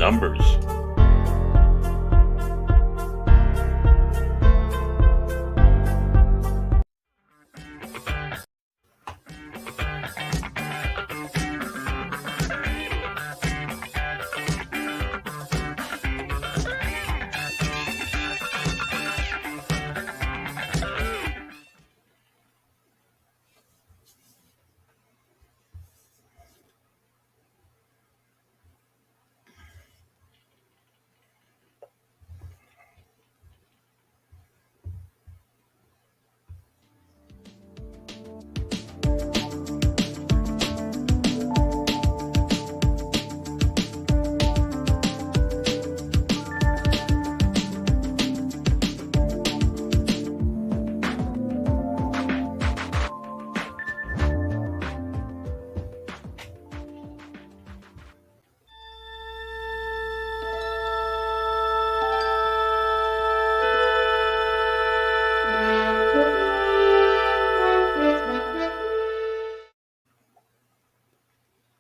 numbers.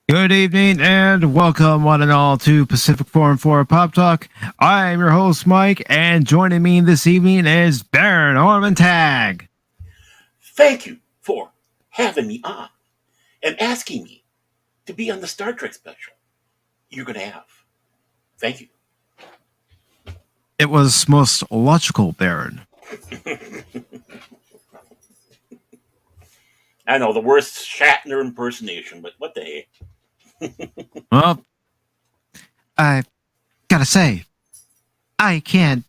Good evening and welcome one and all to PACIFIC414 Pop Talk. I am your host Mike, and joining me this evening is Baron Ormantag. Thank you for having me on and asking me to be on the Star Trek special you're going to have. Thank you. It was most logical, Baron. I know, the worst Shatner impersonation, but what the heck? Well, I gotta say, I can't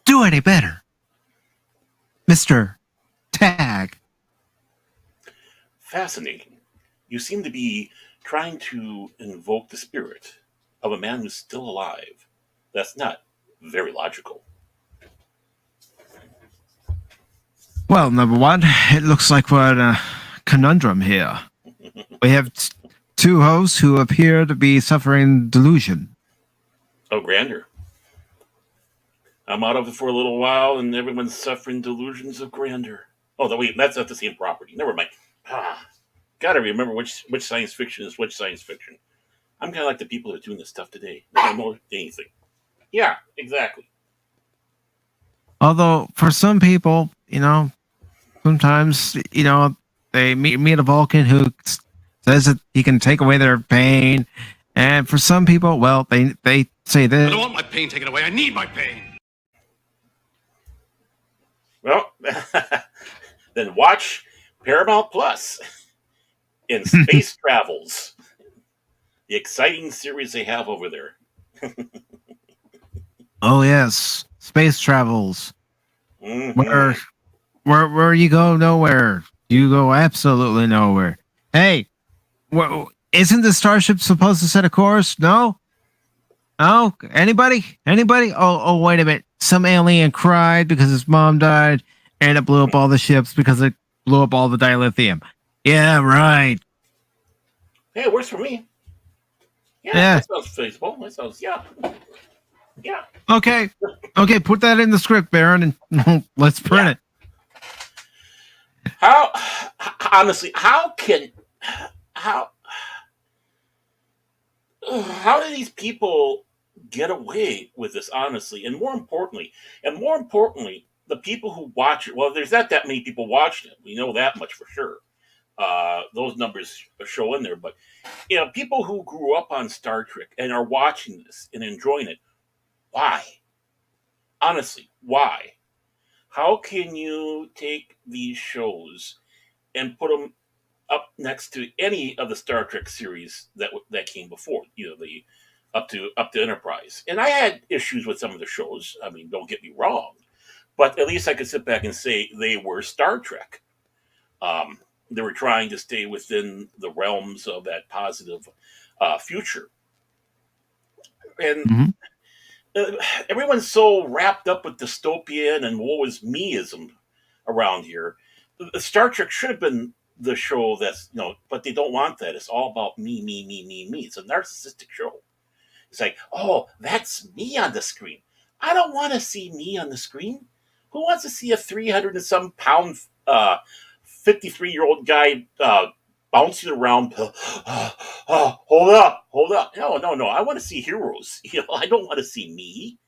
do any better, Mr. Tag. Fascinating. You seem to be trying to invoke the spirit of a man who's still alive. That's not very logical. Well, number one, it looks like we're in a conundrum here. We have two hosts who appear to be suffering delusion. Oh, grandeur. I'm out of it for a little while, and everyone's suffering delusions of grandeur. Oh, wait, that's not the same property. Never mind. Gotta remember which science fiction is which science fiction. I'm kind of like the people that are doing this stuff today. I don't know anything. Yeah, exactly. Although, for some people, sometimes, they meet a Vulcan who says that he can take away their pain. And for some people, well, they say this. I don't want my pain taken away. I need my pain. Well, then watch Paramount Plus in Space Travels, the exciting series they have over there. Oh yes, Space Travels. Mm-hmm. Where you go nowhere. You go absolutely nowhere. Hey, isn't the starship supposed to set a course? No? Oh, anybody? Oh, wait a minute. Some alien cried because his mom died, and it blew up all the ships because it blew up all the dilithium. Yeah, right. Hey, it works for me. Yeah. That sounds feasible. That sounds, yeah. Okay, put that in the script, Baron, and let's print it. Honestly, how do these people get away with this, honestly? And more importantly, the people who watch it, well, there's not that many people watching it. We know that much for sure. Those numbers show in there. But, people who grew up on Star Trek and are watching this and enjoying it, why? Honestly, why? How can you take these shows and put them up next to any of the Star Trek series that came before, the up to Enterprise? And I had issues with some of the shows. I mean, don't get me wrong, but at least I could sit back and say they were Star Trek. They were trying to stay within the realms of that positive future, and. Mm-hmm. Everyone's so wrapped up with dystopian and woe is meism around here. The Star Trek should have been the show that's, but they don't want that. It's all about me. It's a narcissistic show. It's like, oh, that's me on the screen. I don't want to see me on the screen. Who wants to see a 300 and some pound 53-year-old guy bouncing around. Hold up, hold up. No, no, no. I want to see heroes. I don't want to see me.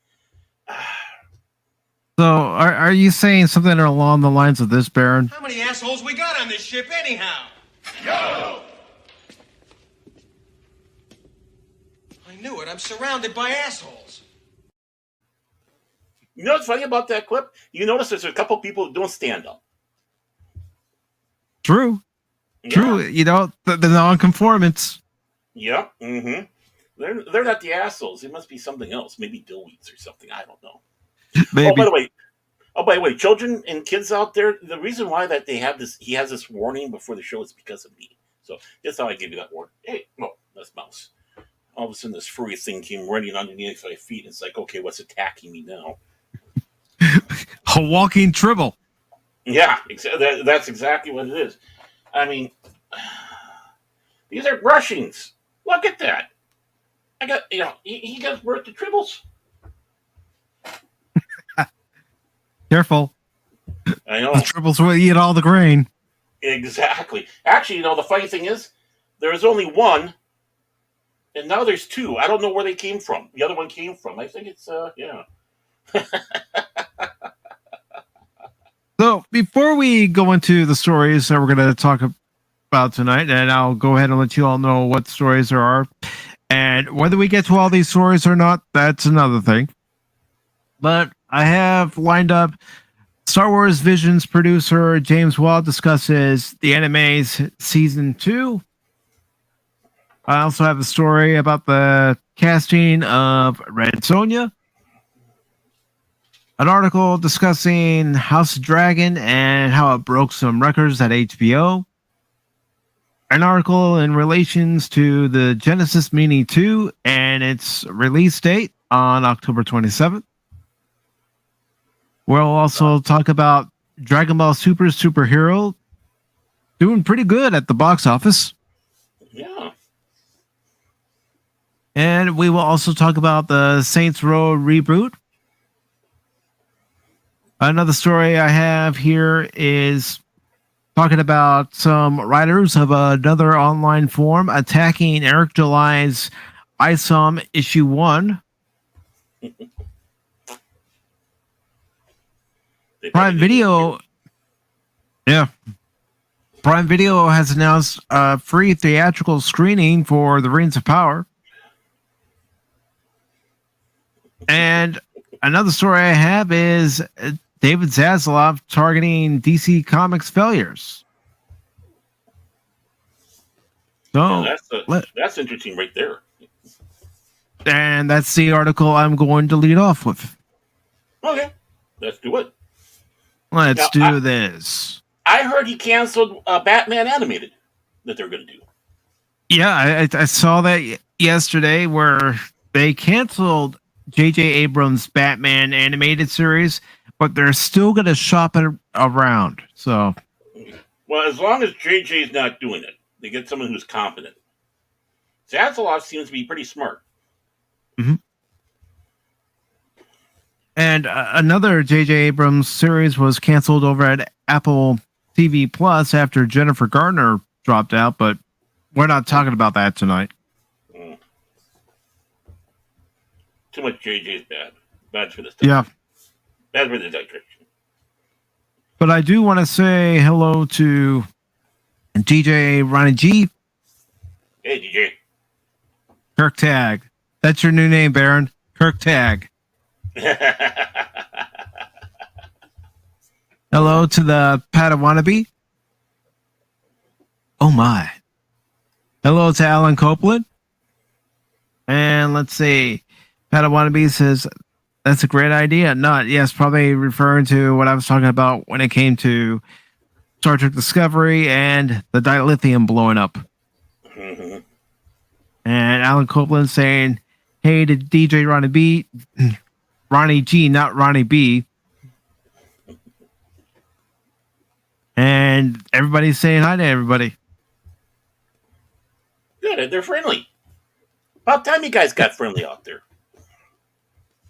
So, are you saying something along the lines of this, Baron? How many assholes we got on this ship, anyhow? Yo! I knew it. I'm surrounded by assholes. You know what's funny about that clip? You notice there's a couple people doing stand up. True. Yeah. True. The non-conformants. Yeah. Mm-hmm. They're not the assholes. It must be something else. Maybe dillweeds or something. I don't know. Maybe. Oh, by the way, children and kids out there, the reason why that he has this warning before the show is because of me. So that's how I give you that warning. Hey, no, that's Mouse. All of a sudden, this furry thing came running underneath my feet, and it's like, okay, what's attacking me now? A walking tribble. Yeah, that's exactly what it is. I mean, these are brushings. Look at that. I got, he got birth to tribbles. Careful. I know. The tribbles will eat all the grain. Exactly. Actually, the funny thing is, there was only one, and now there's two. I don't know where they came from. The other one came from. I think it's, yeah. So, before we go into the stories that we're going to talk about tonight, and I'll go ahead and let you all know what stories there are, and whether we get to all these stories or not, that's another thing. But I have lined up Star Wars Visions producer James Waugh discusses the anime's season 2. I also have a story about the casting of Red Sonja. An article discussing House of Dragon and how it broke some records at HBO. An article in relations to the Genesis Mini 2 and its release date on October 27th. We'll also talk about Dragon Ball Super Superhero doing pretty good at the box office. Yeah. And we will also talk about the Saints Row reboot. Another story I have here is talking about some writers of another online forum attacking Eric July's ISOM issue 1. Prime Video, Prime Video has announced a free theatrical screening for The Rings of Power. And another story I have is David Zaslav targeting DC Comics failures. So that's interesting right there. And that's the article I'm going to lead off with. Okay, let's do it. Let's do this. I heard he canceled Batman Animated that they're going to do. Yeah, I saw that yesterday where they canceled J.J. Abrams' Batman animated series, but they're still going to shop it around. So, well, as long as J.J.'s not doing it, they get someone who's competent. Zaslav seems to be pretty smart. Mm-hmm. And another J.J. Abrams series was canceled over at Apple TV Plus after Jennifer Garner dropped out, but we're not talking about that tonight. Too much JJ is bad. Bad for this time. Yeah. Bad for the digression. But I do want to say hello to DJ Ronnie G. Hey, DJ. Kirk Tag. That's your new name, Baron. Kirk Tag. Hello to the Padawannabe. Oh my. Hello to Alan Copeland. And let's see. Padawannabe says, that's a great idea. Not, yes, probably referring to what I was talking about when it came to Star Trek Discovery and the dilithium blowing up. Mm-hmm. And Alan Copeland saying, hey to DJ Ronnie B. Ronnie G, not Ronnie B. And everybody's saying hi to everybody. Good, they're friendly. About time you guys got friendly out there.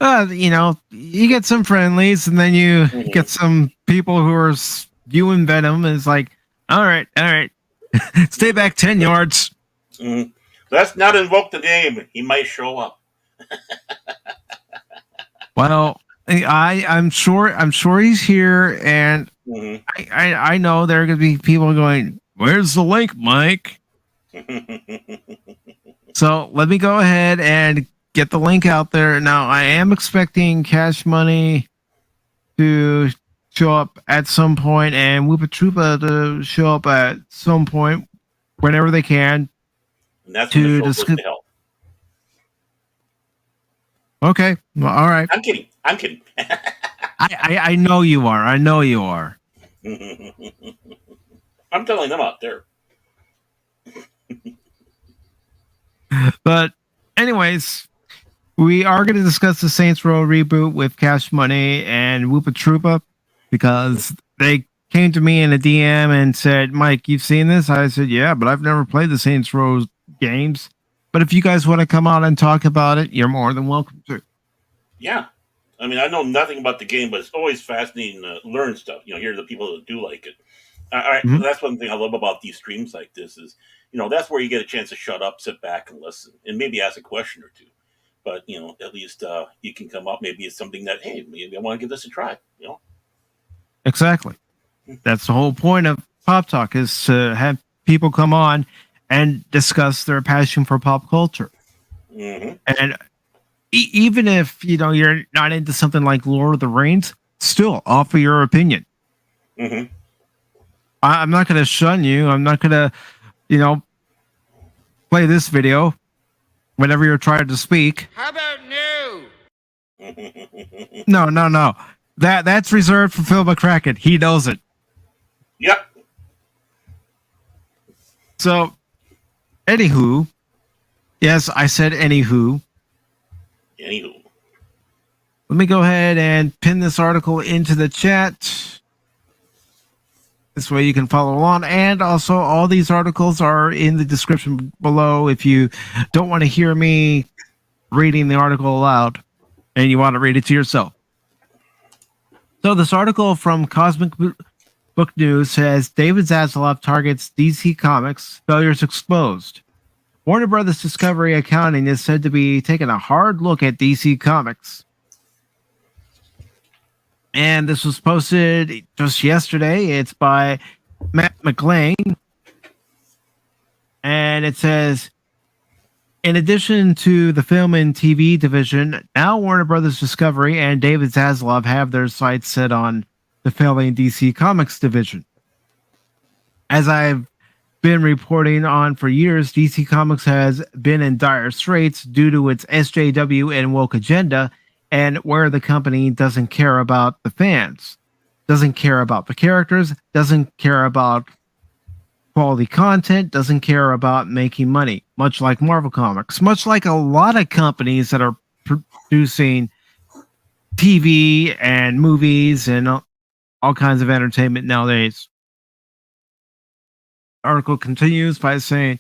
You get some friendlies, and then you get some people who are spewing venom. And it's like, all right. Stay back 10 yards. Mm. Let's not invoke the name. He might show up. Well, I'm sure he's here, and Mhm. I know there are going to be people going, "Where's the link, Mike?" So let me go ahead and get the link out there. Now, I am expecting Cash Money to show up at some point, and Whoopa Troopa to show up at some point whenever they can. And that's when the To show goes discuss. to hell. Okay, well, all right. I'm kidding. I'm kidding. I know you are. I know you are. I'm telling them out there. But anyways, we are going to discuss the Saints Row reboot with Cash Money and Whoopa Troopa because they came to me in a DM and said, "Mike, you've seen this?" I said, "Yeah, but I've never played the Saints Row games. But if you guys want to come out and talk about it, you're more than welcome to." Yeah. I mean, I know nothing about the game, but it's always fascinating to learn stuff. Hear the people that do like it. Mhm. That's one thing I love about these streams like this is, that's where you get a chance to shut up, sit back, and listen, and maybe ask a question or two. But at least you can come up. Maybe it's something that, hey, maybe I want to give this a try. Exactly. That's the whole point of Pop Talk is to have people come on and discuss their passion for pop culture. Mm-hmm. And even if you're not into something like Lord of the Rings, still offer your opinion. Mm-hmm. I'm not going to shun you. I'm not going to, play this video whenever you're trying to speak. How about no? No. That's reserved for Phil McCracken. He knows it. Yep. So, anywho, yes, I said anywho. Anywho. Let me go ahead and pin this article into the chat. This way you can follow along. And also, all these articles are in the description below if you don't want to hear me reading the article aloud and you want to read it to yourself. So this article from Cosmic Book News says David Zaslav targets DC Comics, failures exposed. Warner Brothers Discovery Accounting is said to be taking a hard look at DC Comics. And this was posted just yesterday. It's by Matt McLean. And it says, in addition to the film and TV division, now Warner Brothers Discovery and David Zaslav have their sights set on the failing DC Comics division. As I've been reporting on for years, DC Comics has been in dire straits due to its SJW and woke agenda, and where the company doesn't care about the fans, doesn't care about the characters, doesn't care about quality content, doesn't care about making money, much like Marvel Comics, much like a lot of companies that are producing TV and movies and all kinds of entertainment nowadays. The article continues by saying,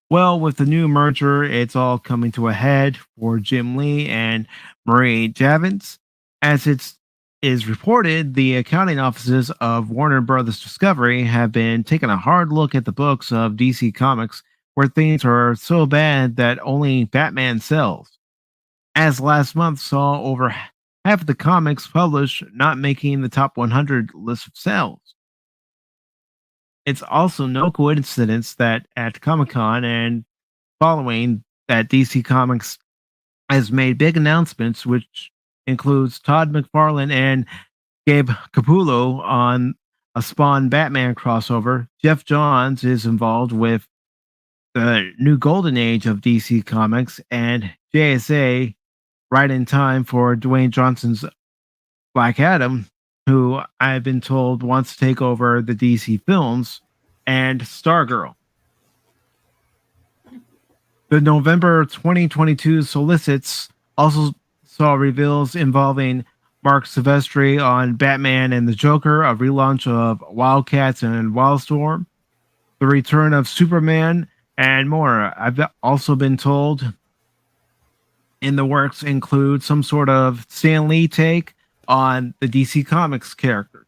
well, with the new merger, it's all coming to a head for Jim Lee and Marie Javins. As it is reported, the accounting offices of Warner Brothers Discovery have been taking a hard look at the books of DC Comics, where things are so bad that only Batman sells. As last month saw over half of the comics published not making the top 100 list of sales. It's also no coincidence that at Comic-Con and following that, DC Comics has made big announcements, which includes Todd McFarlane and Gabe Capullo on a Spawn Batman crossover. Jeff Johns is involved with the new golden age of DC Comics, and JSA right in time for Dwayne Johnson's Black Adam, who I've been told wants to take over the DC films, and Stargirl. The November 2022 solicits also saw reveals involving Mark Silvestri on Batman and the Joker, a relaunch of Wildcats and Wildstorm, the return of Superman, and more. I've also been told in the works include some sort of Stan Lee take on the DC Comics characters.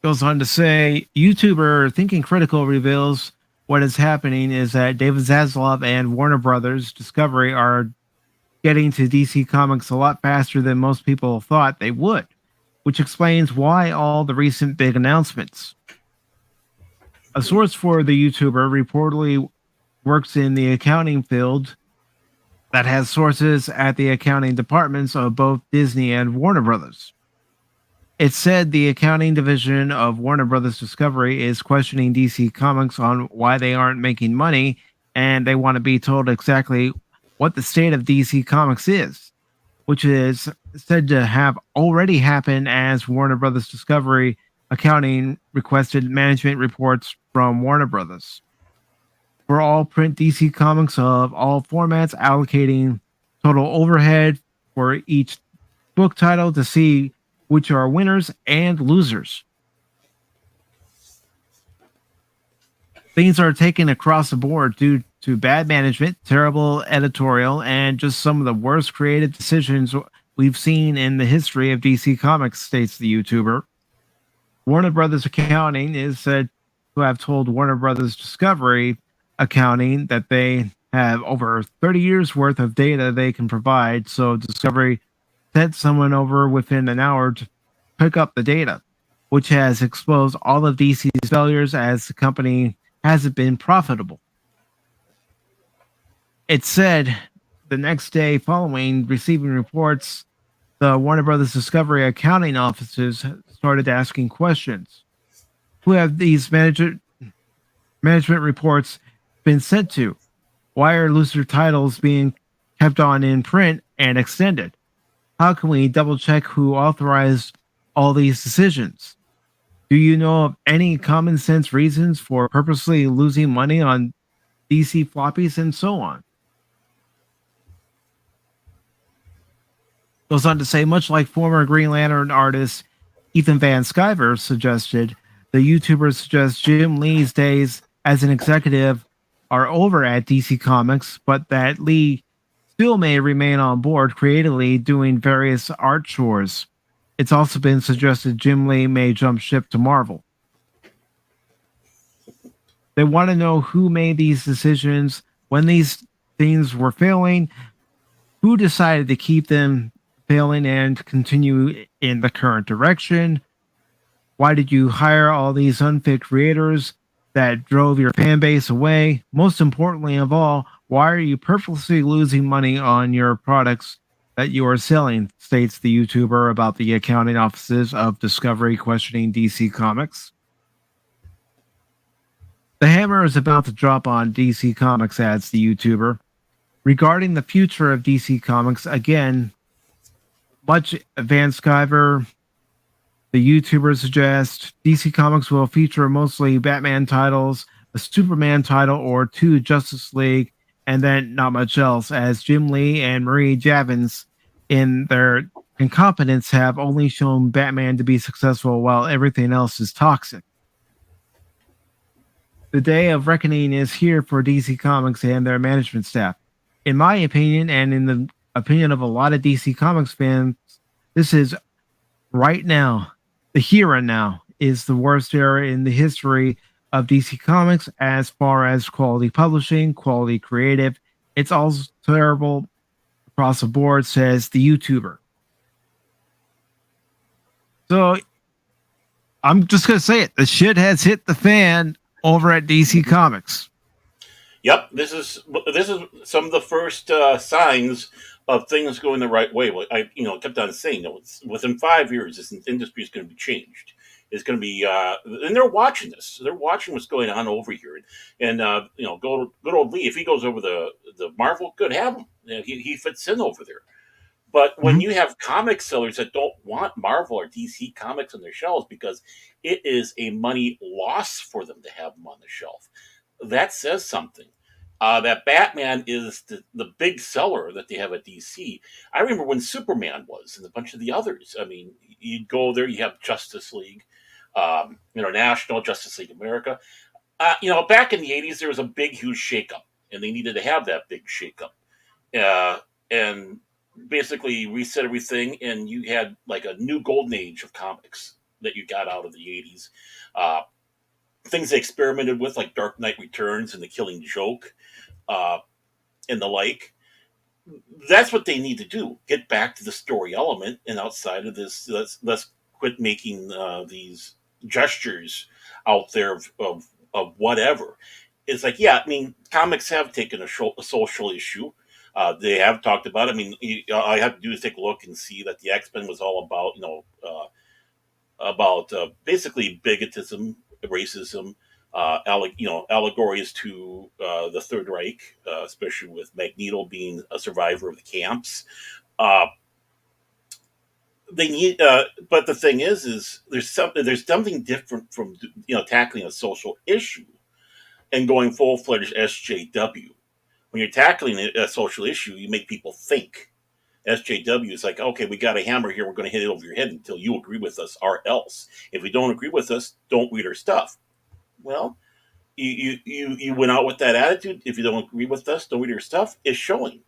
Goes on to say, YouTuber Thinking Critical reveals what is happening is that David Zaslav and Warner Brothers Discovery are getting to DC Comics a lot faster than most people thought they would, which explains why all the recent big announcements. A source for the YouTuber reportedly works in the accounting field that has sources at the accounting departments of both Disney and Warner Brothers. It said the accounting division of Warner Brothers Discovery is questioning DC Comics on why they aren't making money, and they want to be told exactly what the state of DC Comics is, which is said to have already happened as Warner Brothers Discovery accounting requested management reports from Warner Brothers for all print DC Comics of all formats, allocating total overhead for each book title to see which are winners and losers. Things are taken across the board due to bad management, terrible editorial, and just some of the worst creative decisions we've seen in the history of DC Comics, states the YouTuber. Warner Brothers Accounting is said to have told Warner Brothers Discovery Accounting that they have over 30 years worth of data they can provide, so Discovery sent someone over within an hour to pick up the data, which has exposed all of DC's failures as the company hasn't been profitable. It said the next day following receiving reports, the Warner Brothers Discovery accounting offices started asking questions. Who have these management reports been sent to? Why are looser titles being kept on in print and extended? How can we double check who authorized all these decisions? Do you know of any common sense reasons for purposely losing money on DC floppies and so on? Goes on to say, much like former Green Lantern artist Ethan Van Sciver suggested, the YouTuber suggests Jim Lee's days as an executive are over at DC Comics, but that Lee still may remain on board creatively doing various art chores. It's also been suggested Jim Lee may jump ship to Marvel. They want to know who made these decisions, when these things were failing, who decided to keep them failing and continue in the current direction. Why did you hire all these unfit creators that drove your fan base away? Most importantly of all, why are you purposely losing money on your products that you are selling? States the YouTuber about the accounting offices of Discovery questioning DC Comics. The hammer is about to drop on DC Comics, adds the YouTuber. Regarding the future of DC Comics, again, much Van Sciver, the YouTuber suggests DC Comics will feature mostly Batman titles, a Superman title, or 2 Justice League, and then not much else, as Jim Lee and Marie Javins, in their incompetence, have only shown Batman to be successful while everything else is toxic. The day of reckoning is here for DC Comics and their management staff. In my opinion, and in the opinion of a lot of DC Comics fans, this is right now, the here and now, is the worst era in the history of DC Comics as far as quality publishing, quality creative. It's all terrible across the board, says the YouTuber. So I'm just going to say it. The shit has hit the fan over at DC Comics. Yep, this is some of the first signs of things going the right way. Well, I kept on saying that within 5 years, this industry is going to be changed. It's going to be, and they're watching this. They're watching what's going on over here, and good old Lee. If he goes over the Marvel, good, have him. He fits in over there. But when you have comic sellers that don't want Marvel or DC comics on their shelves because it is a money loss for them to have them on the shelf, that says something. That Batman is the big seller that they have at DC. I remember when Superman was and a bunch of the others. I mean, you'd go there, you have Justice League, International, Justice League America. Back in the 80s, there was a big, huge shakeup, and they needed to have that big shakeup. And basically reset everything, and you had like a new golden age of comics that you got out of the 80s. Uh, Things they experimented with, like Dark Knight Returns and The Killing Joke, uh, and the like. That's what they need to do. Get back to the story element, and outside of this, let's quit making these gestures out there of whatever. It's like, yeah, I mean, comics have taken a social issue. They have talked about it. I mean, all I have to do is take a look and see that the X-Men was all about, about basically bigotism, racism, allegories to the Third Reich, especially with Magneto being a survivor of the camps. Uh, they need, but the thing is there's something different from tackling a social issue and going full fledged SJW. When you're tackling a social issue, you make people think. SJW is like, okay, we got a hammer here. We're going to hit it over your head until you agree with us, or else. If you don't agree with us, don't read our stuff. Well, you went out with that attitude. If you don't agree with us, don't read our stuff. It's showing,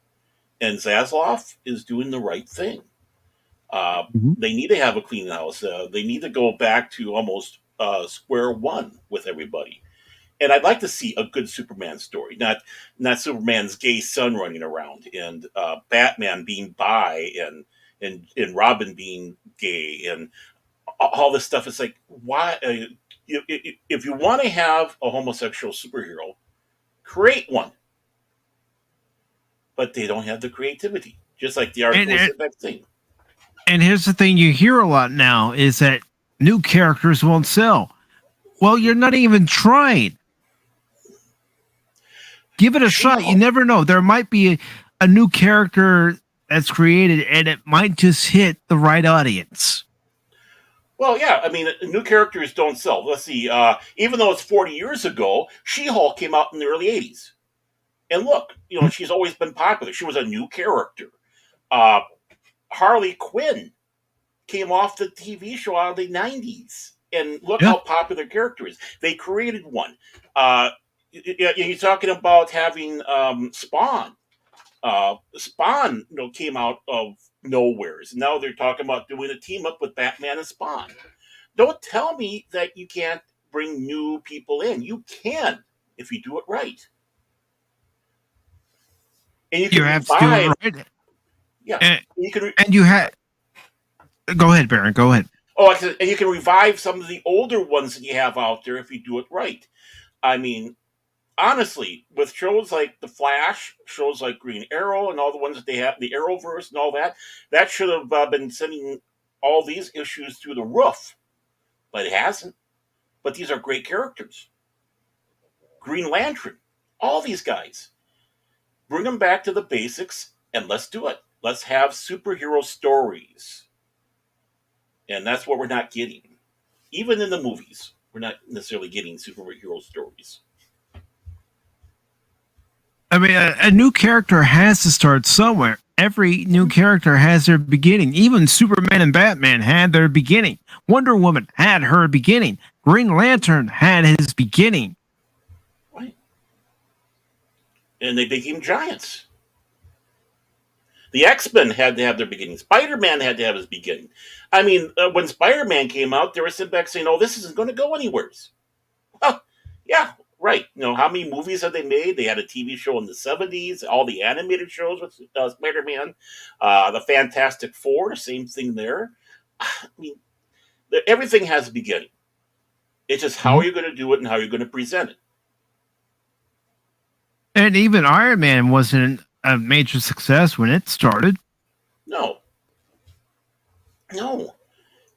and Zaslav is doing the right thing. Mhm. They need to have a clean house. They need to go back to almost square one with everybody. And I'd like to see a good Superman story, not Superman's gay son running around and Batman being bi and Robin being gay and all this stuff. It's like, why? If you want to have a homosexual superhero, create one, but they don't have the creativity. Just like the And article and said that thing. and here's the thing you hear a lot now is that new characters won't sell. Well, you're not even trying. Give it a She shot. You never know. There might be a new character that's created and it might just hit the right audience. Well, yeah, I mean, new characters don't sell. Let's see. Even though it's 40 years ago, She-Hulk came out in the early 80s. And look, she's always been popular. She was a new character. Uh, Harley Quinn came off the TV show out of the 90s. And look Yeah. how popular the character is. They created one. You're talking about having Spawn. Spawn, came out of nowheres. Now they're talking about doing a team up with Batman and Spawn. Don't tell me that you can't bring new people in. You can if you do it right. And you You can have to do revive. it right. Yeah, And, you can. and you had. Go ahead, Baron. Go ahead. Oh, and you can revive some of the older ones that you have out there if you do it right. I mean, honestly, with shows like The Flash, shows like Green Arrow, and all the ones that they have, the Arrowverse, and all that, that should have been sending all these issues through the roof, but it hasn't. But these are great characters. Green Lantern, all these guys. Bring them back to the basics and let's do it. Let's have superhero stories. And that's what we're not getting. Even in the movies, we're not necessarily getting superhero stories. I mean, a new character has to start somewhere. Every new character has their beginning. Even Superman and Batman had their beginning. Wonder Woman had her beginning. Green Lantern had his beginning. Right. And they became giants. The X-Men had to have their beginning. Spider-Man had to have his beginning. I mean, when Spider-Man came out, they were sitting back saying, "Oh, this isn't going to go anywhere." Well, yeah, right. How many movies have they made? They had a TV show in the 70s, all the animated shows with Spider-Man, the Fantastic Four, the same thing there. I mean, everything has a beginning. It's just how Mhm. you're going to do it and how you're going to present it. And even Iron Man wasn't a major success when it started. No, no.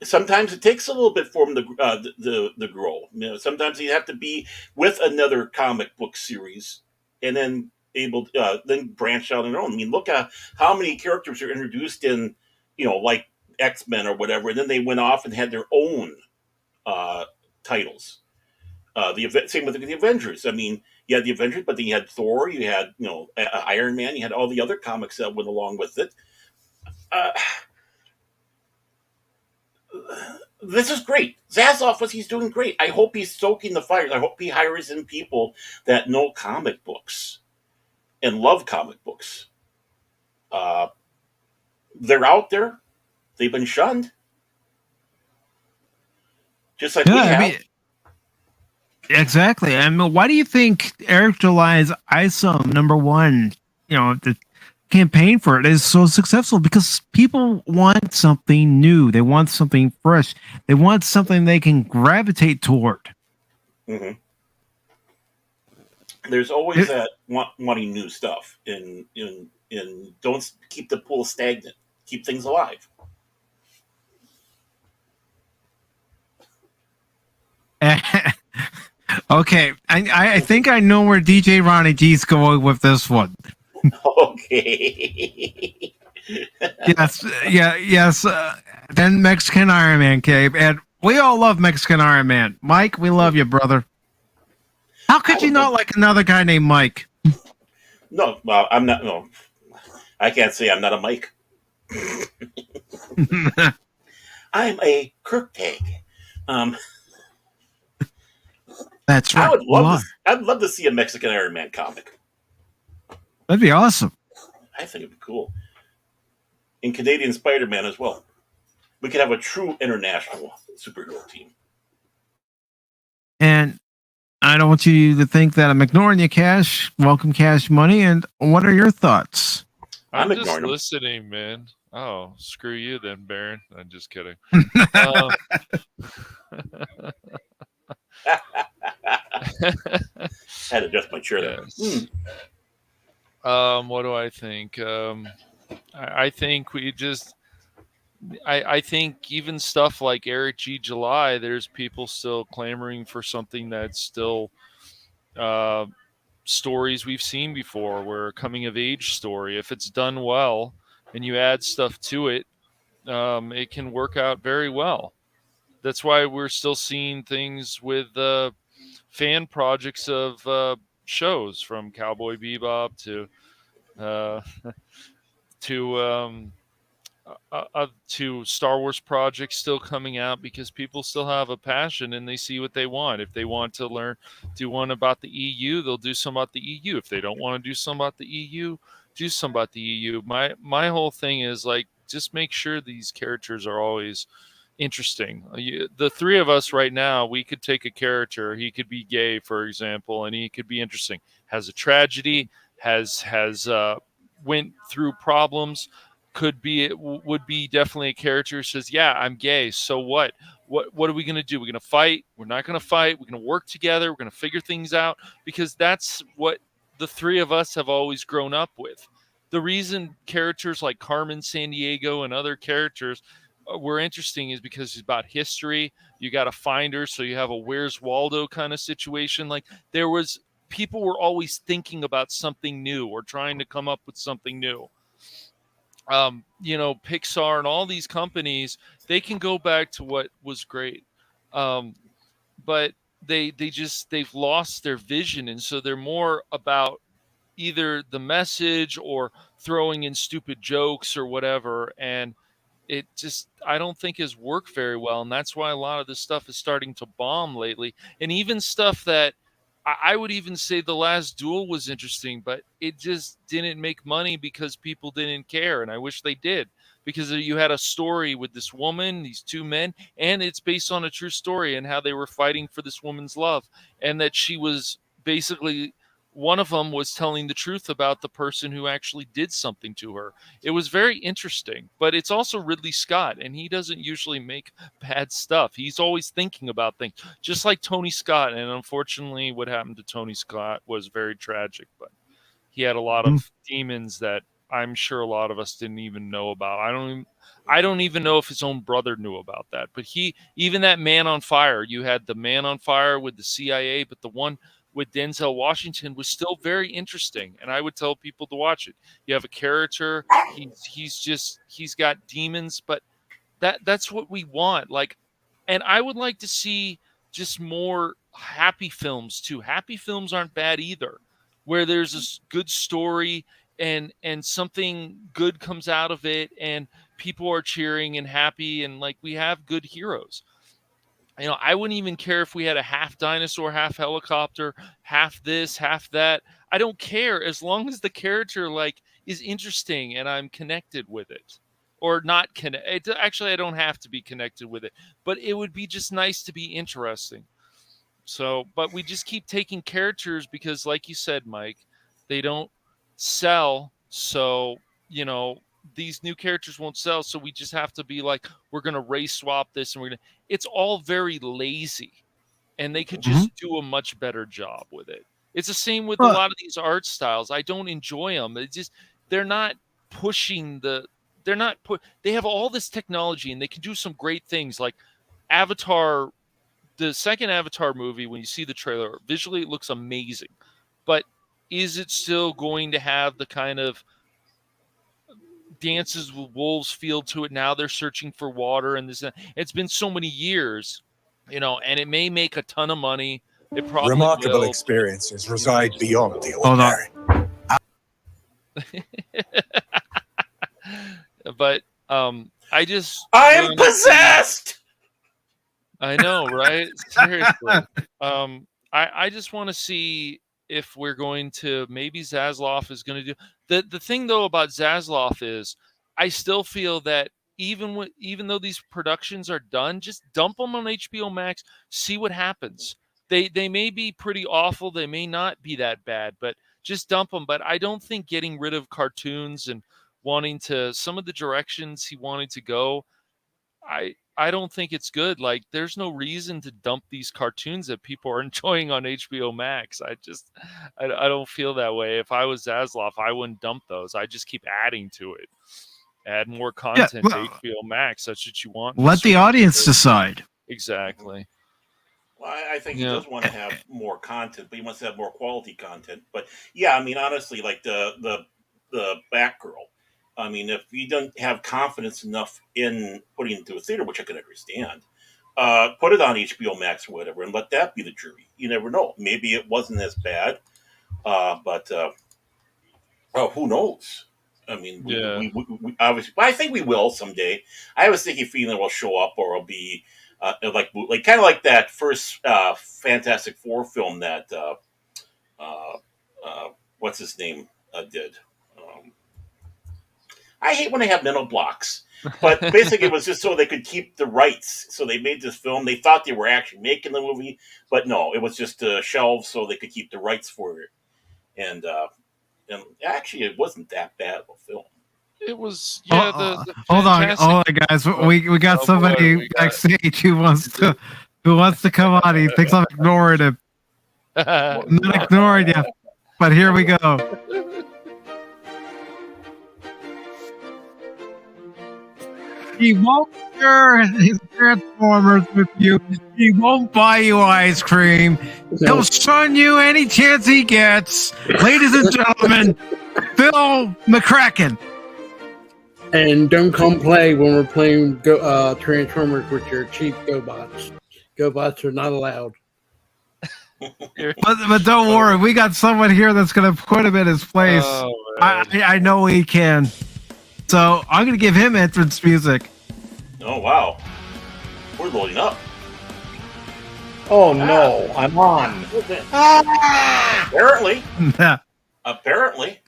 Sometimes it takes a little bit for them to the grow. Sometimes you have to be with another comic book series and then able to, then branch out on their own. I mean, look at how many characters are introduced in, like X-Men or whatever, and then they went off and had their own uh, titles. Same with the Avengers. I mean, you had the Avengers, but then you had Thor, you had Iron Man, you had all the other comics that went along with it. Uh, this is great. Zaslav, what he's doing great. I hope he's stoking the fires. I hope he hires in people that know comic books and love comic books. Uh, they're out there. They've been shunned. just like Yeah, we I have. mean, exactly. I mean, why do you think Eric July's ISO #1, the campaign for it is so successful? Because people want something new. They want something fresh. They want something they can gravitate toward. Hmm. There's always It- that wanting new stuff, and don't keep the pool stagnant. Keep things alive. okay, I think I know where DJ Ronnie G's going with this one. Okay. Yes, yeah, yes. Then Mexican Iron Man, Cabe, and we all love Mexican Iron Man. Mike, we love you, brother. How I could you would love. not like another guy named Mike? No, well, I'm not. No, I can't say I'm not a Mike. I'm a Kirk tag. Um, That's I right. would You love to. are. I'd love to see a Mexican Iron Man comic. That'd be awesome. I think it'd be cool. And Canadian Spider Man as well. We could have a true international superhero team. And I don't want you to think that I'm ignoring you, Cash. Welcome, Cash Money. And what are your thoughts? I'm I'm just ignoring 'em. listening, man. Oh, screw you then, Baron. I'm just kidding. I had to adjust my chair there. Yes. What do I think? I think we just. I think even stuff like Eric G. July, there's people still clamoring for something that's still stories we've seen before, where a coming of age story, if it's done well and you add stuff to it, it can work out very well. That's why we're still seeing things with fan projects of shows, from Cowboy Bebop uh, to to Star Wars projects still coming out, because people still have a passion and they see what they want. If they want to do one about the EU, they'll do some about the EU. If they don't want to do some about the EU, do some about the EU. My whole thing is, like, just make sure these characters are always interesting. The three of us right now, we could take a character. He could be gay, for example, and he could be interesting. Has a tragedy. Has went through problems. Would be definitely a character who says, "Yeah, I'm gay. So what? What are we going to do? We're going to fight. We're not going to fight. We're going to work together. We're going to figure things out," because that's what the three of us have always grown up with. The reason characters like Carmen Sandiego and other characters were interesting is because it's about history. You got to find her, so you have a Where's Waldo kind of situation. Like, there was people were always thinking about something new or trying to come up with something new. Pixar and all these companies, they can go back to what was great, but they've lost their vision, and so they're more about either the message or throwing in stupid jokes or whatever, and it just, I don't think, has worked very well, and that's why a lot of this stuff is starting to bomb lately. And even stuff that I would even say The Last Duel was interesting, but it just didn't make money because people didn't care, and I wish they did, because you had a story with this woman, these two men, and it's based on a true story and how they were fighting for this woman's love, and that she was basically, one of them was telling the truth about the person who actually did something to her. It was very interesting, but it's also Ridley Scott, and he doesn't usually make bad stuff. He's always thinking about things, just like Tony Scott. And unfortunately, what happened to Tony Scott was very tragic, but he had a lot of demons that I'm sure a lot of us didn't even know about. I don't even know if his own brother knew about that. But even that Man on Fire, you had the Man on Fire with the CIA, but the one with Denzel Washington was still very interesting, and I would tell people to watch it. You have a character, he's got demons, but that's what we want. Like, and I would like to see just more happy films too. Happy films aren't bad either, where there's this good story and something good comes out of it, and people are cheering and happy, and like, we have good heroes. I wouldn't even care if we had a half dinosaur, half helicopter, half this, half that. I don't care, as long as the character, like, is interesting and I'm connected with it. or not connect. Actually, I don't have to be connected with it, but it would be just nice to be interesting. So, but we just keep taking characters because, like you said, Mike, they don't sell. So, you know, these new characters won't sell. So we just have to be like, we're going to race swap this, and it's all very lazy, and they could just do a much better job with it. It's the same with a lot of these art styles. I don't enjoy them. It's just, they're not pushing they have all this technology, and they can do some great things like Avatar. The second Avatar movie, when you see the trailer, visually it looks amazing. But is it still going to have the kind of Dances with Wolves feel to it? Now they're searching for water, and this. It's been so many years, you know, and it may make a ton of money. It probably Remarkable will, experiences reside beyond the ordinary. But I'm possessed. I know, right? Seriously. I just want to see if we're going to, maybe Zaslav is going to do the thing though about Zaslav is I still feel that even though these productions are done, just dump them on HBO Max, see what happens. They may be pretty awful, they may not be that bad, but just dump them. But I don't think getting rid of cartoons and wanting to some of the directions he wanted to go, I don't think it's good. Like, there's no reason to dump these cartoons that people are enjoying on HBO Max. I don't feel that way. If I was Zaslav, I wouldn't dump those. I just keep adding to it. Add more content to HBO Max. That's what you want. Let the audience decide. Exactly. Well, I think he does want to have more content, but he wants to have more quality content. But yeah, I mean, honestly, like the Batgirl. I mean, if you don't have confidence enough in putting it into a theater, which I can understand, put it on HBO Max or whatever, and let that be the jury. You never know. Maybe it wasn't as bad, but who knows? I mean, we obviously, but I think we will someday. I have a sticky feeling it will show up, or it'll be like kind of like that first Fantastic Four film that what's his name did. I hate when they have mental blocks, but basically it was just so they could keep the rights. So they made this film. They thought they were actually making the movie, but no, it was just shelved so they could keep the rights for it. And actually, it wasn't that bad of a film. It was, hold on, guys. We got somebody backstage who wants to come on. He thinks I'm ignoring him. I'm not ignoring you, but here we go. He won't share his Transformers with you. He won't buy you ice cream. He'll shun you any chance he gets. Ladies and gentlemen, Phil McCracken. And don't come play when we're playing Transformers with your cheap GoBots. GoBots are not allowed. But don't worry, we got someone here that's going to put him in his place. I know he can. So I'm going to give him entrance music. Oh, wow. We're loading up. Oh, no. I'm on. Apparently. Apparently.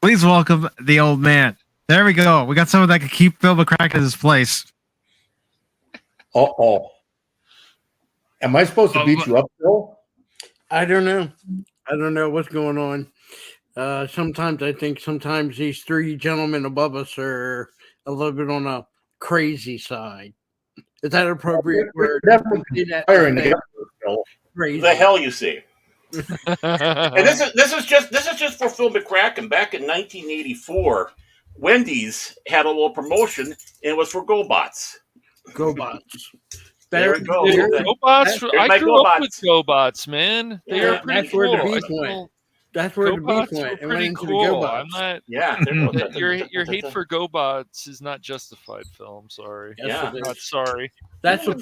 Please welcome the old man. There we go. We got someone that can keep Phil McCracken in his place. Uh-oh. Am I supposed to beat you up, Phil? I don't know. I don't know what's going on. Sometimes I think these three gentlemen above us are a little bit on a crazy side. Is that appropriate word? Crazy. The hell you see. And this is just for Phil McCracken. Back in 1984, Wendy's had a little promotion, and it was for GoBots. GoBots. There we go. GoBots. I grew up with GoBots, man. They are pretty that's cool. Where the beef went. That's where the beef went. It went into the GoBots. Your hate for GoBots is not justified, Phil. I'm sorry. Yes, I'm not sorry. That's a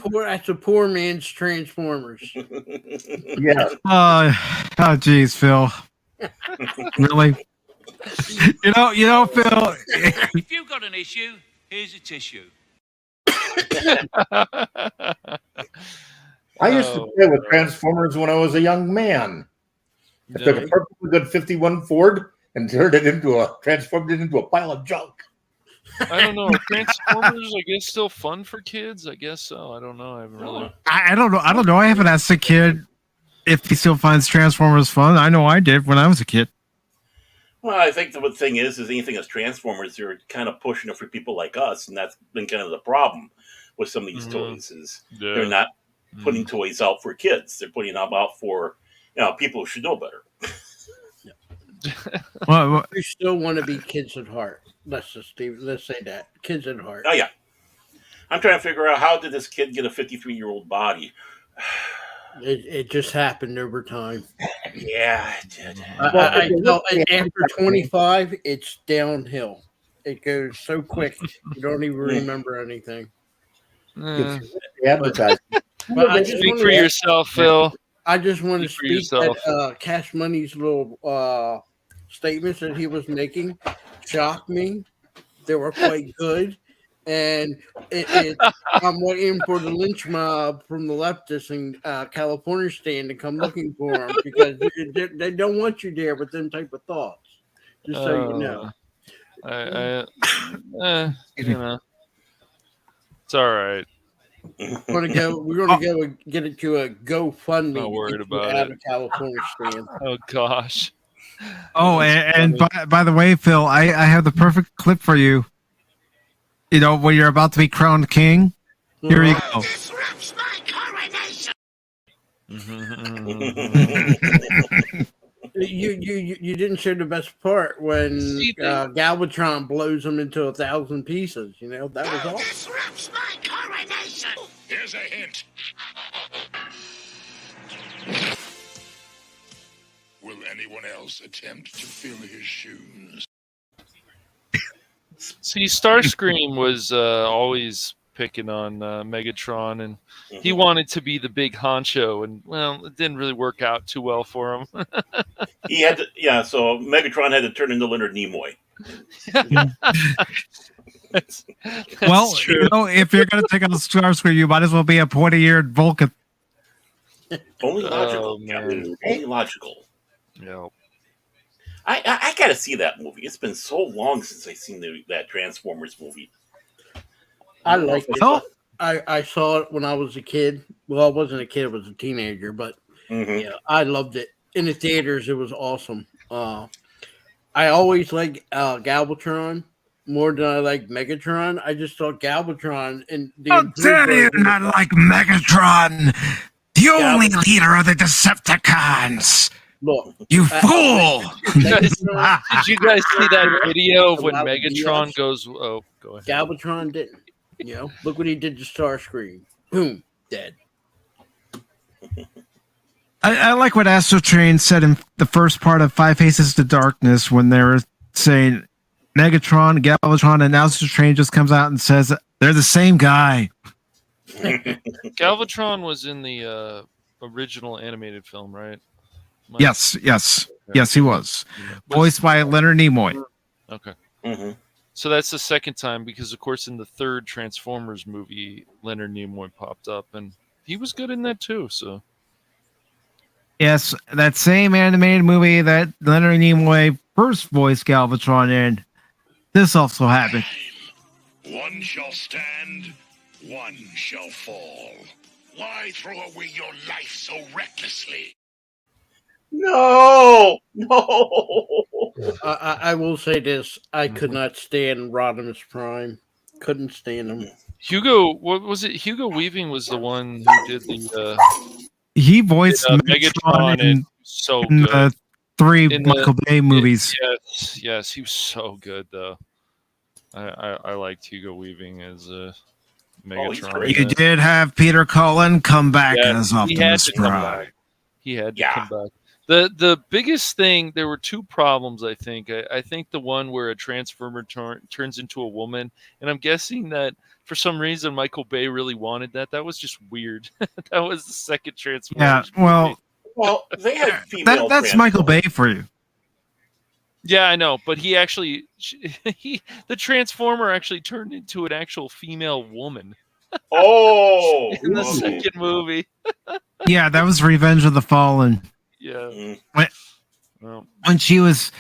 poor man's Transformers. Yeah. Oh, geez, Phil. Really? You know, Phil. If you've got an issue, here's a tissue. I used to play with Transformers when I was a young man. I took a perfectly good 51 Ford and transformed it into a pile of junk. I don't know. Transformers, I guess, still fun for kids. I guess so. I don't know. I haven't really. I don't know. I don't know. I haven't asked a kid if he still finds Transformers fun. I know I did when I was a kid. Well, I think the thing is anything that's Transformers, they're kind of pushing it for people like us, and that's been kind of the problem with some of these toys. Is they're not putting toys out for kids; they're putting them out for people who should know better. Well, We still want to be kids at heart. Let's say that kids at heart. Oh yeah, I'm trying to figure out how did this kid get a 53-year-old body. It just happened over time. Yeah, it did. I know after 25, it's downhill. It goes so quick, you don't even remember anything. Advertising. But I just Speak wanna- for yourself, Phil. I just want to Speak for speak yourself. that Cash Money's little statements that he was making shocked me. They were quite good. And I'm waiting for the lynch mob from the leftists in California stand to come looking for him because they don't want you there with them type of thoughts. Just so you know. You know, it's all right. We're gonna go and get it to a GoFundMe. Not worried to get you about out it. of California stand. Oh gosh. oh, and by the way, Phil, I have the perfect clip for you. You know, when you're about to be crowned king. Here you go. You didn't show the best part when Galvatron blows him into 1,000 pieces. You know that was awesome. Here's a hint. Will anyone else attempt to fill his shoes? See, Starscream was always picking on Megatron, and he wanted to be the big honcho, and well, it didn't really work out too well for him. He had to, so Megatron had to turn into Leonard Nimoy. That's Well, true. you know, if you're going to take on Starscream, you might as well be a pointy-eared Vulcan. Only logical, man. Captain. Only logical. Yeah. I got to see that movie. It's been so long since I've seen that Transformers movie. I like it. Oh. I saw it when I was a kid. Well, I wasn't a kid; I was a teenager. But yeah, I loved it in the theaters. It was awesome. I always liked Galvatron more than I like Megatron. I just thought Galvatron and the How dare you not like Megatron, the only leader of the Decepticons? Look, You fool! Did you guys see that video of when About the Megatron US? goes? Oh, go ahead. Galvatron didn't. You know, look what he did to Starscream. Boom, dead. I like what Astro Train said in the first part of Five Faces to Darkness when they were saying Megatron, Galvatron, and Astro Train just comes out and says they're the same guy. Galvatron was in the original animated film, right? Yes, he was. Voiced by Leonard Nimoy. Okay. Mm-hmm. So that's the second time because, of course, in the third Transformers movie, Leonard Nimoy popped up, and he was good in that too. So Yes, that same animated movie that Leonard Nimoy first voiced Galvatron in. This also happened. One shall stand, one shall fall. Why throw away your life so recklessly? No. I will say this: I could not stand Rodimus Prime. Couldn't stand him. Hugo, what was it? Hugo Weaving was the one who did the He voiced Megatron, Megatron in so in good. the three In the- Michael Bay movies. Yes, he was so good though. I liked Hugo Weaving as Megatron. great. You did have Peter Cullen come back Yes, as he had Optimus to come Prime. back. He had to Yeah. come back. The biggest thing, there were two problems, I think. I think the one where a Transformer turns into a woman, and I'm guessing that for some reason Michael Bay really wanted that. That was just weird. That was the second Transformer. Yeah, well, Well, they had female. that's Michael Bay for you. Yeah, I know, but he actually, the Transformer actually turned into an actual female woman Oh, in the second movie. Yeah, that was Revenge of the Fallen. Yeah. Mm. Well, When she was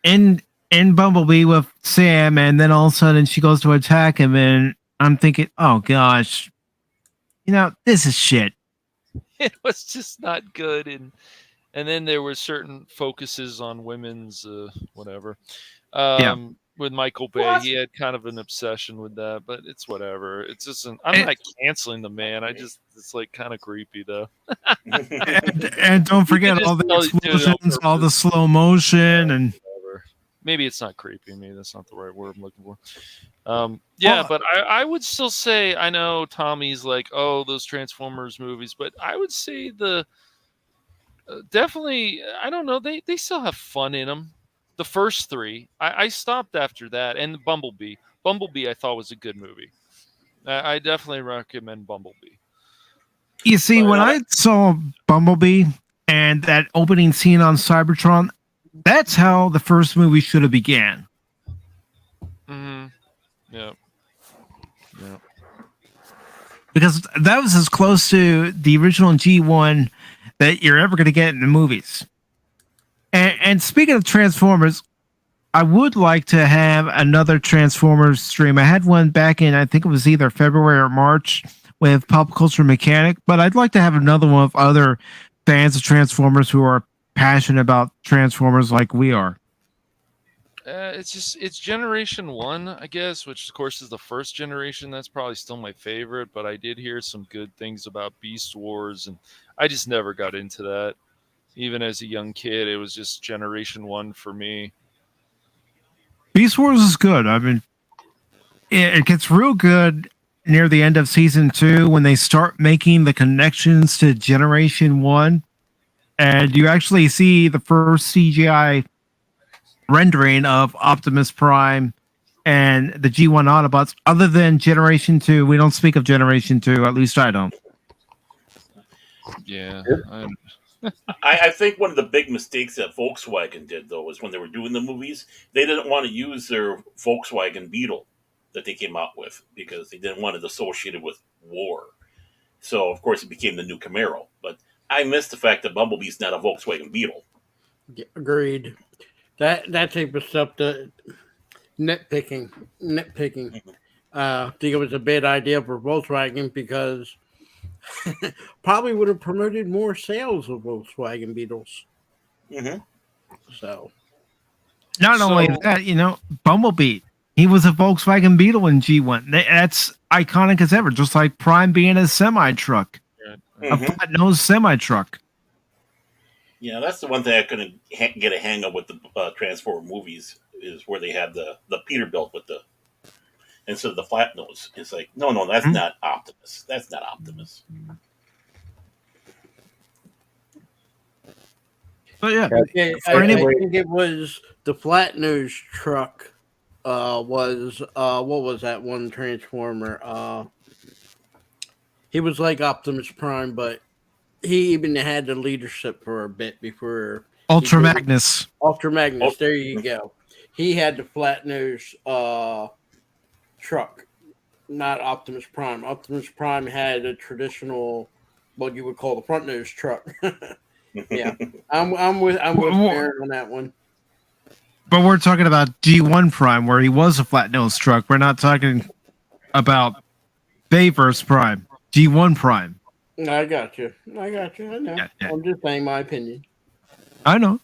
in in Bumblebee with Sam, and then all of a sudden she goes to attack him, and I'm thinking, oh gosh, this is shit. It was just not good, and then there were certain focuses on women's whatever. With Michael Bay, he had kind of an obsession with that, but it's whatever. It's just I'm not canceling the man. It's like kind of creepy though. and don't forget all the explosions, all the slow motion, and whatever. Maybe it's not creepy. Maybe that's not the right word I'm looking for. But I would still say, I know Tommy's like, oh, those Transformers movies, but I would say definitely, I don't know, they still have fun in them. The first three, I stopped after that, and Bumblebee. Bumblebee, I thought was a good movie. I definitely recommend Bumblebee. You see, when I saw Bumblebee and that opening scene on Cybertron, that's how the first movie should have began. Mm-hmm. Yeah. Because that was as close to the original G1 that you're ever going to get in the movies. And speaking of Transformers, I would like to have another Transformers stream. I had one back in, I think it was either February or March with Pop Culture Mechanic, but I'd like to have another one with other fans of Transformers who are passionate about Transformers like we are. It's Generation 1, I guess, which of course is the first generation. That's probably still my favorite, but I did hear some good things about Beast Wars, and I just never got into that. Even as a young kid, it was just Generation 1 for me. Beast Wars is good. I mean, it gets real good near the end of season 2 when they start making the connections to Generation 1, and you actually see the first CGI rendering of Optimus Prime and the G1 Autobots. Other than Generation 2, we don't speak of Generation 2, at least I don't. Yeah. I think one of the big mistakes that Volkswagen did, though, was when they were doing the movies, they didn't want to use their Volkswagen Beetle that they came out with because they didn't want it associated with war. So, of course, it became the new Camaro. But I miss the fact that Bumblebee's not a Volkswagen Beetle. Yeah, agreed. That type of stuff, the nitpicking. I think it was a bad idea for Volkswagen because probably would have promoted more sales of Volkswagen Beetles. Mm-hmm. So, not only that, Bumblebee, he was a Volkswagen Beetle in G1. That's iconic as ever, just like Prime being a semi-truck, a flat-nosed semi-truck. Yeah, that's the one thing I couldn't get a hang of with the Transformer movies is where they had the Peterbilt with the instead of the flat nose. It's like, no, that's not Optimus. That's not Optimus. But yeah, I think it was the flat nose truck. Was what was that one Transformer? He was like Optimus Prime, but he even had the leadership for a bit before Ultra Magnus. Ultra Magnus, there you go. He had the flat nose truck, not Optimus Prime. Optimus Prime had a traditional, what you would call the front nose truck. Yeah, I'm with Aaron on that one. But we're talking about G1 Prime, where he was a flat nose truck. We're not talking about Bayverse Prime. G1 Prime. I got you. I know. Yeah. I'm just saying my opinion. I know.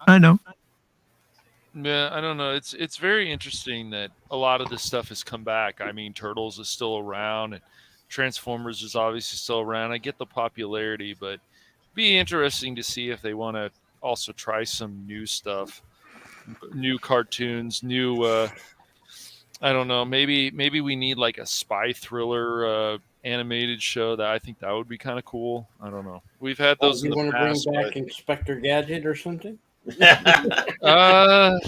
Yeah, I don't know. It's very interesting that a lot of this stuff has come back. I mean, Turtles is still around, and Transformers is obviously still around. I get the popularity, but it'd be interesting to see if they want to also try some new stuff, new cartoons, new. I don't know. Maybe we need like a spy thriller animated show. That I think that would be kind of cool. I don't know. We've had those in the past. You want to bring back Inspector Gadget or something? I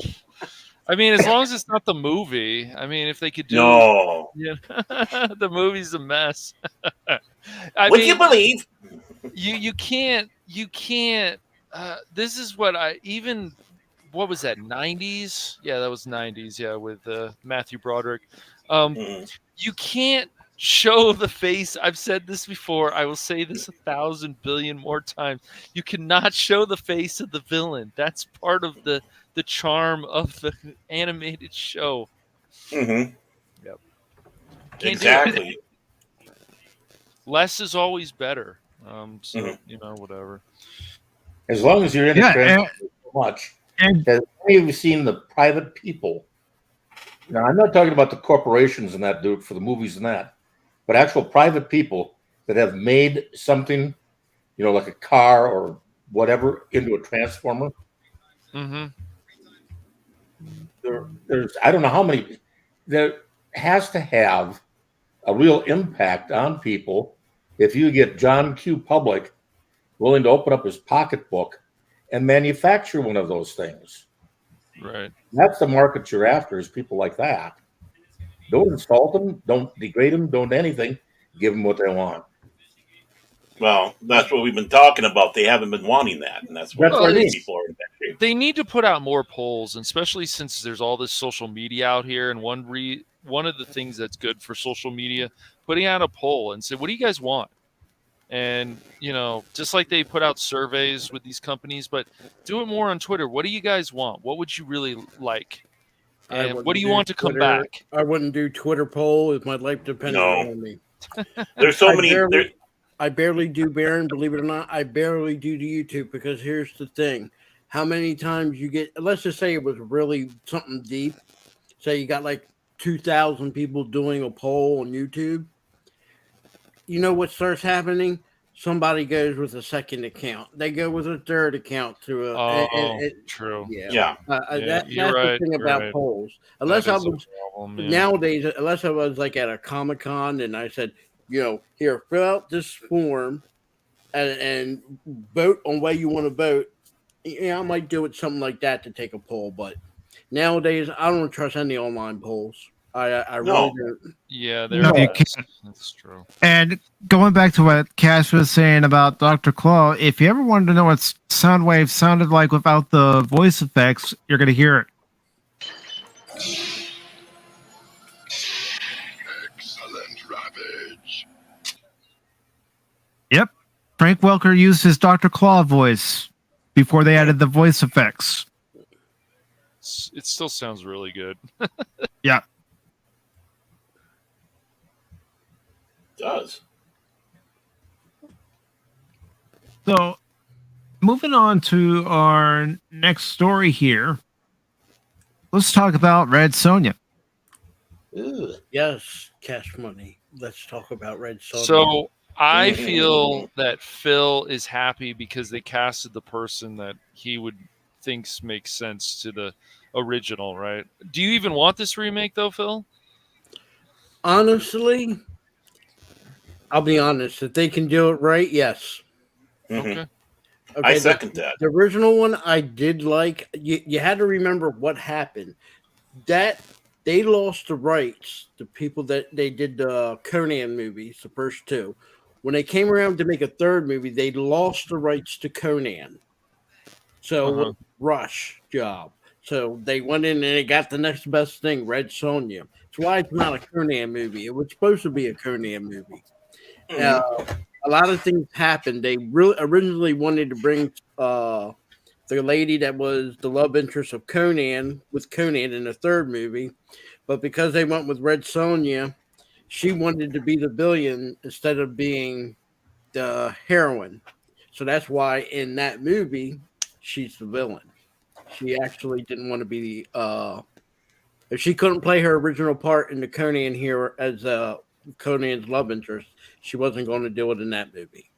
mean, as long as it's not the movie. I mean, if they could do the movie's a mess. Would you believe? You can't. This is what what was that, 90s? Yeah, that was 90s. Yeah, with Matthew Broderick. You can't show the face. I've said this before. I will say this 1,000 billion more times. You cannot show the face of the villain. That's part of the the charm of the animated show. Mm-hmm. Yep. Can't do it. Exactly. Less is always better. So Mhm. whatever. As long as you're in Yeah, the Transformers so much. And Has any of you seen the private people? Now, I'm not talking about the corporations and that do it for the movies and that, but actual private people that have made something, like a car or whatever, into a transformer. Mm-hmm. There's I don't know how many. There has to have a real impact on people if you get John Q. Public willing to open up his pocketbook and manufacture one of those things. Right. That's the market you're after, is people like that. Don't insult them, don't degrade them, don't anything. Give them what they want. Well, that's what we've been talking about. They haven't been wanting that, and that's That's why what I mean. people are in that shape. They need to put out more polls, and especially since there's all this social media out here. And one of the things that's good for social media, putting out a poll and say, "What do you guys want?" And just like they put out surveys with these companies, but do it more on Twitter. What do you guys want? What would you really like? And what do you want to come back? I wouldn't do Twitter poll if my life depended No. on me. There's so many. I barely do Baron, believe it or not. I barely do the YouTube because here's the thing. How many times you get, let's just say it was really something deep. Say you got like 2,000 people doing a poll on YouTube. You know what starts happening? Somebody goes with a second account. They go with a third account to a. True. Yeah. That's right, the thing you're about right. polls. That Unless I is a was problem, yeah. nowadays, unless I was like at a Comic-Con and I said, here, fill out this form and vote on where you want to vote. I might do it something like that to take a poll, but nowadays I don't trust any online polls. I really don't. Yeah, No, you can't. That's true. And going back to what Cash was saying about Dr. Claw, if you ever wanted to know what Soundwave sounded like without the voice effects, you're going to hear it. Excellent, Ravage. Yep. Frank Welker used his Dr. Claw voice before they added the voice effects. It still sounds really good. Yeah. It does. So, moving on to our next story here, let's talk about Red Sonja. Ugh. Yes, Cash Money. Let's talk about Red Sonja. So I feel that Phil is happy because they casted the person that he would thinks makes sense to the original, right? Do you even want this remake though, Phil? Honestly, I'll be honest. If they can do it right, yes. Mm-hmm. Okay. I second that. The original one I did like. You had to remember what happened. That they lost the rights to people that they did the Conan movies, the first two. When they came around to make a third movie, they lost the rights to Conan. So it was Rush job. So they went in and they got the next best thing, Red Sonja. That's why it's not a Conan movie. It was supposed to be a Conan movie. A lot of things happened. They really originally wanted to bring the lady that was the love interest of Conan with Conan in the third movie, but because they went with Red Sonja, she wanted to be the villain instead of being the heroine. So that's why in that movie she's the villain. She actually didn't want to be if she couldn't play her original part in the Conan here as Conan's love interest, she wasn't going to do it in that movie.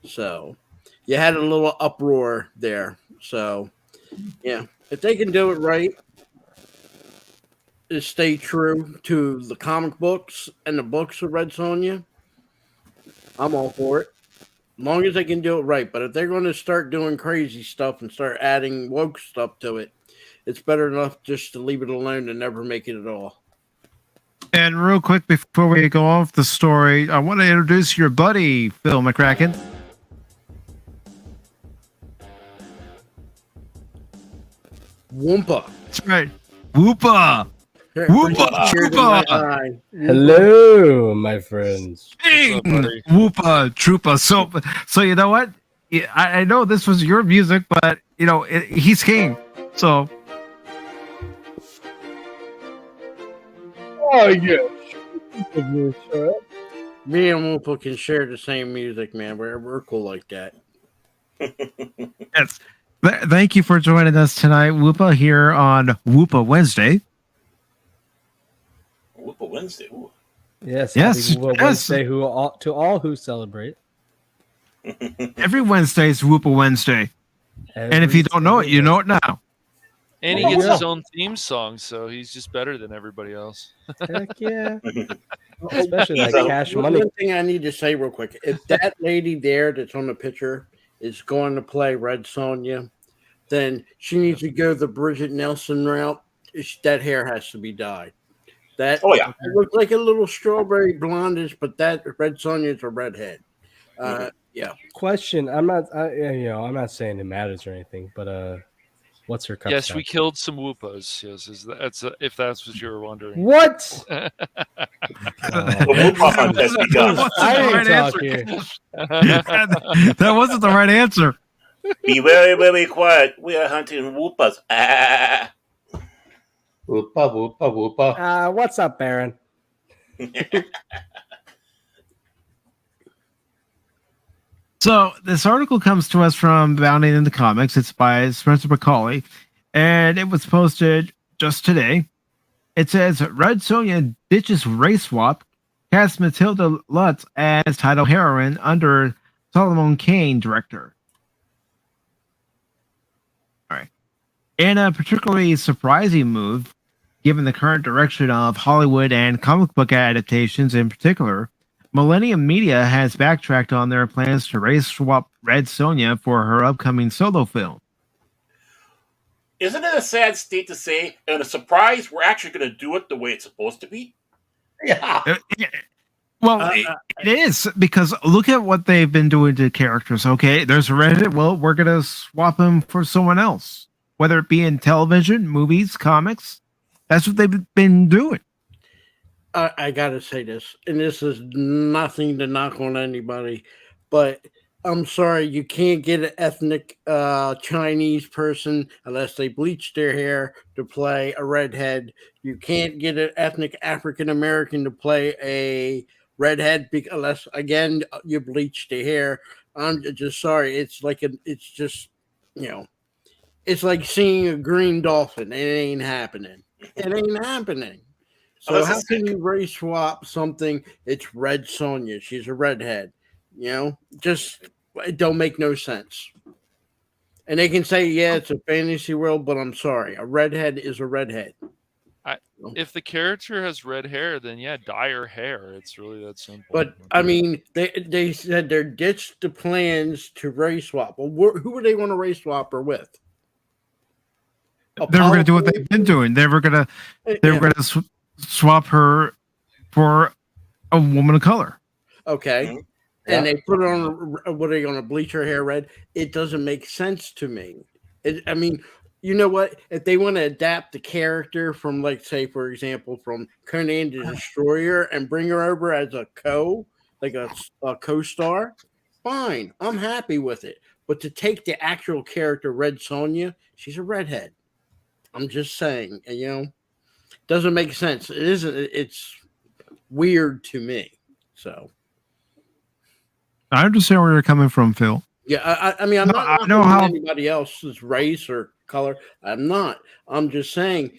So you had a little uproar there. So yeah, if they can do it right, is stay true to the comic books and the books of Red Sonja, I'm all for it. As long as they can do it right. But if they're going to start doing crazy stuff and start adding woke stuff to it, it's better enough just to leave it alone and never make it at all. And real quick, before we go off the story, I want to introduce your buddy, Phil McCracken. Whoompa. That's right. Whoopa. Whoopa. Troopa. Hello, my friends. Ding. Whoopa. Troopa. So you know what? I know this was your music, but he's king. So Oh yeah. Sure. Me and Whoopa can share the same music, man. We're cool like that. Yes. Thank you for joining us tonight, Whoopa, here on Whoopa Wednesday. Whoopa Wednesday. Ooh. Yes. Yes, Happy yes. Wednesday to all who celebrate. Every Wednesday is Whoopa Wednesday. And if you don't know it, you know it now. And he gets his own theme song, so he's just better than everybody else. Heck yeah. Especially like So, Cash Money. One thing I need to say real quick: if that lady there that's on the picture is going to play Red Sonja, then she needs to go the Bridget Nelson route. That hair has to be dyed. That it looks like a little strawberry blondish, but that Red Sonja is a redhead. Yeah. Question: I'm not saying it matters or anything, but what's her cup? Yes, we killed some Whoopas. Yes, if that's what you were wondering. What? The Whoopa hunt has begun. That wasn't the right answer. Be very, very quiet. We are hunting Whoopas. Ah. Whoopa, whoopa, whoopa. What's up, Baron? So this article comes to us from Bounding in the Comics. It's by Spencer Macaulay, and it was posted just today. It says Red Sonja ditches race swap, casts Matilda Lutz as title heroine under Solomon Kane director. All right. In a particularly surprising move, given the current direction of Hollywood and comic book adaptations in particular, Millennium Media has backtracked on their plans to race swap Red Sonja for her upcoming solo film. Isn't it a sad state to say, and a surprise, we're actually going to do it the way it's supposed to be? Yeah. Well, it is, because look at what they've been doing to characters. Okay, there's a redhead. Well, we're going to swap him for someone else, whether it be in television, movies, comics. That's what they've been doing. I gotta say this, and this is nothing to knock on anybody, but I'm sorry, you can't get an ethnic Chinese person unless they bleach their hair to play a redhead. You can't get an ethnic African American to play a redhead unless, again, you bleach their hair. I'm just sorry. It's like it's just, it's like seeing a green dolphin. It ain't happening. It ain't happening. So how can you race swap something? It's Red Sonja. She's a redhead. Just it don't make no sense. And they can say, yeah, it's a fantasy world, but I'm sorry. A redhead is a redhead. If the character has red hair, then yeah, dye her hair. It's really that simple. But I mean, they said they ditched the plans to race swap. Well, who would they want to race swap her with? They were going to do what they've been doing. They were going to swap her for a woman of color. Okay. Mm-hmm. And they put it on, what are they going to bleach her hair red? It doesn't make sense to me. I mean, you know what? If they want to adapt the character from, like, say, for example, from Conan the Destroyer and bring her over as a co-star, fine. I'm happy with it. But to take the actual character, Red Sonja, she's a redhead. I'm just saying, doesn't make sense. It isn't. It's weird to me. So I understand where you're coming from, Phil. Yeah, I mean, I'm not know how anybody else's race or color. I'm not. I'm just saying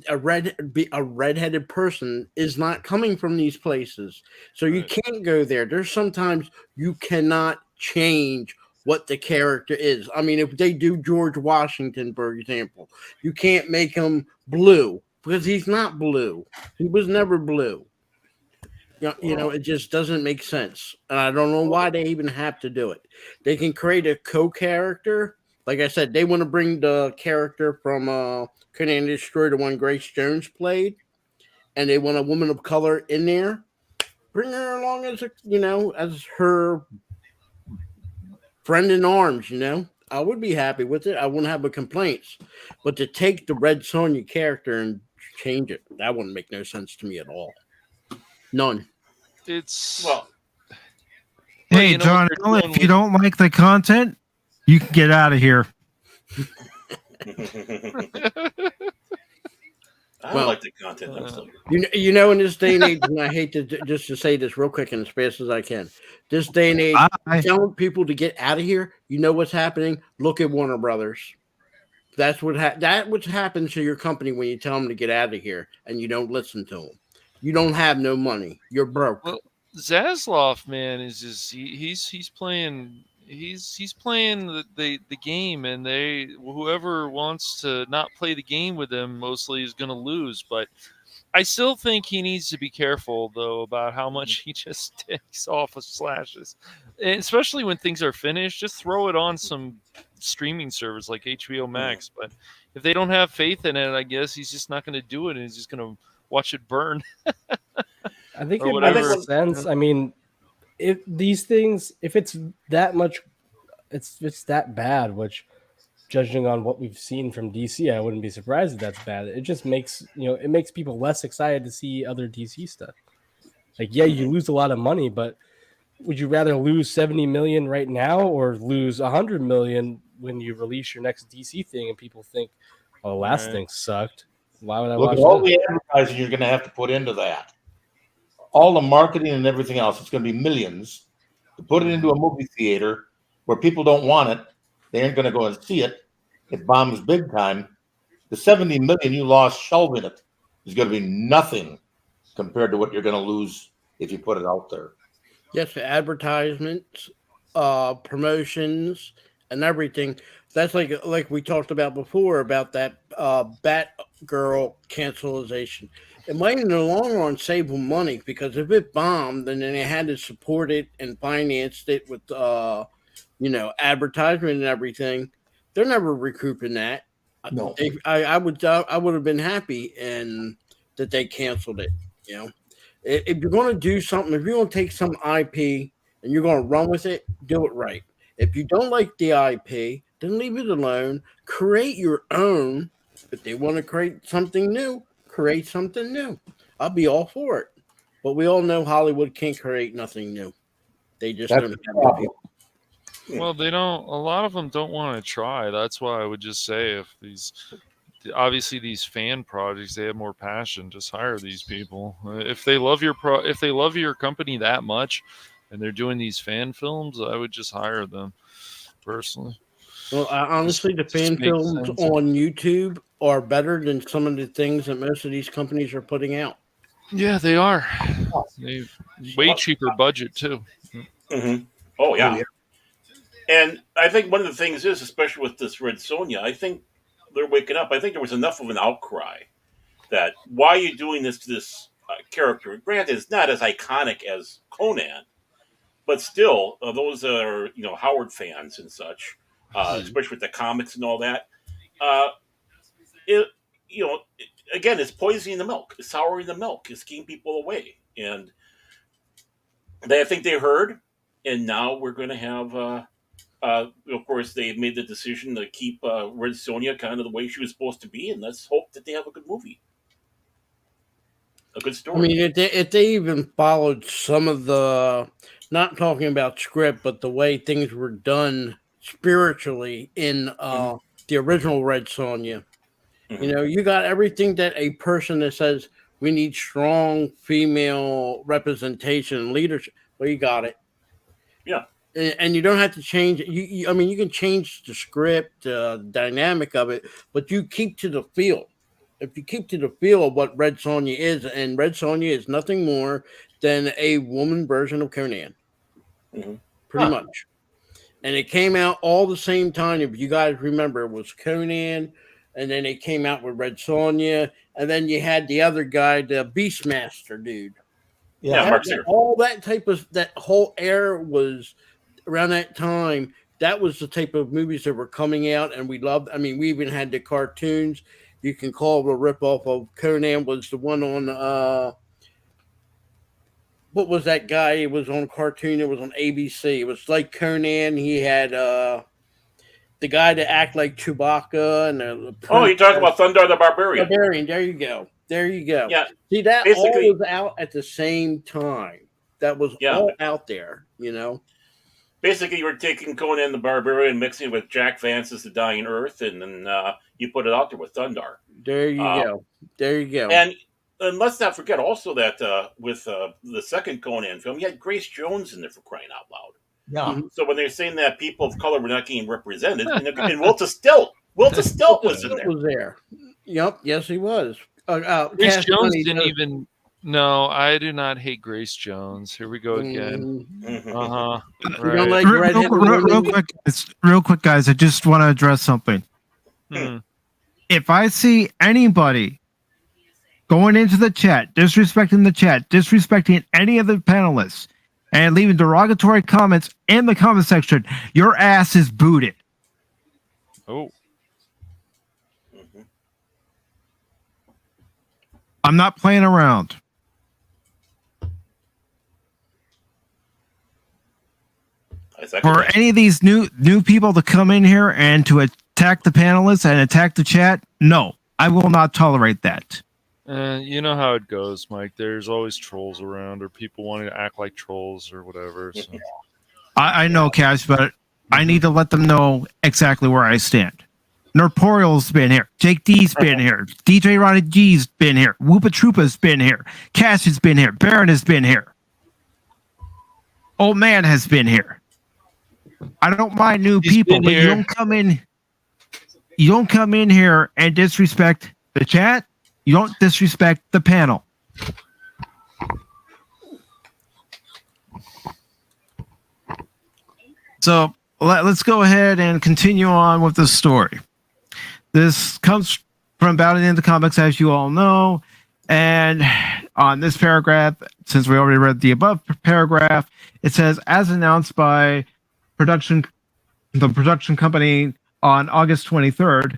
a redheaded person is not coming from these places, so you can't go there. There's sometimes you cannot change what the character is. I mean, if they do George Washington, for example, you can't make him blue because he's not blue. He was never blue. It just doesn't make sense. And I don't know why they even have to do it. They can create a co-character. Like I said, they want to bring the character from Conan the Destroyer, the one Grace Jones played, and they want a woman of color in there. Bring her along as as her friend in arms, I would be happy with it. I wouldn't have a complaints. But to take the Red Sonja character and change it, that wouldn't make no sense to me at all. None. Hey, John, if you don't like the content, you can get out of here. I Well, like the content. I'm still here. You know, in this day and age, and I hate to just to say this real quick and as fast as I can. This day and age, telling people to get out of here. You know what's happening? Look at Warner Brothers. That's what happens to your company when you tell them to get out of here and you don't listen to them. You don't have no money. You're broke. Well, Zaslav, man, is just he's playing playing the game, and whoever wants to not play the game with him mostly is going to lose. But I still think he needs to be careful though about how much he just takes off of slashes, and especially when things are finished. Just throw it on some streaming service like HBO Max. But if they don't have faith in it, I guess he's just not going to do it, and he's just going to watch it burn. I think Or it whatever. makes sense. I mean, if these things, if it's that much, it's that bad. Which, judging on what we've seen from DC, I wouldn't be surprised if that's bad. It just makes it makes people less excited to see other DC stuff. Like, yeah, you lose a lot of money, but would you rather lose 70 million right now or lose 100 million when you release your next DC thing and people think, "Oh, the last thing sucked. Why would I Look watch at all this?" the advertising you're going to have to put into that. All the marketing and everything else. It's going to be millions to put it into a movie theater where people don't want it. They ain't going to go and see it. It bombs big time. The 70 million you lost shelving it is going to be nothing compared to what you're going to lose if you put it out there. Yes, advertisements, promotions, and everything. That's like we talked about before about that Batgirl cancelization. It might in the long run save them money because if it bombed and then they had to support it and financed it with advertisement and everything, they're never recouping that. No. I would have been happy and that they canceled it. If you're going to do something, if you're going to take some IP and you're going to run with it, do it right. If you don't like the IP, then leave it alone. Create your own. If they want to create something new, create something new. I'll be all for it. But we all know Hollywood can't create nothing new. They just don't have the people. Well, they don't. A lot of them don't want to try. That's why I would just say if these fan projects, they have more passion. Just hire these people. If they love your company that much, and they're doing these fan films, I would just hire them personally. Well, honestly, the fan films on YouTube are better than some of the things that most of these companies are putting out. Yeah, they are. They've way cheaper budget too. Mm-hmm. Oh yeah. And I think one of the things is, especially with this Red Sonja, I think they're waking up. I think there was enough of an outcry that why are you doing this to this character? Granted, it's not as iconic as Conan, but still, those are Howard fans and such, especially with the comics and all that. Again, it's poisoning the milk, it's souring the milk, it's keeping people away, and I think they heard, and now we're going to have. Of course, they made the decision to keep Red Sonja kind of the way she was supposed to be, and let's hope that they have a good movie, a good story. I mean, if they even followed some of the, not talking about script, but the way things were done spiritually in the original Red Sonja, you got everything that a person that says we need strong female representation and leadership. Well, you got it. Yeah. And you don't have to change it. You can change the script, the dynamic of it, but you keep to the feel. If you keep to the feel of what Red Sonja is, and Red Sonja is nothing more than a woman version of Conan, pretty much. And it came out all the same time. If you guys remember, it was Conan, and then it came out with Red Sonja, and then you had the other guy, the Beastmaster dude. Yeah, Mark Zero. All that whole era was around that time. That was the type of movies that were coming out, and we loved. I mean, we even had the cartoons. You can call it a ripoff of Conan. Was the one on what was that guy? It was on cartoon. It was on ABC. It was like Conan. He had the guy to act like Chewbacca, and you're talking about Thundar the Barbarian. There you go. Yeah. See, that basically all was out at the same time. That was all out there. basically you were taking Conan the Barbarian, mixing it with Jack Vance's The Dying Earth, and then you put it out there with Thundar. There you go. There you go. And let's not forget also that with the second Conan film, you had Grace Jones in there, for crying out loud. Yeah. So when they're saying that people of color were not getting represented, and Walter Stilt was in there. Was there? Yep. Yes, he was. Grace Cash Jones Money didn't does- even. No, I do not hate Grace Jones. Here we go again. Mhm. Uh huh. You don't like Real, redhead real women? quick, guys. I just want to address something. Hmm. If I see anybody going into the chat, disrespecting any of the panelists, and leaving derogatory comments in the comment section, your ass is booted. Oh. Mhm. I'm not playing around. I second For that. any of these new people to come in here and to attack the panelists and attack the chat, no, I will not tolerate that. You know how it goes, Mike. There's always trolls around, or people wanting to act like trolls, or whatever. So. I know, Cash, but I need to let them know exactly where I stand. Norporial's been here. Jake D's been here. DJ Ronnie G's been here. Whoopa Troopa's been here. Cash has been here. Baron has been here. Old Man has been here. I don't mind new He's people, been but you here. don't come in. You don't come in here and disrespect the chat. You don't disrespect the panel. So let's go ahead and continue on with the story. This comes from Bound in the Comics, as you all know. And on this paragraph, since we already read the above paragraph, it says, as announced by the production company on August 23rd,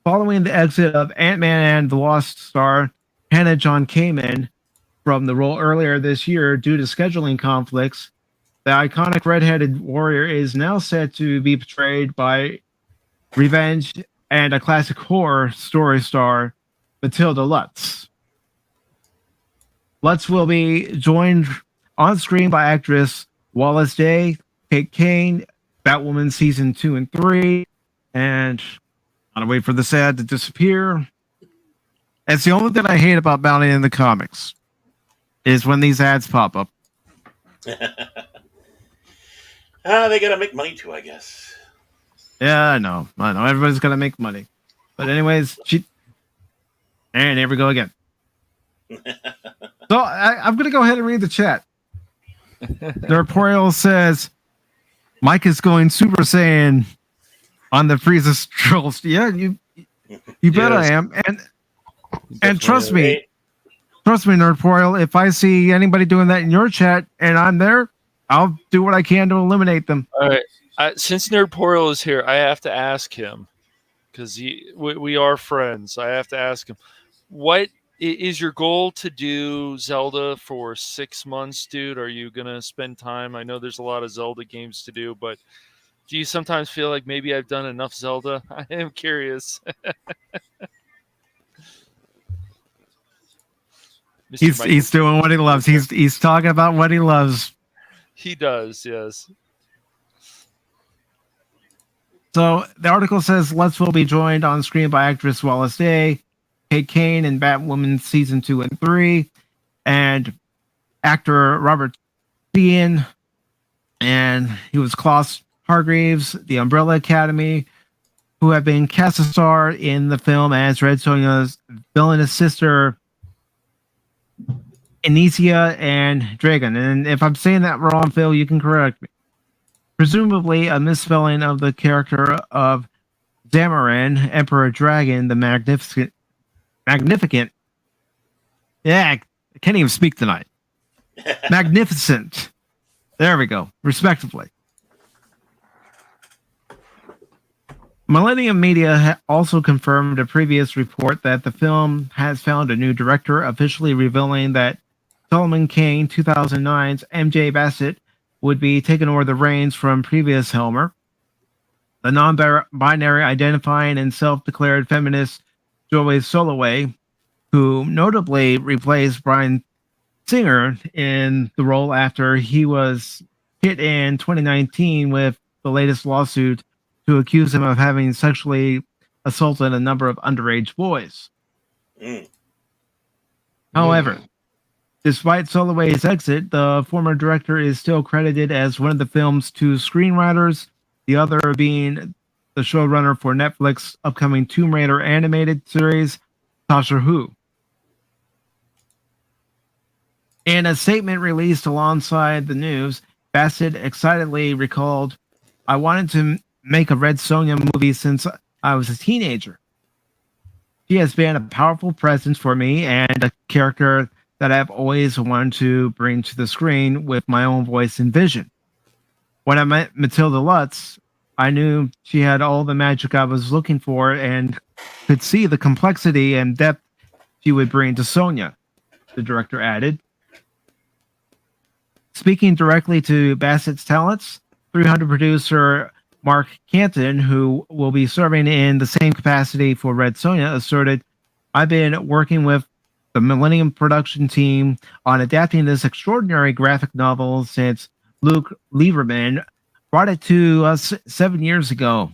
following the exit of Ant-Man and the Lost Star, Hannah John Kamen from the role earlier this year due to scheduling conflicts, the iconic red-headed warrior is now set to be portrayed by revenge and a classic horror story star, Matilda Lutz. Lutz will be joined on screen by actress Wallace Day, Kate Kane, Batwoman season 2 and 3, and I don't wait for this ad to disappear. It's the only thing I hate about Bounty in the comics is when these ads pop up. They gotta make money too, I guess. Yeah, I know. Everybody's gonna make money. But anyways, and here we go again. So I'm gonna go ahead and read the chat. The reporter says Mike is going Super Saiyan on the Frieza trolls. Yeah, you bet I am. And trust me, Nerdpoil, if I see anybody doing that in your chat and I'm there, I'll do what I can to eliminate them. All right. Since Nerdpoil is here, I have to ask him, because we are friends. I have to ask him, what is your goal to do Zelda for 6 months, dude? Are you going to spend time? I know there's a lot of Zelda games to do, but do you sometimes feel like maybe I've done enough Zelda? I am curious. He's doing what he loves. He's talking about what he loves. He does, yes. So the article says Lutz will be joined on screen by actress Wallace Day, Kate Kane in Batwoman season 2 and 3, and actor Robert Dean, and he was Klaus Hargreaves, The Umbrella Academy, who have been cast as star in the film as Red Sonja's villainous sister, Anicia and Dragon. And if I'm saying that wrong, Phil, you can correct me. Presumably a misspelling of the character of Zamarin, Emperor Dragon, the Magnificent. Yeah, I can't even speak tonight. Magnificent. There we go. Respectively. Millennium Media also confirmed a previous report that the film has found a new director, officially revealing that Solomon Kane 2009's MJ Bassett would be taking over the reins from previous Helmer. The non-binary identifying and self-declared feminist Joey Soloway, who notably replaced Bryan Singer in the role after he was hit in 2019 with the latest lawsuit to accuse him of having sexually assaulted a number of underage boys. However, despite Soloway's exit, the former director is still credited as one of the film's two screenwriters, the other being the showrunner for Netflix's upcoming Tomb Raider animated series, Tasha Hu. In a statement released alongside the news, Bassett excitedly recalled, "I wanted to make a Red Sonja movie since I was a teenager. She has been a powerful presence for me and a character that I've always wanted to bring to the screen with my own voice and vision. When I met Matilda Lutz, I knew she had all the magic I was looking for and could see the complexity and depth she would bring to Sonja," the director added. Speaking directly to Bassett's talents, 300 producer Mark Canton, who will be serving in the same capacity for Red Sonja, asserted, "I've been working with the Millennium production team on adapting this extraordinary graphic novel since Luke Lieberman brought it to us 7 years ago.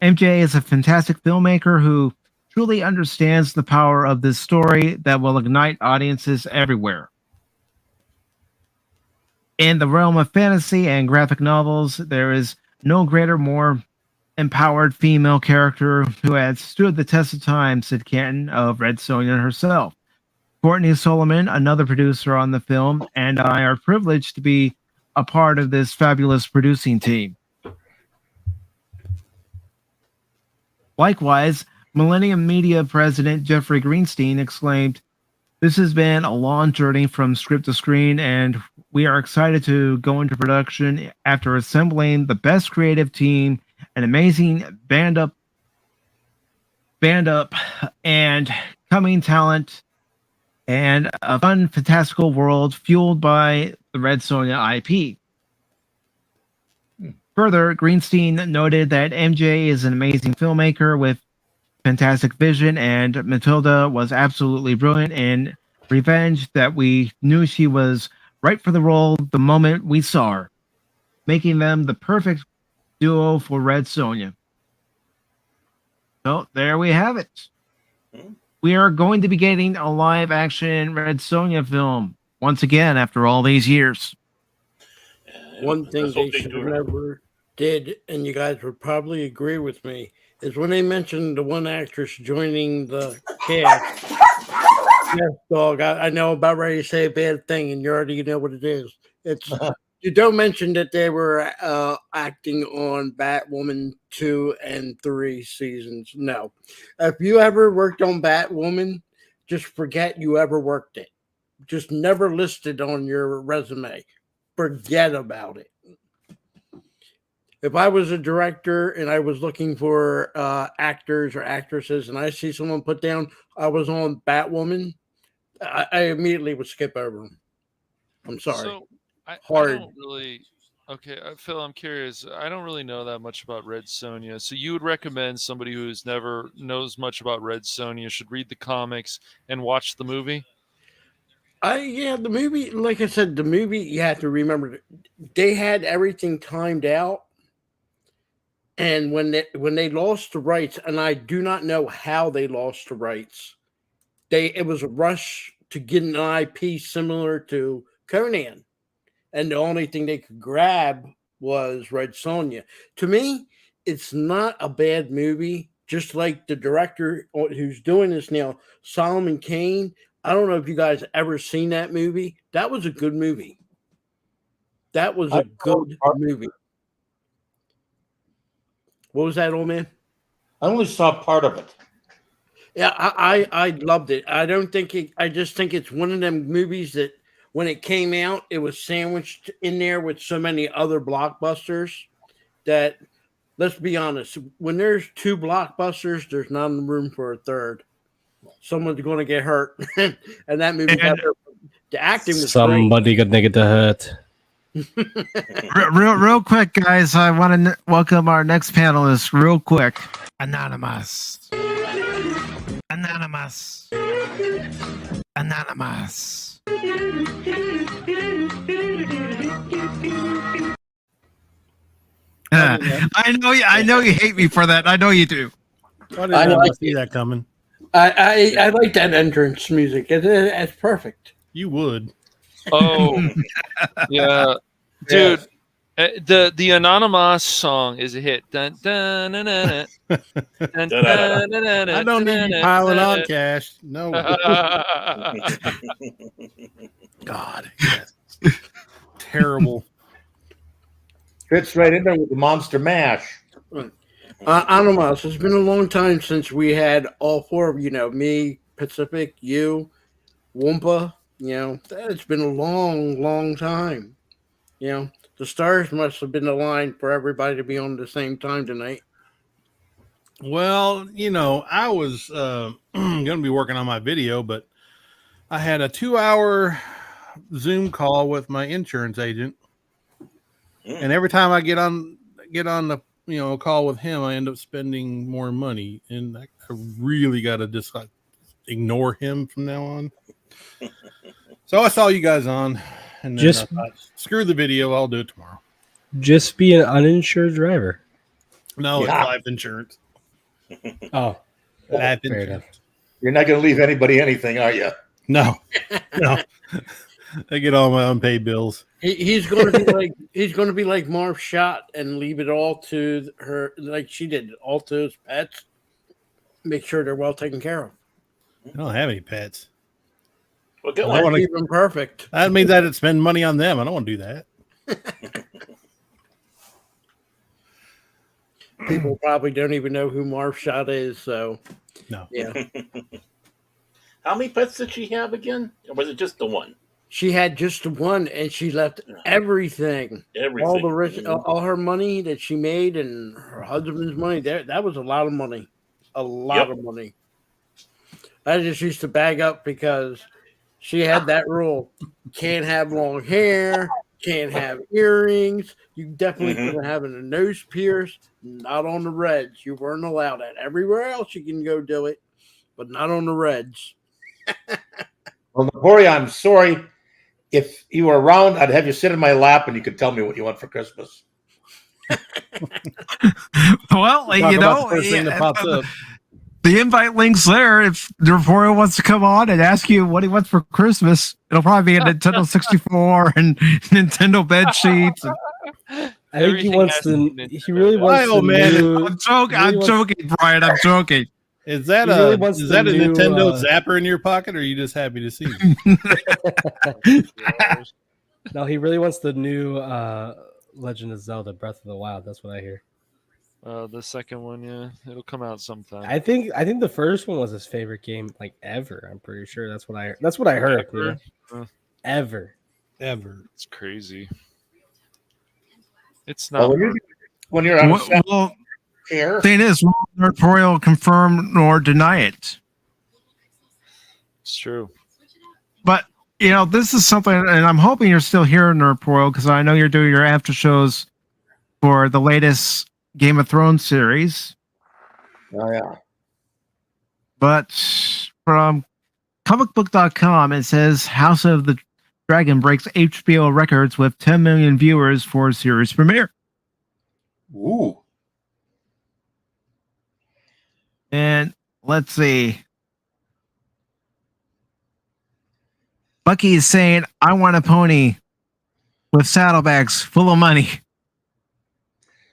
MJ is a fantastic filmmaker who truly understands the power of this story that will ignite audiences everywhere. In the realm of fantasy and graphic novels, there is no greater, more empowered female character who has stood the test of time," said Canton of Red Sonja herself. "Courtney Solomon, another producer on the film, and I are privileged to be a part of this fabulous producing team." Likewise, Millennium Media president Jeffrey Greenstein exclaimed, "This has been a long journey from script to screen, and we are excited to go into production after assembling the best creative team, an amazing band up, and coming talent, and a fun, fantastical world fueled by the Red Sonja IP." Further, Greenstein noted that MJ is an amazing filmmaker with fantastic vision, and Matilda was absolutely brilliant in Revenge, that we knew she was right for the role the moment we saw her, making them the perfect duo for Red Sonja. So there we have it. We are going to be getting a live-action Red Sonja film once again after all these years. One thing they should have never did, and you guys would probably agree with me, is when they mentioned the one actress joining the cast. Yes, dog. I know I'm about ready to say a bad thing, and you already know what it is. It's you don't mention that they were acting on Batwoman 2 and 3 seasons. No. If you ever worked on Batwoman, just forget you ever worked it. Just never listed on your resume. Forget about it. If I was a director and I was looking for actors or actresses and I see someone put down I was on Batwoman, I immediately would skip over them. I'm sorry. So I Hard. don't really. Okay, Phil, I'm curious. I don't really know that much about Red Sonja. So you would recommend somebody who's never knows much about Red Sonja should read the comics and watch the movie? Yeah, the movie, like I said, the movie, you have to remember, they had everything timed out. And when they lost the rights, and I do not know how they lost the rights, it was a rush to get an IP similar to Conan. And the only thing they could grab was Red Sonja. To me, it's not a bad movie. Just like the director who's doing this now, Solomon Kane. I don't know if you guys ever seen that movie. That was a good movie. That was a good movie. What was that, old man? I only saw part of it. Yeah, I loved it. I just think it's one of them movies that when it came out, it was sandwiched in there with so many other blockbusters that, let's be honest, when there's two blockbusters, there's not room for a third. Someone's going to get hurt. And that movie the acting was somebody gonna get hurt. real quick, guys. I want to welcome our next panelist real quick. Anonymous. Anonymous. Anonymous. I know you hate me for that. I know you do. I did not see that coming. I like that entrance music. It's perfect. You would. Oh, yeah, dude. The Anonymous song is a hit. Dun, dun, dun, dun, dun, dun, dun, dun, dun, I don't need you piling on, Cash. No. God, yes. Terrible. Fits right in there with the Monster Mash. Anonymous, it's been a long time since we had all four of me, Pacific, you, Wumpa. It's been a long time. The stars must have been aligned for everybody to be on the same time tonight. Well, I was going to be working on my video, but I had a 2-hour Zoom call with my insurance agent, and every time I get on the call with him, I end up spending more money, and I really got to just ignore him from now on. So I saw you guys on, and then I thought, screw the video, I'll do it tomorrow. Just be an uninsured driver. No, it's life insurance. Oh, life fair insurance. enough. You're not going to leave anybody anything, are you? No. I get all my unpaid bills. He's going to be like Marv Shot and leave it all to her, like she did, all to his pets. Make sure they're well taken care of. I don't have any pets. Well, get I one. keep them perfect. That means I'd spend money on them. I don't want to do that. People probably don't even know who Marv Shot is, so no. Yeah. How many pets did she have again? Or was it just the one? She had just the one, and she left everything. All the rich, all her money that she made, and her husband's money. That was a lot of money, a lot of money. I just used to bag up because she had that rule: can't have long hair, can't have earrings. You definitely couldn't have a nose pierce. Not on the Reds. You weren't allowed that. Everywhere else you can go do it, but not on the Reds. Well, Naporia, I'm sorry. If you were around, I'd have you sit in my lap and you could tell me what you want for Christmas. Well, the first thing that pops up. The invite link's there. If Naporia wants to come on and ask you what he wants for Christmas, it'll probably be a Nintendo 64 and Nintendo bed sheets. I think he wants to. He really wants to. Oh man, I'm joking, Brian. I'm joking. Is that a Nintendo Zapper in your pocket, or are you just happy to see me? No, he really wants the new Legend of Zelda: Breath of the Wild. That's what I hear. The second one, yeah, it'll come out sometime. I think the first one was his favorite game ever. I'm pretty sure that's what I heard. Ever. It's crazy. It's not. When you're on thing is, Naporia will confirm nor deny it. It's true. But this is something, and I'm hoping you're still here, Naporia, because I know you're doing your after shows for the latest Game of Thrones series. Oh yeah. But from comicbook.com, it says House of the Dragon breaks HBO records with 10 million viewers for series premiere. Ooh. And let's see. Bucky is saying, I want a pony with saddlebags full of money.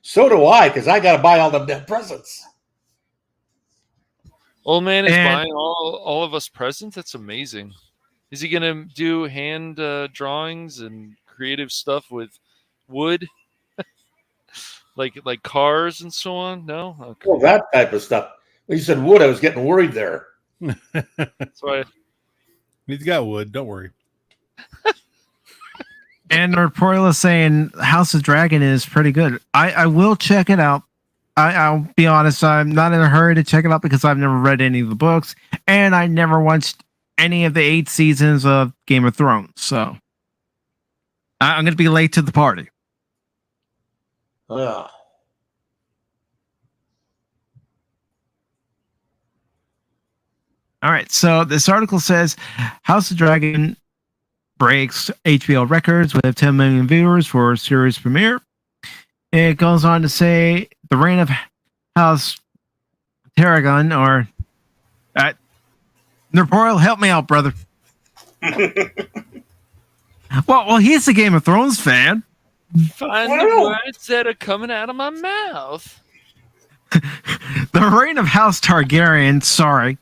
So do I, because I got to buy all them damn presents. Old man is buying all of us presents? That's amazing. Is he going to do hand drawings and creative stuff with wood? like cars and so on? No? Okay. Well, that type of stuff. When you said wood, I was getting worried there. That's why. He's got wood. Don't worry. And Naporia is saying House of Dragon is pretty good. I will check it out. I'll be honest, I'm not in a hurry to check it out because I've never read any of the books, and I never watched any of the 8 seasons of Game of Thrones. So I'm going to be late to the party. Yeah. All right. So this article says House of Dragon breaks HBO records with 10 million viewers for series premiere. It goes on to say the reign of House Tarragon, or Nerporal, help me out, brother. well, he's a Game of Thrones fan. Find the words that are coming out of my mouth. The reign of House Targaryen,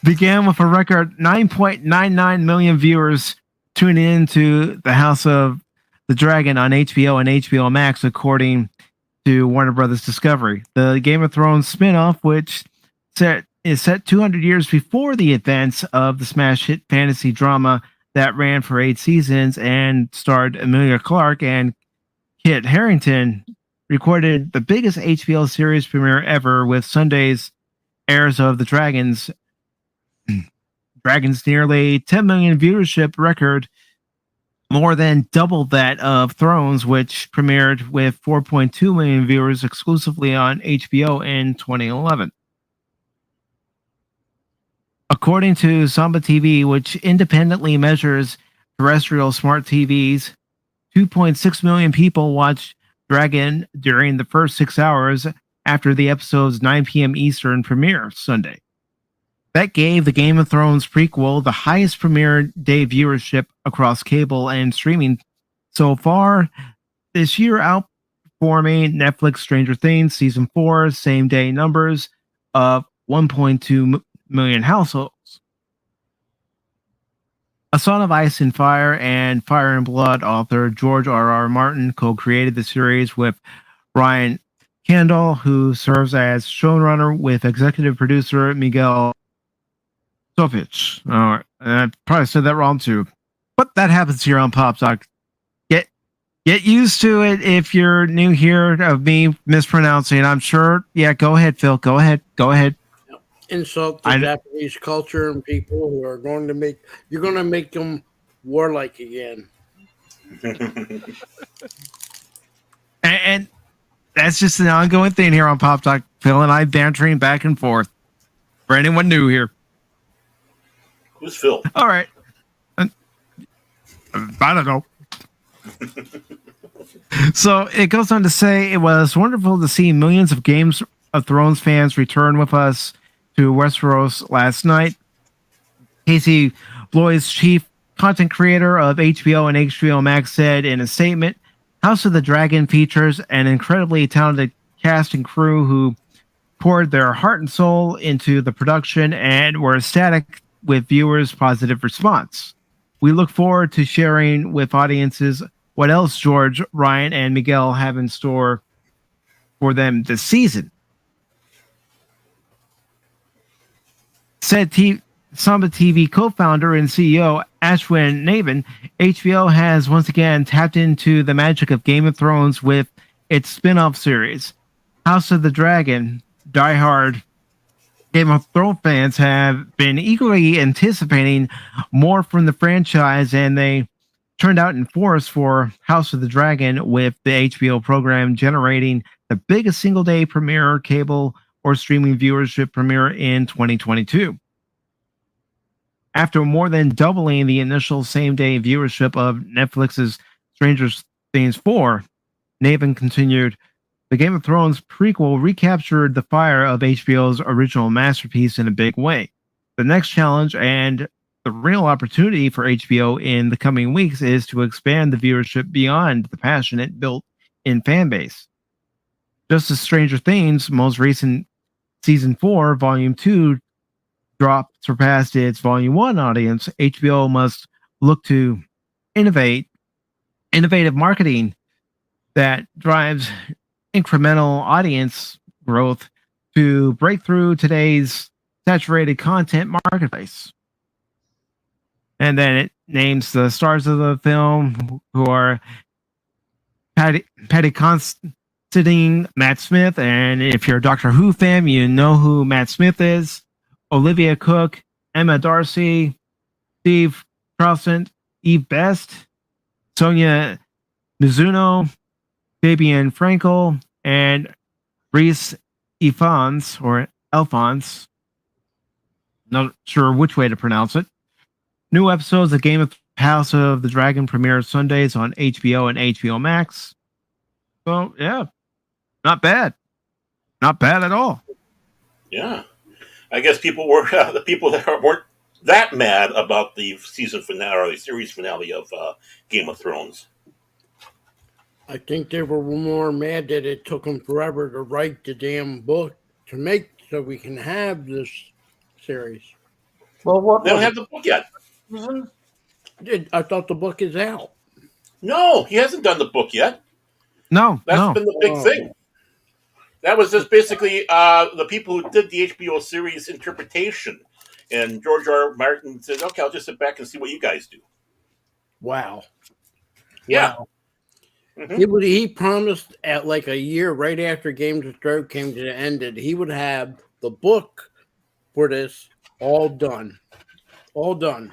began with a record 9.99 million viewers tuning into the House of the Dragon on HBO and HBO Max, according to Warner Brothers Discovery. The Game of Thrones spin-off, which is set 200 years before the events of the smash hit fantasy drama that ran for 8 seasons and starred Emilia Clarke and Kit Harington, recorded the biggest HBO series premiere ever with Sunday's Heirs of the Dragons nearly 10 million viewership record, more than double that of Thrones, which premiered with 4.2 million viewers exclusively on HBO in 2011. According to Samba TV, which independently measures terrestrial smart TVs, 2.6 million people watched Dragon during the first 6 hours after the episode's 9 p.m. Eastern premiere Sunday. That gave the Game of Thrones prequel the highest premiere day viewership across cable and streaming so far this year, outperforming Netflix Stranger Things Season 4 same-day numbers of 1.2 million households. A Song of Ice and Fire and Fire and Blood author George R.R. Martin co-created the series with Ryan Kendall, who serves as showrunner with executive producer Miguel Sofich. I probably said that wrong too, but that happens here on Pop Talk. Get used to it if you're new here of me mispronouncing. I'm sure. Yeah, go ahead, Phil. Go ahead. Insult the Japanese culture and people who are going to make them warlike again. and that's just an ongoing thing here on Pop Talk. Phil and I bantering back and forth. For anyone new here. Who's Phil? All right. I don't know. So it goes on to say it was wonderful to see millions of Games of Thrones fans return with us to Westeros last night. Casey Bloys, chief content creator of HBO and HBO Max, said in a statement, House of the Dragon features an incredibly talented cast and crew who poured their heart and soul into the production and were ecstatic with viewers' positive response. We look forward to sharing with audiences what else George, Ryan, and Miguel have in store for them this season. Said Samba TV co-founder and CEO Ashwin Navan, HBO has once again tapped into the magic of Game of Thrones with its spin-off series. House of the Dragon, diehard Game of Thrones fans have been eagerly anticipating more from the franchise, and they turned out in force for House of the Dragon, with the HBO program generating the biggest single-day premiere cable or streaming viewership premiere in 2022. After more than doubling the initial same-day viewership of Netflix's Stranger Things 4, Navan continued, the Game of Thrones prequel recaptured the fire of HBO's original masterpiece in a big way. The next challenge and the real opportunity for HBO in the coming weeks is to expand the viewership beyond the passionate built-in fan base. Just as Stranger Things' most recent Season 4, Volume 2 drop surpassed its Volume 1 audience, HBO must look to innovative marketing that drives incremental audience growth to break through today's saturated content marketplace. And then it names the stars of the film, who are Patty Considine, Matt Smith, and if you're a Doctor Who fan, you know who Matt Smith is. Olivia Cook, Emma Darcy, Steve Carlson, Eve Best, Sonia Mizuno, Fabian Frankel, and Reese Alphonse. Not sure which way to pronounce it. New episodes of Game of House of the Dragon premiere Sundays on HBO and HBO Max. So yeah, not bad, not bad at all. Yeah, I guess people were the people that weren't that mad about the season finale or the series finale of Game of Thrones. I think they were more mad that it took them forever to write the damn book to make so we can have this series. Well, what They don't was have it? the book yet. I thought the book is out. No, he hasn't done the book yet. No, That's no. been the big thing. That was just basically the people who did the HBO series interpretation. And George R. Martin said, okay, I'll just sit back and see what you guys do. Wow. Yeah. Wow. Mm-hmm. He promised at like a year right after Games of Thrones came to the end that he would have the book for this all done. All done.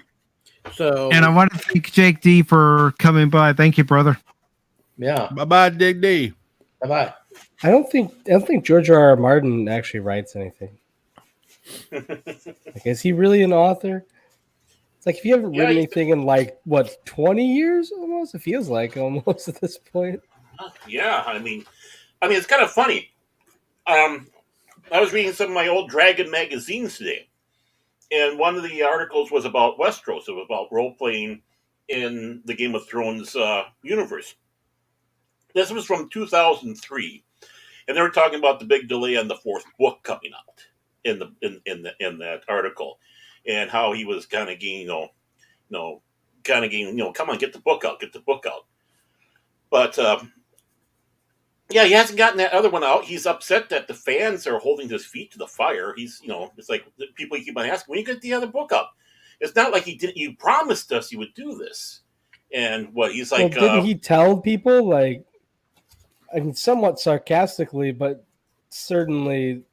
So, And I want to thank Jake D for coming by. Thank you, brother. Yeah. Bye-bye, Dig D. Bye-bye. I don't think George R. R. Martin actually writes anything. Like, is he really an author? It's like if you haven't written anything in like what 20 years almost, it feels like almost at this point. Yeah, I mean, it's kind of funny. I was reading some of my old Dragon magazines today, and one of the articles was about Westeros. It was about role playing in the Game of Thrones universe. This was from 2003, and they were talking about the big delay on the fourth book coming out in that article, and how he was kind of getting, come on, get the book out. But yeah, he hasn't gotten that other one out. He's upset that the fans are holding his feet to the fire. He's, it's like people keep on asking, when you get the other book up? It's not like he didn't. You promised us you would do this, and what he's like. Well, didn't he tell people like? I mean, somewhat sarcastically, but certainly,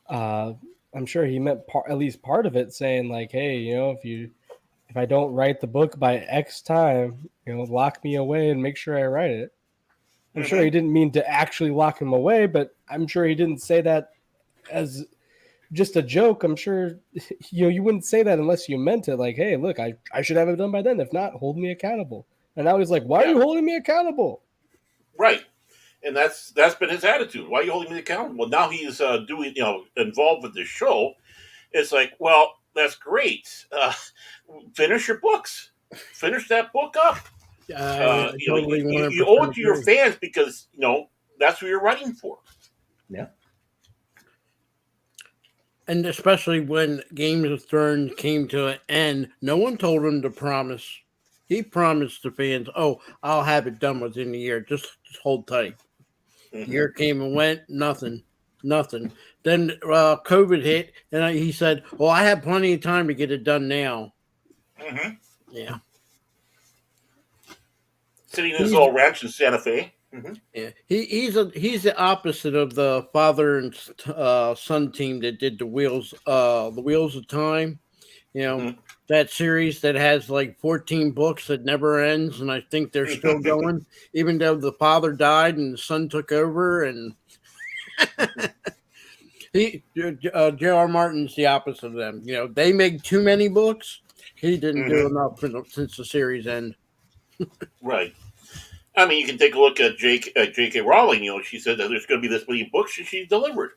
I'm sure he meant at least part of it, saying like, "Hey, if I don't write the book by X time, lock me away and make sure I write it." I'm sure he didn't mean to actually lock him away, but I'm sure he didn't say that as just a joke. I'm sure you wouldn't say that unless you meant it. Like, hey, look, I should have it done by then. If not, hold me accountable. And now he's like, why are you holding me accountable? Right. And that's been his attitude. Why are you holding me accountable? Well, now he's doing, involved with the show. It's like, well, that's great. Finish your books. Finish that book up. You owe it to your fans because that's what you're writing for. Yeah. And especially when Game of Thrones came to an end, no one told him to promise. He promised the fans, "Oh, I'll have it done within a year. Just hold tight." Year came and went, nothing. Then COVID hit, and he said, "Well, I have plenty of time to get it done now." Mm-hmm. Yeah. Sitting in his little ranch in Santa Fe. Mm-hmm. Yeah, he's the opposite of the father and son team that did the Wheels of Time. That series that has like 14 books that never ends, and I think they're still going, even though the father died and the son took over. And J.R. Martin's the opposite of them. They make too many books. He didn't do enough since the series ended. Right. I mean, you can take a look at J.K. Rowling. She said that there's going to be this many books, and she delivered.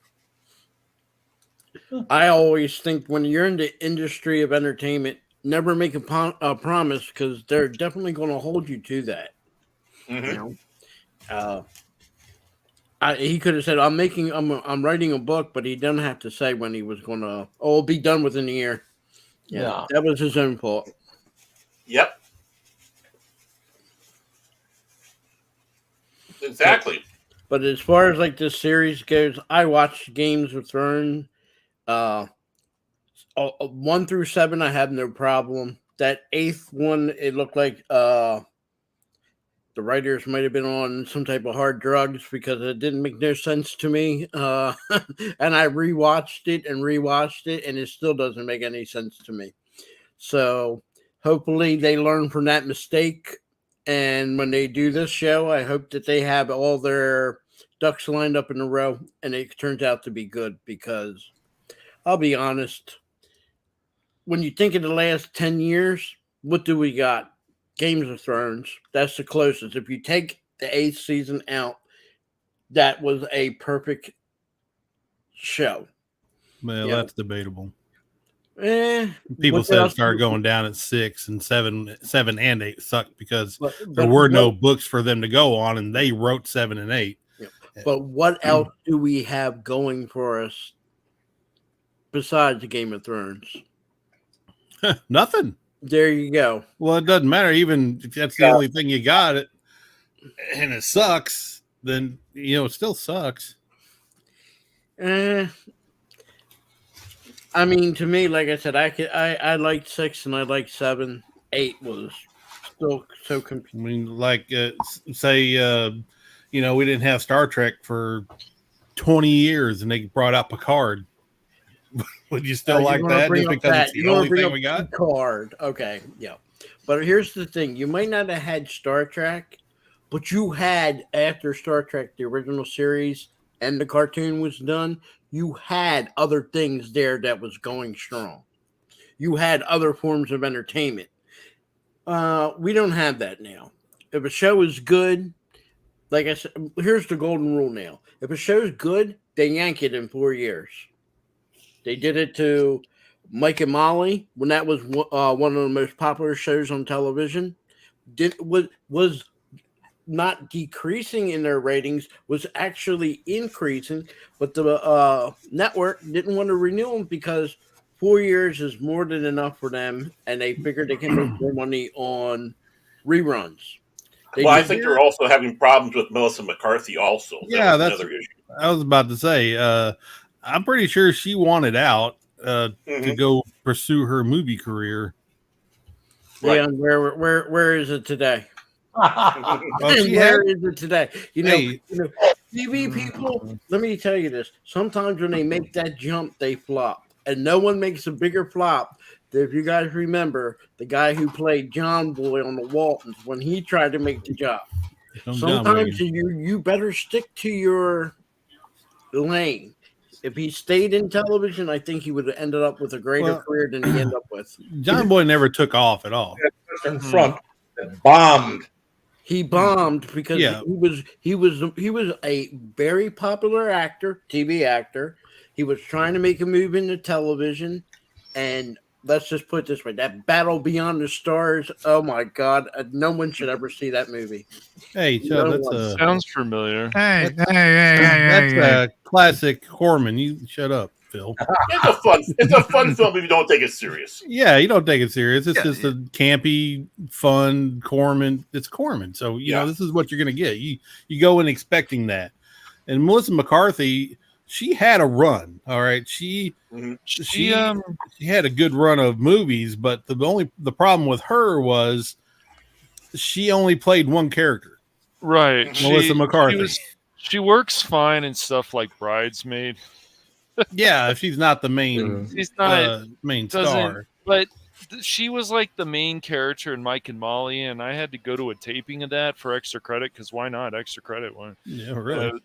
I always think when you're in the industry of entertainment, never make a promise because they're definitely going to hold you to that. Mm-hmm. He could have said, I'm writing a book," but he doesn't have to say when he was going to. Oh, it'll be done within a year. Yeah, that was his own fault. Yep. Exactly. But as far as like this series goes, I watched Games of Thrones. 1 through 7, I have no problem. That 8th one, it looked like the writers might have been on some type of hard drugs because it didn't make no sense to me. And I rewatched it, and it still doesn't make any sense to me. So hopefully they learn from that mistake. And when they do this show, I hope that they have all their ducks lined up in a row and it turns out to be good because I'll be honest, when you think of the last 10 years, what do we got? Games of Thrones. That's the closest. If you take the 8th season out, that was a perfect show. Well, that's debatable. Eh, People what said it else started do- going down at 6 and 7 and 8 sucked because but there were no what- books for them to go on, and they wrote 7 and 8. But what else do we have going for us besides the Game of Thrones? Nothing. There you go. Well, it doesn't matter. Even if that's the only thing you got, it and it sucks, then it still sucks. I mean, to me, like I said, I liked 6 and I liked 7. 8 was still so I mean, like say, we didn't have Star Trek for 20 years, and they brought out Picard. Would you still like that just because it's the only thing we got? Picard. Okay, yeah. But here's the thing: you might not have had Star Trek, but you had, after Star Trek, the original series and the cartoon was done, you had other things there that was going strong. You had other forms of entertainment. We don't have that now. If a show is good, like I said, here's the golden rule now. If a show's good, they yank it in 4 years. They did it to Mike and Molly when that was one of the most popular shows on television. Was not decreasing in their ratings, was actually increasing, but the network didn't want to renew them because 4 years is more than enough for them, and they figured they can make more money on reruns. I think they're also having problems with Melissa McCarthy also. Yeah, that's another issue. I was about to say, I'm pretty sure she wanted out to go pursue her movie career. Yeah, where is it today? Well, Where is it today? Hey. TV people, let me tell you this. Sometimes when they make that jump, they flop. And no one makes a bigger flop than, if you guys remember, the guy who played John Boy on the Waltons when he tried to make the jump. Sometimes you better stick to your lane. If he stayed in television, I think he would have ended up with a greater career than he ended up with. John Boy never took off at all. In front, bombed. He bombed because he was a very popular actor, TV actor. He was trying to make a move into television, and let's just put it this way: that Battle Beyond the Stars. Oh my God, no one should ever see that movie. Hey, sounds familiar. Hey, that's a classic Corman. You shut up, Phil. It's a fun film if you don't take it serious. Yeah, you don't take it serious. It's just a campy, fun Corman. It's Corman, so this is what you're gonna get. You go in expecting that. And Melissa McCarthy, she had a run. All right, she had a good run of movies, but the problem with her was she only played one character. Right, Melissa McCarthy. She works fine in stuff like Bridesmaid. Yeah, she's not the main. She's not main star, but she was like the main character in Mike and Molly, and I had to go to a taping of that for extra credit because why not extra credit? Yeah, really.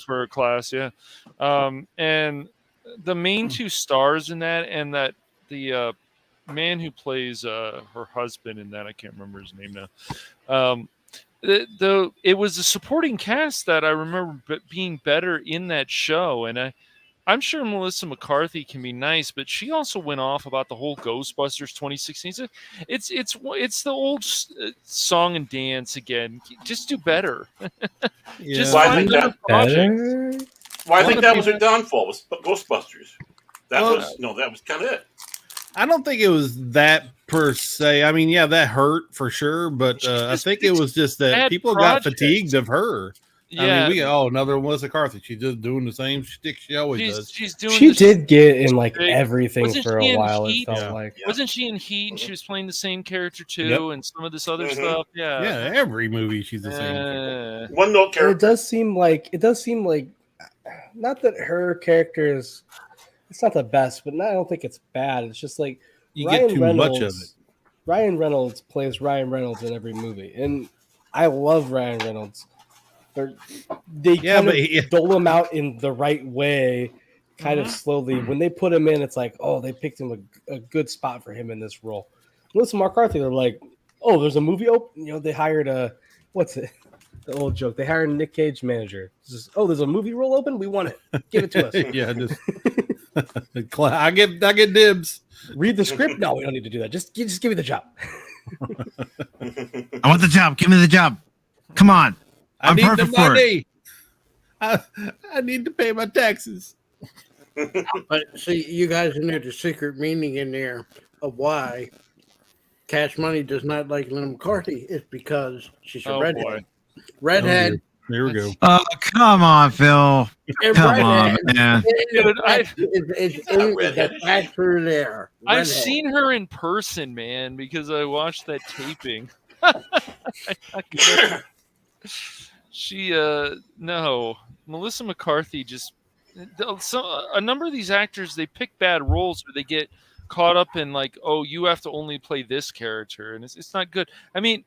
For a class, yeah. And the main two stars in that, and that the man who plays her husband in that, I can't remember his name now. It was the supporting cast that I remember being better in that show, and I'm sure Melissa McCarthy can be nice, but she also went off about the whole Ghostbusters 2016. It's the old song and dance again. Just do better. Just I think that was her people- downfall. Was Ghostbusters. That was kind of it. I don't think it was that per se. I mean, yeah, that hurt for sure, but I think it was just that people got fatigued of her. Yeah. I mean, another Melissa McCarthy. She's just doing the same shtick she always does. She's doing. She did get in like everything Wasn't for she a in while. Heat? It felt like. Wasn't she in Heat? And she was playing the same character too, and some of this other stuff. Yeah. Yeah, every movie she's the same. One note character. It does seem like not that her character is. It's not the best, but I don't think it's bad. It's just like you get too much of it. Ryan Reynolds plays Ryan Reynolds in every movie, and I love Ryan Reynolds. They dole him out in the right way kind of slowly, when they put him in, it's like, oh, they picked him a good spot for him in this role. Melissa McCarthy, they're like, oh, there's a movie open. They hired what's it? The old joke. They hired a Nick Cage manager. Just, oh, there's a movie role open. We want it. Give it to us. Yeah, just I get dibs. Read the script. No, we don't need to do that. Just give me the job. I want the job. Give me the job. Come on. I I'm need the perfect for it. money. I need to pay my taxes. But see, you guys know the secret meaning in there of why Cash Money does not like Linda McCarthy. It's because she's a redhead. Boy. Redhead. Here we go. Oh, come on, Phil. And Come redhead. on, man. It's an actor there. I've Redhead. seen her in person, man, because I watched that taping. She no, Melissa McCarthy just a number of these actors, they pick bad roles or they get caught up in like, oh, you have to only play this character, and it's not good. I mean,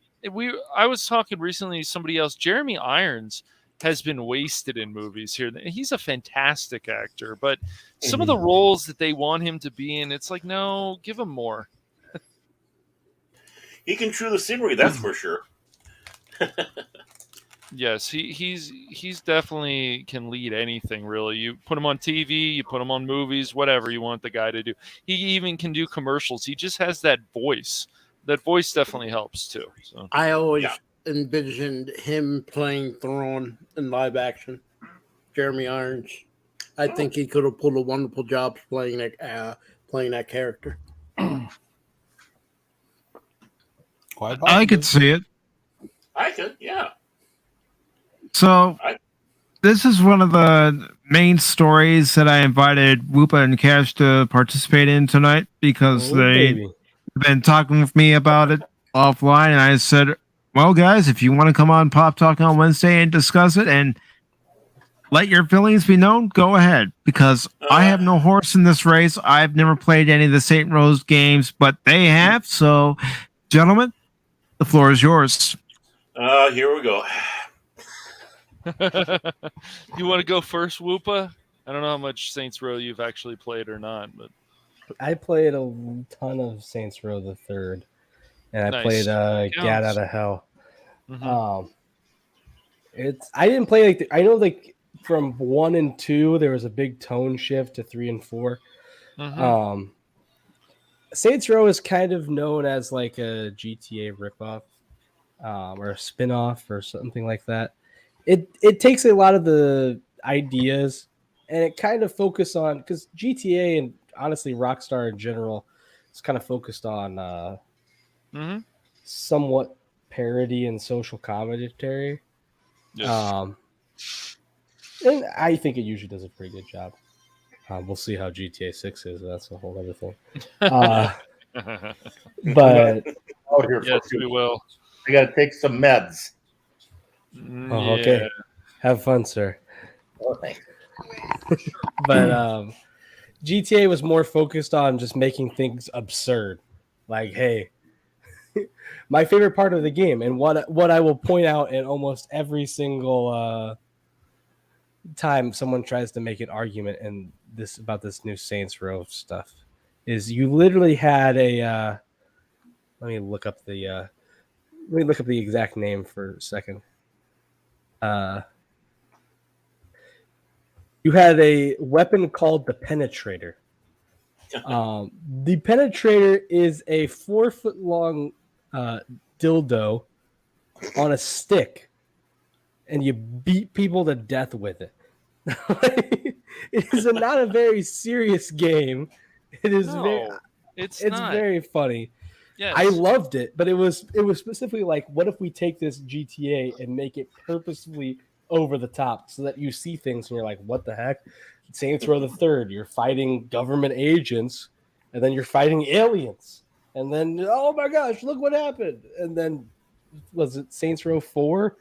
I was talking recently to somebody else. Jeremy Irons has been wasted in movies here. He's a fantastic actor, but some of the roles that they want him to be in, it's like, no, give him more. He can chew the scenery, that's for sure. Yes, he's definitely can lead anything, really. You put him on TV, you put him on movies, whatever you want the guy to do. He even can do commercials. He just has that voice. That voice definitely helps too. So I always envisioned him playing Thrawn in live action. Jeremy Irons. I think he could have pulled a wonderful job playing that character. I could see it. I could, yeah. So, this is one of the main stories that I invited Whoopa and Cash to participate in tonight because they've been talking with me about it offline. And I said, well, guys, if you want to come on Pop Talk on Wednesday and discuss it and let your feelings be known, go ahead. Because I have no horse in this race. I've never played any of the St. Rose games, but they have. So, gentlemen, the floor is yours. Here we go. You want to go first, Whoopa? I don't know how much Saints Row you've actually played or not, but I played a ton of Saints Row the Third, and I played Gat Out of Hell. I didn't play I know from 1 and 2 there was a big tone shift to 3 and 4. Saints Row is kind of known as like a GTA ripoff, or a spinoff or something like that. It takes a lot of the ideas and it kind of focus on, because GTA and honestly Rockstar in general is kind of focused on somewhat parody and social commentary. Yes. And I think it usually does a pretty good job. We'll see how GTA 6 is. That's a whole other thing. But yes, we will. I got to take some meds. Oh, okay. Have fun, sir. Oh, thanks. But GTA was more focused on just making things absurd. Like, hey, my favorite part of the game, and what I will point out in almost every single time someone tries to make an argument about this new Saints Row stuff, is you literally had a let me look up the exact name for a second. You had a weapon called the Penetrator. The Penetrator is a 4-foot-long dildo on a stick, and you beat people to death with it. It is not a very serious game. It is it's very funny. Yes. I loved it, but it was specifically like, what if we take this GTA and make it purposefully over the top so that you see things and you're like, what the heck? Saints Row the Third, you're fighting government agents, and then you're fighting aliens, and then oh my gosh, look what happened! And then was it Saints Row 4,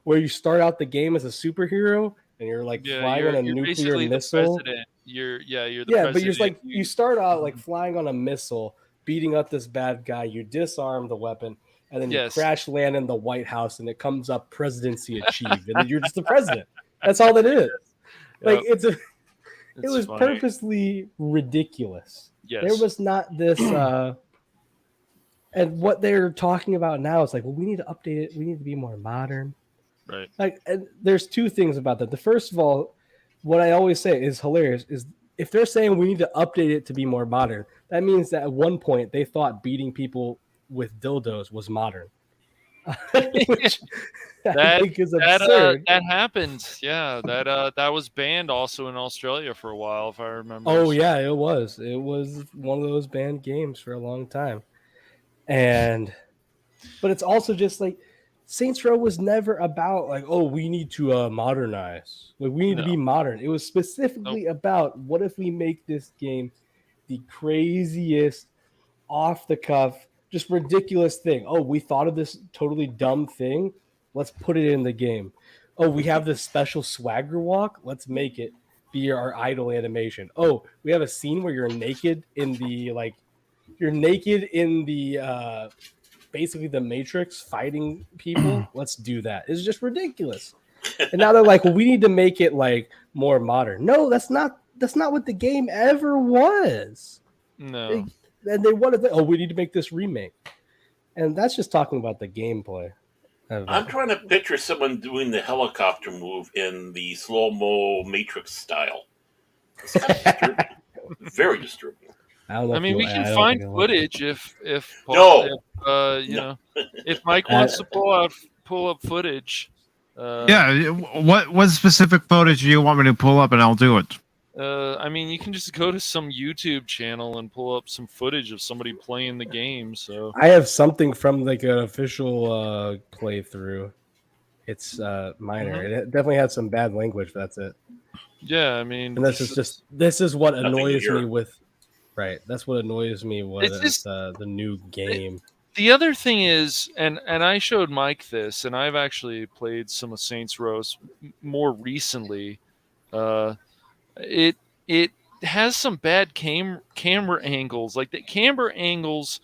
where you start out the game as a superhero and you're like flying on a nuclear missile? You're the president. But you're like you start out like flying on a missile, beating up this bad guy, you disarm the weapon, and then you crash land in the White House, and it comes up presidency achieved, and then you're just the president. That's all that is. Like It was funny. purposely ridiculous. Yes. There was not this and what they're talking about now is like, well, we need to update it. We need to be more modern. Right. Like, and there's two things about that. The first of all, what I always say is hilarious is if they're saying we need to update it to be more modern, that means that at one point they thought beating people with dildos was modern. Which I think is absurd. That happened. Yeah, that was banned also in Australia for a while, if I remember. Oh yeah, it was. It was one of those banned games for a long time. But it's also just like Saints Row was never about like, oh, we need to modernize. Like we need to be modern. It was specifically about what if we make this game the craziest, off the cuff, just ridiculous thing. Oh, we thought of this totally dumb thing. Let's put it in the game. Oh, we have this special swagger walk. Let's make it be our idle animation. Oh, we have a scene where you're naked in the basically the Matrix fighting people. Let's do that. It's just ridiculous. And now they're like, well, we need to make it like more modern. No, that's not what the game ever was. No. And they wanted we need to make this remake. And that's just talking about the gameplay. I'm trying to picture someone doing the helicopter move in the slow-mo Matrix style. It's kind of disturbing. Very disturbing. I mean, we can find footage if Mike wants to pull up footage. What specific footage do you want me to pull up, and I'll do it. I mean, you can just go to some YouTube channel and pull up some footage of somebody playing the game. So I have something from like an official playthrough. It's minor. Mhm. It definitely had some bad language, but that's it. Yeah, I mean, and this is what nothing annoys here. me with. Right, that's what annoys me with It's just- the new game. The other thing is, and I showed Mike this, and I've actually played some of Saints Row more recently. It has some bad camera angles. Like the camera angles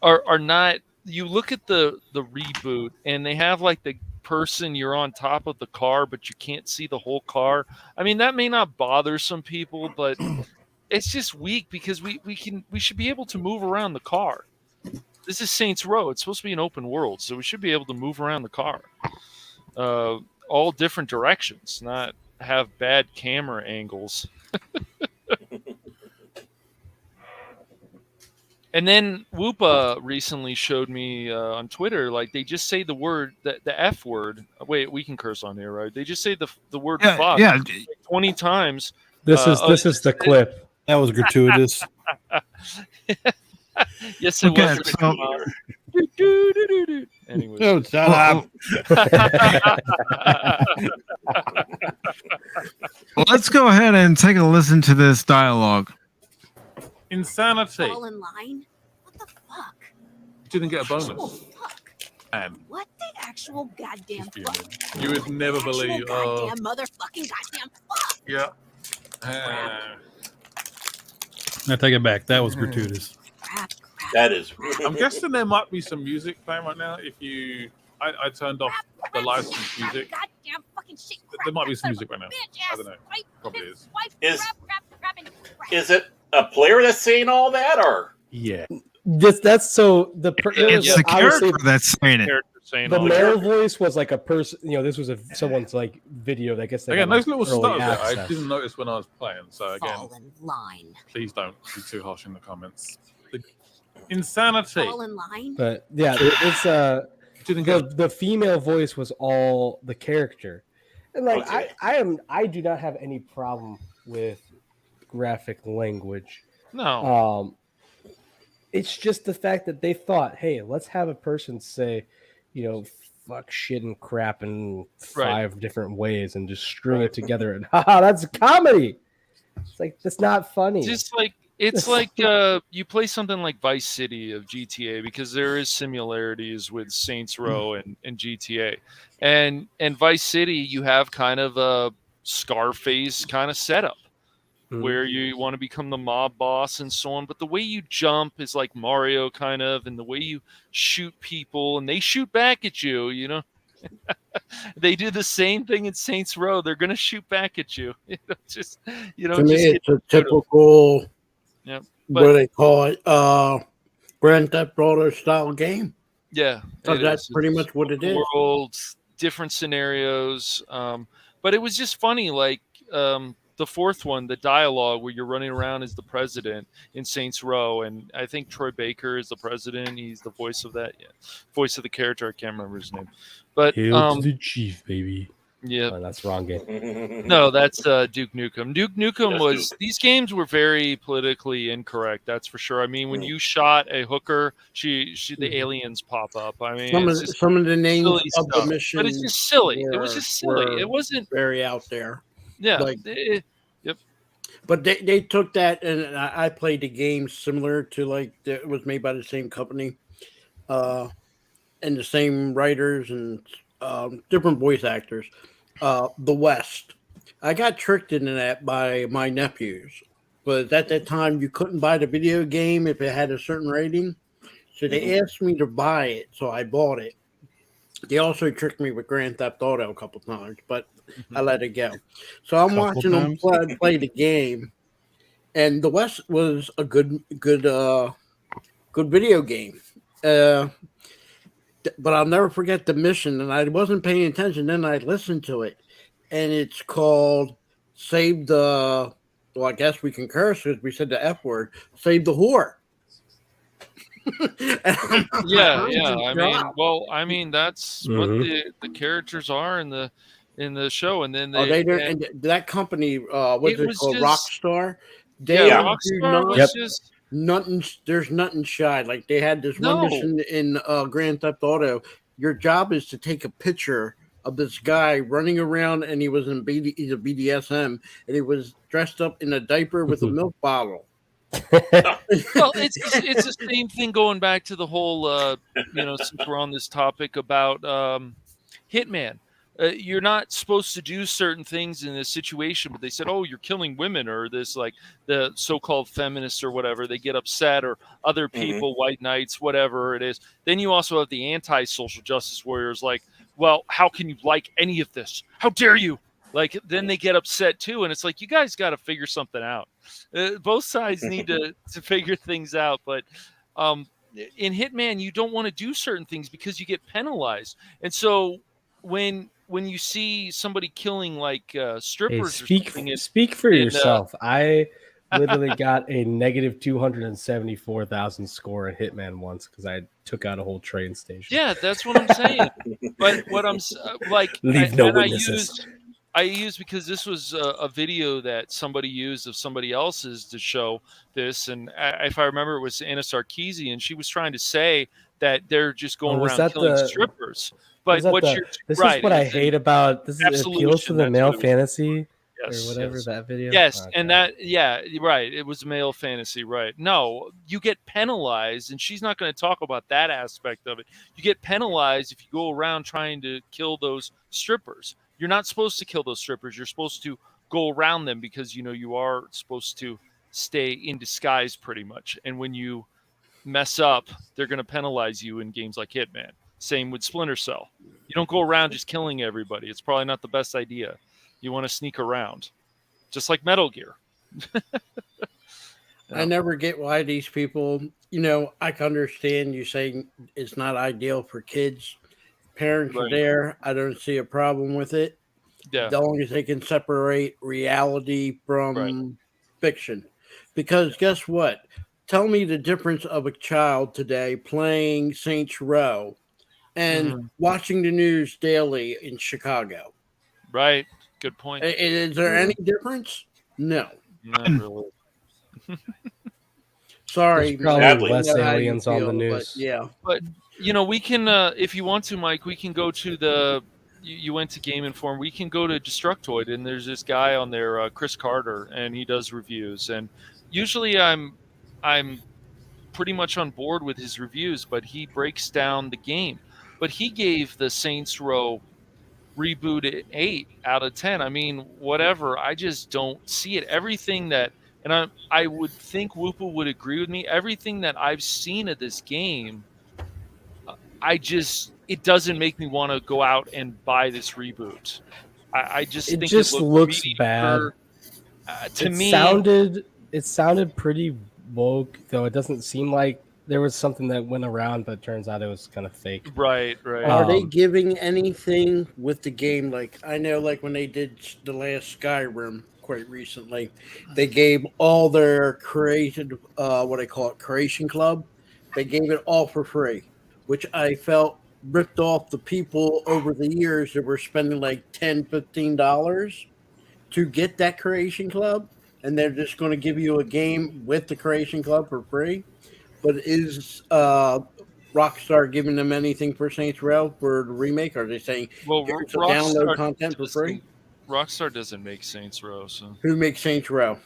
are not. You look at the reboot, and they have like the person you're on top of the car, but you can't see the whole car. I mean, that may not bother some people, but it's just weak because we should be able to move around the car. This is Saints Row. It's supposed to be an open world, so we should be able to move around the car, all different directions, not have bad camera angles. And then Whoopa recently showed me on Twitter, like they just say the F word. Wait, we can curse on here, right? They just say the word fuck like 20 times. This is the clip. That was gratuitous. Yes, it Okay, was. so- Anyways. Oh, shut up. Well, let's go ahead and take a listen to this dialogue. Insanity. All in line? What the fuck? Didn't get a Actual bonus. fuck. And What the actual goddamn fuck? you would never Actual believe. goddamn motherfucking goddamn fuck. Yeah. I take it back. That was gratuitous. That is. I'm guessing there might be some music playing right now. If you, I turned off the license music. Goddamn fucking shit. There might be some music right now. I don't know. Probably is. Is it a player that's saying all that, or Yeah. That's so the It's the character that's saying it. The male voice was like a person. This was someone's like video. I guess they Again, got, those like, little early stutters there, I access. didn't notice when I was playing. So again, Fall in line. please don't be too harsh in the comments. The insanity. Fall in line. But yeah, it's the female voice was all the character, and like Okay. I do not have any problem with graphic language. No. It's just the fact that they thought, hey, let's have a person say, fuck, shit, and crap in 5 different ways and just string it together, and haha, that's comedy. It's like that's not funny. It's like you play something like Vice City of GTA because there is similarities with Saints Row and GTA, and Vice City you have kind of a Scarface kind of setup where you want to become the mob boss and so on, but the way you jump is like Mario kind of, and the way you shoot people and they shoot back at you, They do the same thing in Saints Row. They're going to shoot back at you. Just To me, just it's a get brutal. typical, Yeah, what do but they call it? Grand Theft Auto style game. yeah, So it that's is. pretty It's much what it is. worlds, different scenarios. But it was just funny, like the fourth one, the dialogue where you're running around as the president in Saints Row, and I think Troy Baker is the president. He's the voice of that, voice of the character. I can't remember his name, but Hail to the chief, baby. yeah, Oh, that's wrong game. no, that's Duke Nukem. Duke Nukem That's was Duke. these games were very politically incorrect. That's for sure. I mean, when you shot a hooker, the aliens pop up. I mean, Some it's of just some of the names silly of the stuff. missions, But it's just silly. It was were- just silly. were It wasn't. very out there. Yeah. Like, Yep. but they took that, and I played the game similar to like it was made by the same company, and the same writers and different voice actors. The West. I got tricked into that by my nephews, but at that time you couldn't buy the video game if it had a certain rating, so they asked me to buy it, so I bought it. They also tricked me with Grand Theft Auto a couple times, but I let it go. So I'm Couple watching them times? play the game, and the West was a good video game. But I'll never forget the mission, and I wasn't paying attention. Then I listened to it, and it's called "Save the." Well, I guess we can curse because we said the F word. Save the whore. Yeah. I mean, that's what Mhm. the characters are in the show, and then Oh, and that company, what's It it was called? just- Rockstar. They yeah, do Rockstar not was just nothing. There's nothing shy. Like they had this one No. mission in Grand Theft Auto. Your job is to take a picture of this guy running around, and he was in he's a BDSM, and he was dressed up in a diaper with a milk bottle. well, it's the same thing going back to the whole since we're on this topic about Hitman. You're not supposed to do certain things in this situation, but they said, "Oh, you're killing women," or this, like the so-called feminists or whatever. They get upset, or other people, white knights, whatever it is. Then you also have the anti-social justice warriors, like, "Well, how can you like any of this? How dare you?" Like, then they get upset too, and it's like, you guys got to figure something out. Both sides need to figure things out, but in Hitman, you don't want to do certain things because you get penalized, and so when you see somebody killing like Hey, strippers or speak something, speak for in, yourself. I literally got a negative 274,000 score in Hitman once because I took out a whole train station. yeah, that's what I'm saying. But what I'm like, Leave no and witnesses. I used because this was a video that somebody used of somebody else's to show this, and if I remember, it was Anna Sarkeesian. She was trying to say that they're just going was around that killing the- strippers. Was But that what the- you're this right, is what it I was in hate about this. Is, it appeals to Absolution, the that's male what it was. fantasy Yes, or whatever yes. that video. Yes, Okay. and that, yeah, right. It was male fantasy, right? No, you get penalized, and she's not going to talk about that aspect of it. You get penalized if you go around trying to kill those strippers. You're not supposed to kill those strippers. You're supposed to go around them because you are supposed to stay in disguise pretty much. And when you mess up, they're going to penalize you in games like Hitman. Same with Splinter Cell. You don't go around just killing everybody. It's probably not the best idea. You want to sneak around, just like Metal Gear. I never get why these people, I can understand you saying it's not ideal for kids. Parents are Right. there. I don't see a problem with it. Yeah. As long as they can separate reality from fiction. Because guess what? Tell me the difference of a child today playing Saints Row and watching the news daily in Chicago. Right. Good point. Is there any difference? No. Not really. Sorry, There's probably Sadly. less I know how you aliens on the feel, but news. yeah. But we can, if you want to, Mike, we can go to the. You went to Game Inform. We can go to Destructoid, and there's this guy on there, Chris Carter, and he does reviews. And usually, I'm pretty much on board with his reviews, but he breaks down the game. But he gave the Saints Row reboot 8 out of 10. I mean, whatever. I just don't see it. Everything that, and I would think Whoopa would agree with me. Everything that I've seen of this game it doesn't make me want to go out and buy this reboot. I just It think just it looks mediocre. bad. To it me, sounded pretty woke, though it doesn't seem like there was something that went around, but it turns out it was kind of fake. right. Are they giving anything with the game? Like, I know, like when they did the last Skyrim quite recently, they gave all their created, what I call it, Creation Club. They gave it all for free, which I felt ripped off the people over the years that were spending like $10, $15 to get that Creation Club, and they're just going to give you a game with the Creation Club for free. But is Rockstar giving them anything for Saints Row for the remake? Are they saying well, here's the download content for free? Rockstar doesn't make Saints Row, so Who makes Saints Row?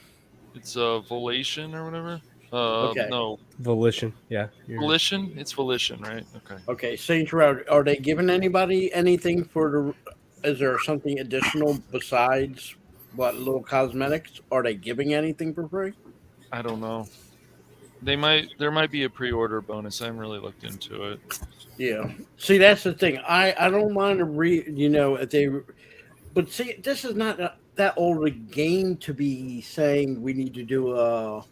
it's Volation or whatever. Okay. No, Volition. Yeah. Volition. It's Volition, right? Okay. Okay, Saints Row. Are they giving anybody anything for the? Is there something additional besides what little cosmetics? Are they giving anything for free? I don't know. There might be a pre-order bonus. I haven't really looked into it. Yeah. See, that's the thing. I don't mind to if they, but see, this is not that old a game to be saying we need to do a,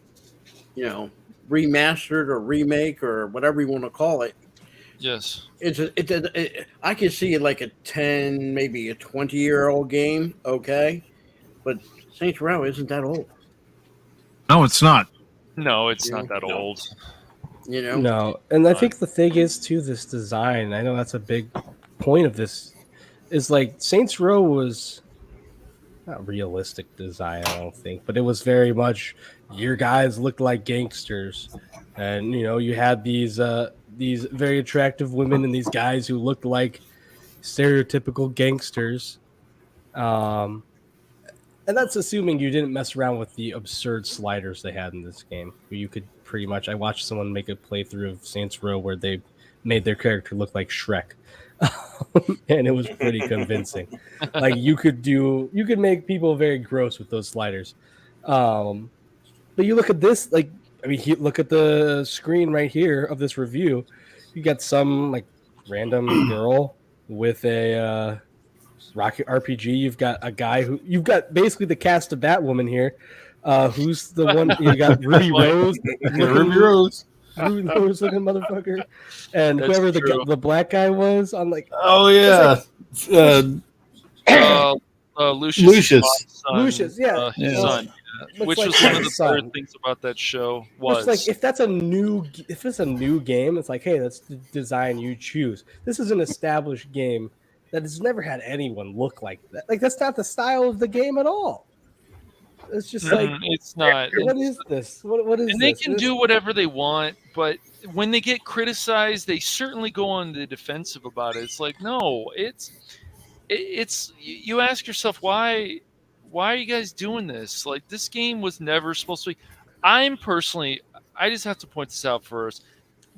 remastered or remake or whatever you want to call it. Yes. I can see it like a 10, maybe a 20-year-old game. Okay. But Saints Row isn't that old. No, it's not. No, it's not that old. No, and I think the thing is too, this design. I know that's a big point of this. Is like Saints Row was not realistic design, I don't think, but it was very much your guys looked like gangsters, and you had these very attractive women and these guys who looked like stereotypical gangsters. And that's assuming you didn't mess around with the absurd sliders they had in this game. Where you could pretty much... I watched someone make a playthrough of Saints Row where they made their character look like Shrek. And it was pretty convincing. Like, you could make people very gross with those sliders. But you look at this, look at the screen right here of this review. You got some, random girl with a... Rocket RPG. You've got a guy you've got basically the cast of Batwoman here. Who's the one? You got Ruby Rose, Ruby Rose looking motherfucker, and That's whoever true. the black guy was on Oh yeah, Lucius. Lucius, yeah, His son. Which like was one of the his son. better things about that show It's was like if it's a new game, it's like, hey, that's the design you choose. This is an established game that has never had anyone look like that. Like, that's not the style of the game at all. It's just like it's not. What is this? What is and this? they can do whatever they want, but when they get criticized, they certainly go on the defensive about it. It's like, no, it's you ask yourself, why are you guys doing this? Like, this game was never supposed to be. I just have to point this out first.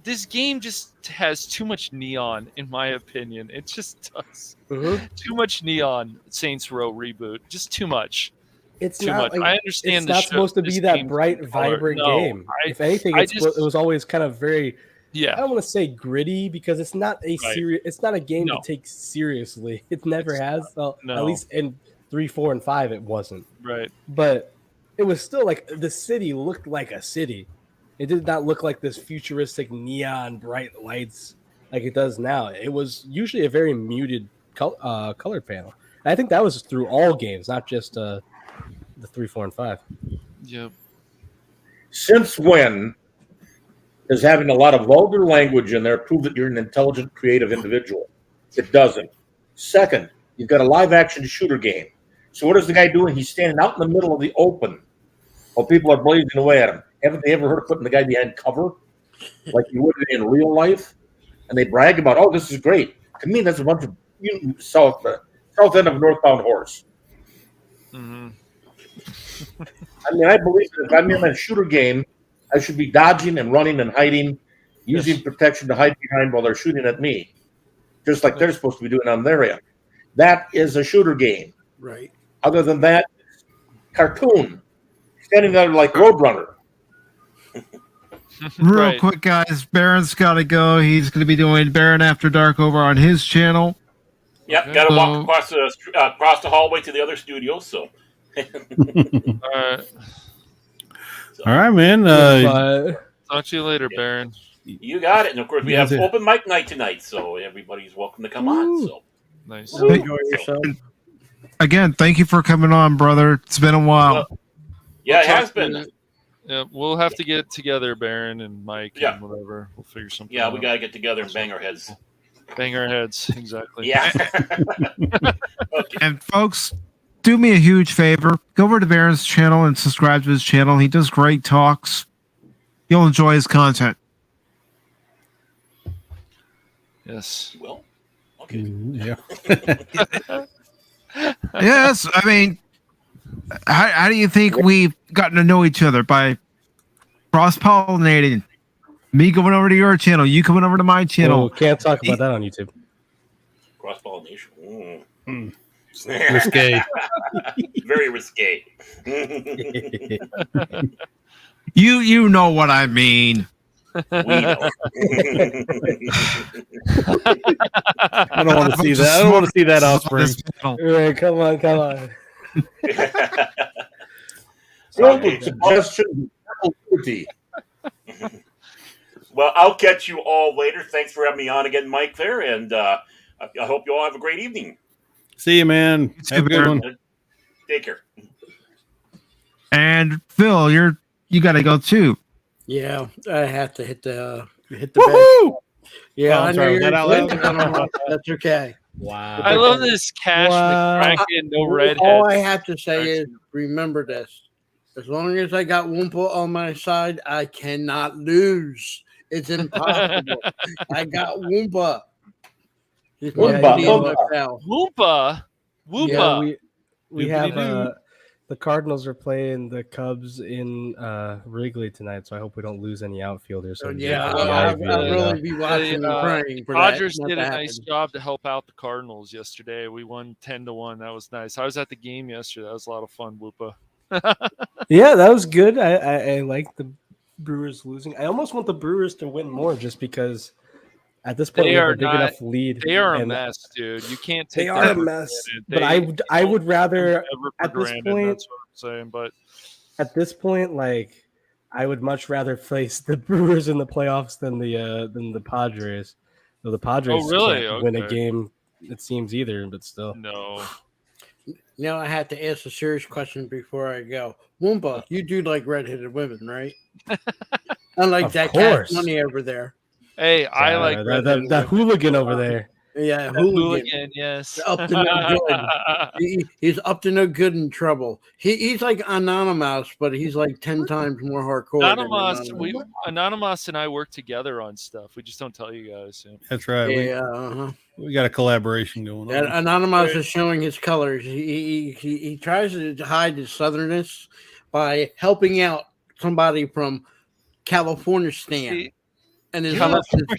This game just has too much neon, in my opinion. It just does. Too much neon. Saints Row reboot, just too much. It's too not. much. I understand. It's not supposed to be that bright, vibrant game. If anything, it was always kind of very. Yeah. I don't want to say gritty because it's not a serious. It's not a game to take seriously. It never has. Well, at least in 3, 4, and 5, it wasn't. Right. But it was still like the city looked like a city. It did not look like this futuristic neon bright lights like it does now. It was usually a very muted colored panel. And I think that was through all games, not just the 3, 4, and 5. Yep. Since when does having a lot of vulgar language in there prove that you're an intelligent, creative individual? It doesn't. Second, you've got a live-action shooter game. So what is the guy doing? He's standing out in the middle of the open while people are blazing away at him. Haven't they ever heard of putting the guy behind cover like you would in real life? And they brag about, oh, this is great. To me, that's a bunch of south end of Northbound Horse. Mm-hmm. I mean, I believe that if I'm in a shooter game, I should be dodging and running and hiding, using protection to hide behind while they're shooting at me, just like they're supposed to be doing on their end. That is a shooter game. Right. Other than that, cartoon, standing there like Roadrunner. Real quick, guys. Baron's got to go. He's going to be doing Baron After Dark over on his channel. Yep, got to walk across the hallway to the other studio. So, All right. All right, man. Talk to you later, Baron. You got it. And of course, we have open mic night tonight, so everybody's welcome to come on. So nice. Enjoy yourself. Again, thank you for coming on, brother. It's been a while. Yeah, it has been. Yeah, we'll have to get together, Baron and Mike and whatever. We'll figure something out. Yeah, we got to get together and bang our heads. Bang our heads, exactly. Yeah. Okay. And folks, do me a huge favor. Go over to Baron's channel and subscribe to his channel. He does great talks. You'll enjoy his content. Yes. Well, okay. Yeah. Yes, I mean, how do you think we've gotten to know each other? By cross-pollinating. Me going over to your channel, you coming over to my channel. Oh, can't talk about that on YouTube. Cross-pollination. Risque. Very risque. You know what I mean. We know. I don't want to see that. I don't want to see that offspring. Right, come on. Suggestion. Well, I'll catch you all later. Thanks for having me on again, Mike, there. And I hope you all have a great evening. See you, man. Have a good one. Take care. And Phil, you got to go too. Yeah, I have to hit the Woohoo! Yeah, Oh, I I'm know sorry, you're was that out loud? That's okay. Wow. I love this Cash McCracken, no redhead. All I have to say is remember this. As long as I got Wumpa on my side, I cannot lose. It's impossible. I got Wumpa. Wumpa. Yeah, we have the Cardinals are playing the Cubs in Wrigley tonight, so I hope we don't lose any outfielders. So I'll really be watching and praying for Rogers that did a to nice happen. job to help out the Cardinals yesterday. We won 10-1. That was nice. I was at the game yesterday. That was a lot of fun, Whoopa. Yeah, that was good. I like the Brewers losing. I almost want the Brewers to win more just because at this point we have a big enough lead. They are a mess, dude. You can't take. They are a mess. But I would rather at this point. That's what I'm saying. But at this point, like I would much rather face the Brewers in the playoffs than the Padres. Though the Padres can't win a game, it seems either. But still, no. Now I have to ask a serious question before I go. Wumpa, you do like redheaded women, right? Unlike Of that course. Cash Money over there. Hey, I like that hooligan over there. Yeah, hooligan. Yes, up to no good. He's up to no good in trouble. He's like Anonymous, but he's like 10 times more hardcore. Anonymous and I work together on stuff. We just don't tell you guys. That's right. Yeah, we got a collaboration going on. Anonymous is showing his colors. He tries to hide his southernness by helping out somebody from California Stan and his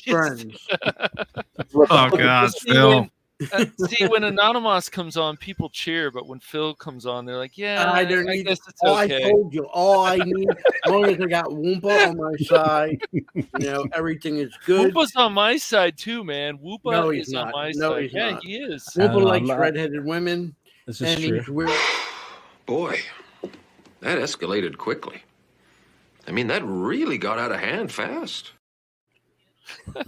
friends. Oh God, Phil. See, when Anonymous comes on, people cheer, but when Phil comes on, they're like, "Yeah, I don't I need guess it's all okay." I told you. All I need, as long as I got Wumpa on my side, everything is good. Whoopa's on my side too, man. Whoopa No, he's is not. on my No, side. he's Yeah, not. he is. Wumpa likes redheaded women. This is and he's weird. Boy, that escalated quickly. I mean, that really got out of hand fast.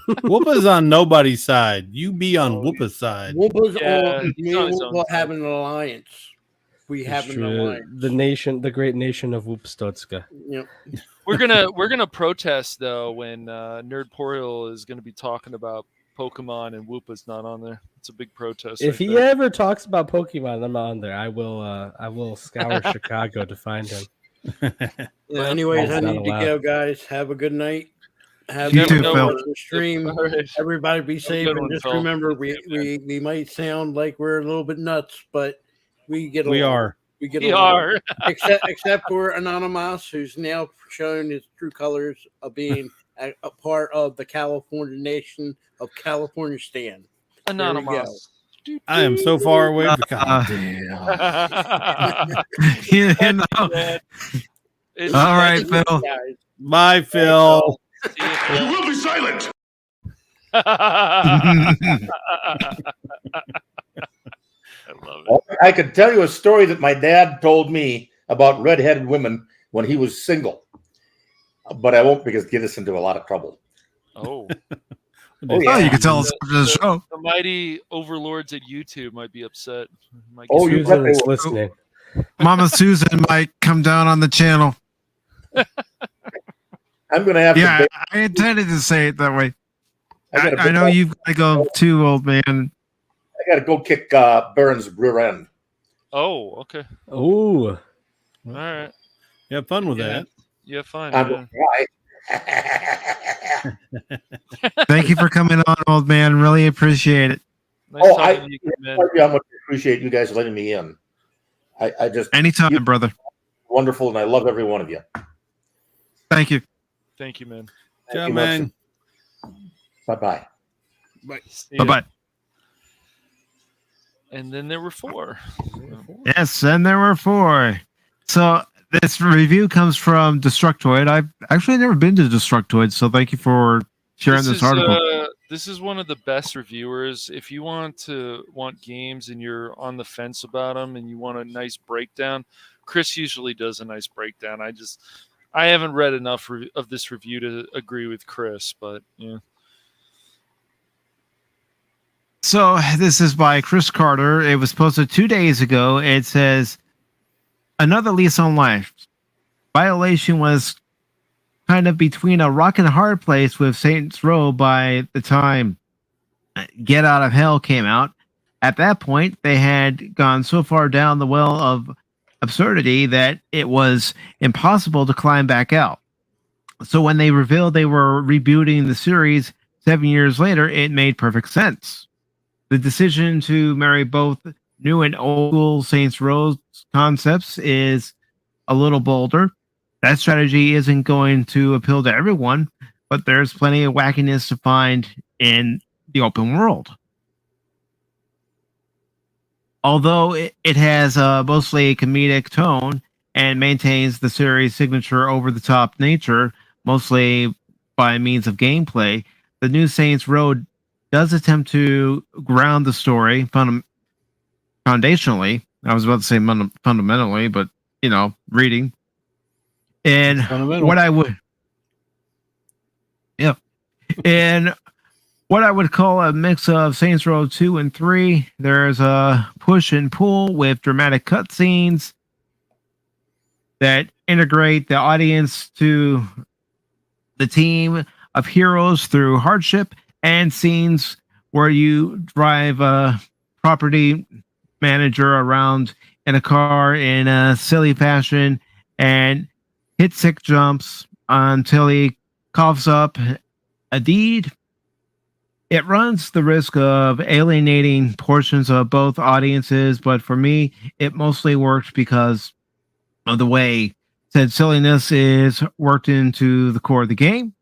Whoopa's on nobody's side. You be on Whoopa's side. Whoopa's on. he's Me on and his own Whoopa side. have an alliance. We have an alliance. The great nation of Whoopstotska. Yep. We're gonna protest though when Nerdporial is gonna be talking about Pokemon and Whoopa's not on there. It's a big protest. If he ever talks about Pokemon, I'm on there. I will scour Chicago to find him. Yeah, anyways, I He's not need to allowed. go, guys. Have a good night. Have You a too, good Phil. stream. All right. Everybody be safe, good and one, just Phil. remember, we might sound like we're a little bit nuts, but we get We along. are. We get We along. are. except for Anonymous, who's now showing his true colors of being a part of the California nation of California Stan. Anonymous. I am so far away from You know. It's All right, Phil. Guys. Bye, Phil. You will be silent. I love it. I could tell you a story that my dad told me about redheaded women when he was single, but I won't because it gets us into a lot of trouble. Oh. Oh, yeah. Oh, you can tell us after the show. The mighty overlords at YouTube might be upset. Oh, you bet they will. listening. Mama Susan might come down on the channel. I'm going to have Yeah, to. I intended to say it that way. I I know you've got to go too, old man. I got to go kick Baron's rear end. Oh, okay. Ooh. All right. You have fun with that. Yeah, fine. I'm Yeah. going to Thank you for coming on, old man. Really appreciate it. Nice Oh, talking to you, man. tell you how much I appreciate you guys letting me in. I just Anytime, brother. wonderful, and I love every one of you. Thank you. Thank you, man. Ciao, man. Bye-bye. See ya. Bye-bye. And then there were 4. Yes, and there were 4. So this review comes from Destructoid. I've actually never been to Destructoid, so thank you for sharing this article. This is one of the best reviewers. If you want games and you're on the fence about them and you want a nice breakdown, Chris usually does a nice breakdown. I haven't read enough of this review to agree with Chris, but yeah. So this is by Chris Carter. It was posted 2 days ago. It says, another lease on life. Violation was kind of between a rock and a hard place with Saints Row by the time Get Out of Hell came out. At that point, they had gone so far down the well of absurdity that it was impossible to climb back out. So when they revealed they were rebooting the series 7 years later, it made perfect sense. The decision to marry both new and old school Saints Row concepts is a little bolder. That strategy isn't going to appeal to everyone, but there's plenty of wackiness to find in the open world. Although it has mostly a comedic tone and maintains the series' signature over-the-top nature, mostly by means of gameplay, the new Saints Row does attempt to ground the story foundationally. I was about to say fundamentally, but, reading. And what I would... Yeah. And what I would call a mix of Saints Row 2 and 3. There's a push and pull with dramatic cutscenes that integrate the audience to the team of heroes through hardship, and scenes where you drive a property manager around in a car in a silly fashion and hit sick jumps until he coughs up a deed. It runs the risk of alienating portions of both audiences, but for me, it mostly worked because of the way said silliness is worked into the core of the game.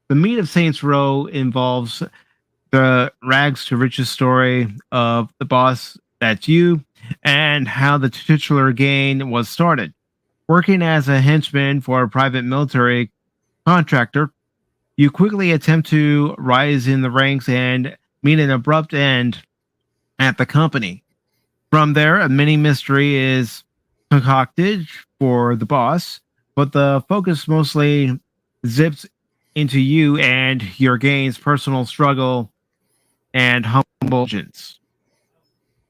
The meat of Saints Row involves the rags to riches story of the boss, that's you, and how the titular gang was started. Working as a henchman for a private military contractor, you quickly attempt to rise in the ranks and meet an abrupt end at the company. From there, a mini mystery is concocted for the boss, but the focus mostly zips into you and your gang's personal struggle and humble agents.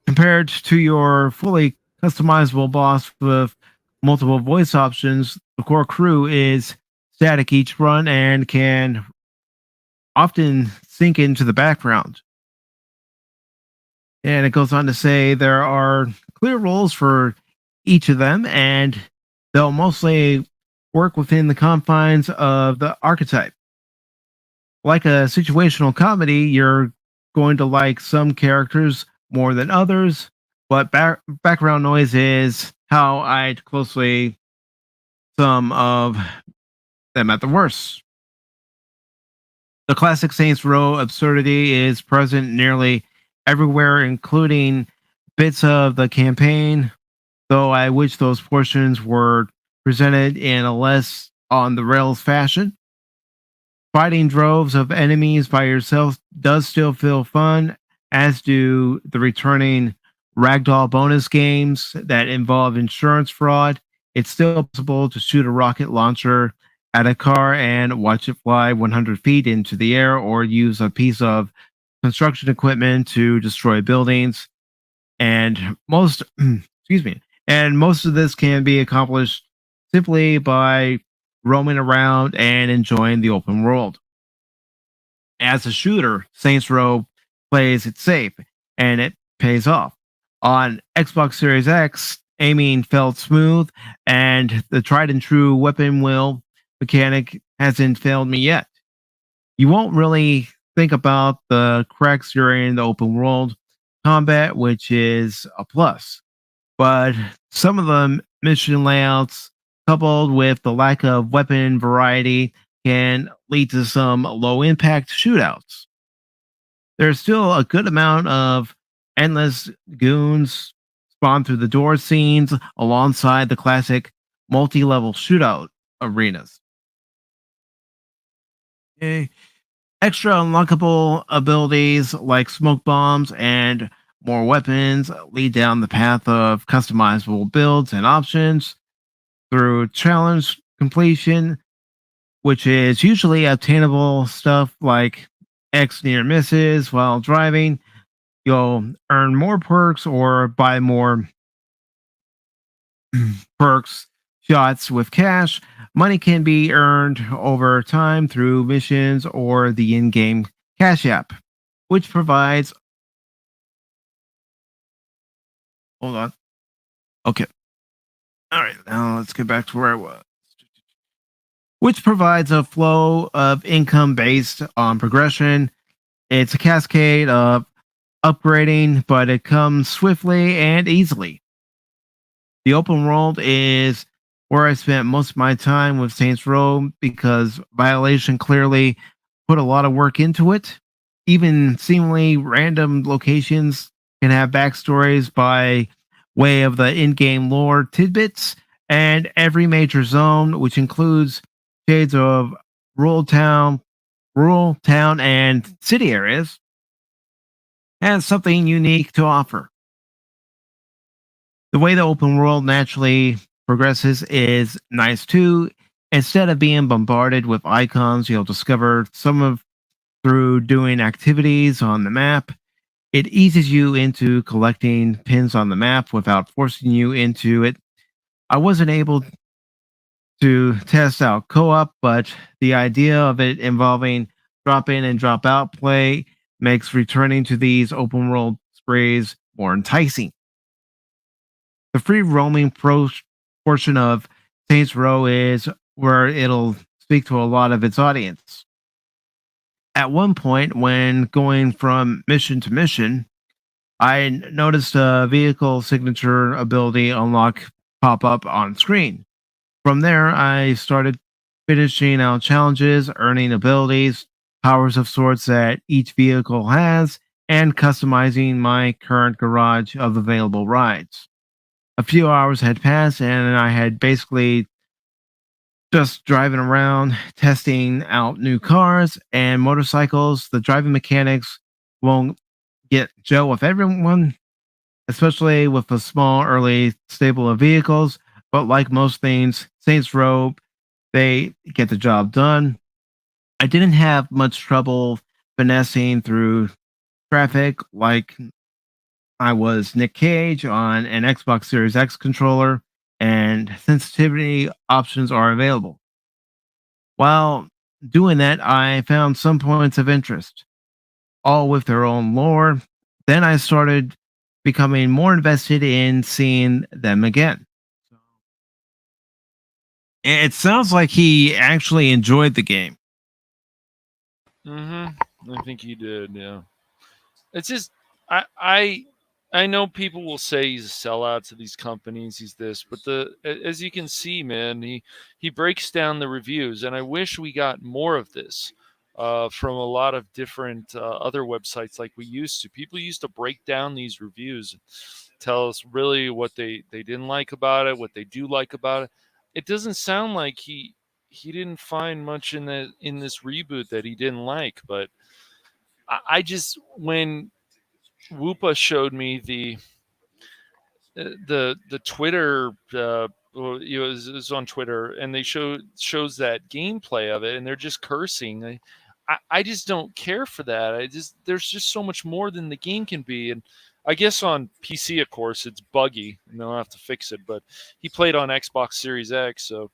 Compared to your fully customizable boss with multiple voice options, the core crew is static each run and can often sink into the background. And it goes on to say there are clear roles for each of them, and they'll mostly work within the confines of the archetype. Like a situational comedy, you're going to like some characters more than others, but background noise is how I'd closely some of them at the worst. The classic Saints Row absurdity is present nearly everywhere, including bits of the campaign, though I wish those portions were presented in a less on the rails fashion. Fighting droves of enemies by yourself does still feel fun, as do the returning ragdoll bonus games that involve insurance fraud. It's still possible to shoot a rocket launcher at a car and watch it fly 100 feet into the air, or use a piece of construction equipment to destroy buildings. And most, excuse me, and most of this can be accomplished simply by roaming around and enjoying the open world. As a shooter, Saints Row plays it safe, and it pays off. On Xbox Series X, aiming felt smooth, and the tried and true weapon wheel mechanic hasn't failed me yet. You won't really think about the cracks during the open world combat, which is a plus. But some of the mission layouts, coupled with the lack of weapon variety, can lead to some low impact shootouts. There's still a good amount of endless goons spawn through the door scenes alongside the classic multi level shootout arenas. Okay. Extra unlockable abilities like smoke bombs and more weapons lead down the path of customizable builds and options through challenge completion, which is usually obtainable stuff like X near misses while driving. You'll earn more perks or buy more perks shots with cash. Money can be earned over time through missions or the in game Cash App, which provides. Hold on. Okay. All right. Now let's get back to where I was. Which provides a flow of income based on progression. It's a cascade of upgrading, but it comes swiftly and easily. The open world is where I spent most of my time with Saints Row because Violation clearly put a lot of work into it. Even seemingly random locations can have backstories by way of the in game lore tidbits, and every major zone, which includes shades of rural town, and city areas, has something unique to offer. The way the open world naturally progresses is nice too. Instead of being bombarded with icons, you'll discover some of through doing activities on the map. It eases you into collecting pins on the map without forcing you into it. I wasn't able to test out co-op, but the idea of it involving drop in and drop out play makes returning to these open world sprees more enticing. The free roaming portion of Saints Row is where it'll speak to a lot of its audience. At one point, when going from mission to mission, I noticed a vehicle signature ability unlock pop up on screen. From there, I started finishing out challenges, earning abilities, powers of sorts that each vehicle has, and customizing my current garage of available rides. A few hours had passed, and I had basically just driving around, testing out new cars and motorcycles. The driving mechanics won't get gel with everyone, especially with a small, early stable of vehicles. But like most things, Saints Row, they get the job done. I didn't have much trouble finessing through traffic like I was Nick Cage on an Xbox Series X controller, and sensitivity options are available. While doing that, I found some points of interest, all with their own lore. Then I started becoming more invested in seeing them again. It sounds like he actually enjoyed the game. I think he did. Yeah. It's just I know people will say he's a sellout to these companies. He's this, but as you can see, man, he breaks down the reviews, and I wish we got more of this from a lot of different other websites like we used to. People used to break down these reviews, and tell us really what they didn't like about it, what they do like about it. It doesn't sound like he didn't find much in this reboot that he didn't like. But I just, when Whoopa showed me the Twitter, it was on Twitter, and they shows that gameplay of it, and they're just cursing. I just don't care for that. There's just so much more than the game can be. And I guess on PC, of course, it's buggy and they'll have to fix it. But he played on Xbox Series X, so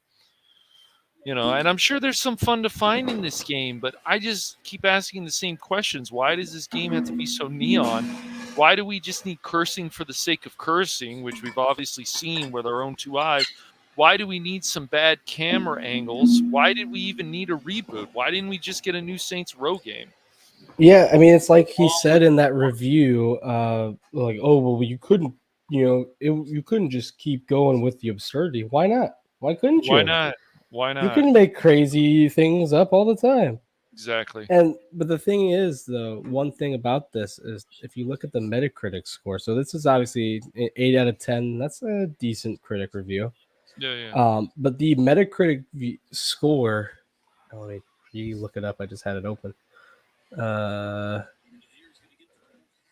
and I'm sure there's some fun to find in this game. But I just keep asking the same questions. Why does this game have to be so neon? Why do we just need cursing for the sake of cursing, which we've obviously seen with our own two eyes? Why do we need some bad camera angles? Why did we even need a reboot? Why didn't we just get a new Saints Row game? Yeah, I mean, it's like he said in that review, like, oh, well, you couldn't, you couldn't just keep going with the absurdity. Why not? Why couldn't you? Why not? Why not? You couldn't make crazy things up all the time. Exactly. But the thing is, though, one thing about this is if you look at the Metacritic score, so this is obviously 8 out of 10. That's a decent critic review. Yeah. But the Metacritic score, let me look it up. I just had it open.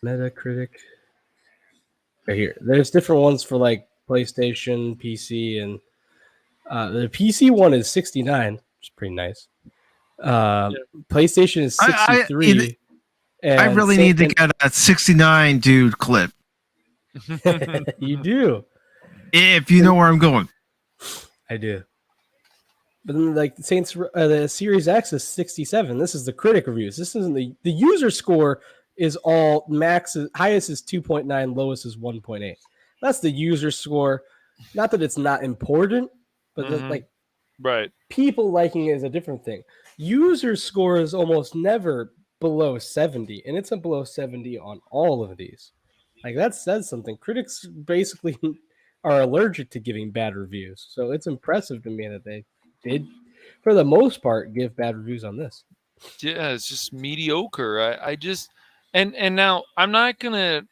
Metacritic. Right here. There's different ones for like PlayStation, PC, and the PC one is 69, which is pretty nice. PlayStation is 63. I really need to get a 69 dude clip. You do. If you know where I'm going. I do. But then, like the Series X is 67. This is the critic reviews. This isn't the user score is all max. Highest is 2.9. Lowest is 1.8. That's the user score. Not that it's not important, but right. People liking it is a different thing. User score is almost never below 70, and it's a below 70 on all of these. Like that says something. Critics basically are allergic to giving bad reviews, so it's impressive to me that they did, for the most part, give bad reviews on this. Yeah, it's just mediocre. I just and now I'm not gonna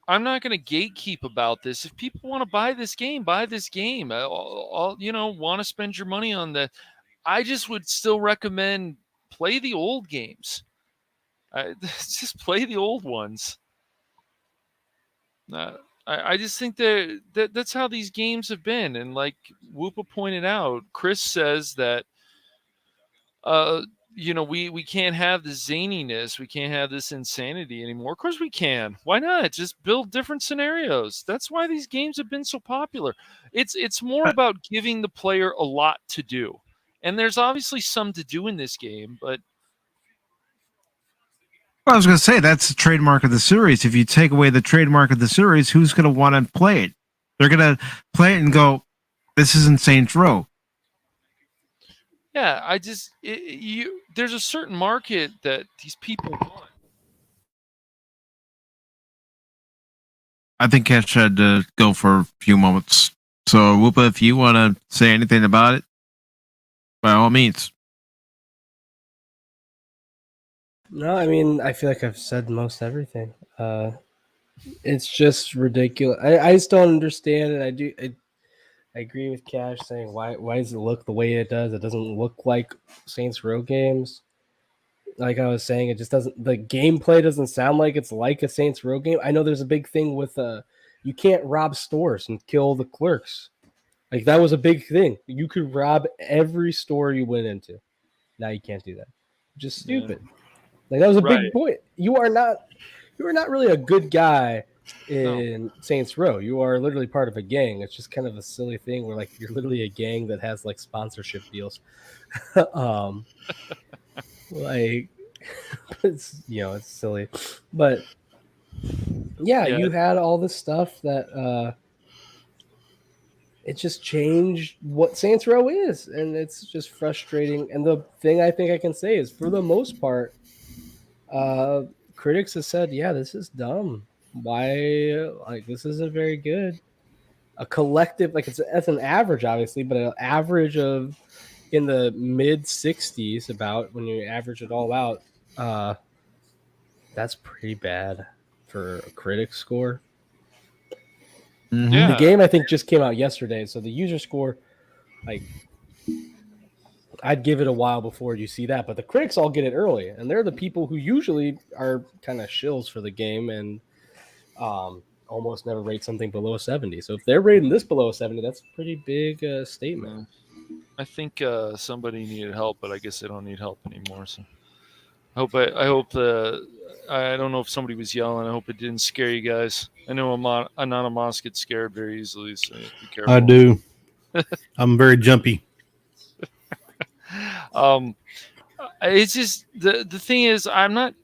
gatekeep about this. If people want to buy this game, buy this game. I'll want to spend your money on that. I just would still recommend play the old games. Just play the old ones. I just think that's how these games have been. And like Whoopa pointed out, Chris says that we can't have the zaniness, we can't have this insanity anymore. Of course we can. Why not? Just build different scenarios. That's why these games have been so popular. It's more about giving the player a lot to do. And there's obviously some to do in this game, but I was going to say that's the trademark of the series. If you take away the trademark of the series, who's going to want to play it? They're going to play it and go, "This isn't Saints Row." Yeah, there's a certain market that these people want. I think Cash had to go for a few moments. So, Whoopa, if you want to say anything about it, by all means. No, I mean, I feel like I've said most everything. It's just ridiculous. I just don't understand it. I agree with Cash saying why does it look the way it does? It doesn't look like Saints Row games. Like I was saying, it just doesn't. The gameplay doesn't sound like it's like a Saints Row game. I know there's a big thing with you can't rob stores and kill the clerks. Like that was a big thing. You could rob every store you went into. Now you can't do that. Just stupid. Yeah. Like that was a big point. You are not really a good guy in Saints Row. You are literally part of a gang. It's just kind of a silly thing where like you're literally a gang that has like sponsorship deals. Like it's it's silly. But yeah, you had all this stuff that it just changed what Saints Row is, and it's just frustrating. And the thing I think I can say is for the most part, critics have said, yeah, this is dumb. Why? Like, this isn't very good. A collective, like, it's an average, obviously, but an average of in the mid 60s, about when you average it all out, that's pretty bad for a critic score. Mm-hmm. Yeah. The game, I think, just came out yesterday, so the user score, like, I'd give it a while before you see that. But the critics all get it early, and they're the people who usually are kind of shills for the game and almost never rate something below 70. So if they're rating this below 70, that's a pretty big statement. I think somebody needed help, but I guess they don't need help anymore. So I hope I don't know if somebody was yelling. I hope it didn't scare you guys. I know Anonymous gets scared very easily, so be careful. I do. I'm very jumpy. It's just the thing is I'm not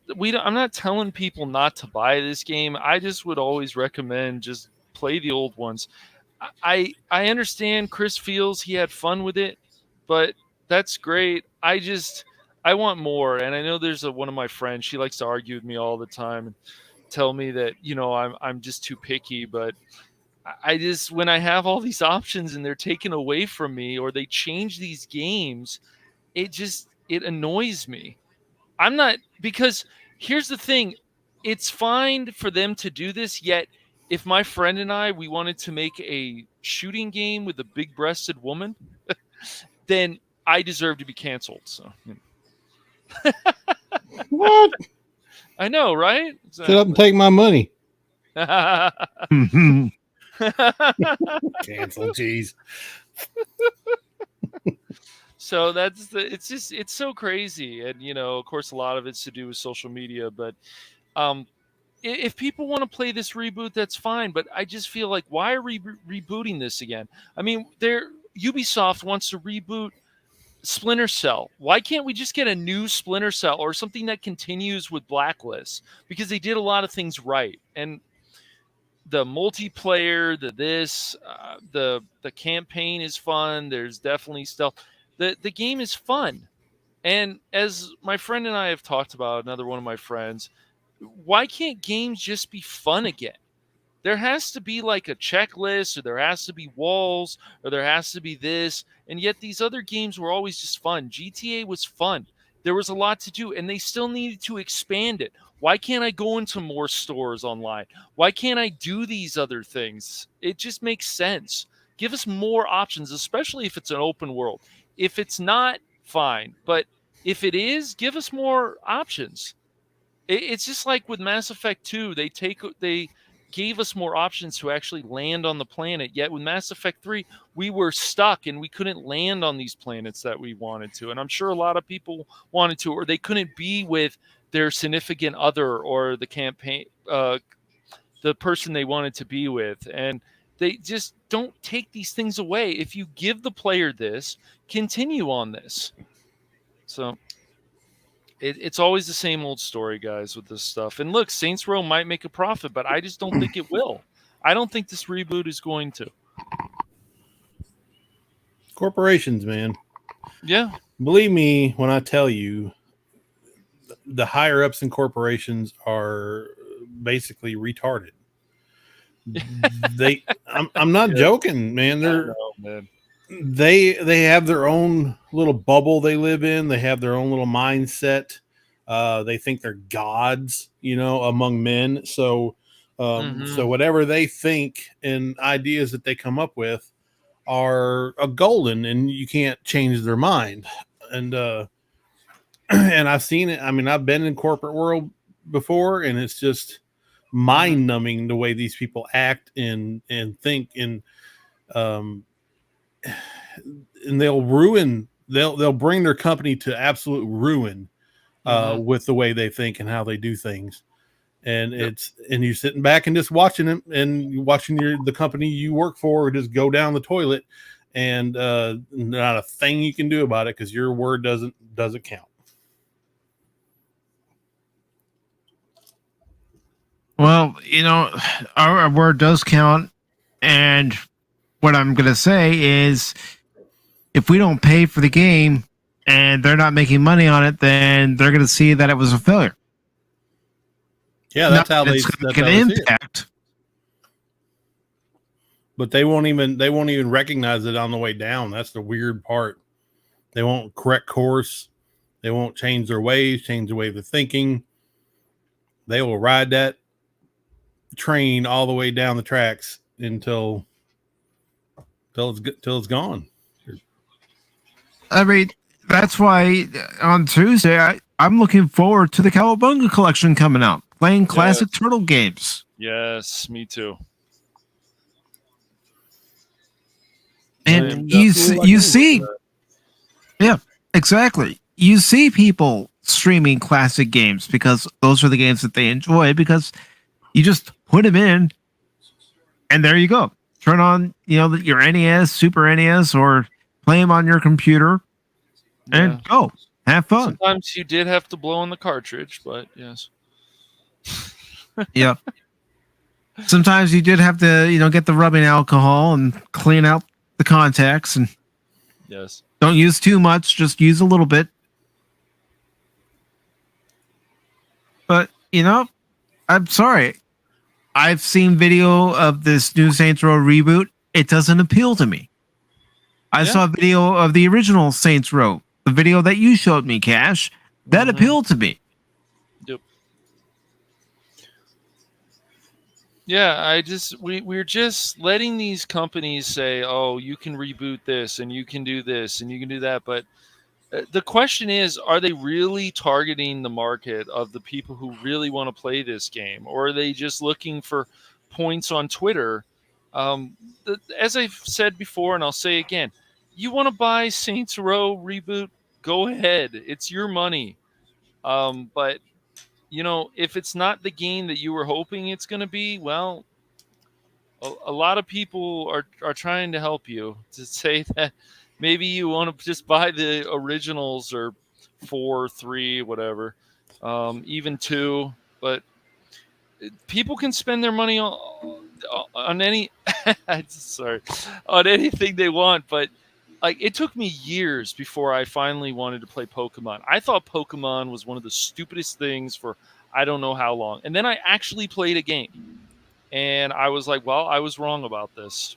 telling people not to buy this game. I just would always recommend just play the old ones. I understand Chris feels he had fun with it, but that's great. I want more, and I know there's one of my friends. She likes to argue with me all the time and tell me that I'm just too picky. But I just, when I have all these options and they're taken away from me, or they change these games, it annoys me. I'm not, because here's the thing, it's fine for them to do this, yet if my friend and we wanted to make a shooting game with a big-breasted woman, then I deserve to be canceled. So what? I know, right? Shut up and take my money. Cancel, jeez. So it's so crazy. And, of course, a lot of it's to do with social media. But if people want to play this reboot, that's fine. But I just feel like, why are we rebooting this again? I mean, Ubisoft wants to reboot Splinter Cell. Why can't we just get a new Splinter Cell or something that continues with Blacklist? Because they did a lot of things right. And the multiplayer, the campaign is fun. There's definitely stealth. The game is fun. And as my friend and I have talked about, another one of my friends, why can't games just be fun again? There has to be like a checklist, or there has to be walls, or there has to be this. And yet these other games were always just fun. GTA was fun. There was a lot to do, and they still needed to expand it. Why can't I go into more stores online? Why can't I do these other things? It just makes sense. Give us more options, especially if it's an open world. If it's not, fine. But if it is, give us more options. It's just like with Mass Effect 2. They gave us more options to actually land on the planet. Yet with Mass Effect 3, we were stuck and we couldn't land on these planets that we wanted to. And I'm sure a lot of people wanted to, or they couldn't be with their significant other or the campaign, the person they wanted to be with. And they just don't take these things away. If you give the player this, continue on this. So it's always the same old story, guys, with this stuff. And look, Saints Row might make a profit, but I just don't think it will. I don't think this reboot is going to. Corporations, man. Yeah. Believe me when I tell you, the higher ups in corporations are basically retarded. I'm not joking, man. They have their own little bubble they live in. They have their own little mindset. They think they're gods, among men. So whatever they think and ideas that they come up with are golden, and you can't change their mind. And and I've seen it. I mean, I've been in corporate world before, and it's just mind numbing the way these people act and think, and they'll bring their company to absolute ruin with the way they think and how they do things. And and you're sitting back and just watching them, and watching the company you work for just go down the toilet, and not a thing you can do about it because your word doesn't count. Well, our word does count. And what I'm going to say is, if we don't pay for the game and they're not making money on it, then they're going to see that it was a failure. Yeah, that's how they make an impact. But they won't even recognize it on the way down. That's the weird part. They won't correct course. They won't change their ways, change the way they're thinking. They will ride that train all the way down the tracks until it's gone. I mean, That's why on Tuesday I'm looking forward to the Cowabunga collection coming out, playing classic turtle games. Yes, me too. And you see, yeah, exactly. You see people streaming classic games because those are the games that they enjoy. Because you just put them in, and there you go. Turn on, your NES, Super NES, or play them on your computer, and go have fun. Sometimes you did have to blow on the cartridge, but yes. Yeah. Sometimes you did have to, get the rubbing alcohol and clean out the contacts, and yes, don't use too much, just use a little bit. But I'm sorry. I've seen video of this new Saints Row reboot. It doesn't appeal to me. I saw a video of the original Saints Row, the video that you showed me, Cash. That appealed to me. Yep. Yeah, we're just letting these companies say, "Oh, you can reboot this, and you can do this, and you can do that." But the question is, are they really targeting the market of the people who really want to play this game, or are they just looking for points on Twitter? As I've said before, and I'll say again, you want to buy Saints Row reboot? Go ahead, it's your money. But if it's not the game that you were hoping it's going to be, well, a lot of people are trying to help you to say that maybe you want to just buy the originals or 4, 3, whatever, even 2. But people can spend their money on any sorry, on anything they want. But like, it took me years before I finally wanted to play Pokemon. I thought Pokemon was one of the stupidest things for I don't know how long. And then I actually played a game. And I was like, well, I was wrong about this.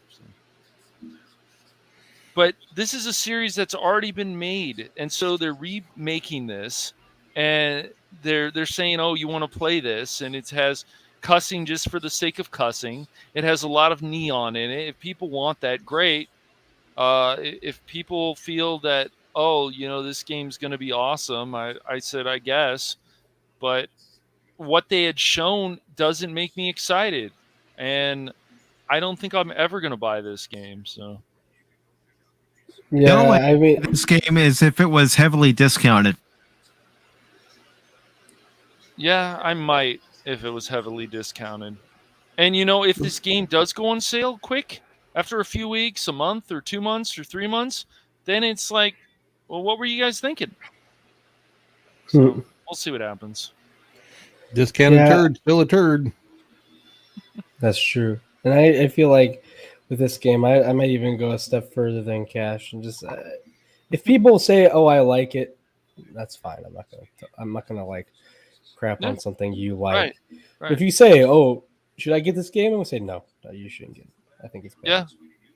But this is a series that's already been made. And so they're remaking this. And they're saying, oh, you want to play this? And it has cussing just for the sake of cussing. It has a lot of neon in it. If people want that, great. If people feel that, oh, this game's going to be awesome, I said, I guess. But what they had shown doesn't make me excited. And I don't think I'm ever going to buy this game. So, The only way I mean, this game is if it was heavily discounted. Yeah, I might if it was heavily discounted. And if this game does go on sale quick, after a few weeks, a month, or 2 months, or 3 months, then it's like, well, what were you guys thinking? So we'll see what happens. Discounted turd, still a turd. That's true. And I feel like with this game, I might even go a step further than Cash and just if people say, "Oh, I like it," that's fine. I'm not gonna like crap on something you like. Right. If you say, "Oh, should I get this game?" I'm gonna say, "No, you shouldn't get it. I think it's bad." Yeah.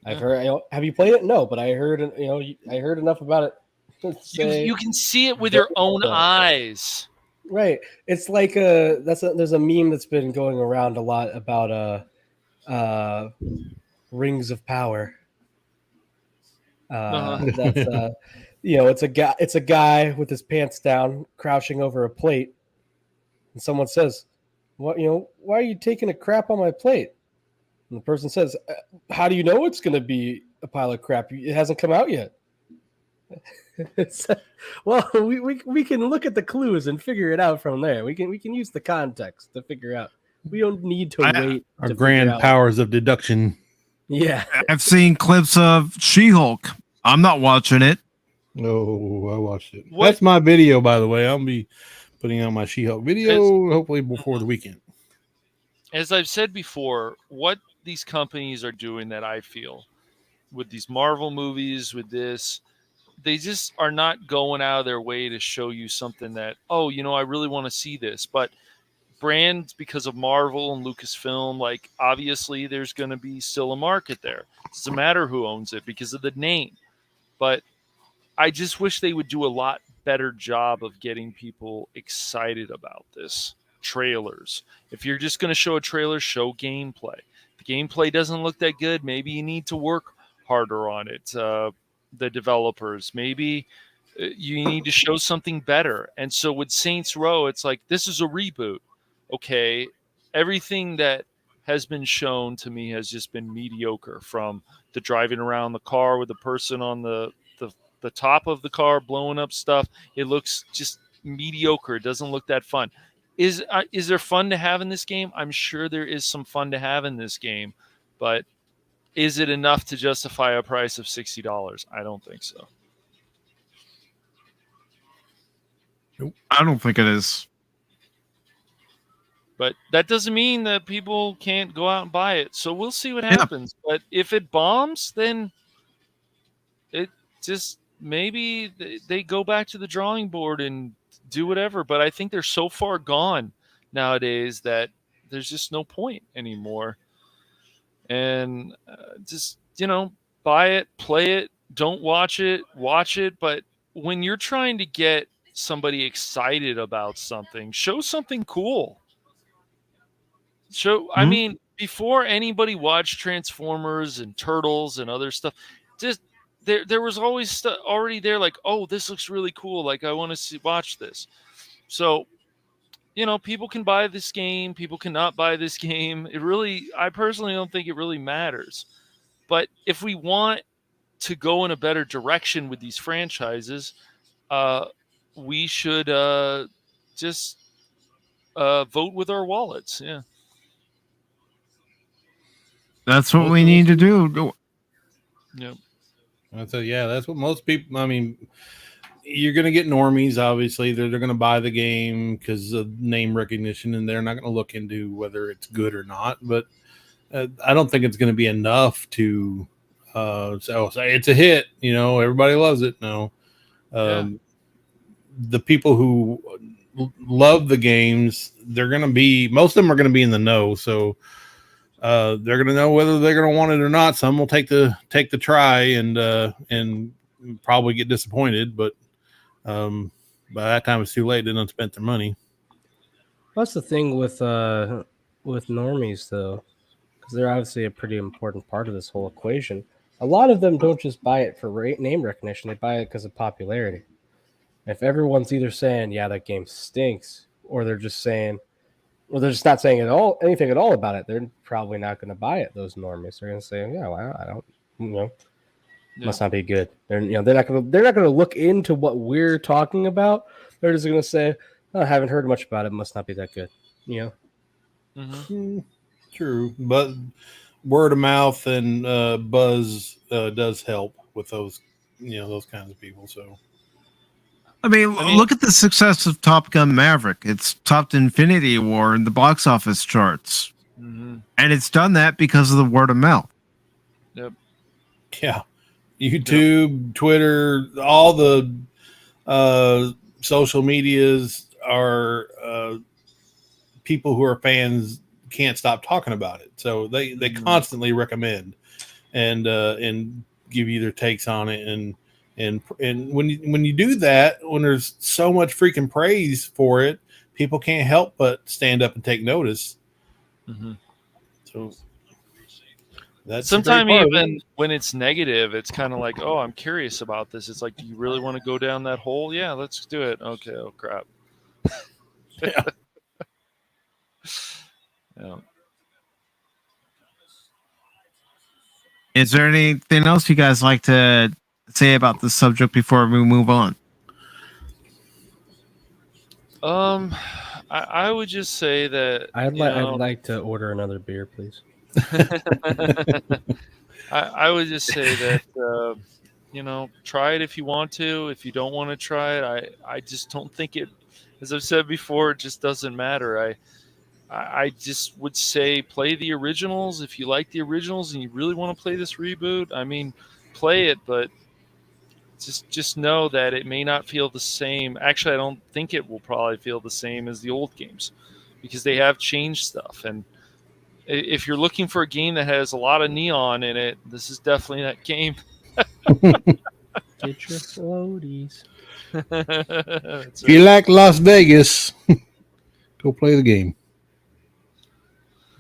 I've heard. Have you played it? No, but I heard. I heard enough about it. You can see it with your own eyes. Right. It's like there's a meme that's been going around a lot about Rings of Power. That's it's a guy with his pants down crouching over a plate, and someone says, "What, why are you taking a crap on my plate?" And the person says, "How do you know it's going to be a pile of crap? It hasn't come out yet." Well, we can look at the clues and figure it out from there. We can use the context to figure out. We don't need to wait. Our grand powers of deduction. Yeah, I've seen clips of She-Hulk. I'm not watching it. No, I watched it. That's my video, by the way. I'll be putting out my She-Hulk video hopefully before the weekend. As I've said before, what these companies are doing that I feel with these Marvel movies, with this, they just are not going out of their way to show you something that, oh, I really want to see this. But brands, because of Marvel and Lucasfilm, like, obviously there's going to be still a market there. It doesn't matter who owns it because of the name. But I just wish they would do a lot better job of getting people excited about this. Trailers. If you're just going to show a trailer, show gameplay. If the gameplay doesn't look that good, maybe you need to work harder on it. The developers, maybe You need to show something better. And so with Saints Row, it's like, this is a reboot. Okay, everything that has been shown to me has just been mediocre, from the driving around the car with the person on the top of the car blowing up stuff. It looks just mediocre. It doesn't look that fun. Is there fun to have in this game? I'm sure there is some fun to have in this game, but is it enough to justify a price of $60? I don't think so. I don't think it is. But that doesn't mean that people can't go out and buy it. So we'll see what happens. But if it bombs, then it just maybe they go back to the drawing board and do whatever. But I think they're so far gone nowadays that there's just no point anymore. And just, buy it, play it, don't watch it, watch it. But when you're trying to get somebody excited about something, show something cool. I mean, before anybody watched Transformers and Turtles and other stuff, just there was always already there, like, oh, this looks really cool, like I want to watch this. So, people can buy this game, people cannot buy this game. I personally don't think it really matters. But if we want to go in a better direction with these franchises, we should just vote with our wallets. Yeah. That's what we need to do. Yep. So yeah, that's what most people. I mean, you're going to get normies. Obviously, they're going to buy the game because of name recognition, and they're not going to look into whether it's good or not. But I don't think it's going to be enough to say it's a hit. Everybody loves it. No, the people who love the games, most of them are going to be in the know. So. They're going to know whether they're going to want it or not. Some will take the try and probably get disappointed, but by that time it's too late. They done spent their money. That's the thing with normies, though, because they're obviously a pretty important part of this whole equation. A lot of them don't just buy it for name recognition; they buy it because of popularity. If everyone's either saying, "Yeah, that game stinks," or they're just saying, well, they're just not saying anything at all about it, they're probably not going to buy it. Those normies, they're going to say, "Yeah, well, I don't, must not be good." They're not going to look into what we're talking about. They're just going to say, "Oh, I haven't heard much about it. It must not be that good." True, but word of mouth and buzz does help with those, those kinds of people. So. I mean, look at the success of Top Gun Maverick. It's topped Infinity War in the box office charts. Mm-hmm. And it's done that because of the word of mouth. Yep. Yeah. YouTube, Twitter, all the social medias are people who are fans can't stop talking about it. So they constantly recommend and give you their takes on it. And when you do that, when there's so much freaking praise for it, people can't help but stand up and take notice. Mm-hmm. So that's sometimes even when it's negative, it's kind of like, oh, I'm curious about this. It's like, do you really want to go down that hole? Yeah, let's do it. Okay. Oh crap. Yeah. Yeah. Is there anything else you guys like to say about this subject before we move on? I would just say that I'd like to order another beer, please. I would just say that try it if you want to. If you don't want to try it, I just don't think it. As I've said before, it just doesn't matter. I just would say play the originals if you like the originals and you really want to play this reboot. I mean, play it, but just know that it may not feel the same. Actually, I don't think it will probably feel the same as the old games because they have changed stuff. And if you're looking for a game that has a lot of neon in it, this is definitely that game. Get your floaties. If you like Las Vegas, go play the game.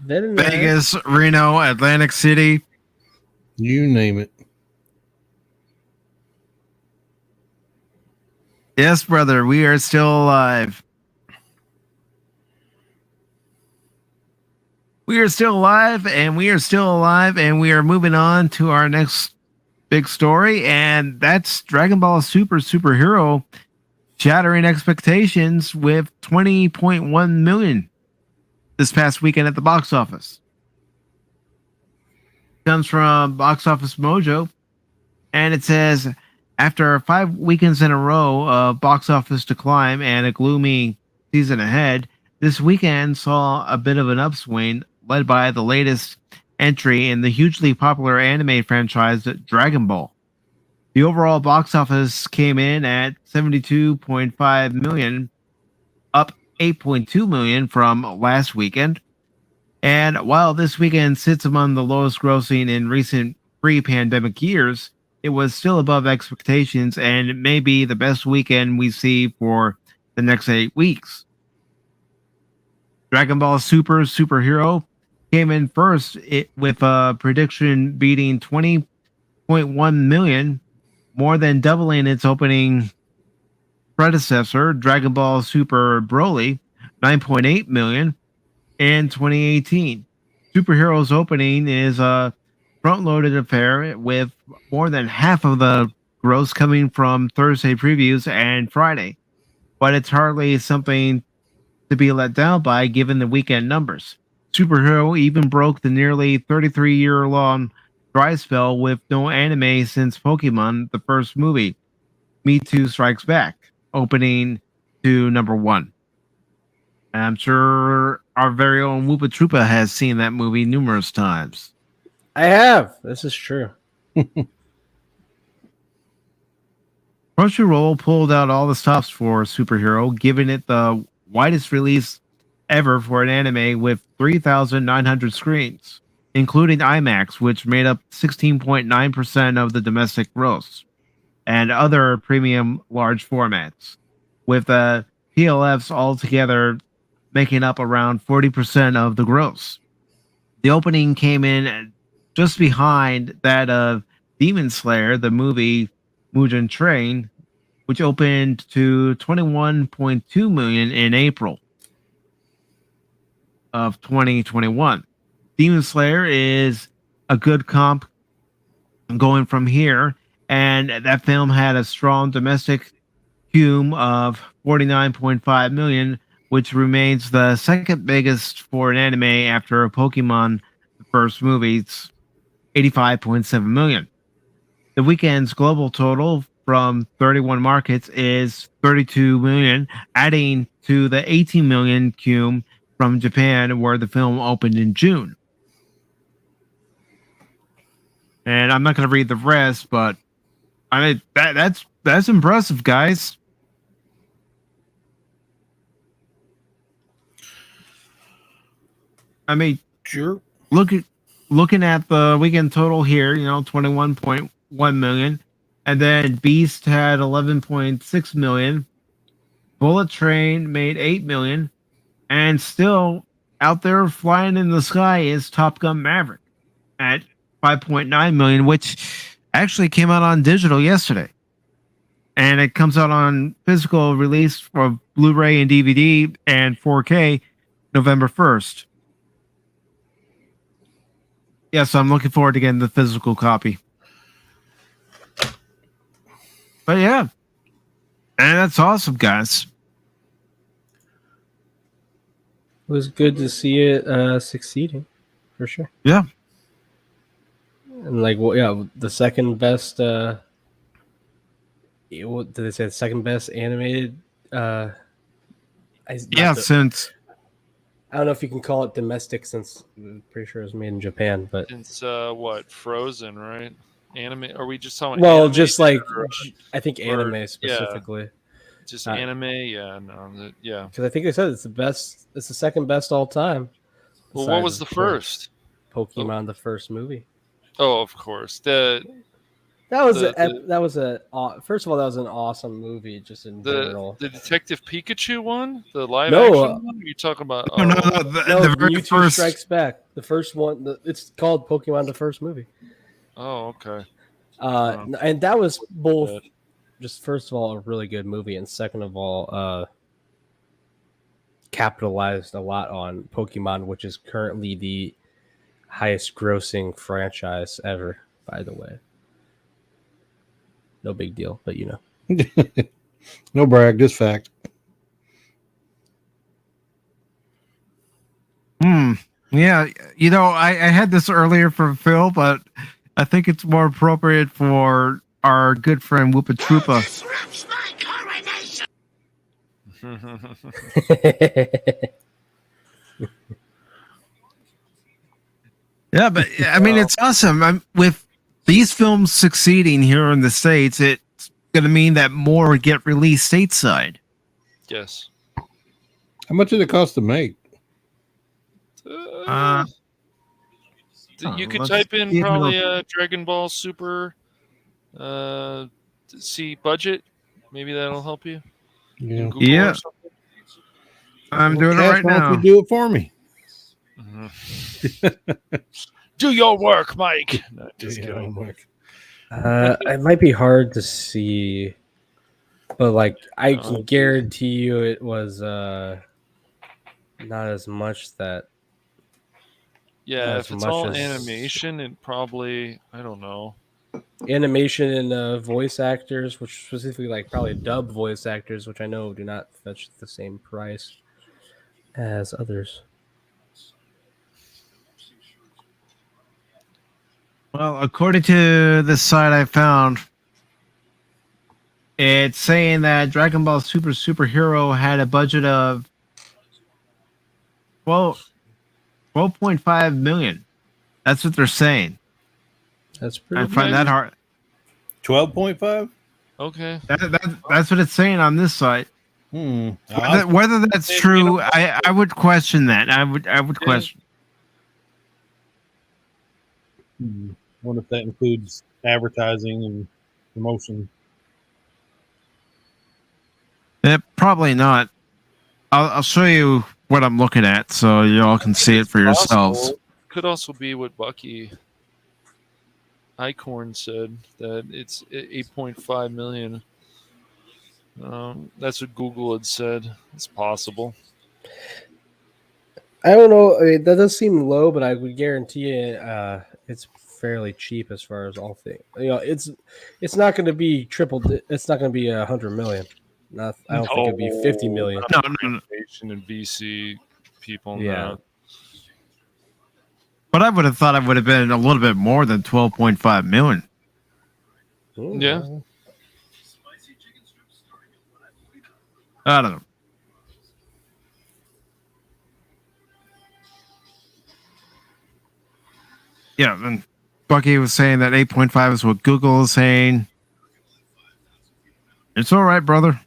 Vegas, Reno, Atlantic City. You name it. Yes, brother, we are still alive. We are still alive, and we are still alive, and we are moving on to our next big story, and that's Dragon Ball Super Superhero shattering expectations with 20.1 million this past weekend at the box office. Comes from Box Office Mojo, and it says after 5 weekends in a row of box office decline and a gloomy season ahead, this weekend saw a bit of an upswing led by the latest entry in the hugely popular anime franchise Dragon Ball. The overall box office came in at 72.5 million, up 8.2 million from last weekend. And while this weekend sits among the lowest grossing in recent pre-pandemic years, it was still above expectations and it may be the best weekend we see for the next 8 weeks. Dragon Ball Super Superhero came in first with a prediction beating 20.1 million, more than doubling its opening predecessor, Dragon Ball Super Broly, 9.8 million in 2018. Superhero's opening is a front-loaded affair with more than half of the gross coming from Thursday previews and Friday, but it's hardly something to be let down by given the weekend numbers. Superhero even broke the nearly 33-year-long dry spell with no anime since Pokemon, the first movie, Mewtwo Strikes Back, opening to number 1. And I'm sure our very own Woopa Troopa has seen that movie numerous times. I have. This is true. Crunchyroll pulled out all the stops for Superhero, giving it the widest release ever for an anime with 3,900 screens, including IMAX, which made up 16.9% of the domestic gross, and other premium large formats, with the PLFs altogether making up around 40% of the gross. The opening came in just behind that of Demon Slayer, the movie Mugen Train, which opened to 21.2 million in April of 2021. Demon Slayer is a good comp going from here, and that film had a strong domestic cume of 49.5 million, which remains the second biggest for an anime after Pokemon, the first movie's 85.7 million. The weekend's global total from 31 markets is 32 million, adding to the 18 million cume from Japan, where the film opened in June. And I'm not going to read the rest, but I mean that's impressive, guys. I mean, sure. Looking at the weekend total here, 21.1 million, and then Beast had 11.6 million. Bullet Train made 8 million, and still out there flying in the sky is Top Gun Maverick at 5.9 million, which actually came out on digital yesterday. And it comes out on physical release for Blu-ray and DVD and 4K November 1st. Yes, I'm looking forward to getting the physical copy. But yeah, and that's awesome, guys. It was good to see it succeeding, for sure. Yeah. And the second best. What did they say? The second best animated. Since I don't know if you can call it domestic, since I'm pretty sure it was made in Japan. But It's what, Frozen, right? Anime? Are we just talking? Well, anime just like or, I think anime specifically. Yeah, just anime, yeah, yeah. Because I think they said it's the best. It's the second best all time. Well, what was the first? Pokemon, the first movie. Oh, of course. That was first of all, that was an awesome movie, just in general. The Detective Pikachu one, the live No, action one. You're talking about? No, the very Mewtwo first Strikes Back. The first one. It's called Pokemon, the first movie. Oh, okay. And that was both just first of all a really good movie, and second of all, capitalized a lot on Pokemon, which is currently the highest grossing franchise ever. By the way, no big deal, but you know. No brag, just fact. Yeah, you know, I had this earlier for Phil, but I think it's more appropriate for our good friend Whoopa Troopa. Disrupts my coronation. Yeah, but I mean, it's awesome. With these films succeeding here in the States, it's going to mean that more get released stateside. Yes. How much did it cost to make? You could let's type in see if probably it'll- Dragon Ball Super see budget. Maybe that'll help you. Yeah. In Google Yeah. or something. I'm doing it Cass, right why don't now. you do it for me? Do your work, Mike. No, just Yeah, kidding. Mike. It might be hard to see, but like I can guarantee you, it was not as much that. Yeah, as if it's much all as- animation, it probably I don't know. Animation and voice actors, which specifically like probably dub voice actors, which I know do not fetch the same price as others. Well, according to the site I found, it's saying that Dragon Ball Super Superhero had a budget of 12.5 million. That's what they're saying. That's I pretty. find that hard. 12.5? Okay. That's what it's saying on this site. I'll- Whether that's Hey, you true, know- I would question that. I would question. wonder if that includes advertising and promotion. Probably not. I'll show you what I'm looking at, so you all can see it for yourselves. Possible. Could also be what Bucky Icorn said, that it's 8.5 million. That's what Google had said. It's possible. I don't know. I mean, that does seem low, but I would guarantee you, it's fairly cheap as far as all things. You know, it's not going to be it's not going to be 100 million. I don't think it'd be 50 million. No. Animation and VC people. Yeah. Now. But I would have thought it would have been a little bit more than 12.5 million. Yeah. I don't know. Yeah, and Bucky was saying that 8.5 is what Google is saying. It's all right, brother.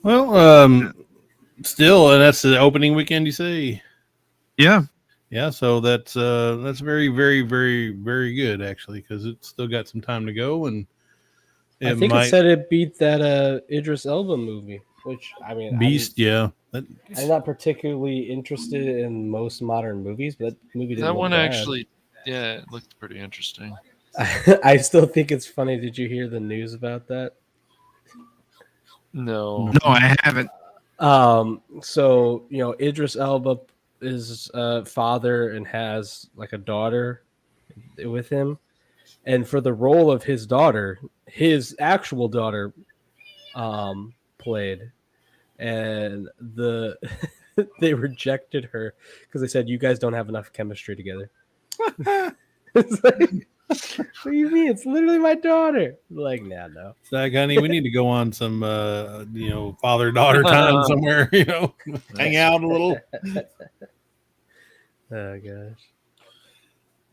Well, still, and that's the opening weekend, you say? Yeah. Yeah, so that's very, very, very, very good actually, because it's still got some time to go, and I think it said it beat that Idris Elba movie, which I mean, Beast. I'm not particularly interested in most modern movies, but that movie didn't That look one bad. actually, yeah, it looked pretty interesting. I still think it's funny. Did you hear the news about that? No, I haven't. So you know, Idris Elba is father and has like a daughter with him, and for the role of his daughter, his actual daughter, played, and they rejected her because they said you guys don't have enough chemistry together. It's like, what do you mean? It's literally my daughter. Like, nah, no. It's like, honey, we need to go on some, father daughter time somewhere. Hang out a little. Oh gosh,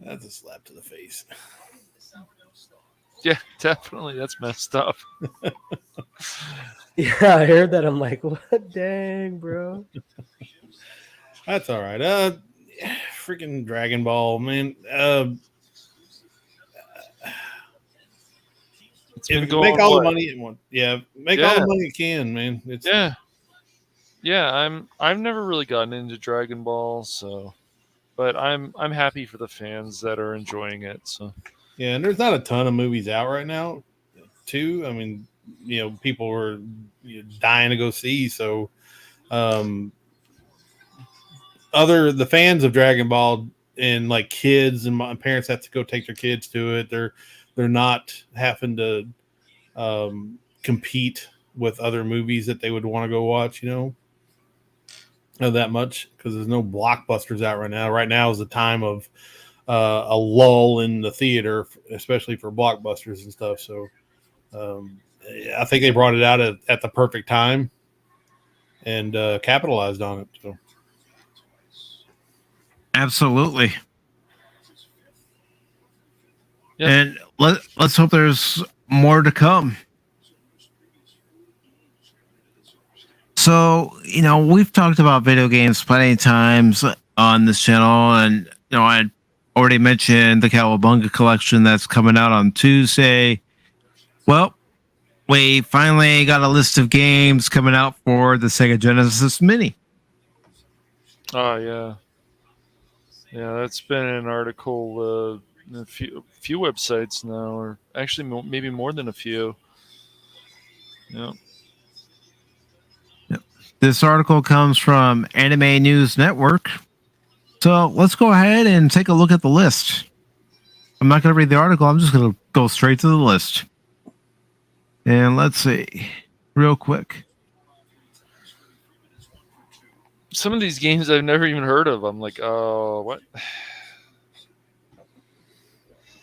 that's a slap to the face. Yeah, definitely. That's messed up. Yeah, I heard that. I'm like, what? Dang, bro. That's all right. Freaking Dragon Ball, man. been If going make all what? the money it want. Yeah, make all the money you can, man. It's Yeah, I've never really gotten into Dragon Ball, so but I'm happy for the fans that are enjoying it. So Yeah, and there's not a ton of movies out right now, too. I mean, people were dying to go see. So, the fans of Dragon Ball and like kids and my parents have to go take their kids to it. They're not having to compete with other movies that they would want to go watch. That much because there's no blockbusters out right now. Right now is the time of a lull in the theater, especially for blockbusters and stuff. So I think they brought it out at the perfect time and capitalized on it. So. Absolutely. Yep. And let's hope there's more to come. So, we've talked about video games plenty of times on this channel, and I already mentioned the Cowabunga collection that's coming out on Tuesday. Well, we finally got a list of games coming out for the Sega Genesis Mini. Oh yeah, that's been an article in a few websites now, or actually maybe more than a few. Yeah. This article comes from Anime News Network. So let's go ahead and take a look at the list. I'm not going to read the article. I'm just going to go straight to the list. And let's see, real quick. Some of these games I've never even heard of. I'm like, oh, what?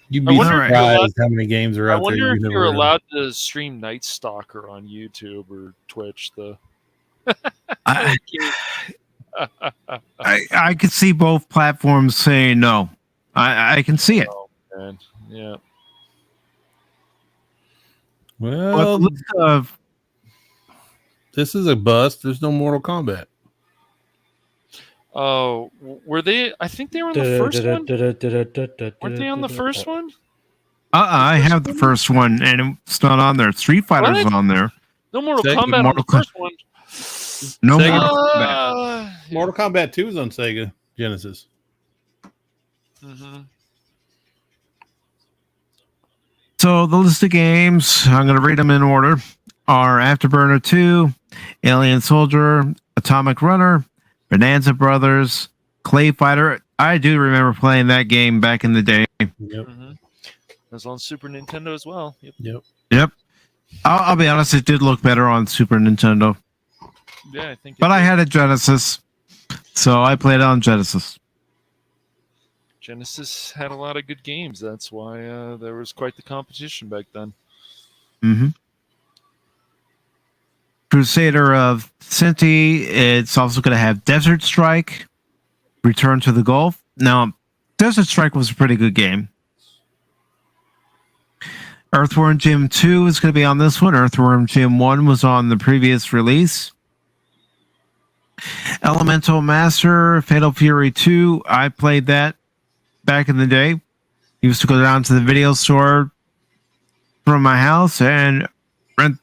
You'd be surprised how many games are out there. I wonder if you're allowed to stream Night Stalker on YouTube or Twitch. I could see both platforms saying no. I can see it. Oh, man. Yeah. Well, this is a bust. There's no Mortal Kombat. Oh, were they? I think they were on the first one. Weren't they on the first one? I have the first one, and it's not on there. Street Fighter's on there. No Mortal Kombat on the first one. No Sega, Mortal Kombat. Mortal Kombat 2 is on Sega Genesis. Mm-hmm. So the list of games, I'm going to read them in order, are Afterburner 2, Alien Soldier, Atomic Runner, Bonanza Brothers, Clay Fighter. I do remember playing that game back in the day. Yep. Mm-hmm. It was on Super Nintendo as well. Yep. I'll be honest, it did look better on Super Nintendo. Yeah, I think. But I had a Genesis, so I played it on Genesis. Genesis had a lot of good games. That's why there was quite the competition back then. Mm-hmm. Crusader of Sinti. It's also going to have Desert Strike, Return to the Gulf. Now, Desert Strike was a pretty good game. Earthworm Jim 2 is going to be on this one. Earthworm Jim 1 was on the previous release. Elemental Master, Fatal Fury 2. I played that back in the day. Used to go down to the video store from my house and rent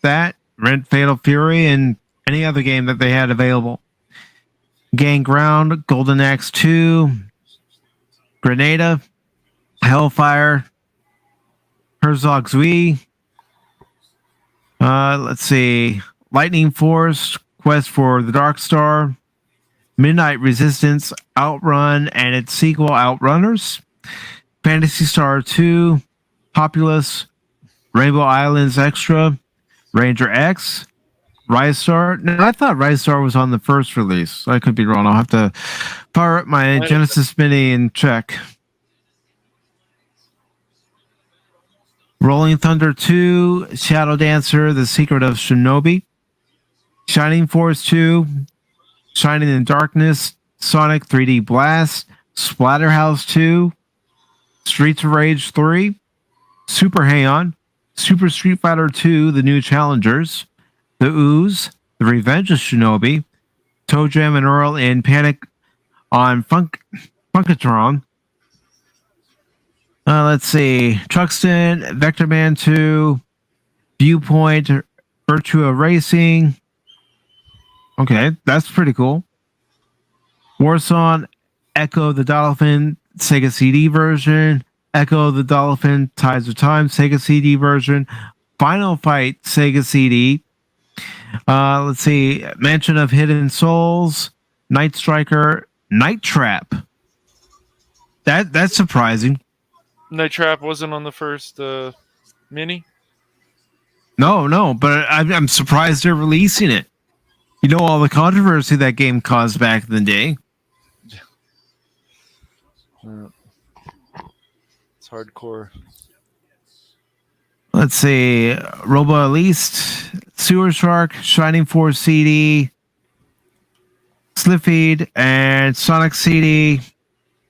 Fatal Fury, and any other game that they had available. Gang Ground, Golden Axe 2, Grenada, Hellfire, Herzog Zwei. Let's see. Lightning Force, Quest for the Dark Star, Midnight Resistance, Outrun, and its sequel, Outrunners, Phantasy Star 2, Populous, Rainbow Islands Extra, Ranger X, Rise Star. No, I thought Rise Star was on the first release. I could be wrong. I'll have to power up my Genesis Mini and check. Rolling Thunder 2, Shadow Dancer, The Secret of Shinobi, Shining Force 2, Shining in Darkness, Sonic 3D Blast, Splatterhouse 2, Streets of Rage 3, Super Heian, Super Street Fighter 2, The New Challengers, The Ooze, The Revenge of Shinobi, Toe Jam and Earl in Panic on Funkatron. Let's see. Truxton, Vector Man 2, Viewpoint, Virtua Racing. Okay, that's pretty cool. Warsong, Echo the Dolphin, Sega CD version, Echo the Dolphin, Tides of Time, Sega CD version, Final Fight, Sega CD. Let's see, Mansion of Hidden Souls, Night Striker, Night Trap. That's surprising. Night Trap wasn't on the first mini. No, but I'm surprised they're releasing it. You know all the controversy that game caused back in the day. It's hardcore. Let's see, Robo Elise, Sewer Shark, Shining Force CD, Slipfeed, and Sonic CD,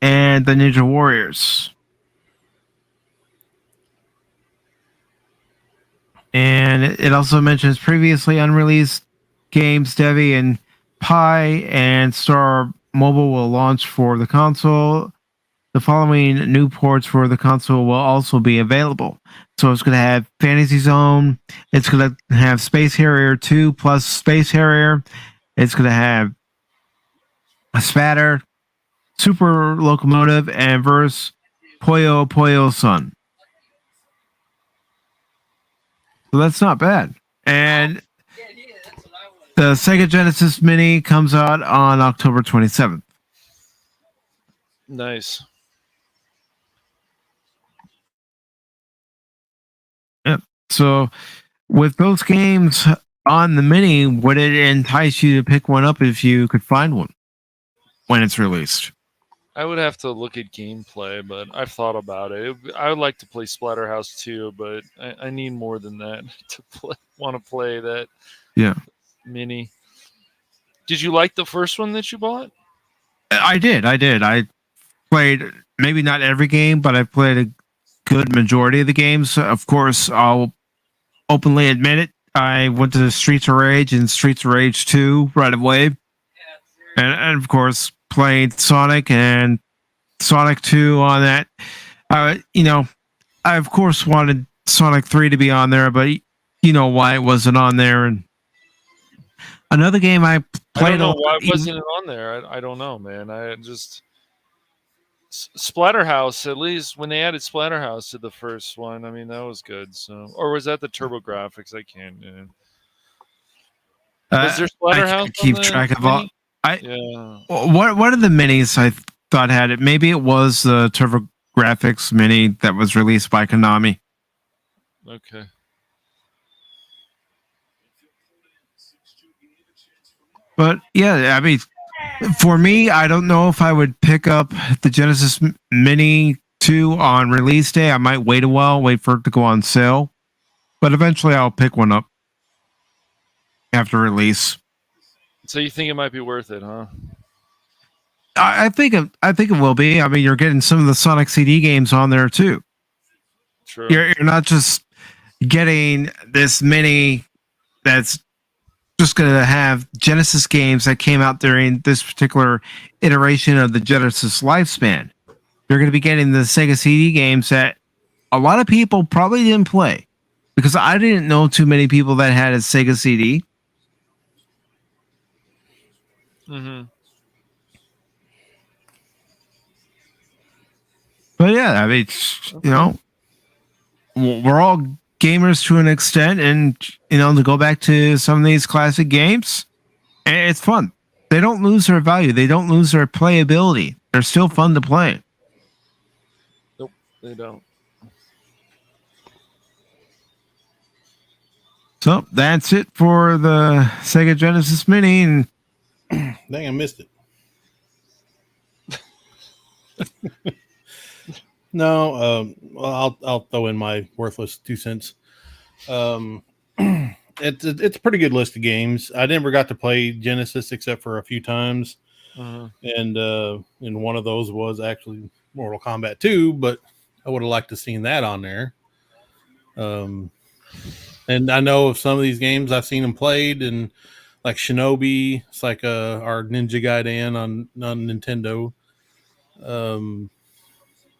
and the Ninja Warriors. And it also mentions previously unreleased games, Devi and Pi, and Star Mobile will launch for the console. The following new ports for the console will also be available. So it's going to have Fantasy Zone. It's going to have Space Harrier 2 plus Space Harrier. It's going to have a Spatter, Super Locomotive, and Verse Puyo Puyo Sun. So that's not bad. And the Sega Genesis Mini comes out on October 27th. Nice. Yep. So with those games on the Mini, would it entice you to pick one up if you could find one when it's released? I would have to look at gameplay, but I've thought about it. I would like to play Splatterhouse 2, but I need more than that to want to play that mini. Did you like the first one that you bought? I did. I played maybe not every game, but I played a good majority of the games. Of course, I'll openly admit it. I went to Streets of Rage and Streets of Rage 2 right away. And of course, played Sonic and Sonic 2 on that. I of course wanted Sonic 3 to be on there, but you know why it wasn't on there. And another game I played. I don't know why wasn't it on there. I don't know, man. I just Splatterhouse. At least when they added Splatterhouse to the first one, I mean that was good. So, or was that the Turbo Graphics? I can't. Was there Splatterhouse? I keep track of all. What of the minis I thought had it? Maybe it was the TurboGrafx mini that was released by Konami. Okay. But yeah, I mean, for me, I don't know if I would pick up the Genesis Mini 2 on release day. I might wait a while, wait for it to go on sale, but eventually I'll pick one up after release. So you think it might be worth it, huh? I think it will be. I mean, you're getting some of the Sonic CD games on there too. True. You're not just getting this mini that's just going to have Genesis games that came out during this particular iteration of the Genesis lifespan. You're going to be getting the Sega CD games that a lot of people probably didn't play, because I didn't know too many people that had a Sega CD. Mm-hmm. But yeah, I mean, we're all gamers to an extent, and to go back to some of these classic games, and it's fun. They don't lose their value. They don't lose their playability. They're still fun to play. Nope, they don't. So that's it for the Sega Genesis Mini. And dang, I missed it. No, well, I'll throw in my worthless 2 cents. It's a pretty good list of games. I never got to play Genesis except for a few times, and one of those was actually Mortal Kombat 2. But I would have liked to seen that on there. And I know of some of these games I've seen them played, and like Shinobi, it's like our Ninja Gaiden on Nintendo.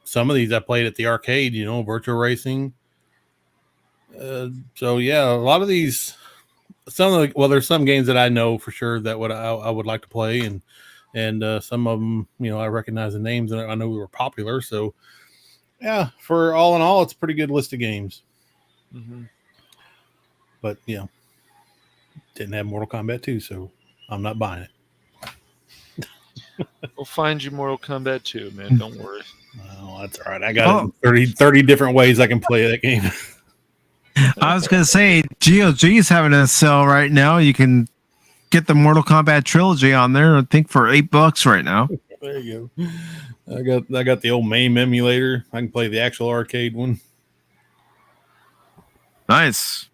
Some of these I played at the arcade, Virtual Racing. So yeah, a lot of these, there's some games that I know for sure that I would like to play, and some of them, I recognize the names and I know they were popular. So Yeah, for all in all, it's a pretty good list of games. Mm-hmm. But didn't have Mortal Kombat 2, so I'm not buying it. We'll find you Mortal Kombat 2, man. Don't worry. Well, that's all right. I got it 30 different ways I can play that game. I was going to say, GOG is having a sale right now. You can get the Mortal Kombat trilogy on there, I think, for $8 right now. There you go. I got the old MAME emulator. I can play the actual arcade one. Nice.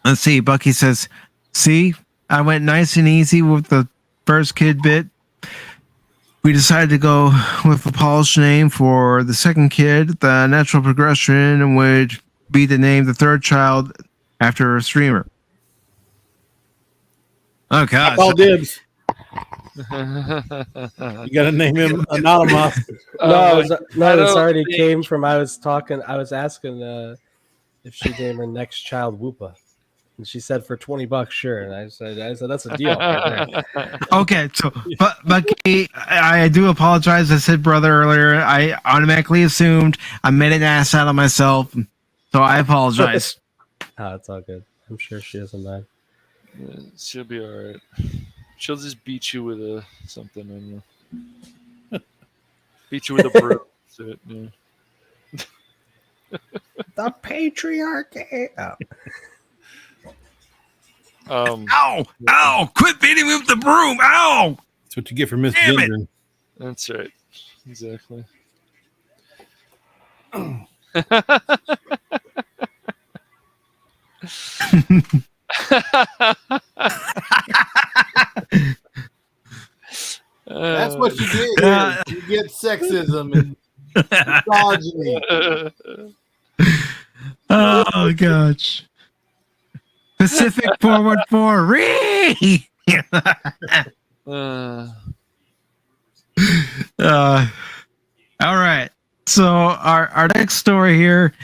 Let's see. Bucky says, see, I went nice and easy with the first kid bit. We decided to go with a polished name for the second kid. The natural progression would be to name the third child after a streamer. Oh, gosh. All dibs. You got to name him Anonymous. It already came from. I was asking if she named her next child Whoopa. And she said for $20, sure. And I said that's a deal. Right there. Okay, so but Bucky, I do apologize. I said brother earlier. I automatically assumed I made an ass out of myself, so I apologize. It's all good. I'm sure she doesn't mind. Yeah, she'll be all right. She'll just beat you with something on you. Beat you with a broom. That's it. Yeah. The patriarchy. Ow! Quit beating me with the broom! Ow! That's what you get for misgendering. That's right. Exactly. That's what you get here. You get sexism and misogyny. Oh gosh. PACIFIC414 Ree! All right. So our next story here.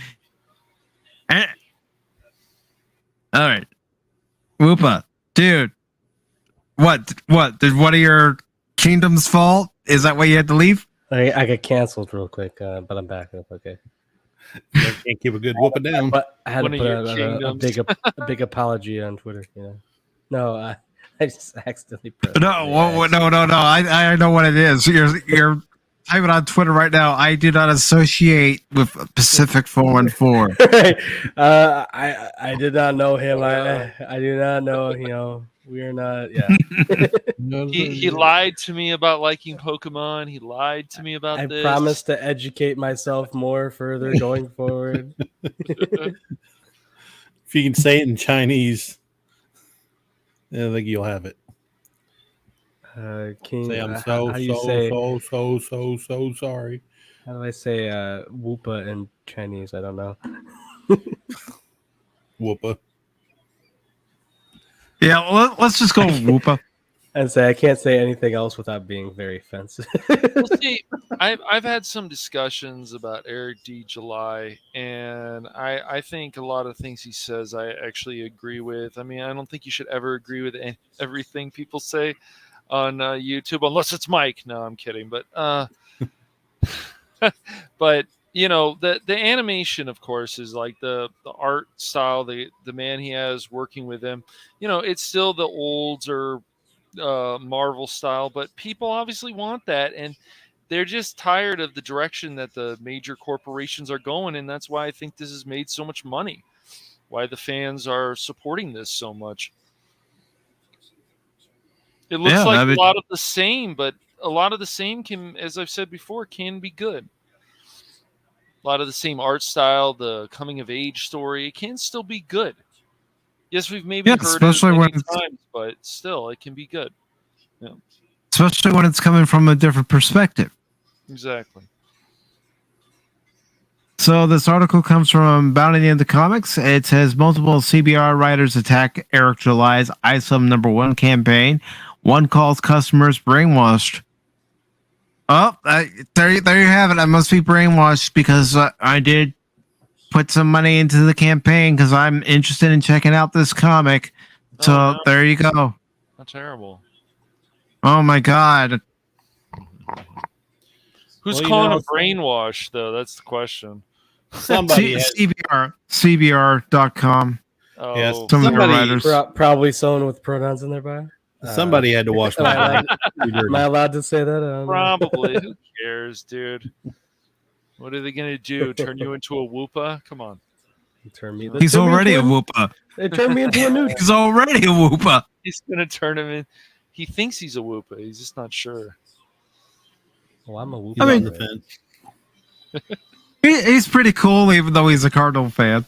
All right. Whoopa, dude. What? Did one of your kingdoms fall? Is that why you had to leave? I got canceled real quick, but I'm back up. Okay. Can't keep a good whooping down. But I had to put a big apology on Twitter. No, I just accidentally put. No. I know what it is. You're typing on Twitter right now. I do not associate with PACIFIC414. I did not know him. I do not know. We are not. Yeah. He lied to me about liking Pokemon. He lied to me about this. I promised to educate myself more further going forward. If you can say it in Chinese, I think you'll have it. King, say I'm so sorry. How do I say Whoopa in Chinese? I don't know. Whoopa. Yeah, well, let's just go with Whoopa. And say I can't say anything else without being very offensive. Well, see, I've had some discussions about Eric D. July, and I think a lot of things he says I actually agree with. I mean, I don't think you should ever agree with everything people say on YouTube, unless it's Mike. No, I'm kidding. But but the animation, of course, is like the art style, the man he has working with him. It's still the older Marvel style, but people obviously want that, and they're just tired of the direction that the major corporations are going, and that's why I think this has made so much money. Why the fans are supporting this so much. It looks a lot of the same, but a lot of the same can, as I've said before, can be good. A lot of the same art style, the coming of age story, it can still be good. Yes, we've maybe heard it many times, but still, it can be good. Yeah. Especially when it's coming from a different perspective. Exactly. So this article comes from Bounty in the Comics. It says multiple CBR writers attack Eric July's ISOM #1 campaign. One calls customers brainwashed. Oh, there you have it. I must be brainwashed because I did put some money into the campaign because I'm interested in checking out this comic. So no. There you go. Not terrible. Oh my God. Who's Well, calling a brainwash, though? That's the question. Somebody had, CBR.com. Oh, yes, Some of the somebody writers. Probably someone with pronouns in their bio. somebody had to wash Am my I allowed, hands. am I allowed to say that? I don't know. probably. Who cares, dude? What are they gonna do? Turn you into a whoopa? Come on. He's already a whoopa. They turned me into a nude. He's already a whoopa. He's gonna turn him in. He thinks he's a whoopa. He's just not sure. Well, I'm a whoopa. He's on the fence. He's pretty cool, even though he's a Cardinal fan.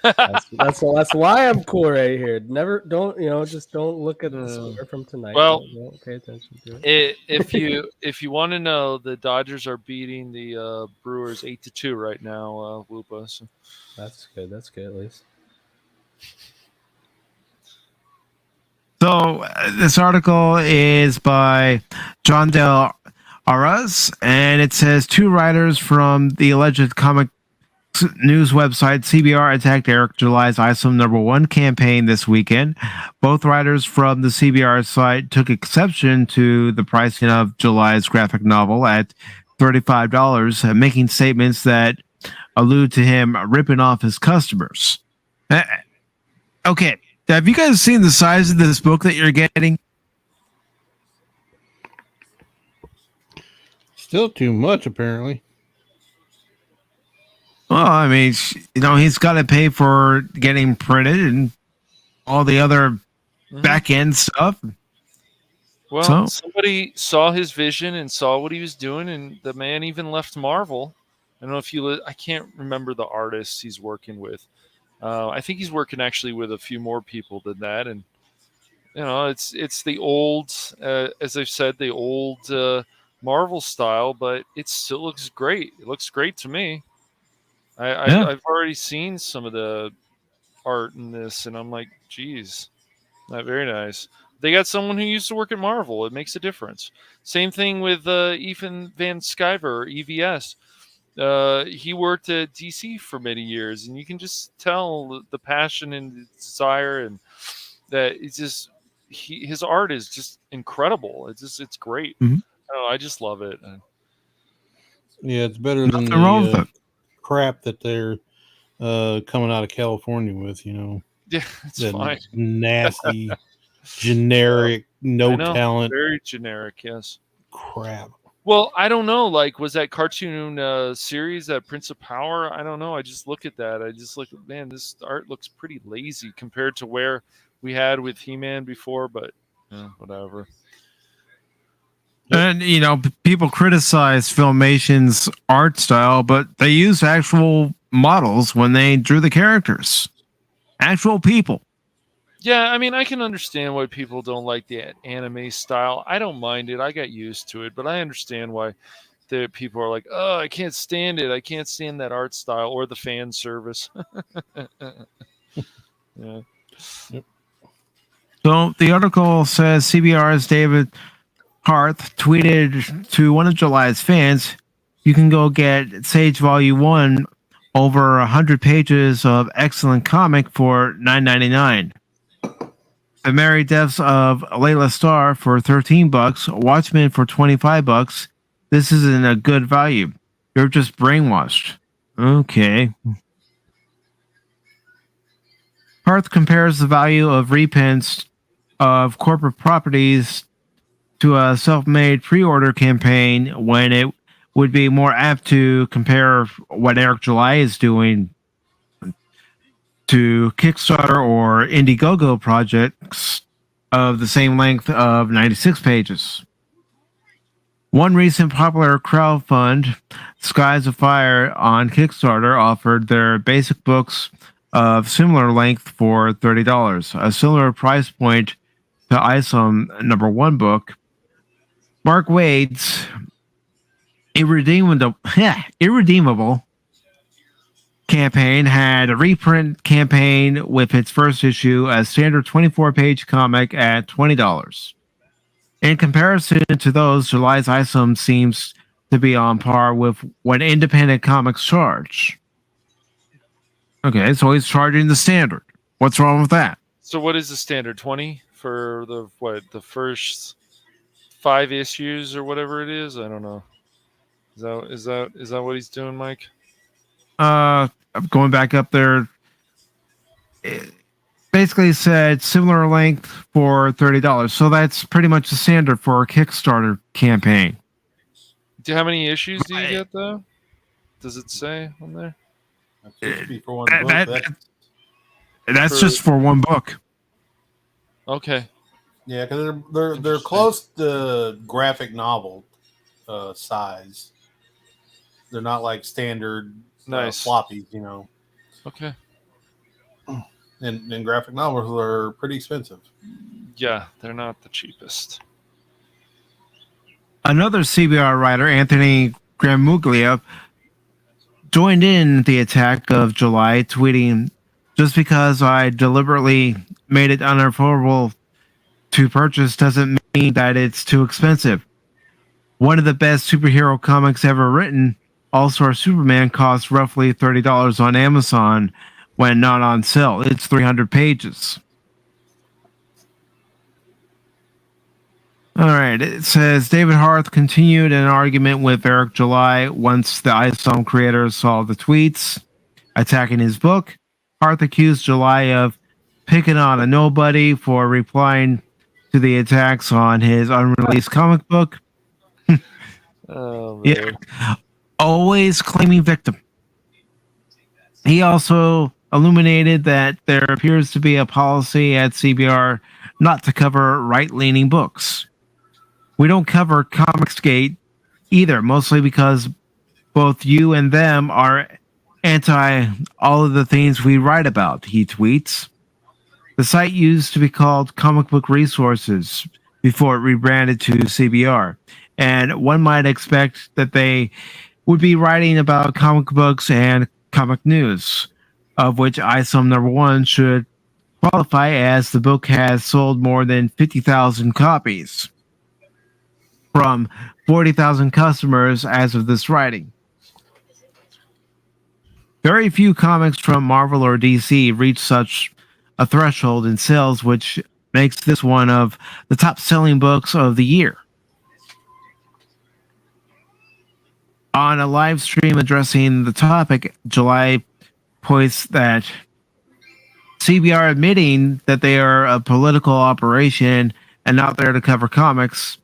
That's why I'm cool right here. Never just don't look at the score from tonight. Well, don't pay attention to it. If you want to know, the Dodgers are beating the Brewers 8-2 right now. Whoopa. So. That's good. That's good at least. So this article is by John Del Arras, and it says 2 writers from the alleged comic news website CBR attacked Eric July's ISOM #1 campaign this weekend. Both writers from the CBR site took exception to the pricing of July's graphic novel at $35, making statements that allude to him ripping off his customers. Okay, have you guys seen the size of this book that you're getting? Still too much, apparently. Well, I mean, he's got to pay for getting printed and all the other back end stuff. Well, somebody saw his vision and saw what he was doing, and the man even left Marvel. I don't know if I can't remember the artists he's working with. I think he's working actually with a few more people than that, and it's the old, as I've said, the old Marvel style, but it still looks great. It looks great to me. I've already seen some of the art in this, and I'm like, geez, not very nice. They got someone who used to work at Marvel. It makes a difference. Same thing with Ethan Van Sciver, or EVS. He worked at DC for many years, and you can just tell the passion and the desire, and that it's just his art is just incredible. It's great. Mm-hmm. Oh, I just love it. Yeah, it's better than the crap that they're coming out of California with. Yeah, it's that fine. Nasty, generic, no talent, very generic. Yes, crap. Well, I don't know. Like, was that cartoon series, that Prince of Power? I don't know. I just look at that. I just look at, man, this art looks pretty lazy compared to where we had with He-Man before, but whatever. And, people criticize Filmation's art style, but they use actual models when they drew the characters. Actual people. Yeah, I mean, I can understand why people don't like the anime style. I don't mind it. I got used to it, but I understand why the people are like, oh, I can't stand it. I can't stand that art style or the fan service. Yeah. Yep. So the article says CBR's David Harth tweeted to one of July's fans, you can go get Sage Volume 1, over 100 pages of excellent comic for $9.99. The Merry Deaths of Layla Starr for $13, Watchmen for $25. This isn't a good value. You're just brainwashed. Okay. Harth compares the value of reprints of corporate properties to a self-made pre-order campaign when it would be more apt to compare what Eric July is doing to Kickstarter or Indiegogo projects of the same length of 96 pages. One recent popular crowdfund, Skies of Fire on Kickstarter, offered their basic books of similar length for $30, a similar price point to ISOM #1 book. Mark Wade's Irredeemable campaign had a reprint campaign with its first issue, a standard 24-page comic at $20. In comparison to those, July's ISOM seems to be on par with what independent comics charge. Okay, so he's charging the standard. What's wrong with that? So what is the standard? 20 for the first 5 issues or whatever it is? I don't know. Is that what he's doing, Mike? I'm going back up there. It basically said similar length for $30. So that's pretty much the standard for a Kickstarter campaign. How many issues do you get though? Does it say on there? That's just be for one book. That's just for one book. Okay. Yeah, because they're close to graphic novel size. They're not like standard floppies, you know. Okay. And graphic novels are pretty expensive. Yeah, they're not the cheapest. Another CBR writer, Anthony Gramuglia, joined in the attack of July, tweeting, "Just because I deliberately made it unaffordable to purchase doesn't mean that it's too expensive. One of the best superhero comics ever written, All-Star Superman, costs roughly $30 on Amazon when not on sale. It's 300 pages." All right, it says David Harth continued an argument with Eric July once the ISOM creator saw the tweets attacking his book. Harth accused July of picking on a nobody for replying to the attacks on his unreleased comic book. Oh, yeah, always claiming victim. He also illuminated that there appears to be a policy at CBR not to cover right-leaning books. We don't cover Comicsgate either, mostly because both you and them are anti all of the things we write about, he tweets. The site used to be called Comic Book Resources before it rebranded to CBR, and one might expect that they would be writing about comic books and comic news, of which ISOM #1 should qualify as the book has sold more than 50,000 copies from 40,000 customers as of this writing. Very few comics from Marvel or DC reach such a threshold in sales, which makes this one of the top-selling books of the year. On a live stream addressing the topic, July points that CBR admitting that they are a political operation and not there to cover comics.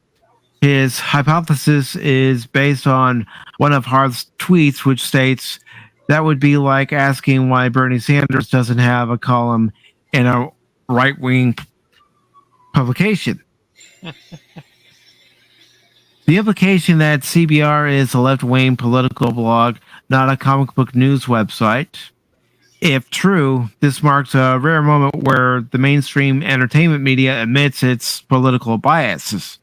His hypothesis is based on one of Harth's tweets, which states that would be like asking why Bernie Sanders doesn't have a column in a right-wing publication. The implication that CBR is a left-wing political blog, not a comic book news website. If true, this marks a rare moment where the mainstream entertainment media admits its political biases.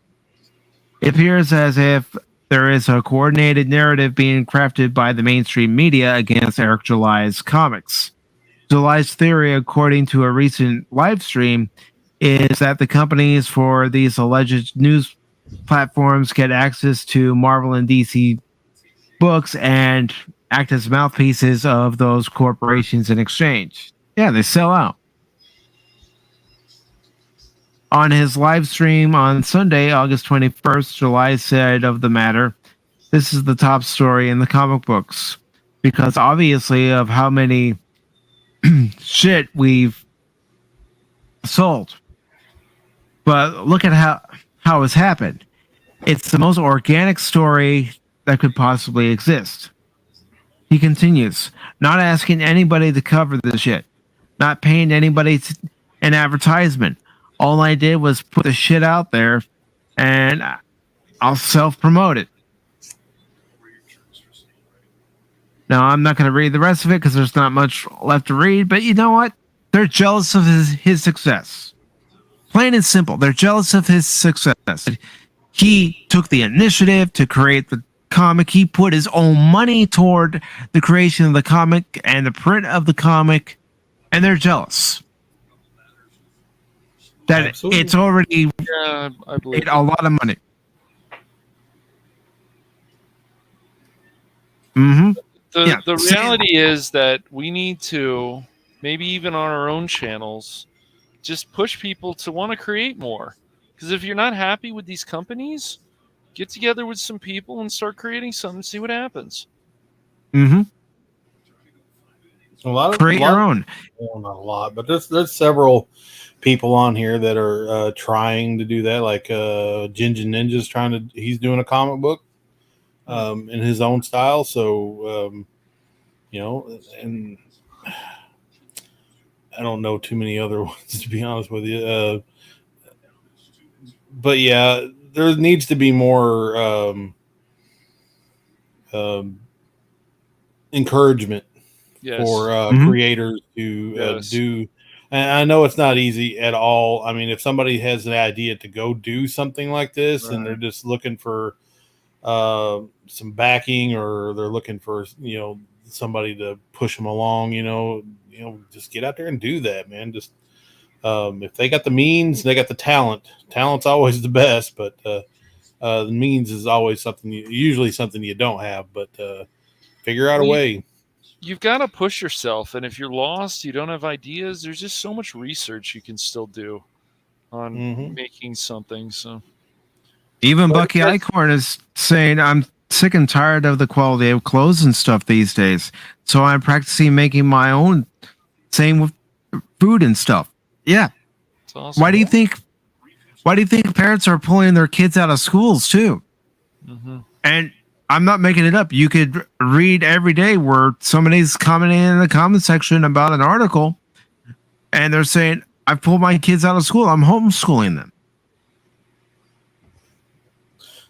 It appears as if there is a coordinated narrative being crafted by the mainstream media against Eric July's comics. July's theory, according to a recent live stream, is that the companies for these alleged news platforms get access to Marvel and DC books and act as mouthpieces of those corporations in exchange. Yeah, they sell out. On his live stream on Sunday, August 21st, July said of the matter, "This is the top story in the comic books, because obviously of how many shit we've sold. But look at how it's happened. It's the most organic story that could possibly exist." He continues, "Not asking anybody to cover this shit, not paying anybody an advertisement. All I did was put the shit out there, and I'll self-promote it." Now, I'm not going to read the rest of it because there's not much left to read, but you know what? They're jealous of his success. Plain and simple, they're jealous of his success. He took the initiative to create the comic. He put his own money toward the creation of the comic and the print of the comic, and they're jealous that Absolutely. it's already Yeah, I believe made a lot of money. Mm-hmm. The reality is that we need to, maybe even on our own channels, just push people to want to create more. Because if you're not happy with these companies, get together with some people and start creating something, see what happens. Mm-hmm. Create your own. Well, not a lot, but there's several people on here that are trying to do that. Like Ginger Ninja's he's doing a comic book in his own style. So and I don't know too many other ones, to be honest with you. But yeah, there needs to be more encouragement for creators to do. And I know it's not easy at all. I mean, if somebody has an idea to go do something like this and they're just looking for some backing, or they're looking for somebody to push them along, just get out there and do that, man. Just if they got the means, they got the talent. Talent's always the best, but the means is always usually something you don't have. But figure out a way. You've got to push yourself, and if you're lost, you don't have ideas, there's just so much research you can still do on making something. So even Bucky Eichhorn is saying, I'm sick and tired of the quality of clothes and stuff these days, so I'm practicing making my own. Same with food and stuff. Yeah. That's awesome. Why do you think parents are pulling their kids out of schools too? And I'm not making it up. You could read every day where somebody's commenting in the comment section about an article, and they're saying, I pulled my kids out of school. I'm homeschooling them.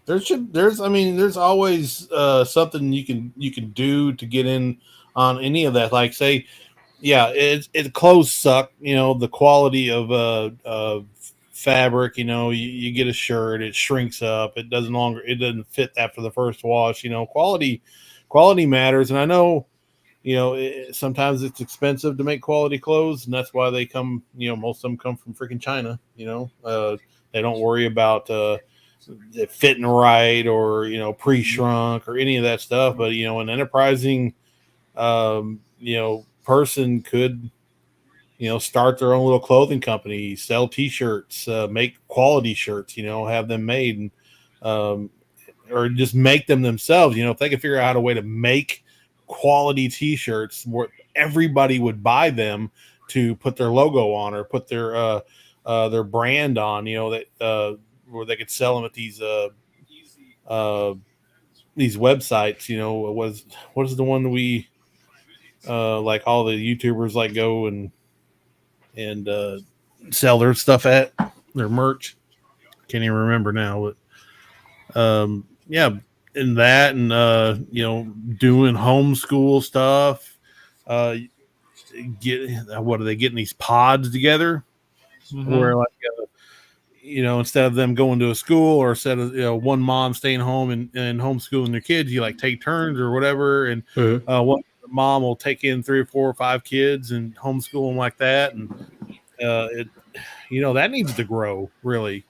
There's always something you can do to get in on any of that. Like, say, clothes suck. The quality of fabric. You get a shirt, it shrinks up. It doesn't fit after the first wash. Quality matters, and I know. Sometimes it's expensive to make quality clothes, and that's why they come. Most of them come from freaking China. They don't worry about it fitting right, or pre-shrunk, or any of that stuff. But an enterprising person could start their own little clothing company, sell t-shirts, make quality shirts, have them made, and or just make them themselves. If they could figure out a way to make quality t-shirts where everybody would buy them to put their logo on, or put their brand on, that where they could sell them at these websites. What is the one we like all the YouTubers like go and sell their stuff at, their merch? Can't even remember now, but in that, and doing homeschool stuff. What are they getting these pods together? Where like instead of them going to a school, or instead of one mom staying home and homeschooling their kids, you like take turns or whatever, and one mom will take in 3 or 4 or 5 kids and homeschool them like that, and that needs to grow, really,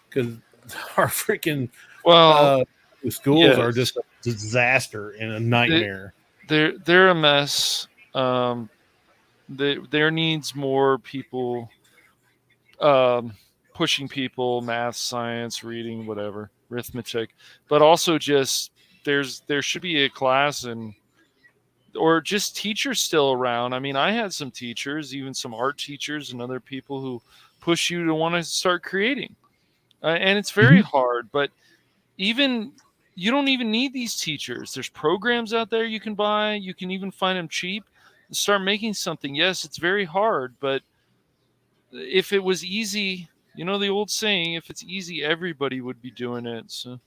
because our freaking schools are just a disaster and a nightmare. They're a mess. There needs more people pushing people, math, science, reading, whatever, arithmetic, but also just there should be a class or just teachers still around. I mean, I had some teachers, even some art teachers and other people who push you to want to start creating. And it's very hard, but you don't even need these teachers. There's programs out there you can buy. You can even find them cheap and start making something. Yes, it's very hard, but if it was easy, the old saying, if it's easy, everybody would be doing it. So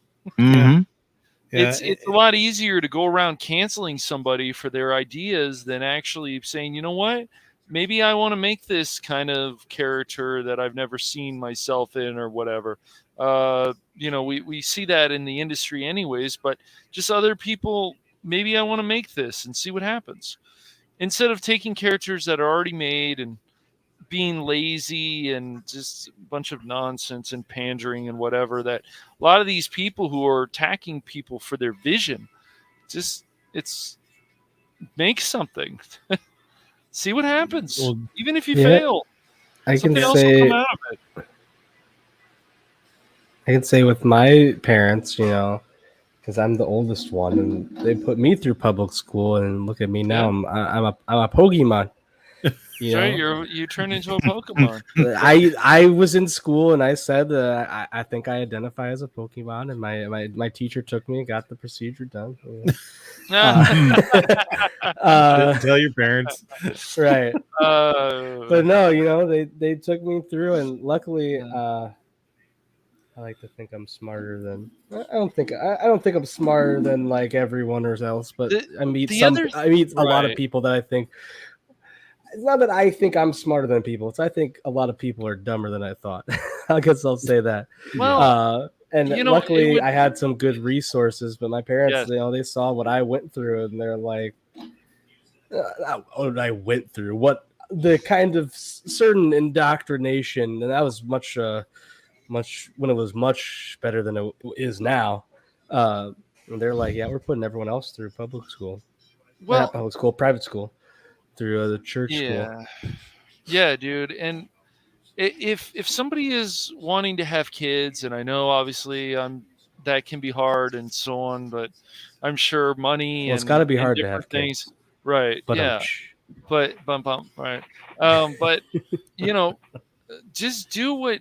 it's a lot easier to go around canceling somebody for their ideas than actually saying, you know what, maybe I want to make this kind of character that I've never seen myself in, or whatever. We see that in the industry anyways, but just other people, maybe I want to make this and see what happens, instead of taking characters that are already made and being lazy and just a bunch of nonsense and pandering and whatever. That a lot of these people who are attacking people for their vision, make something. See what happens. Well, even if you fail, I can something else will say come out of it. I can say with my parents, you know, because I'm the oldest one, and they put me through public school, and look at me now. Yeah. I'm a Pokemon. You Sure, know, you turn into a Pokemon. I was in school and I said I think I identify as a Pokemon, and my teacher took me and got the procedure done. You know. Tell your parents, right? But no, you know, they took me through, and luckily, I like to think I'm smarter than. I don't think I'm smarter than like everyone else, but I meet a lot of people that I think. It's not that I think I'm smarter than people. It's I think a lot of people are dumber than I thought. I guess I'll say that. Well, and you know, luckily I had some good resources, but my parents, Yes. you know, they saw what I went through, and they're like, what I went through, what the kind of certain indoctrination, and that was much when it was much better than it is now. And they're like, yeah, we're putting everyone else through public school, not public school, private school, through the church school. Yeah, dude. And if somebody is wanting to have kids, and I know obviously that can be hard and so on, but I'm sure money Well, it's got to be and hard to different have things, kids. right? But Yeah, but bump, right. But you know, just do what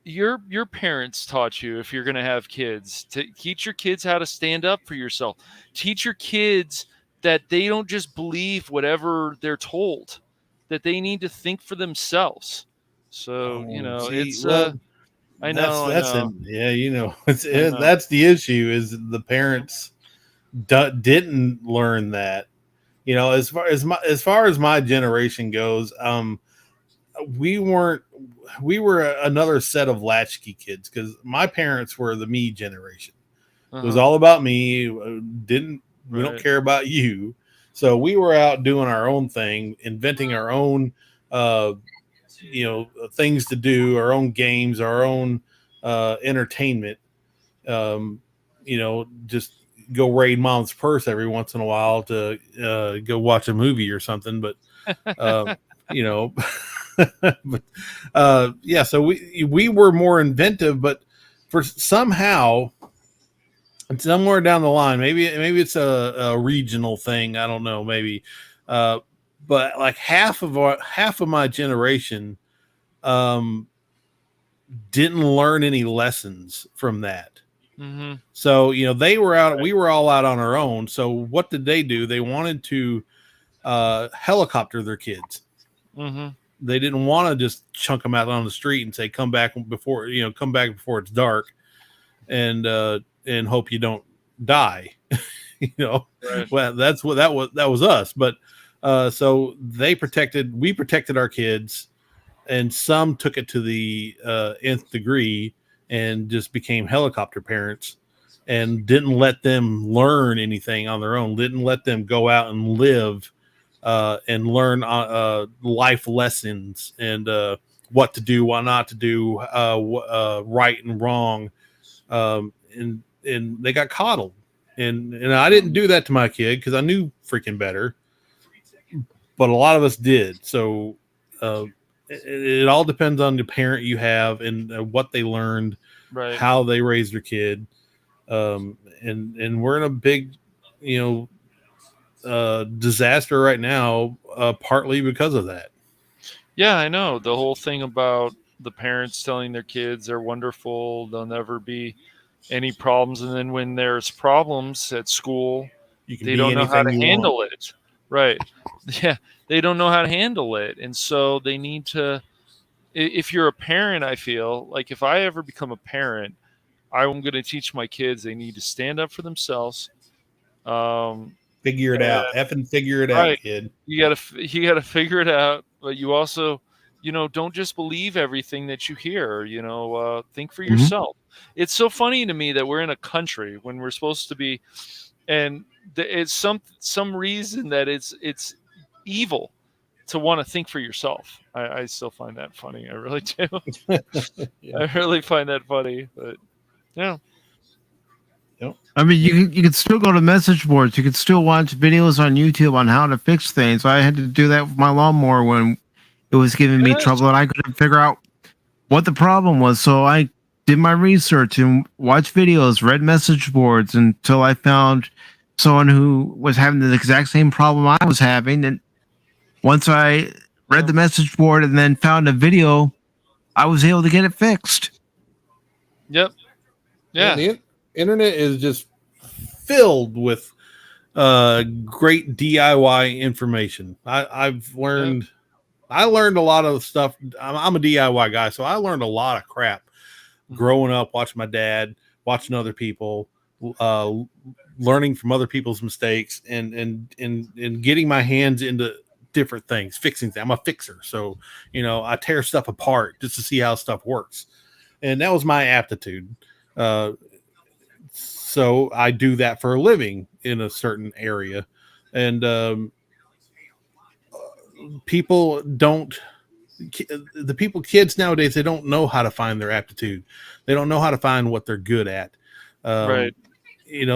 your parents taught you if you're going to have kids. To teach your kids how to stand up for yourself. Teach your kids that they don't just believe whatever they're told, that they need to think for themselves. So, you know, it's I know. yeah, you know, know. that's the issue is the parents didn't learn that. You know, as far as my generation goes, we were another set of latchkey kids because my parents were the me generation. It was all about me. We don't care about you. So we were out doing our own thing, inventing our own, you know, things to do, our own games, our own entertainment. You know, just go raid mom's purse every once in a while to go watch a movie or something. But you know, but yeah, so we were more inventive, but for somehow somewhere down the line, maybe it's a regional thing, I don't know, maybe but like half of my generation didn't learn any lessons from that. Mm-hmm. So, you know, we were all out on our own. So what did they do? They wanted to helicopter their kids. Mm-hmm. They didn't want to just chunk them out on the street and say, come back before it's dark and hope you don't die. You know, well, that was us. But so we protected our kids, and some took it to the nth degree and just became helicopter parents and didn't let them learn anything on their own, didn't let them go out and live and learn life lessons and what to do, what not to do, right and wrong. And they got coddled. And I didn't do that to my kid because I knew freaking better. But a lot of us did. So it all depends on the parent you have and what they learned, how they raised their kid. And we're in a big, you know, disaster right now, partly because of that. Yeah, I know. The whole thing about the parents telling their kids they're wonderful, they'll never be any problems, and then when there's problems at school, they don't know how to handle it. Right. Yeah, they don't know how to handle it. And so they need to, if you're a parent, I feel like if I ever become a parent, I'm going to teach my kids they need to stand up for themselves. Figure it out. Effing figure it out, kid. You gotta figure it out. But you also, you know, don't just believe everything that you hear. You know, think for yourself. It's so funny to me that we're in a country when we're supposed to be, and it's some reason that it's evil to want to think for yourself. I still find that funny. I really do. I really find that funny. But yeah. I mean, you can still go to message boards. You can still watch videos on YouTube on how to fix things. I had to do that with my lawnmower when it was giving me trouble, and I couldn't figure out what the problem was. So I did my research and watched videos, read message boards until I found someone who was having the exact same problem I was having. And once I read the message board and then found a video, I was able to get it fixed. Yep. Yeah. And the internet is just filled with great DIY information. I've learned I learned a lot of stuff. I'm a DIY guy, so I learned a lot of crap growing up, watching my dad, watching other people, learning from other people's mistakes, and getting my hands into different things, fixing things. I'm a fixer, so I tear stuff apart just to see how stuff works, and that was my aptitude. So I do that for a living in a certain area, and kids nowadays, they don't know how to find their aptitude. They don't know how to find what they're good at. Right.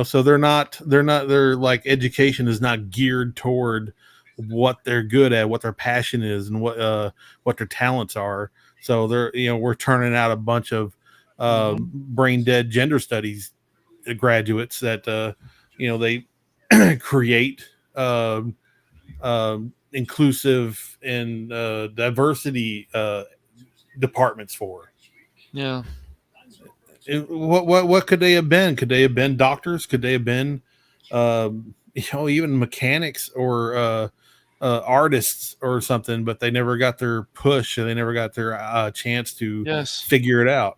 So their like education is not geared toward what they're good at, what their passion is, and what their talents are. So we're turning out a bunch of brain dead gender studies graduates that they create inclusive and diversity departments for. Yeah. What could they have been? Could they have been doctors? Could they have been even mechanics or artists or something? But they never got their push, and they never got their chance to figure it out.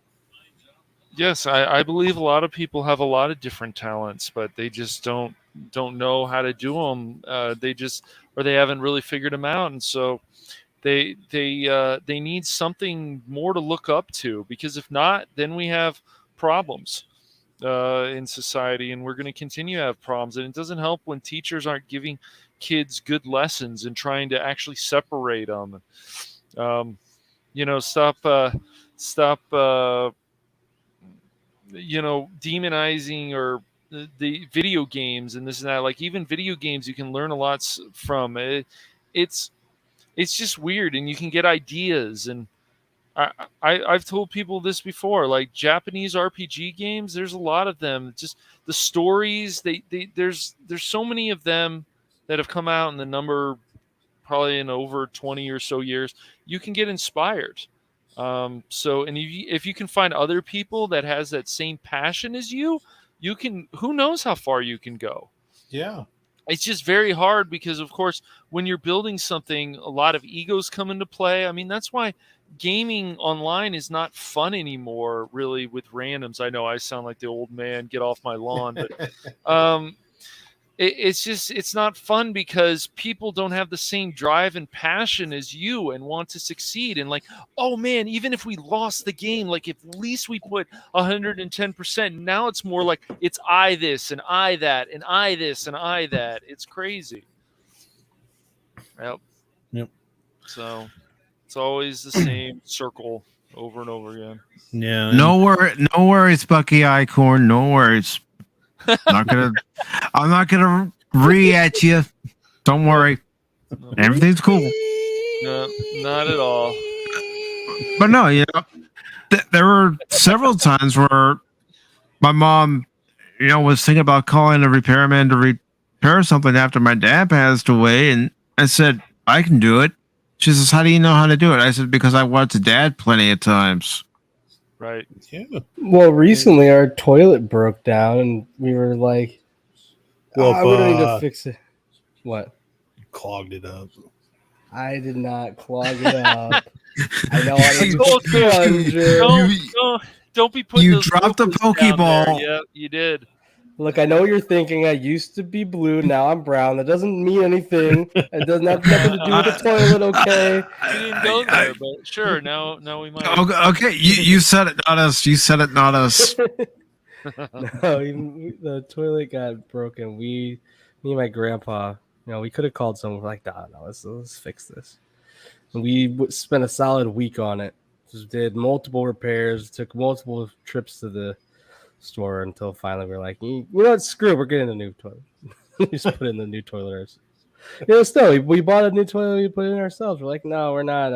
Yes, I believe a lot of people have a lot of different talents, but they just don't know how to do them. They haven't really figured them out, and so they need something more to look up to, because if not, then we have problems in society, and we're going to continue to have problems. And it doesn't help when teachers aren't giving kids good lessons and trying to actually separate them. Stop demonizing or the video games and this and that. Like, even video games, you can learn a lot from it. It's just weird, and you can get ideas. And I've told people this before, like Japanese RPG games, there's a lot of them. Just the stories, there's so many of them that have come out in the number, probably in over 20 or so years. You can get inspired. And if you can find other people that has that same passion as you can, who knows how far you can go. Yeah. It's just very hard because, of course, when you're building something, a lot of egos come into play. I mean, that's why gaming online is not fun anymore, really, with randoms. I know I sound like the old man, get off my lawn, but it's not fun because people don't have the same drive and passion as you and want to succeed. And like, oh man, even if we lost the game, like if at least we put 110%, now it's more like it's I this and I that and I this and I that. It's crazy. Yep. So it's always the same circle over and over again. Yeah. No worries, Bucky Icorn. No worries. I'm not gonna at you. Don't worry. Everything's cool. No, not at all. But no, there were several times where my mom, was thinking about calling a repairman to repair something after my dad passed away, and I said, I can do it. She says, how do you know how to do it? I said, because I watched Dad plenty of times. Right. Yeah. Well, recently our toilet broke down, and we were like, we don't need to fix it. What? You clogged it up. I did not clog it up. I know I didn't. Don't be putting. You dropped the Pokeball. Yeah, you did. Look, I know you're thinking I used to be blue, now I'm brown. That doesn't mean anything. It doesn't have nothing to do with the toilet, okay? You didn't go there, but sure, now we might. Okay, you said it, not us. You said it, not us. No, the toilet got broken. Me and my grandpa, we could have called someone. We're like, no, let's fix this. And we spent a solid week on it. Just did multiple repairs, took multiple trips to the store until finally we're like, you know what, screw it, we're getting a new toilet. We just put in the new toilet ourselves. Still, we bought a new toilet, we put it in ourselves. We're like, no, we're not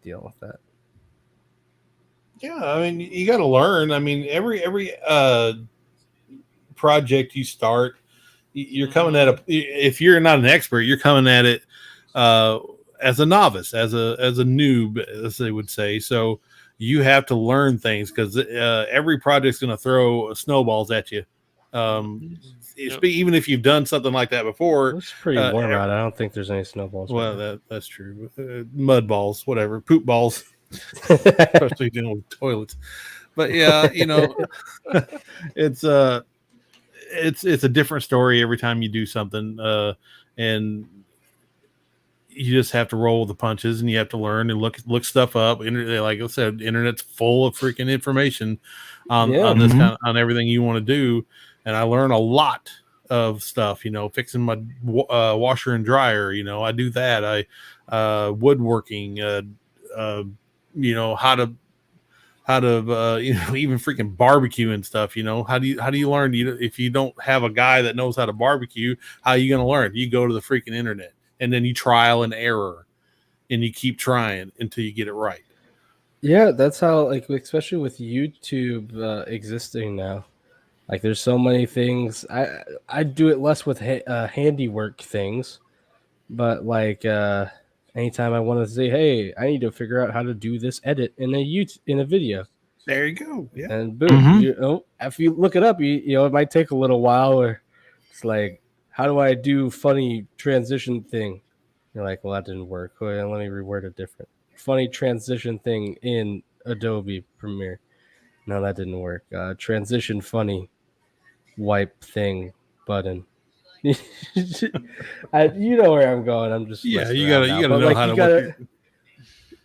dealing with that. Yeah, I mean, you got to learn. I mean, every project you start, you're coming at if you're not an expert, you're coming at it as a novice, as a noob, as they would say. So you have to learn things because every project's going to throw snowballs at you. Even if you've done something like that before. It's pretty warm out. I don't think there's any snowballs. Well, that's true. Mud balls, whatever, poop balls, especially dealing with toilets. But yeah, it's a different story every time you do something, and you just have to roll with the punches, and you have to learn and look stuff up. Like I said, internet's full of freaking information on this on everything you want to do, and I learn a lot of stuff. Fixing my washer and dryer. I do that. I woodworking. How to even freaking barbecue and stuff. How do you learn? If you don't have a guy that knows how to barbecue, how are you going to learn? You go to the freaking internet, and then you trial and error, and you keep trying until you get it right. Yeah, that's how, like, especially with YouTube existing now. Like, there's so many things. I do it less with handiwork things, but like anytime I want to say, hey, I need to figure out how to do this edit in a video. There you go. Yeah. And boom, if you look it up, it might take a little while. Or it's like, how do I do funny transition thing? You're like, well, that didn't work. Let me reword it different. Funny transition thing in Adobe Premiere. No, that didn't work. Transition funny wipe thing button. You know where I'm going. I'm just you gotta know how to.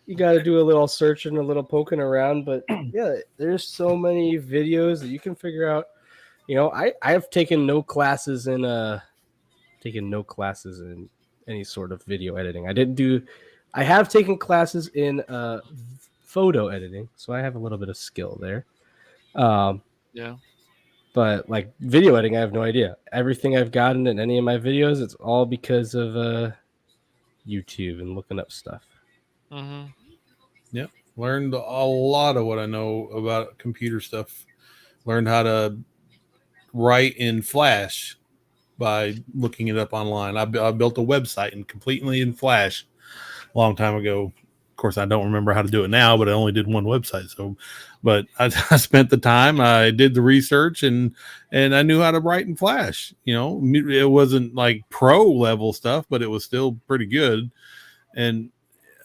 You gotta do a little searching, a little poking around. But yeah, there's so many videos that you can figure out. I've taken no classes in any sort of video editing. I have taken classes in photo editing, so I have a little bit of skill there. Yeah. But like video editing, I have no idea. Everything I've gotten in any of my videos, it's all because of YouTube and looking up stuff. Mm-hmm. Yep. Learned a lot of what I know about computer stuff. Learned how to write in Flash by looking it up online. I built a website completely in Flash a long time ago. Of course, I don't remember how to do it now, but I only did one website. But I spent the time, I did the research, and I knew how to write in Flash. It wasn't like pro level stuff, but it was still pretty good. And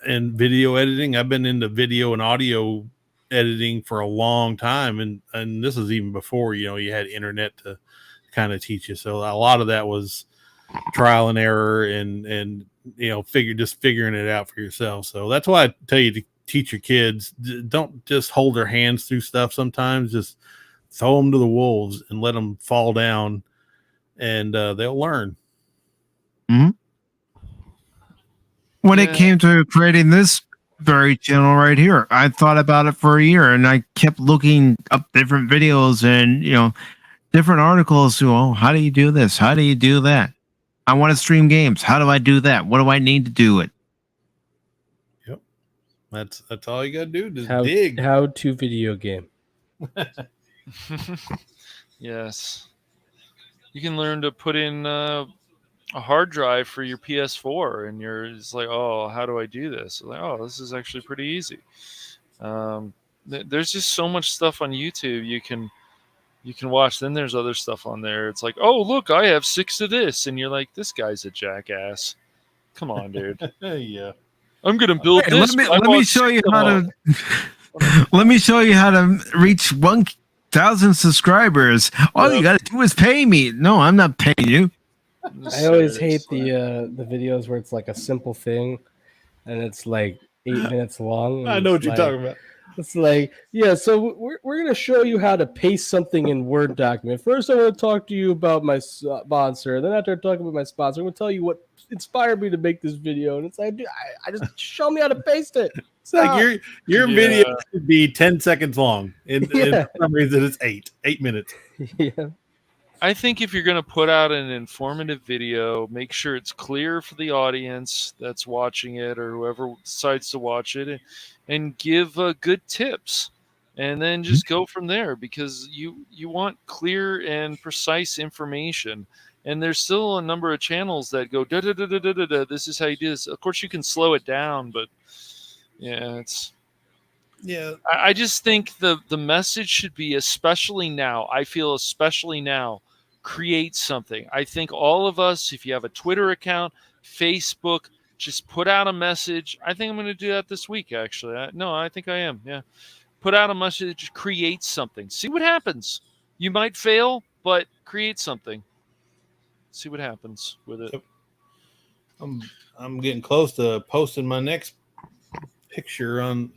video editing, I've been into video and audio editing for a long time, and this is even before you had internet to kind of teach you. So a lot of that was trial and error, and figuring it out for yourself. So that's why I tell you to teach your kids, don't just hold their hands through stuff. Sometimes just throw them to the wolves and let them fall down, and they'll learn. Mm-hmm. When it came to creating this very channel right here, I thought about it for a year, and I kept looking up different videos and different articles. How do you do this? How do you do that? I want to stream games. How do I do that? What do I need to do it? Yep. That's all you got to do. Just dig. How to video game. Yes. You can learn to put in a hard drive for your PS4, and it's like, oh, how do I do this? Like, oh, this is actually pretty easy. There's just so much stuff on YouTube you can watch. Then there's other stuff on there. It's like, oh, look, I have 6 of this, and you're like, this guy's a jackass. Come on, dude. Yeah. I'm gonna build this. Let me show you how to. Let me show you how to reach 1,000 subscribers. All you got to do is pay me. No, I'm not paying you. I always hate the videos where it's like a simple thing, and it's like 8 minutes long. I know what you're talking about. It's like, yeah, so we're going to show you how to paste something in Word document. First, I want to talk to you about my sponsor. Then after talking about my sponsor, I'm going to tell you what inspired me to make this video. And it's like, dude, I just show me how to paste it. It's like your video should be 10 seconds long. And for some reason, it's 8 minutes. Yeah. I think if you're going to put out an informative video, make sure it's clear for the audience that's watching it or whoever decides to watch it, and give good tips. and then just go from there, because you want clear and precise information. And there's still a number of channels that go da da da da da da. This is how you do this. Of course, you can slow it down, but yeah, it's. Yeah, I just think the message should be, especially now. I feel especially now, create something. I think all of us, if you have a Twitter account, Facebook, just put out a message. I think I'm going to do that this week. Actually, I think I am. Yeah, put out a message, create something, see what happens. You might fail, but create something. See what happens with it. I'm getting close to posting my next picture on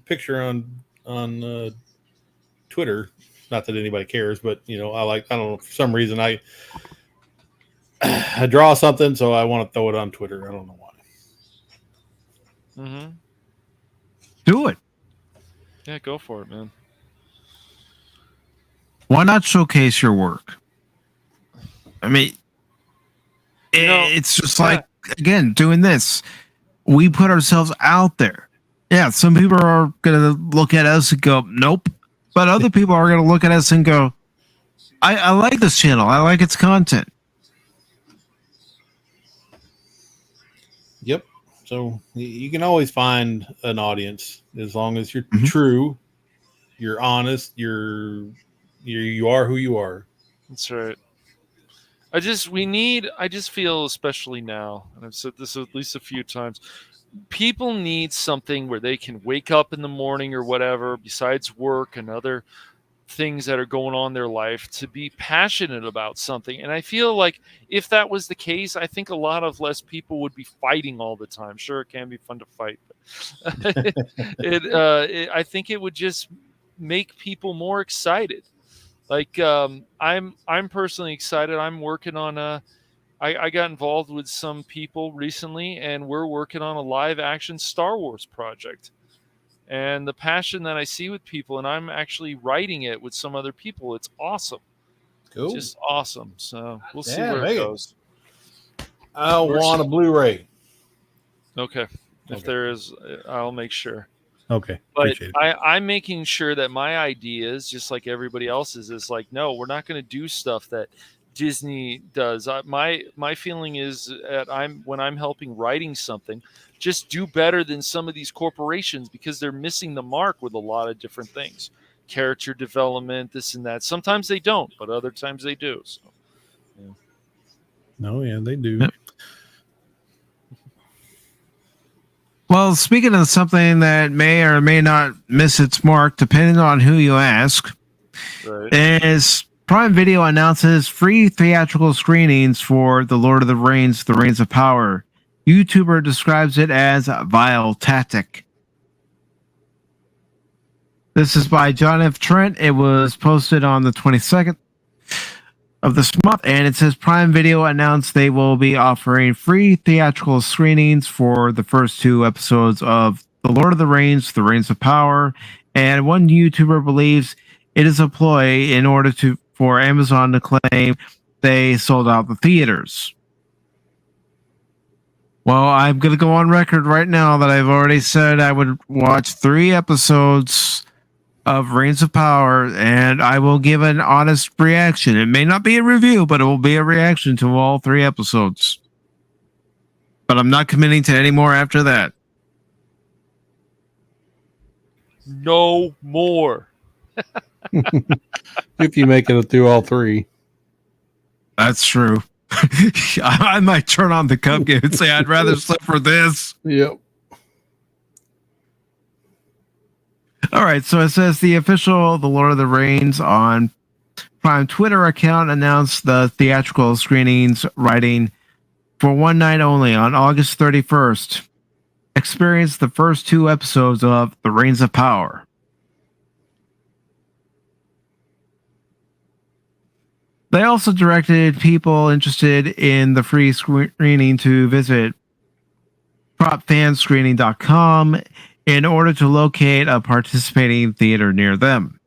Twitter. Not that anybody cares, but I don't know, for some reason I draw something, so I want to throw it on Twitter. I don't know why. Mm-hmm. Do it. Yeah, go for it, man. Why not showcase your work? I mean, it's just like, again, doing this. We put ourselves out there. Yeah, some people are going to look at us and go, nope. But other people are going to look at us and go, I like this channel. I like its content. Yep. So you can always find an audience as long as you're true, you're honest, you are who you are. That's right. I just feel, especially now, and I've said this at least a few times, people need something where they can wake up in the morning or whatever, besides work and other things that are going on in their life, to be passionate about something. And I feel like if that was the case, I think a lot of less people would be fighting all the time. Sure, it can be fun to fight, but I think it would just make people more excited. Like I'm personally excited. I'm working on I got involved with some people recently, and we're working on a live action Star Wars project. And the passion that I see with people, and I'm actually writing it with some other people, it's awesome. Cool. Just awesome. So we'll see where it goes. I want a Blu-ray. Okay. If there is, I'll make sure. Okay. But I'm making sure that my ideas, just like everybody else's, is like, no, we're not going to do stuff that Disney does. My feeling is that when I'm helping writing something, just do better than some of these corporations, because they're missing the mark with a lot of different things. Character development, this and that. Sometimes they don't, but other times they do. So, yeah. No, yeah, they do. Yep. Well, speaking of something that may or may not miss its mark, depending on who you ask, is Prime Video announces free theatrical screenings for The Lord of the Rings, The Rings of Power. YouTuber describes it as a vile tactic. This is by John F. Trent. It was posted on the 22nd of this month, and it says Prime Video announced they will be offering free theatrical screenings for the first 2 episodes of The Lord of the Rings, The Rings of Power, and one YouTuber believes it is a ploy in order for Amazon to claim they sold out the theaters. Well, I'm going to go on record right now that I've already said I would watch 3 episodes of Rings of Power, and I will give an honest reaction. It may not be a review, but it will be a reaction to all 3 episodes. But I'm not committing to any more after that. No more. If you make it through all 3. That's true. I might turn on the cup game and say I'd rather slip for this. Yep. All right, so it says the official The Lord of the Rings on Prime Twitter account announced the theatrical screenings, writing, for one night only on August 31st, experience the first 2 episodes of The Rings of Power. They also directed people interested in the free screening to visit propfanscreening.com in order to locate a participating theater near them.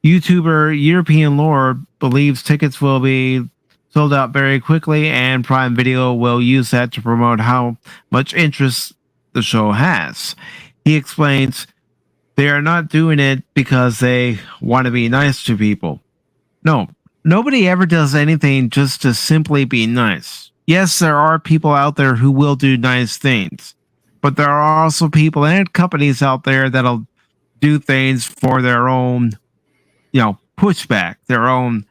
YouTuber European Lore believes tickets will be sold out very quickly, and Prime Video will use that to promote how much interest the show has. He explains they are not doing it because they want to be nice to people. No, nobody ever does anything just to simply be nice. Yes, there are people out there who will do nice things, but there are also people and companies out there that'll do things for their own, pushback, their own,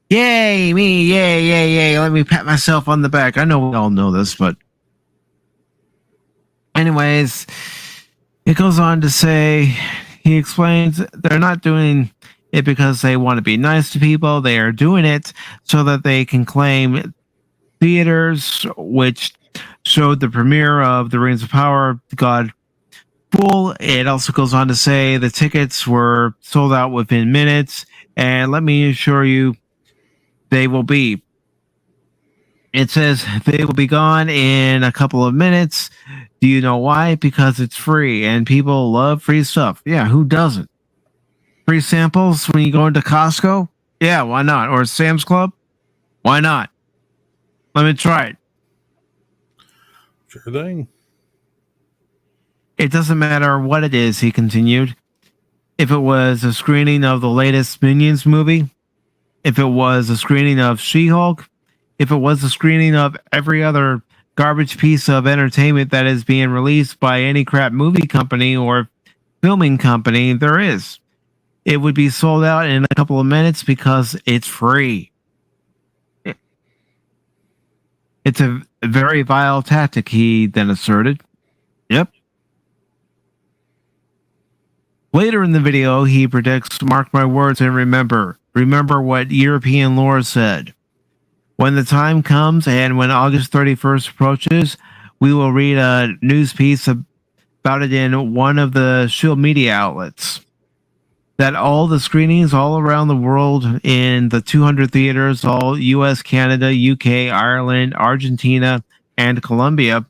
yay, me, yay, yay, yay. Let me pat myself on the back. I know we all know this, but anyways, it goes on to say, he explains they're not doing it because they want to be nice to people. They are doing it so that they can claim theaters, which showed the premiere of The Rings of Power, God full. It also goes on to say the tickets were sold out within minutes, and let me assure you, they will be. It says they will be gone in a couple of minutes. Do you know why? Because it's free, and people love free stuff. Yeah, who doesn't? Free samples when you go into Costco? Yeah, why not? Or Sam's Club? Why not? Let me try it. Sure thing. It doesn't matter what it is, he continued. If it was a screening of the latest Minions movie, if it was a screening of She-Hulk, if it was a screening of every other garbage piece of entertainment that is being released by any crap movie company or filming company there is, it would be sold out in a couple of minutes because it's free. It's a very vile tactic, he then asserted. Yep. Later in the video, he predicts, mark my words and remember what European lore said. When the time comes and when August 31st approaches, we will read a news piece about it in one of the shield media outlets. That all the screenings all around the world in the 200 theaters, all US, Canada, UK, Ireland, Argentina, and Colombia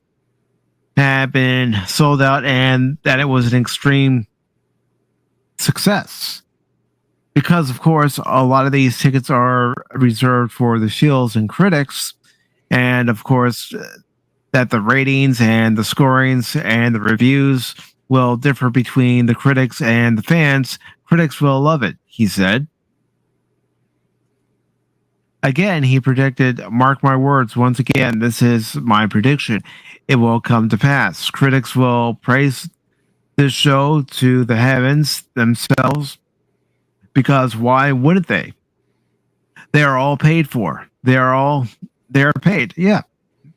have been sold out, and that it was an extreme success. Because, of course, a lot of these tickets are reserved for the shields and critics, and, of course, that the ratings and the scorings and the reviews will differ between the critics and the fans. Critics will love it, he said. Again, he predicted, mark my words, once again, this is my prediction. It will come to pass. Critics will praise this show to the heavens themselves, because why wouldn't they? They are all paid for. They're paid. Yeah.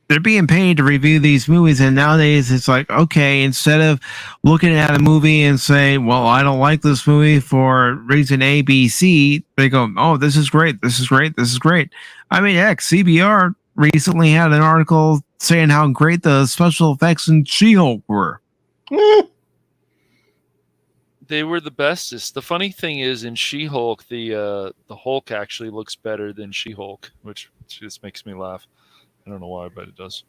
They're being paid to review these movies, and nowadays it's like, okay, instead of looking at a movie and say, well, I don't like this movie for reason A, B, C, they go, oh, this is great, this is great, this is great. I mean, heck, CBR recently had an article saying how great the special effects in She-Hulk were. They were the bestest. The funny thing is, in She-Hulk, the Hulk actually looks better than She-Hulk, which just makes me laugh. I don't know why, but it does.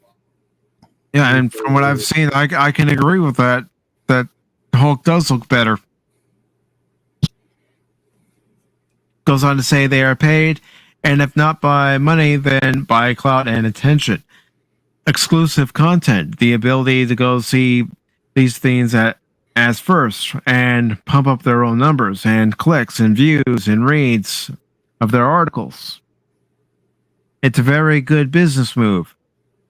Yeah, and from what I've seen, I can agree with that. That Hulk does look better. Goes on to say they are paid, and if not by money, then by clout and attention. Exclusive content, the ability to go see these things as first and pump up their own numbers and clicks and views and reads of their articles. It's a very good business move.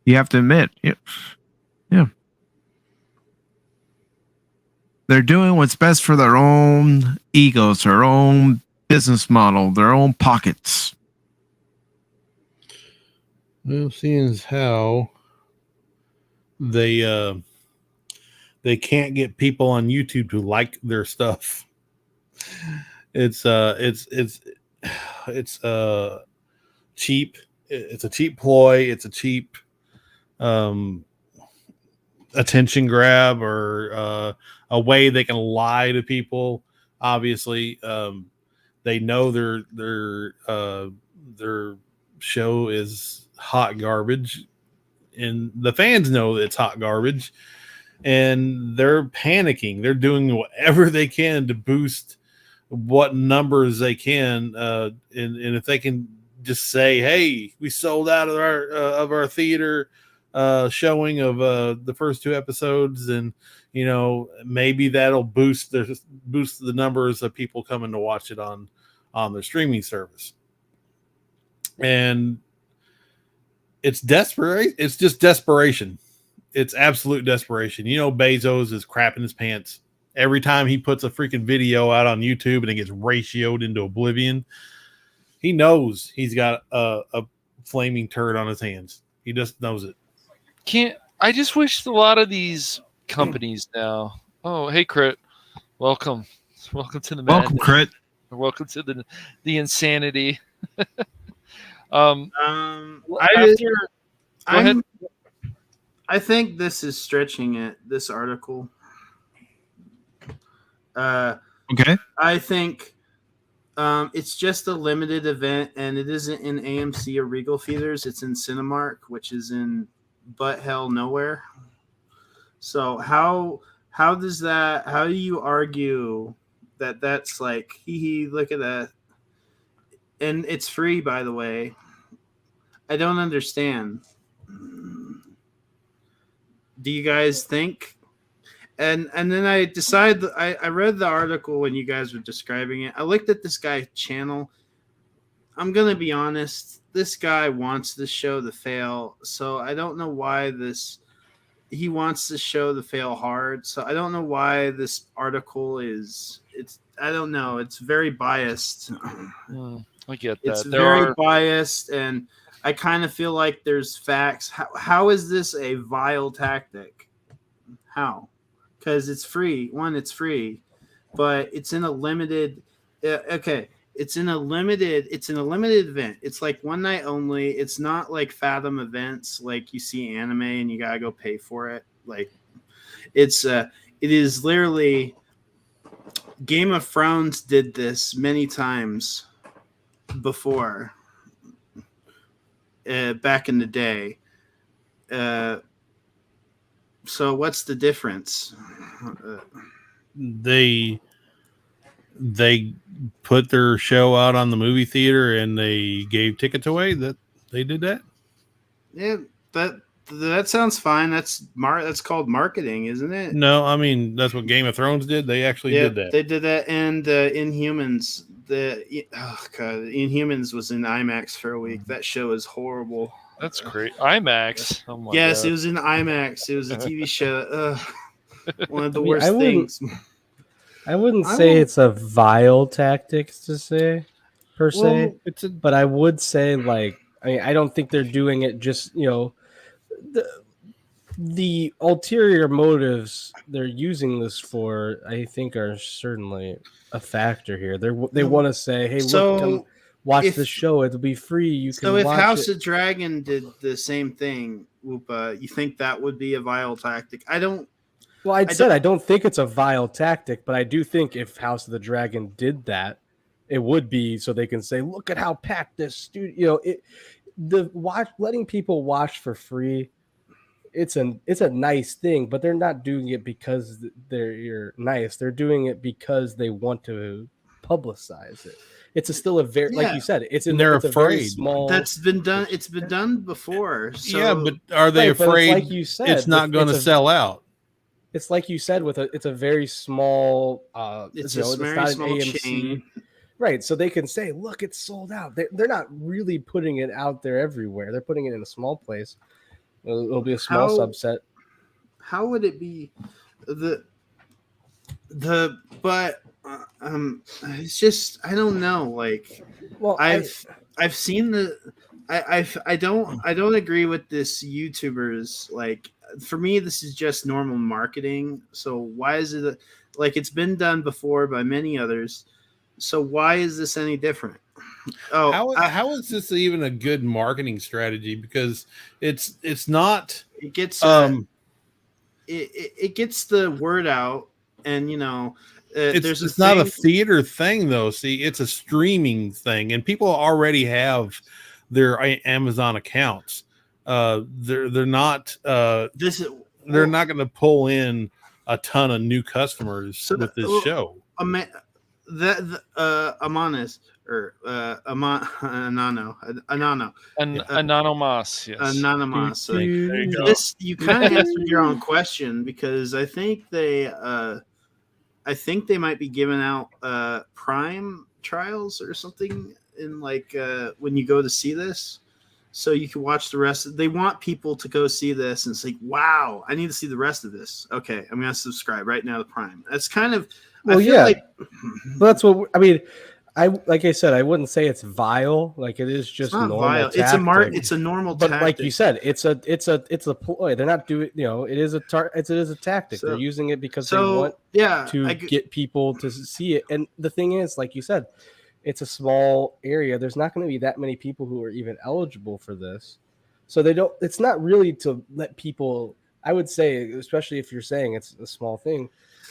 You have to admit. Yeah. They're doing what's best for their own egos, their own business model, their own pockets. Well, seeing as how they can't get people on YouTube to like their stuff. It's cheap. It's a cheap ploy. It's a cheap attention grab, or a way they can lie to people. Obviously, they know their show is hot garbage, and the fans know that it's hot garbage, and they're panicking. They're doing whatever they can to boost what numbers they can, and if they can just say, hey, we sold out of our theater, showing of the first 2 episodes, and maybe that'll boost the numbers of people coming to watch it on their streaming service. And it's desperate. It's just desperation. It's absolute desperation. Bezos is crapping his pants every time he puts a freaking video out on YouTube and it gets ratioed into oblivion. He knows he's got a flaming turd on his hands. He just knows it. I just wish a lot of these companies now. Oh, hey, Crit. Welcome to the Welcome, madness. Crit. Welcome to the insanity. I think this is stretching it, this article. Okay. I think it's just a limited event, and it isn't in AMC or Regal theaters. It's in Cinemark, which is in butt hell nowhere. So how do you argue that that's like, look at that? And it's free, by the way. I don't understand. Do you guys think? And then I decided, I read the article when you guys were describing it. I looked at this guy's channel. I'm going to be honest. This guy wants this show to fail. So I don't know why he wants this show to fail hard. So I don't know why this article I don't know. It's very biased. I get that. It's very biased, and I kind of feel like there's facts. How is this a vile tactic? How? Because it's free. One, it's free, but it's in a limited. Okay, it's in a limited event. It's like one night only. It's not like Fathom events, like you see anime and you gotta go pay for it. Like it is literally. Game of Thrones did this many times before, back in the day. So what's the difference? They put their show out on the movie theater and they gave tickets away. That they did that. Yeah, that sounds fine. That's called marketing, isn't it? No, I mean that's what Game of Thrones did. They actually did that. They did that, and Inhumans. Inhumans was in IMAX for a week. That show is horrible. That's great. IMAX. Oh my yes, God. It was in IMAX. It was a TV show. One of the worst things. I wouldn't say it's a vile tactics to say per se, but I would say I don't think they're doing it just the ulterior motives they're using this for. I think are certainly a factor here. They want to say, hey, look, come watch the show. It'll be free. You can. So if watch House it. of Dragon did the same thing, Whoopa, you think that would be a vile tactic? I don't. Well, I don't think it's a vile tactic, but I do think if House of the Dragon did that, it would be so they can say, look at how packed this studio. Letting people watch for free. It's a nice thing, but they're not doing it because you're nice. They're doing it because they want to publicize it. It's still a very, like you said, it's they're it's afraid. A very small. That's been done. It's been done before. So, yeah, but are they afraid? Like you said, it's not going to sell out. It's like you said it's a very small. It's a very not small an AMC. chain. Right, so they can say, "Look, it's sold out." They're not really putting it out there everywhere. They're putting it in a small place. It'll be a small subset. How would it be? It's just I don't know. Like, well, I've seen I don't agree with this YouTubers. Like, for me, this is just normal marketing. So why is it like it's been done before by many others? So why is this any different? Oh, how is this even a good marketing strategy? Because it's not. It gets it gets the word out, and it's not a theater thing though. See, it's a streaming thing, and people already have their Amazon accounts. They're not. They're not going to pull in a ton of new customers with this show. Amanis or Anano. Anonymous, yes. Anonymous. There you go. This you kind of answered your own question because I think they might be giving out Prime trials or something in like when you go to see this, so you can watch the rest. They want people to go see this and say, "Wow, I need to see the rest of this." Okay, I'm gonna subscribe right now to Prime. That's kind of Well, I feel yeah, like that's what I mean. Like I said, I wouldn't say it's vile. Like it is just it's not normal. vile. Tactic. It's a normal. But tactic. like you said, it's a ploy. They're not doing. It is a tactic. They're using it because they want to get people to see it. And the thing is, like you said, it's a small area. There's not going to be that many people who are even eligible for this. So they don't. It's not really to let people. I would say, especially if you're saying it's a small thing,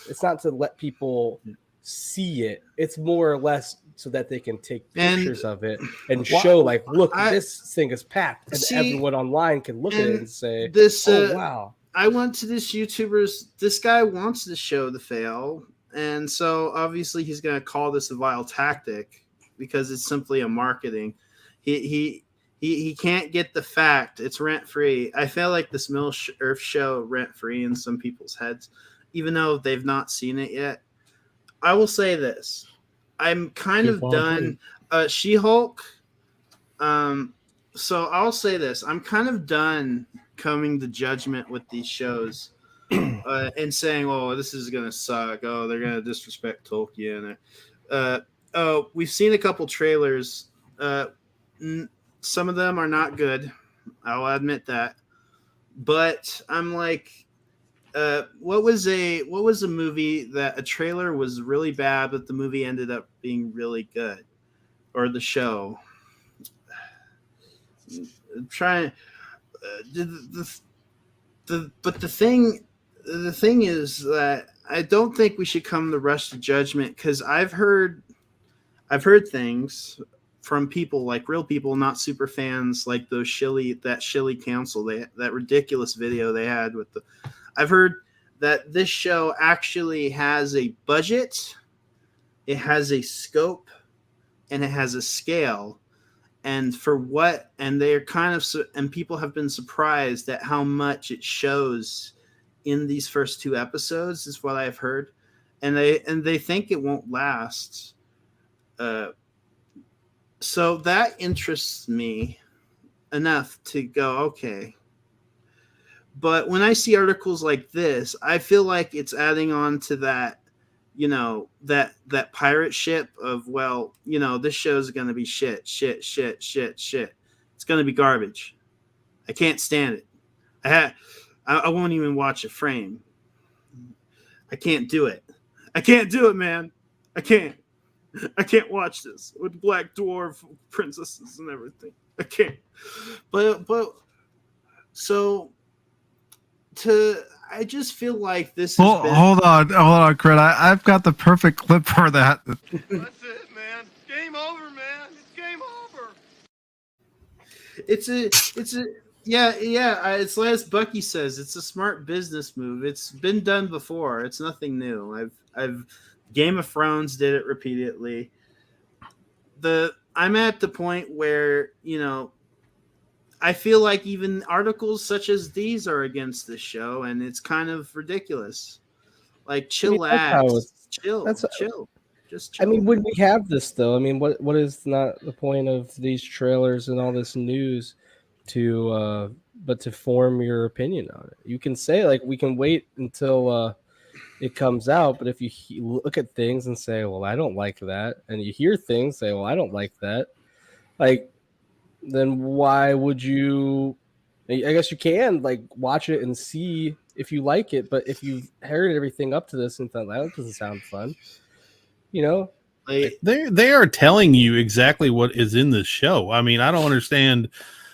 it's not to let people see it. It's more or less so that they can take pictures of it and show, like, look, this thing is packed, and everyone online can look at it and say, "This, oh wow." I went to this YouTuber's. This guy wants the show to fail, and so obviously he's going to call this a vile tactic because it's simply a marketing. He can't get the fact it's rent free. I feel like this Middle Earth show rent free in some people's heads, even though they've not seen it yet. I will say this: I'm kind of done. She-Hulk. So I'll say this: I'm kind of done coming to judgment with these shows and saying, "Oh, this is gonna suck. Oh, they're gonna disrespect Tolkien." We've seen a couple trailers. Some of them are not good. I'll admit that. But I'm like, what was a movie that a trailer was really bad, but the movie ended up being really good, or the show? I'm trying. But the thing is that I don't think we should come to rush to judgment because I've heard things from people, like real people, not super fans, like those Shilly Council, that ridiculous video they had with the. I've heard that this show actually has a budget, it has a scope, and it has a scale, and they're kind of, and people have been surprised at how much it shows in these first 2 episodes, is what I've heard, and they think it won't last. So that interests me enough to go, okay. But when I see articles like this, I feel like it's adding on to that, that pirate ship of, well, this show's going to be shit. It's going to be garbage. I can't stand it. I won't even watch a frame. I can't do it. Man. I can't watch this with black dwarf princesses and everything. I can't. But I just feel like this. Hold on, Crit. I've got the perfect clip for that. That's it, man. Game over, man. It's game over. It's like as Bucky says, it's a smart business move. It's been done before. It's nothing new. I've Game of Thrones did it repeatedly. I'm at the point where, I feel like even articles such as these are against this show, and it's kind of ridiculous. Like, chill. Just chill. I mean, when we have this, though, I mean, what is not the point of these trailers and all this news but to form your opinion on it? You can say, like, we can wait until it comes out, but if you look at things and say, well, I don't like that, and you hear things say, well, I don't like that, like, then why would you? I guess you can, like, watch it and see if you like it, but if you've heard everything up to this and thought that doesn't sound fun, they are telling you exactly what is in the show. I mean, I don't understand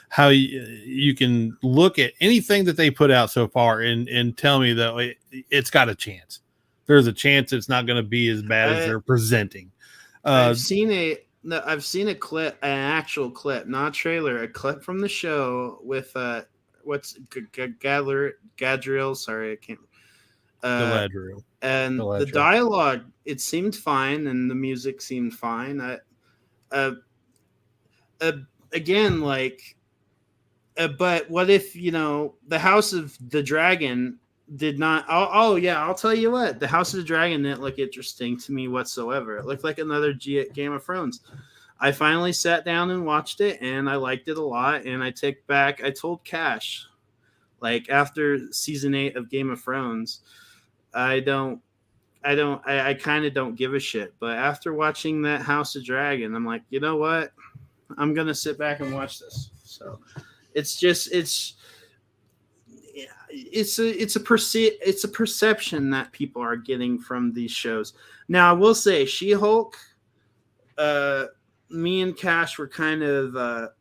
how you can look at anything that they put out so far and tell me that it's got a chance. There's a chance it's not going to be as bad as they're presenting. I've seen a clip, an actual clip, not a trailer, a clip from the show with what's Gadriel. Sorry, I can't. Galadriel. and the Delightful. dialogue, it seemed fine, and the music seemed fine. Again, like, but what if, you know, the House of the Dragon did not? Oh yeah, I'll tell you what. The House of the Dragon didn't look interesting to me whatsoever. It looked like another Game of Thrones. I finally sat down and watched it, and I liked it a lot. And I told Cash, like, after season 8 of Game of Thrones, I kind of don't give a shit. But after watching that House of Dragon, I'm like, you know what? I'm gonna sit back and watch this. So it's a perception that people are getting from these shows. Now, I will say, She-Hulk. Me and Cash were kind of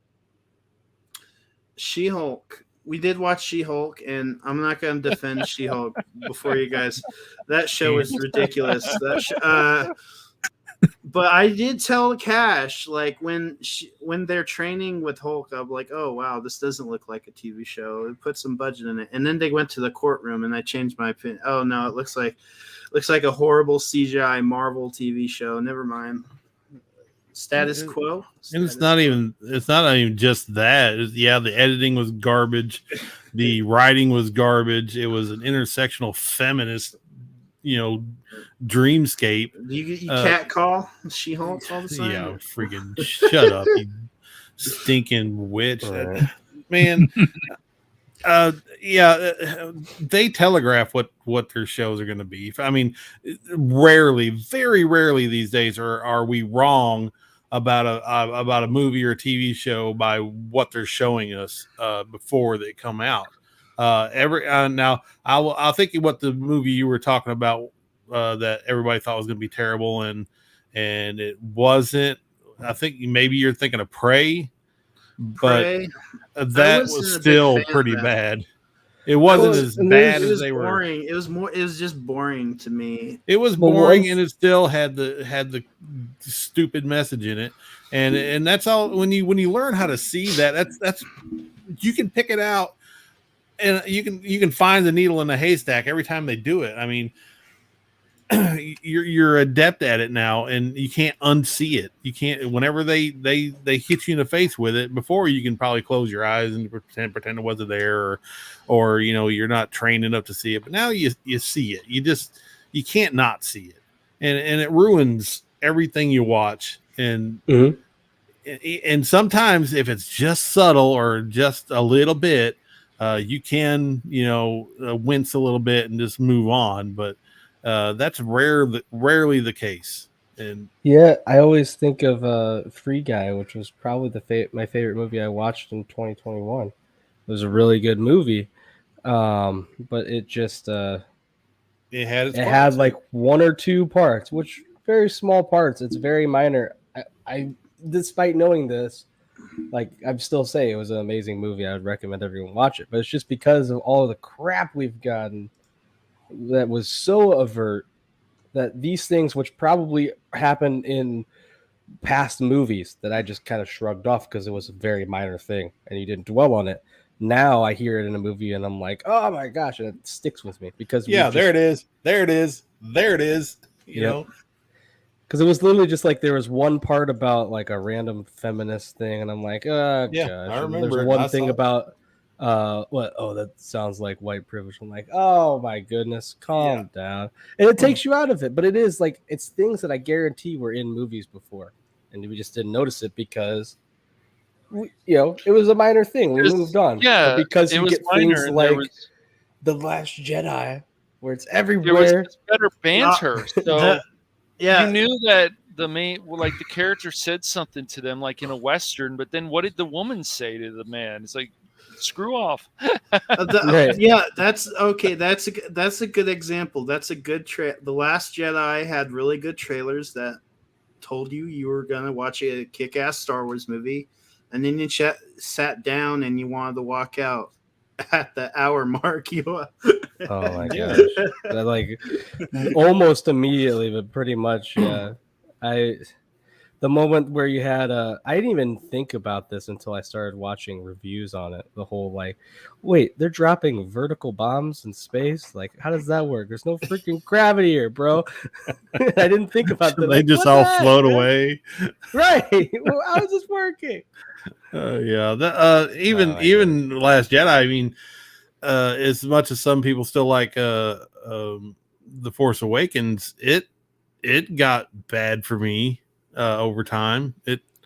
She-Hulk. We did watch She-Hulk, and I'm not going to defend She-Hulk before you guys. That show is ridiculous. But I did tell Cash, like, when they're training with Hulk, I'm like, oh wow, this doesn't look like a TV show. It put some budget in it. And then they went to the courtroom, and I changed my opinion. Oh no, it looks like a horrible CGI Marvel TV show. Never mind. Status quo. And it's not even just that. Yeah, the editing was garbage. The writing was garbage. It was an intersectional feminist, dreamscape. You cat call She-Hulk all the time? Yeah, freaking shut up, you stinking witch. Right. Man. They telegraph what their shows are going to be. I mean, very rarely these days are we wrong about a movie or a TV show by what they're showing us before they come out. Now I'll think what the movie you were talking about that everybody thought was going to be terrible and it wasn't. I think maybe you're thinking of Prey. But that was still pretty bad. It wasn't as bad as they were. It was just boring to me. It was boring, and it still had the stupid message in it. And that's all. When you learn how to see that's you can pick it out, and you can find the needle in the haystack every time they do it. I mean, you're adept at it now, and you can't unsee it. You can't. Whenever they hit you in the face with it, before you can probably close your eyes and pretend it wasn't there, or you're not trained enough to see it. But now you see it. You can't not see it, and it ruins everything you watch. And and sometimes if it's just subtle or just a little bit, you can wince a little bit and just move on. But that's rarely the case. And yeah, I always think of Free Guy, which was probably my favorite movie I watched in 2021. It was a really good movie, but it just it had like one or two parts, which very small parts. It's very minor. I despite knowing this, like, I'd still say it was an amazing movie. I would recommend everyone watch it, but it's just because of all of the crap we've gotten that was so overt that these things, which probably happened in past movies, that I just kind of shrugged off because it was a very minor thing and you didn't dwell on it. Now I hear it in a movie and I'm like, oh my gosh, and it sticks with me because there it is. You know, because it was literally just like there was one part about like a random feminist thing, and I'm like, oh gosh. I remember. There's one thing about what? Oh, that sounds like white privilege. I'm like, oh my goodness, calm down. And it takes you out of it, but it is like it's things that I guarantee were in movies before, and we just didn't notice it because it was a minor thing. We moved on. Yeah, but because you get things like The Last Jedi, where it's everywhere. There was better banter. So you knew that the the character said something to them, like in a Western, but then what did the woman say to the man? It's like, screw off. Yeah, that's okay. That's a good example. That's a good The Last Jedi had really good trailers that told you were gonna watch a kick-ass Star Wars movie, and then you sat down and you wanted to walk out at the hour mark. Oh my gosh! Like almost immediately, but pretty much, yeah. the moment where you had I didn't even think about this until I started watching reviews on it. The whole like, wait, they're dropping vertical bombs in space? Like, how does that work? There's no freaking gravity here, bro. I didn't think about that. They Like, just what all the heck, float man? away. Right. Well, how is this working? Yeah. Even Last Jedi. I mean, as much as some people still like The Force Awakens, it got bad for me over time.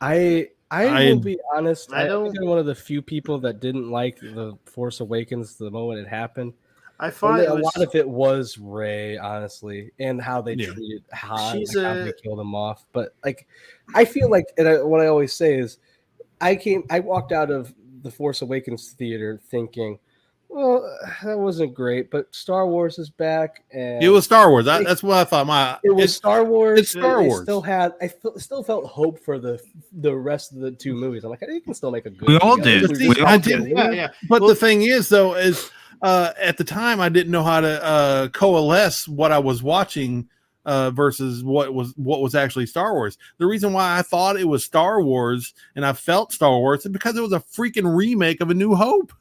I will be honest. I I don't- think I'm one of the few people that didn't like The Force Awakens the moment it happened. I thought And it a was lot of it was Rey, honestly, and how they Yeah. treated Han, She's like how they a- killed him off. But like, I feel like, and what I always say is, I walked out of the Force Awakens theater thinking, well, that wasn't great, but Star Wars is back, and It was Star Wars. That's what I thought. it was Star Wars. It's Star They Wars. still felt hope for the rest of the two movies. I'm like, you can still make a good. We all movie. did. See, We all I did. did. yeah. But the thing is, though, is at the time I didn't know how to coalesce what I was watching versus what was actually Star Wars. The reason why I thought it was Star Wars and I felt Star Wars is because it was a freaking remake of A New Hope.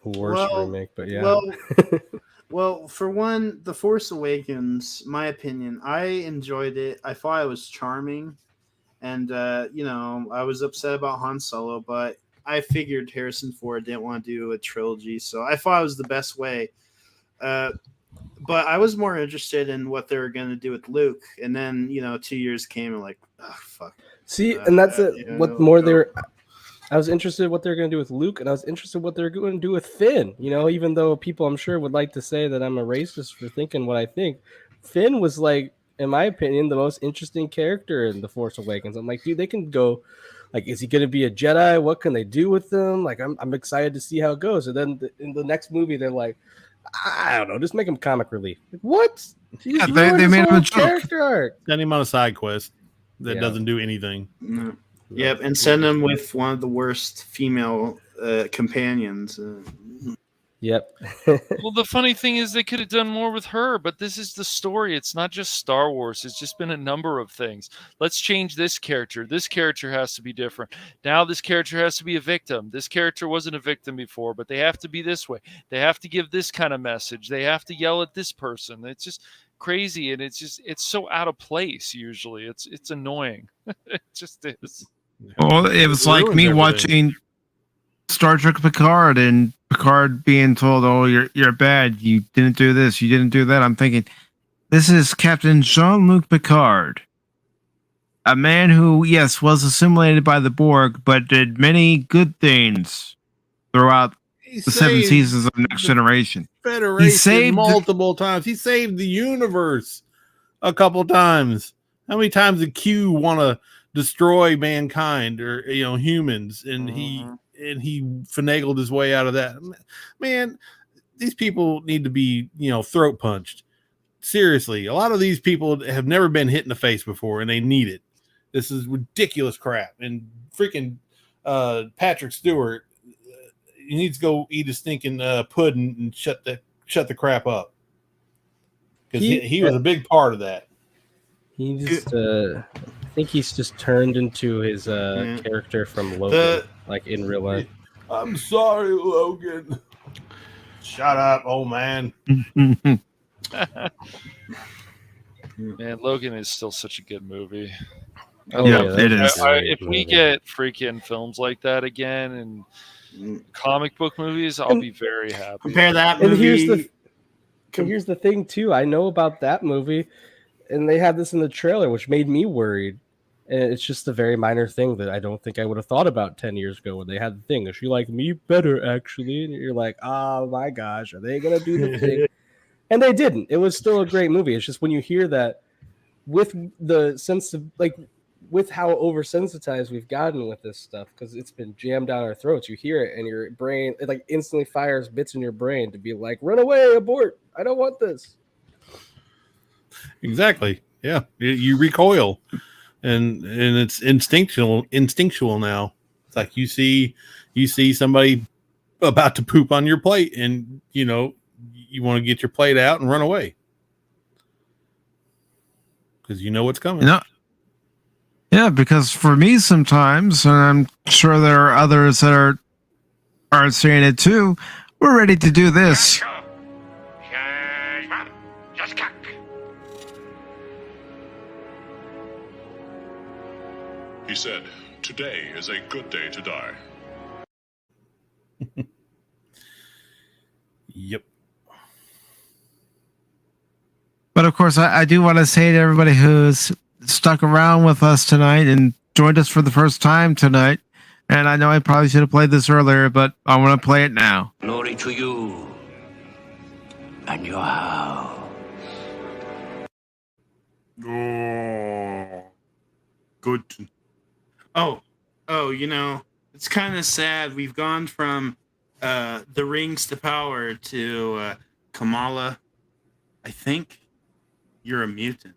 Worst remake, but yeah. Well, for one, The Force Awakens, my opinion, I enjoyed it. I thought it was charming, and I was upset about Han Solo, but I figured Harrison Ford didn't want to do a trilogy, so I thought it was the best way. But I was more interested in what they were going to do with Luke, and then 2 years came and like, oh fuck. See, and that's it. What more they're. I was interested in what they're going to do with Luke, and I was interested in what they're going to do with Finn. Even though people, I'm sure, would like to say that I'm a racist for thinking what I think, Finn was like, in my opinion, the most interesting character in The Force Awakens. I'm like, dude, they can go. Like, is he going to be a Jedi? What can they do with him? Like, I'm excited to see how it goes. And then in the next movie, they're like, I don't know, just make him comic relief. Like, what? Yeah, they made him a joke. Character arc. Send him on a side quest that Yeah. doesn't do anything. No. Yep, and send him with one of the worst female companions. Yep. Well, the funny thing is they could have done more with her, but this is the story. It's not just Star Wars. It's just been a number of things. Let's change this character. This character has to be different. Now this character has to be a victim. This character wasn't a victim before, but they have to be this way. They have to give this kind of message. They have to yell at this person. It's just crazy, and it's so out of place usually. It's annoying. It just is. Well, it was like ruins me everything. watching Star Trek Picard and Picard being told, "Oh, you're bad. You didn't do this. You didn't do that." I'm thinking, this is Captain Jean-Luc Picard, a man who, yes, was assimilated by the Borg, but did many good things throughout the 7 seasons of Next Generation. Federation He saved multiple times. He saved the universe a couple times. How many times did Q want to destroy mankind or humans, and he finagled his way out of that? Man, these people need to be throat punched. Seriously, a lot of these people have never been hit in the face before, and they need it. This is ridiculous crap. And freaking Patrick Stewart, he needs to go eat a stinking pudding and shut the crap up, because he was a big part of that. He just, I think he's just turned into his character from Logan, like in real life. I'm sorry, Logan. Shut up, old man. Man, Logan is still such a good movie. Oh, Yeah, yeah, it that's is. a great If we movie. get freaking films like that again and comic book movies, I'll be very happy. Compare that And movie. here's the thing too. I know about that movie, and they had this in the trailer, which made me worried. And it's just a very minor thing that I don't think I would have thought about 10 years ago when they had the thing. Is she like me better, actually? And you're like, oh my gosh, are they gonna do the thing? And they didn't. It was still a great movie. It's just when you hear that, with the sense of like, with how oversensitized we've gotten with this stuff, because it's been jammed down our throats. You hear it, and your brain, it like instantly fires bits in your brain to be like, run away, abort. I don't want this. Exactly. Yeah, you recoil, and it's instinctual now. It's like you see somebody about to poop on your plate, and you want to get your plate out and run away because you know what's coming. Yeah, because for me sometimes, and I'm sure there are others that are saying it too, we're ready to do this. He said, "Today is a good day to die." Yep. But of course, I do want to say to everybody who's stuck around with us tonight and joined us for the first time tonight, and I know I probably should have played this earlier, but I want to play it now. Glory to you and your house. Oh, good. Oh, it's kind of sad. We've gone from the rings to power to Kamala. I think you're a mutant.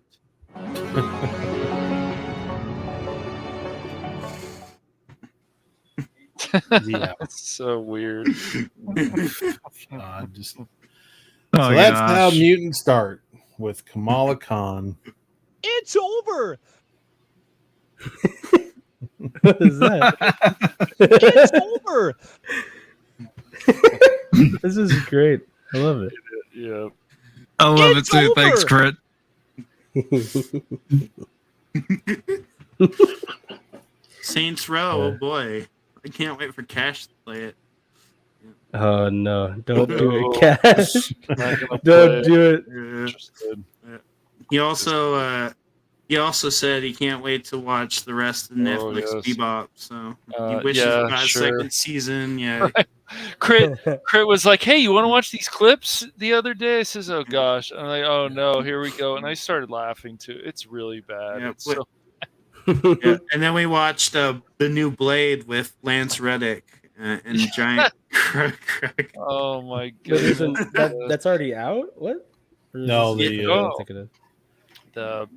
Yeah. That's so weird. So Oh, that's gosh. how mutants start with Kamala Khan. It's over. What is that? It's over. This is great. I love it. Yeah. I love It's it too. over. Thanks, Crit. Saints Row, oh boy. I can't wait for Cash to play it. Oh no! Don't do No. it, Cash. Not gonna play Don't it. do it. Interested. He also said he can't wait to watch the rest of Netflix yes. Bebop. So he Yeah, wishes for a sure. second season. Yeah. Crit was like, "Hey, you want to watch these clips?" The other day, I says, "Oh gosh," I'm like, "Oh no, here we go," and I started laughing too. It's really bad. Yeah, It's so Yeah. And then we watched the new Blade with Lance Reddick and Giant Croc. oh my But god. isn't that's already out? What? Or is No, this the, something I'm uh, thinking of?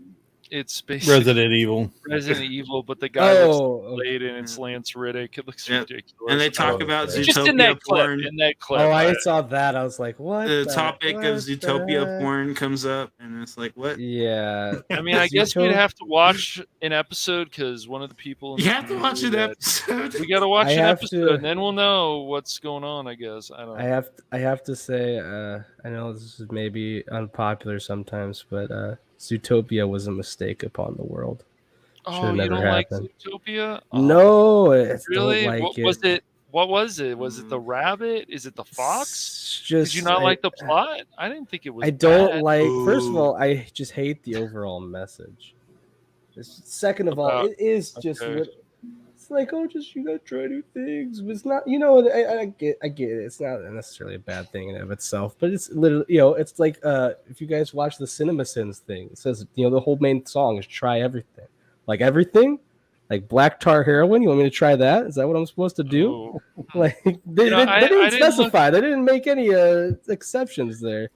It's basically Resident Evil. Resident Evil, but the guy looks Oh, like Blade and it's Lance Riddick. It looks Yeah. ridiculous. And they talk Oh, about okay. just in Zootopia that clip. porn. In that clip. oh, I saw that. I was like, what? The topic what of the Zootopia heck? porn comes up, and it's like, what? Yeah. I mean, I guess we'd have to watch an episode because one of the people. In You the have to watch an community episode. We got to watch I an have episode, to- and then we'll know what's going on. I guess I don't know. I have to say, I know this is maybe unpopular sometimes, but Zootopia was a mistake upon the world. Oh, Should've you never don't happened. like Zootopia? Oh, No, I really? don't like What it. was it? What was it? Was it the rabbit? Is it the fox? It's Did just you not I- like the plot? I didn't think it was. I don't bad. like. First of all, I just hate the overall message. Second of all, About- it is just. okay. It's like, oh, just you gotta try new things. But it's not, I get it. It's not necessarily a bad thing in and of itself, but it's literally, it's like, if you guys watch the CinemaSins thing, it says, the whole main song is try everything, like everything, like black tar heroin. You want me to try that? Is that what I'm supposed to do? Oh. Like they I didn't didn't specify. They didn't make any exceptions there.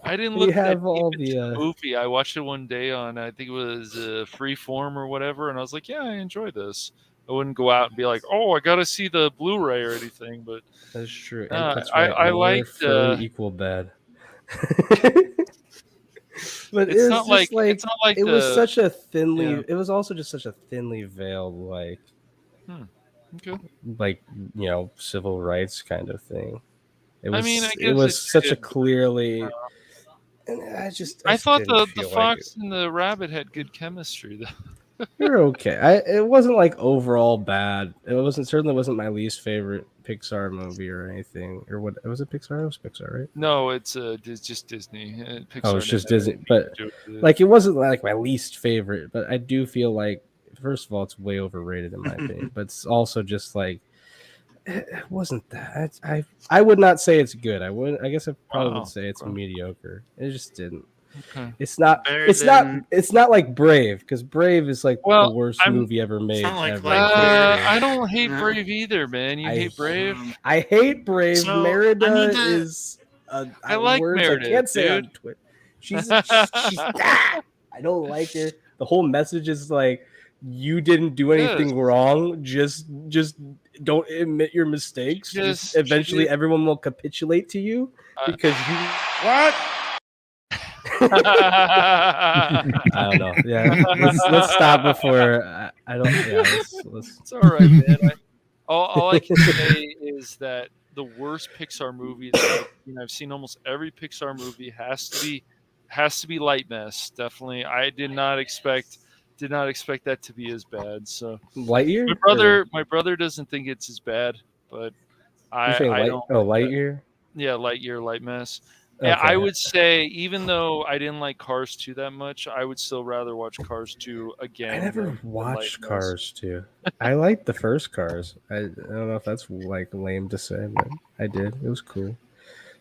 I didn't You look have that all deep into the, the movie. I watched it one day on, I think it was Freeform or whatever, and I was like, yeah, I enjoy this. I wouldn't go out and be like, oh, I got to see the Blu-ray or anything, but That's true. That's right. I We're liked. fully equal bad. But It's it's not just like- like it's not like it was the- such a thinly. yeah. It was also just such a thinly veiled okay. like civil rights kind of thing. It I was. mean, I it guess was it's such a good. clearly. And I thought didn't the feel like fox and the rabbit had good chemistry, though. You're okay. It wasn't like overall bad. It certainly wasn't my least favorite Pixar movie or anything. Or what was it? Pixar? It was Pixar, right? No, it's just Disney. Pixar Oh, it's just didn't have Disney. anything But to do with it. like, it wasn't like my least favorite. But I do feel like, first of all, it's way overrated in my opinion. But it's also just like, it wasn't that. I would not say it's good. I guess I probably would say it's mediocre. It just didn't. Okay. It's not. Better It's than- not. It's not like Brave, because Brave is like Well, the worst I'm- movie ever made. not like ever. I don't hate Brave either, man. You hate Brave? I hate Brave. So, Merida I need to- is. I like words Meredith, I can't say on dude. Twitter. She's. I don't like her. The whole message is like, you didn't do anything Yes. wrong. Just don't admit your mistakes. Just- Eventually, she- everyone will capitulate to you because you. What? I don't know. Yeah, let's stop before I don't. Yeah, let's. It's all right, man. All I can say is that the worst Pixar movie that I've seen almost every Pixar movie has to be Light Mess. Definitely, I did not expect that to be as bad. So Lightyear. My brother doesn't think it's as bad, but I don't. Lightyear. Yeah, Lightyear, Light Mess. Okay. And I would say, even though I didn't like Cars 2 that much, I would still rather watch Cars 2 again. I never watched Cars 2. I liked the first Cars. I don't know if that's like lame to say, but I did. It was cool. It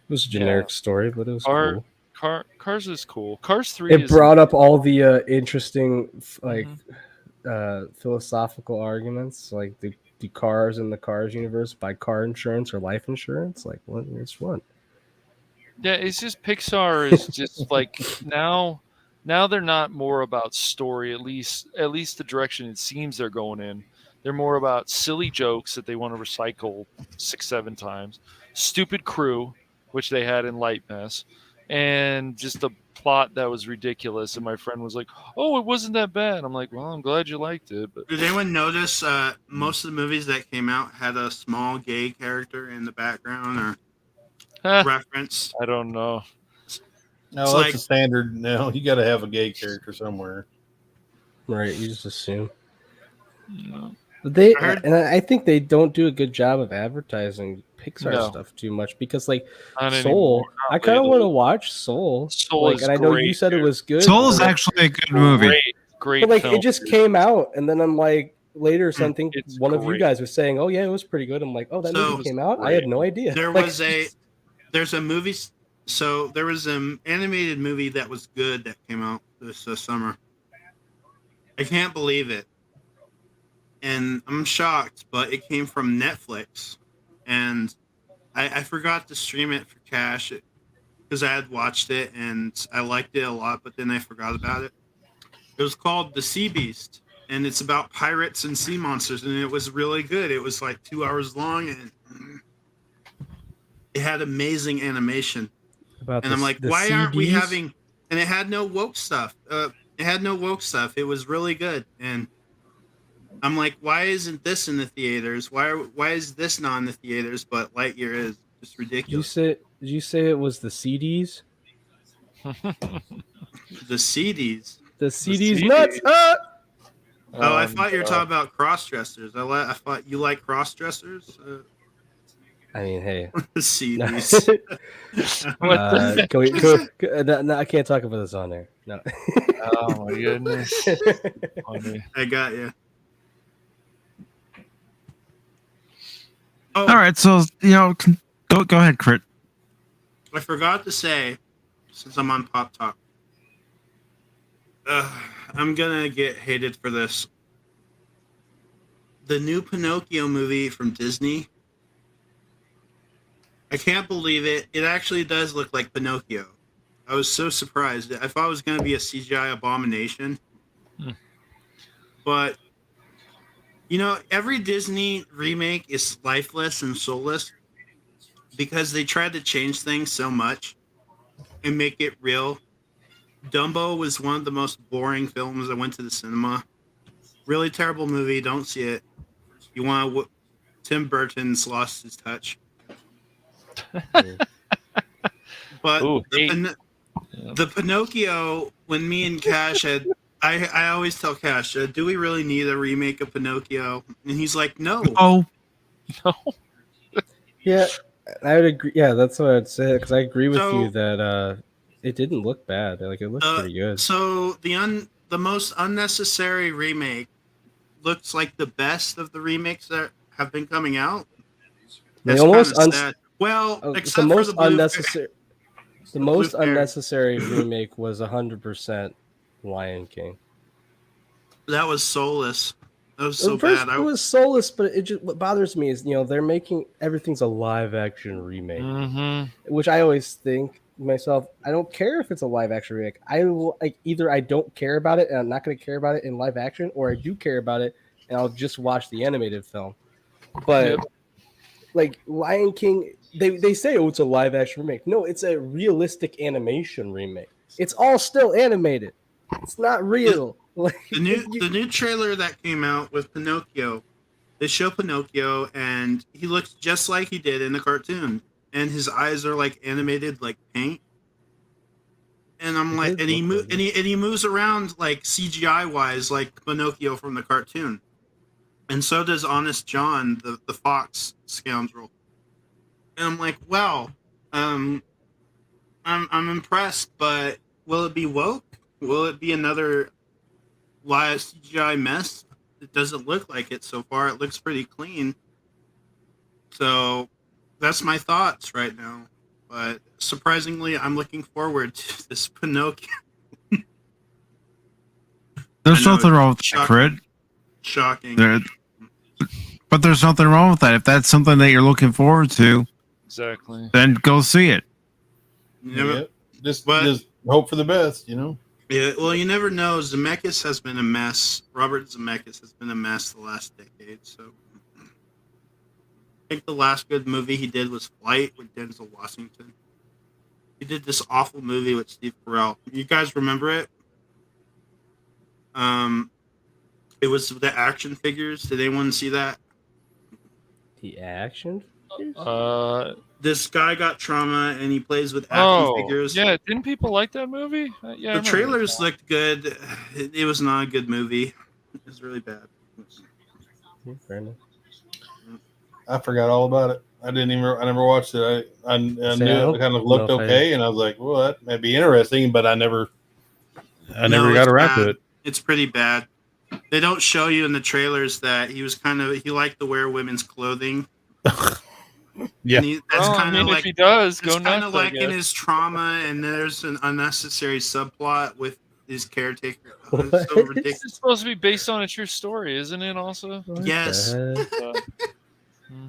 was a generic story, but it was cool. Cars is cool. Cars 3 It brought up all the interesting like philosophical arguments, like the cars in the Cars universe buy car insurance or life insurance. Like, which one? Yeah, it's just Pixar is just like now they're not more about story, at least the direction it seems they're going in. They're more about silly jokes that they want to recycle 6-7 times, stupid crew, which they had in Light Mess, and just a plot that was ridiculous. And my friend was like, "Oh, it wasn't that bad." I'm like, "Well, I'm glad you liked it." But did anyone notice most of the movies that came out had a small gay character in the background or reference? I don't know. No, that's a standard. No, you got to have a gay character somewhere, right? You just assume. No. I think they don't do a good job of advertising Pixar stuff too much, because like Soul, I kind of want to watch Soul. Like, and I know you said it was good. Soul is actually a good movie. Great. But like film, it just came out, and then I'm like later something. One of you guys was saying, "Oh yeah, it was pretty good." I'm like, "Oh, that movie came out. I had no idea." There's a movie. So there was an animated movie that was good that came out this summer. I can't believe it. And I'm shocked, but it came from Netflix, and I forgot to stream it for cash because I had watched it and I liked it a lot, but then I forgot about it. It was called The Sea Beast, and it's about pirates and sea monsters, and it was really good. It was like 2 hours long, and it had amazing animation. I'm like, why aren't we having? And it had no woke stuff. It was really good, and I'm like, why isn't this in the theaters? Why is this not in the theaters? But Lightyear is just ridiculous. Did you say it was the CDs? The CDs. The CDs nuts. Oh, I thought you were talking about cross-dressers. I thought you like cross-dressers. I mean, hey. The CDs. No, I can't talk about this on there. No. Oh my goodness. I got you. All right, so go ahead, Crit. I forgot to say, since I'm on Pop Talk, I'm gonna get hated for this. The new Pinocchio movie from Disney. I can't believe it. It actually does look like Pinocchio. I was so surprised. I thought it was gonna be a CGI abomination, but. Every Disney remake is lifeless and soulless because they tried to change things so much and make it real. Dumbo was one of the most boring films I went to the cinema. Really terrible movie. Don't see it. Tim Burton's lost his touch. But the Pinocchio, when me and Cash had... I always tell Cash, do we really need a remake of Pinocchio? And he's like, no. Oh. No. Yeah, I would agree. Yeah, that's what I'd say, because I agree with you that it didn't look bad. Like, it looked pretty good. So the most unnecessary remake looks like the best of the remakes that have been coming out. That's sad. Well, except for the unnecessary. The most unnecessary remake was 100% Lion King. That was soulless. That was so bad. It was soulless, but what bothers me is they're making everything's a live action remake, which I always think myself. I don't care if it's a live action remake. Either I don't care about it and I'm not going to care about it in live action, or I do care about it and I'll just watch the animated film. But like Lion King, they say, oh, it's a live action remake. No, it's a realistic animation remake. It's all still animated. It's not real. Like, The new trailer that came out with Pinocchio, they show Pinocchio and he looks just like he did in the cartoon, and his eyes are like animated like paint. And I'm like, and he moves around like CGI wise like Pinocchio from the cartoon, and so does Honest John, the fox scoundrel. And I'm like, wow, I'm impressed, but will it be woke? Will it be another live CGI mess? It doesn't look like it so far. It looks pretty clean. So that's my thoughts right now. But surprisingly, I'm looking forward to this Pinocchio. There's nothing wrong with that, Crit. Shocking. But there's nothing wrong with that. If that's something that you're looking forward to, Exactly. then go see it. Yeah, just hope for the best, you know. Yeah, well, you never know. Zemeckis has been a mess. Robert Zemeckis has been a mess the last decade. So I think the last good movie he did was Flight with Denzel Washington. He did this awful movie with Steve Carell. You guys remember it? It was the action figures. Did anyone see that? The action? This guy got trauma and he plays with action figures. Yeah, didn't people like that movie? Yeah, The trailers looked good. It was not a good movie. It was really bad. Fair enough. I forgot all about it. I never watched it. I knew it kind of looked okay, and I was like, well, that might be interesting, but I never got around to it. It's pretty bad. They don't show you in the trailers that he liked to wear women's clothing. Yeah, That's kind of like if he does, go it's kind nuts. of like in his trauma, and there's an unnecessary subplot with his caretaker. It's so ridiculous. This is supposed to be based on a true story, isn't it? Also, Yes.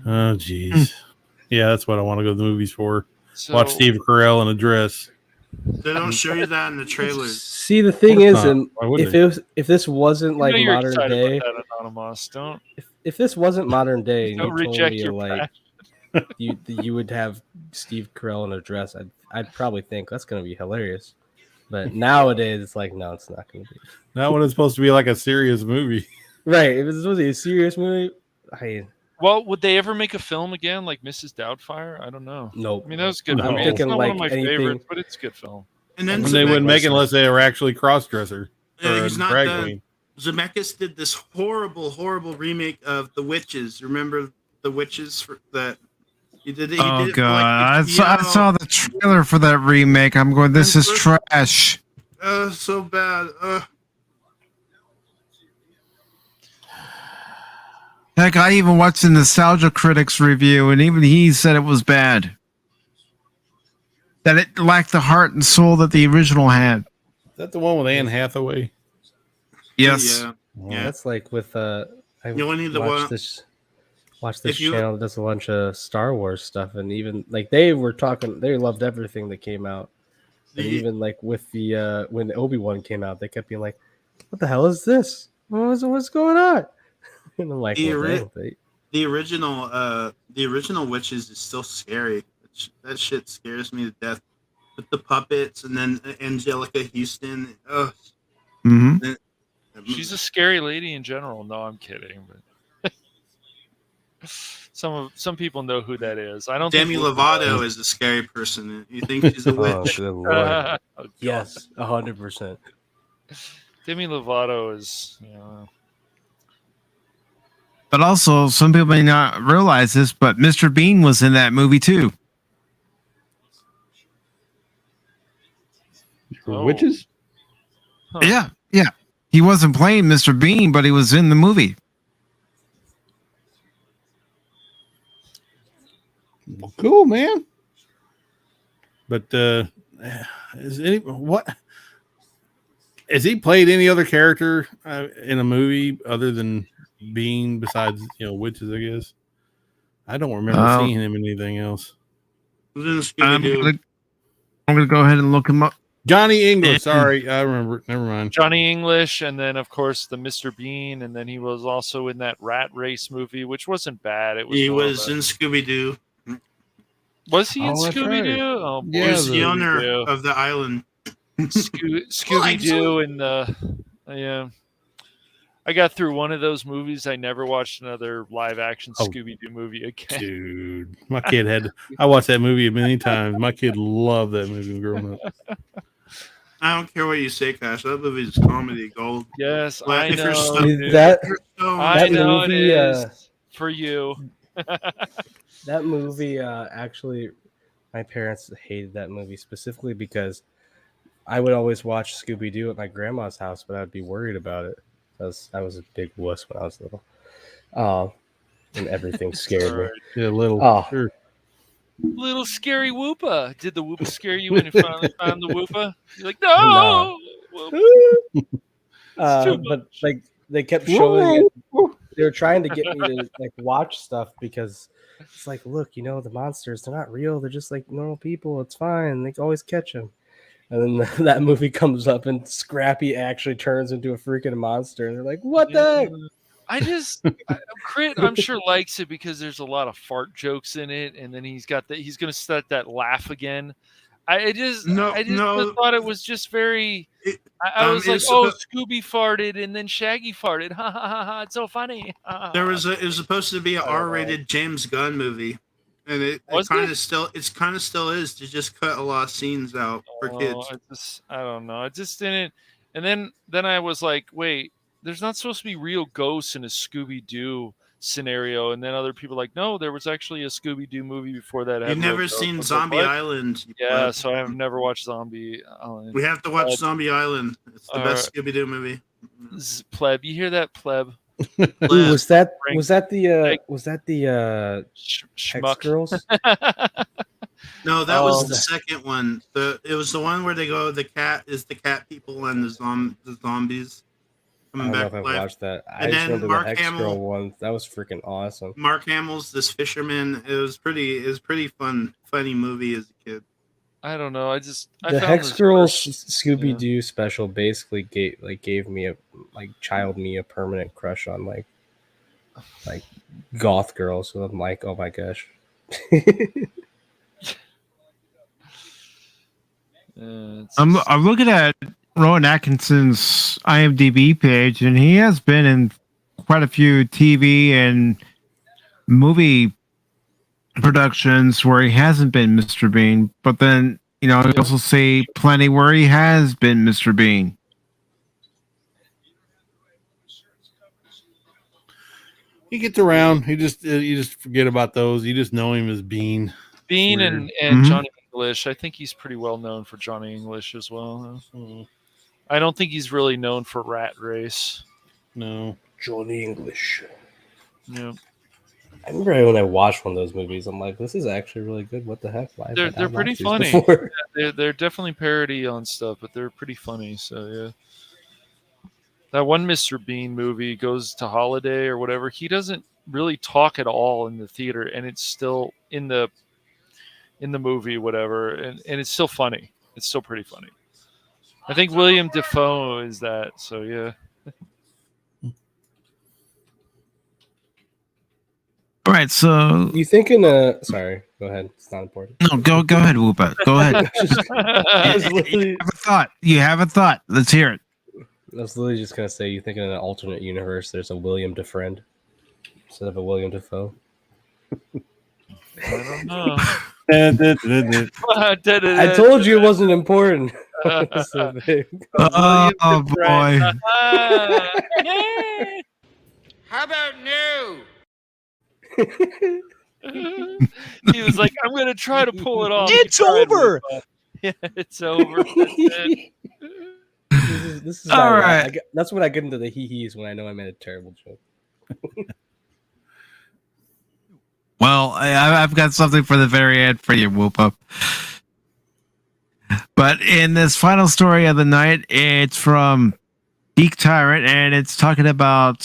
Oh, jeez. Yeah, that's what I want to go to the movies for. So- Watch Steve Carell in a dress. They don't show you that in the trailers. See, the thing is, not. and Why wouldn't if this wasn't like you're modern excited day, about that, Anonymous. Don't if this wasn't modern day, and don't you told reject me your like you would have Steve Carell in a dress, I'd probably think that's going to be hilarious. But nowadays, it's like, no, it's not going to be. Not when it's supposed to be like a serious movie. Right? If it's supposed to be a serious movie, Well, would they ever make a film again like Mrs. Doubtfire? I don't know. Nope. I mean, that was good. No. I mean, it's Thinking not like one of my anything- favorites, but it's a good film. And then They wouldn't make it unless they were actually cross-dresser. Or he's a not drag done. queen. Zemeckis did this horrible remake of The Witches. Remember The Witches that he did? He Oh did it for, god, like, I saw the trailer for that remake. I'm going, this is trash. So bad. Heck, I even watched the Nostalgia Critics review, and even he said it was bad. That it lacked the heart and soul that the original had. Is that the one with Anne Hathaway? Yes. Yeah. That's like with You only need the one. Watch this If you- channel that does a bunch of Star Wars stuff, and even like they loved everything that came out. And even like with the when Obi-Wan came out, they kept being like, "What the hell is this? What's going on?" And I'm like, The well, original Witches is still scary. That shit scares me to death. With the puppets and then Angelica Houston. Mm-hmm. She's a scary lady in general. No, I'm kidding. But some people know who that is. I don't. Demi think Lovato is a scary person. You think she's a witch? good lord. Yes, 100%. Demi Lovato is. But also, some people may not realize this, but Mr. Bean was in that movie too. Witches? Yeah. He wasn't playing Mr. Bean, but he was in the movie. Well, cool, man. But has he played any other character in a movie other than Bean besides witches? I guess I don't remember seeing him in anything else. I'm gonna go ahead and look him up. Johnny English. Sorry, I remember. Never mind. Johnny English, and then of course the Mr. Bean, and then he was also in that Rat Race movie, which wasn't bad. He was in Scooby Doo. Was he in that's Scooby Doo? right. Oh, boy. He was the Scooby-Doo. owner of the island. Scooby Doo and yeah. I got through one of those movies. I never watched another live action Scooby Doo movie again. Dude, my kid had. I watched that movie many times. My kid loved that movie growing up. I don't care what you say, Cash. That movie is comedy gold. Yes, But I if you're know. stoned- dude. That- if you're stoned- I know movie, it is for you. That movie, actually, my parents hated that movie specifically because I would always watch Scooby Doo at my grandma's house, but I'd be worried about it. I was a big wuss when I was little. And everything scared me. Yeah, little. Sure. Little scary Whoopa. Did the Whoopa scare you when you finally found the Whoopa? You're like, no. But like they kept showing it. They were trying to get me to like watch stuff because it's like, look, the monsters, they're not real. They're just like normal people. It's fine. They can always catch them. And then that movie comes up and Scrappy actually turns into a freaking monster. And they're like, what the heck? Crit, I'm sure likes it because there's a lot of fart jokes in it, and then he's going to start that laugh again. I just thought it was just very. I was like, Scooby farted, and then Shaggy farted. Ha ha ha ha! It's so funny. It was supposed to be an R-rated James Gunn movie, and it kind of still is. To just cut a lot of scenes out for kids. I don't know. I just didn't. And then I was like, wait. There's not supposed to be real ghosts in a Scooby-Doo scenario. And then other people are like, no, there was actually a Scooby-Doo movie before that. You've never seen Zombie Island? Yeah, so I have never watched Zombie Island. We have to watch Zombie Island. It's the best Scooby-Doo movie. Pleb, you hear that, pleb? Ooh, was that the Hex Girls? No, that was the second one. It was the one where they go. The cat people and the zombies. I don't know if I've watched that. I just remember the Hex Girl one. That was freaking awesome. Mark Hamill's this fisherman. It was pretty funny movie as a kid. I don't know. The Hex Girls Scooby Doo special basically gave me a child me a permanent crush on like goth girls. So I'm like, oh my gosh. I'm looking at Rowan Atkinson's IMDb page, and he has been in quite a few TV and movie productions where he hasn't been Mr. Bean. But then, you also see plenty where he has been Mr. Bean. He gets around. You just forget about those. You just know him as Bean. Bean and Johnny English. I think he's pretty well known for Johnny English as well. I don't think he's really known for Rat Race. No. Johnny English. Yeah. I remember when I watched one of those movies, I'm like, this is actually really good. What the heck? They're pretty funny. They're definitely parody on stuff, but they're pretty funny. So, yeah. That one Mr. Bean movie, Goes to Holiday or whatever, he doesn't really talk at all in the theater, and it's still in the movie, whatever, and it's still funny. It's still pretty funny. I think William Dafoe is that, so yeah. All right, so you thinking? Sorry, go ahead. It's not important. No, go ahead, Whoopa. Go ahead. You have a thought. You have a thought. Let's hear it. I was literally just gonna say, you think in an alternate universe, there's a William DeFriend instead of a William Dafoe? I don't know. I told you it wasn't important. So oh boy. How about no? He was like, I'm going to try to pull it off. It's over. Yeah, it's over. That's it. This is all right. That's when I get into the hee-hees when I know I made a terrible joke. Well, I've got something for the very end for you, Whoop Up. But in this final story of the night, it's from Geek Tyrant, and it's talking about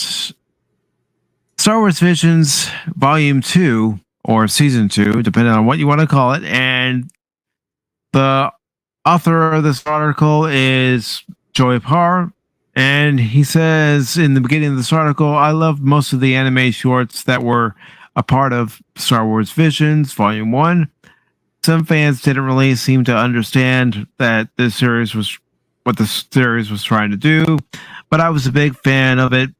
Star Wars Visions Volume 2, or Season 2, depending on what you want to call it. And the author of this article is Joy Parr, and he says in the beginning of this article, I loved most of the anime shorts that were a part of Star Wars Visions Volume 1. Some fans didn't really seem to understand that this series was what the series was trying to do, but I was a big fan of it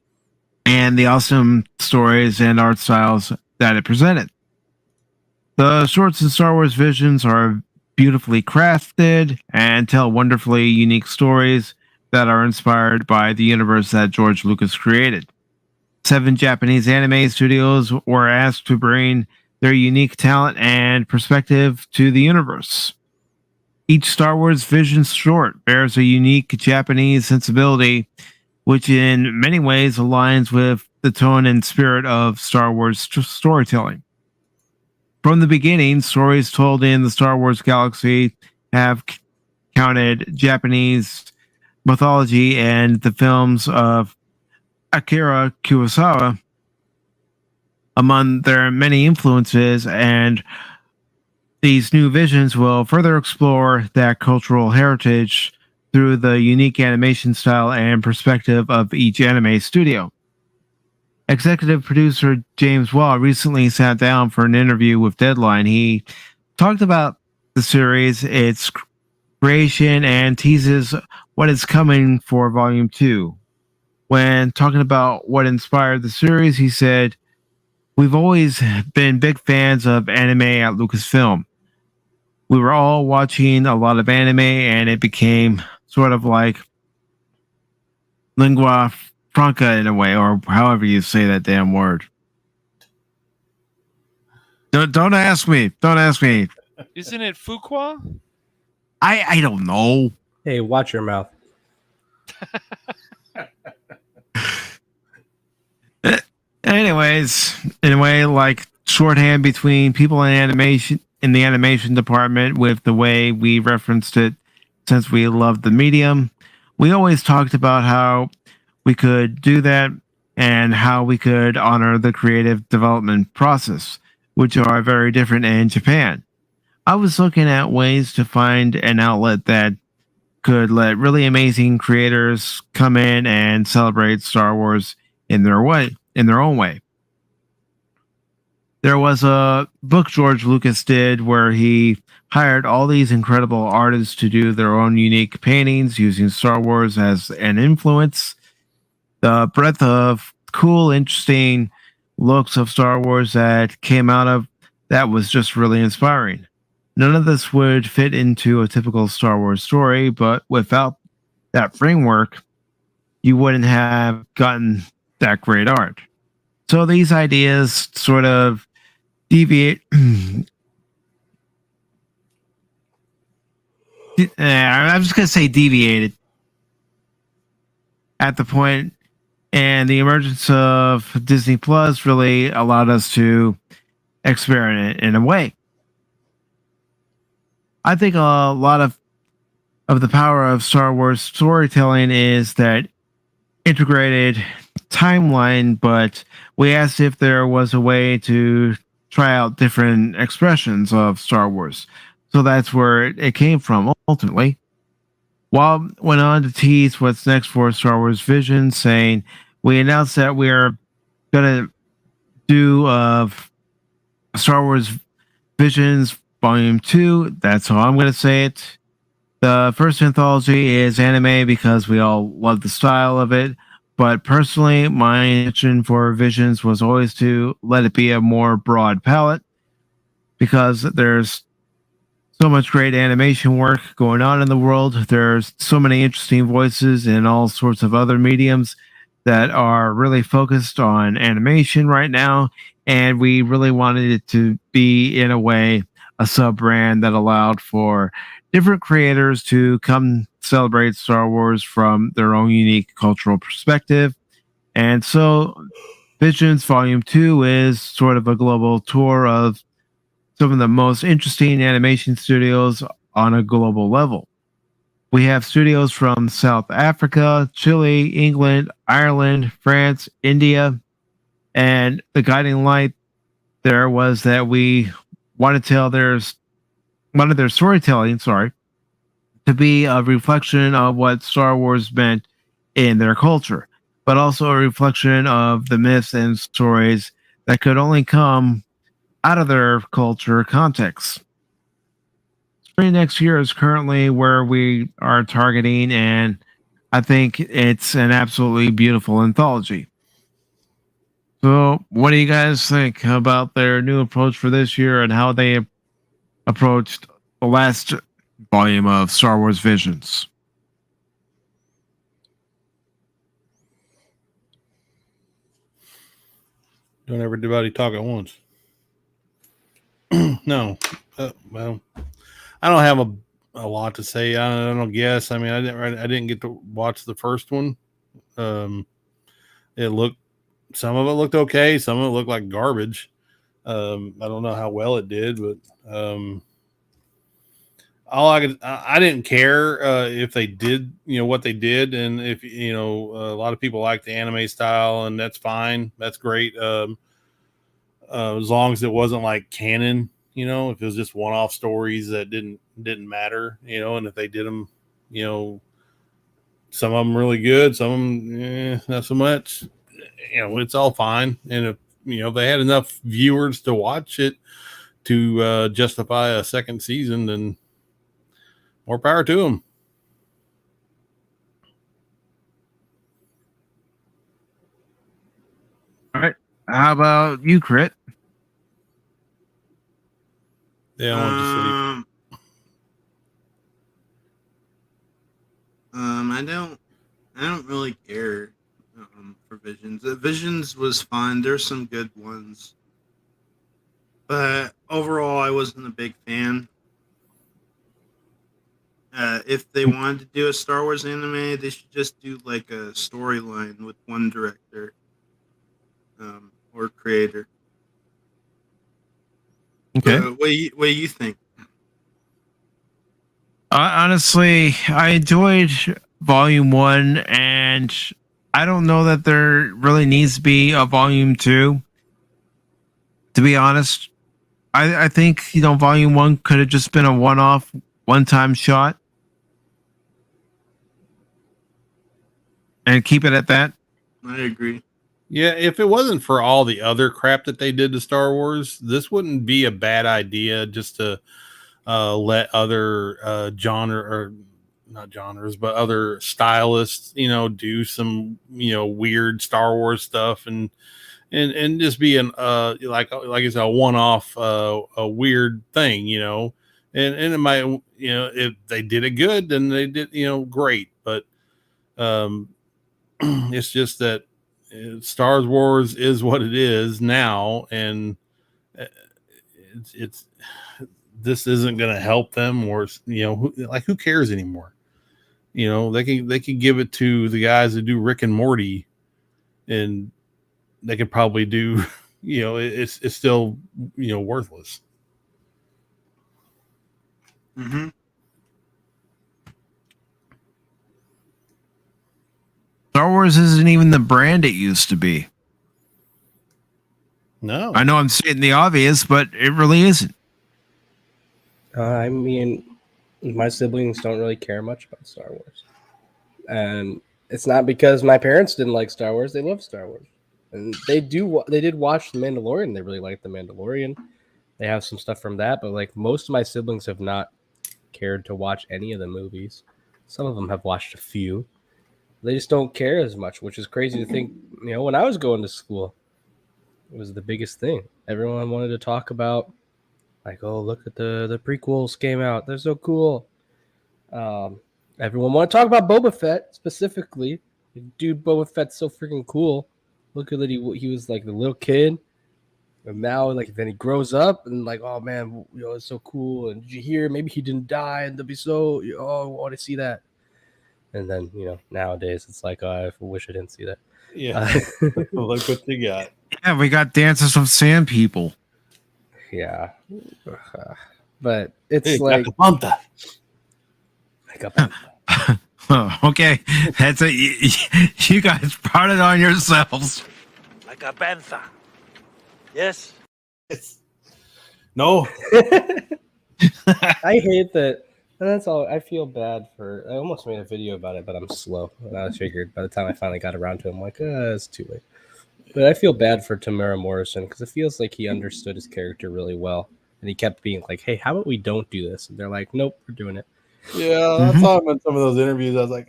and the awesome stories and art styles that it presented. The shorts in Star Wars Visions are beautifully crafted and tell wonderfully unique stories that are inspired by the universe that George Lucas created. 7 Japanese anime studios were asked to bring their unique talent and perspective to the universe. Each Star Wars Visions short bears a unique Japanese sensibility, which in many ways aligns with the tone and spirit of Star Wars storytelling. From the beginning, stories told in the Star Wars galaxy have counted Japanese mythology and the films of Akira Kurosawa among their many influences, and these new visions will further explore that cultural heritage through the unique animation style and perspective of each anime studio. Executive producer James Waugh recently sat down for an interview with Deadline. He talked about the series, its creation, and teases what is coming for Volume 2. When talking about what inspired the series, he said, "We've always been big fans of anime at Lucasfilm. We were all watching a lot of anime, and it became sort of like lingua franca in a way, or however you say that damn word." Don't ask me. Don't ask me. Isn't it Fuqua? I don't know. Hey, watch your mouth. Anyways, in a way, like shorthand between people in animation in the animation department with the way we referenced it, since we love the medium, we always talked about how we could do that and how we could honor the creative development process, which are very different in Japan. I was looking at ways to find an outlet that could let really amazing creators come in and celebrate Star Wars in their own way. There was a book George Lucas did where he hired all these incredible artists to do their own unique paintings using Star Wars as an influence. The breadth of cool, interesting looks of Star Wars that came out of that was just really inspiring. None of this would fit into a typical Star Wars story, but without that framework, you wouldn't have gotten that great art. So these ideas sort of deviate. I'm just going to say deviated at the point, and the emergence of Disney Plus really allowed us to experiment in a way. I think a lot of the power of Star Wars storytelling is that integrated timeline, but we asked if there was a way to try out different expressions of Star Wars. So that's where it came from ultimately. Waugh went on to tease what's next for Star Wars Vision, saying, "We announced that we're going to do Star Wars Visions Volume 2. That's how I'm going to say it. The first anthology is anime because we all love the style of it. But personally, my intention for Visions was always to let it be a more broad palette because there's so much great animation work going on in the world. There's so many interesting voices in all sorts of other mediums that are really focused on animation right now. And we really wanted it to be, in a way, a sub-brand that allowed for different creators to come celebrate Star Wars from their own unique cultural perspective. And so Visions Volume 2 is sort of a global tour of some of the most interesting animation studios on a global level. We have studios from South Africa, Chile, England, Ireland, France, India, and the guiding light there was that we want to tell one of their storytelling, to be a reflection of what Star Wars meant in their culture, but also a reflection of the myths and stories that could only come out of their culture context. next year is currently where we are targeting, and I think it's an absolutely beautiful anthology. So, what do you guys think about their new approach for this year and how they approached the last volume of Star Wars Visions? Don't everybody talk at once. No. Well, I don't have a lot to say. I don't guess. I mean, I didn't get to watch the first one. It looked, some of it looked okay. Some of it looked like garbage. I don't know how well it did, but I didn't care if they did, what they did, and if a lot of people like the anime style, and that's fine, that's great. As long as it wasn't like canon, if it was just one-off stories that didn't matter, and if they did them, some of them really good, some of them not so much. It's all fine, and if they had enough viewers to watch it to justify a second season, then more power to them. All right. How about you, Crit? Yeah, I want to sleep. I don't really care for Visions. Visions was fun. There's some good ones, but overall, I wasn't a big fan. If they wanted to do a Star Wars anime, they should just do like a storyline with one director or creator. Okay. What do you think? Honestly, I enjoyed Volume 1, and I don't know that there really needs to be a Volume 2. To be honest, I think, Volume 1 could have just been a one-off, one-time shot. And keep it at that. I agree. Yeah, if it wasn't for all the other crap that they did to Star Wars, this wouldn't be a bad idea just to let other genre, or not genres, but other stylists, do some, weird Star Wars stuff and just be an like it's a one-off a weird thing, and it might, if they did it good, then they did, great, but it's just that Star Wars is what it is now, and it's this isn't going to help them, or who cares anymore? They can give it to the guys that do Rick and Morty, and they could probably do, it's still worthless. Mm-hmm. Star Wars isn't even the brand it used to be. No. I know I'm stating the obvious, but it really isn't. I mean, my siblings don't really care much about Star Wars. And it's not because my parents didn't like Star Wars. They love Star Wars. And they did watch The Mandalorian. They really liked The Mandalorian. They have some stuff from that, but like most of my siblings have not cared to watch any of the movies. Some of them have watched a few. They just don't care as much, which is crazy to think. When I was going to school, it was the biggest thing. Everyone wanted to talk about, like, oh, look at the prequels came out. They're so cool. Everyone wanted to talk about Boba Fett specifically. Dude, Boba Fett's so freaking cool. Look at that. He was like the little kid. And now, like, then he grows up and like, oh man, it's so cool. And did you hear? Maybe he didn't die, and they'll be so, I want to see that. And then, nowadays it's like, I wish I didn't see that. Yeah. Look what you got. Yeah, we got Dances with Sand People. Yeah. But it's hey, like... Okay. That's it. You guys brought it on yourselves. Like a panther. Yes? No. I hate that. And that's all. I feel bad for. I almost made a video about it, but I'm slow. And I figured by the time I finally got around to it, I'm like, it's too late. But I feel bad for Tamara Morrison because it feels like he understood his character really well. And he kept being like, "Hey, how about we don't do this?" And they're like, "Nope, we're doing it." Yeah, I saw him in some of those interviews. I was like,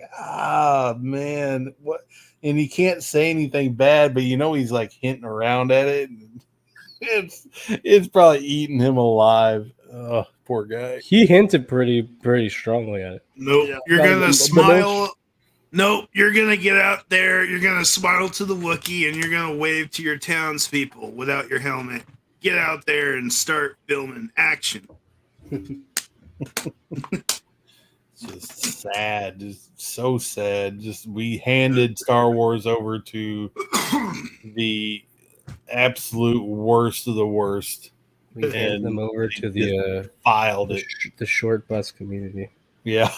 man, what? And he can't say anything bad, but he's like hinting around at it. It's probably eating him alive. Oh, poor guy. He hinted pretty strongly at it. Nope, Yeah. you're Like, gonna the smile. Nope, you're gonna get out there. You're gonna smile to the Wookiee, and you're gonna wave to your townspeople without your helmet. Get out there and start filming action. Just sad, just so sad. Just we handed Star Wars over to the absolute worst of the worst. We handed them over to the filed it. The short bus community. Yeah.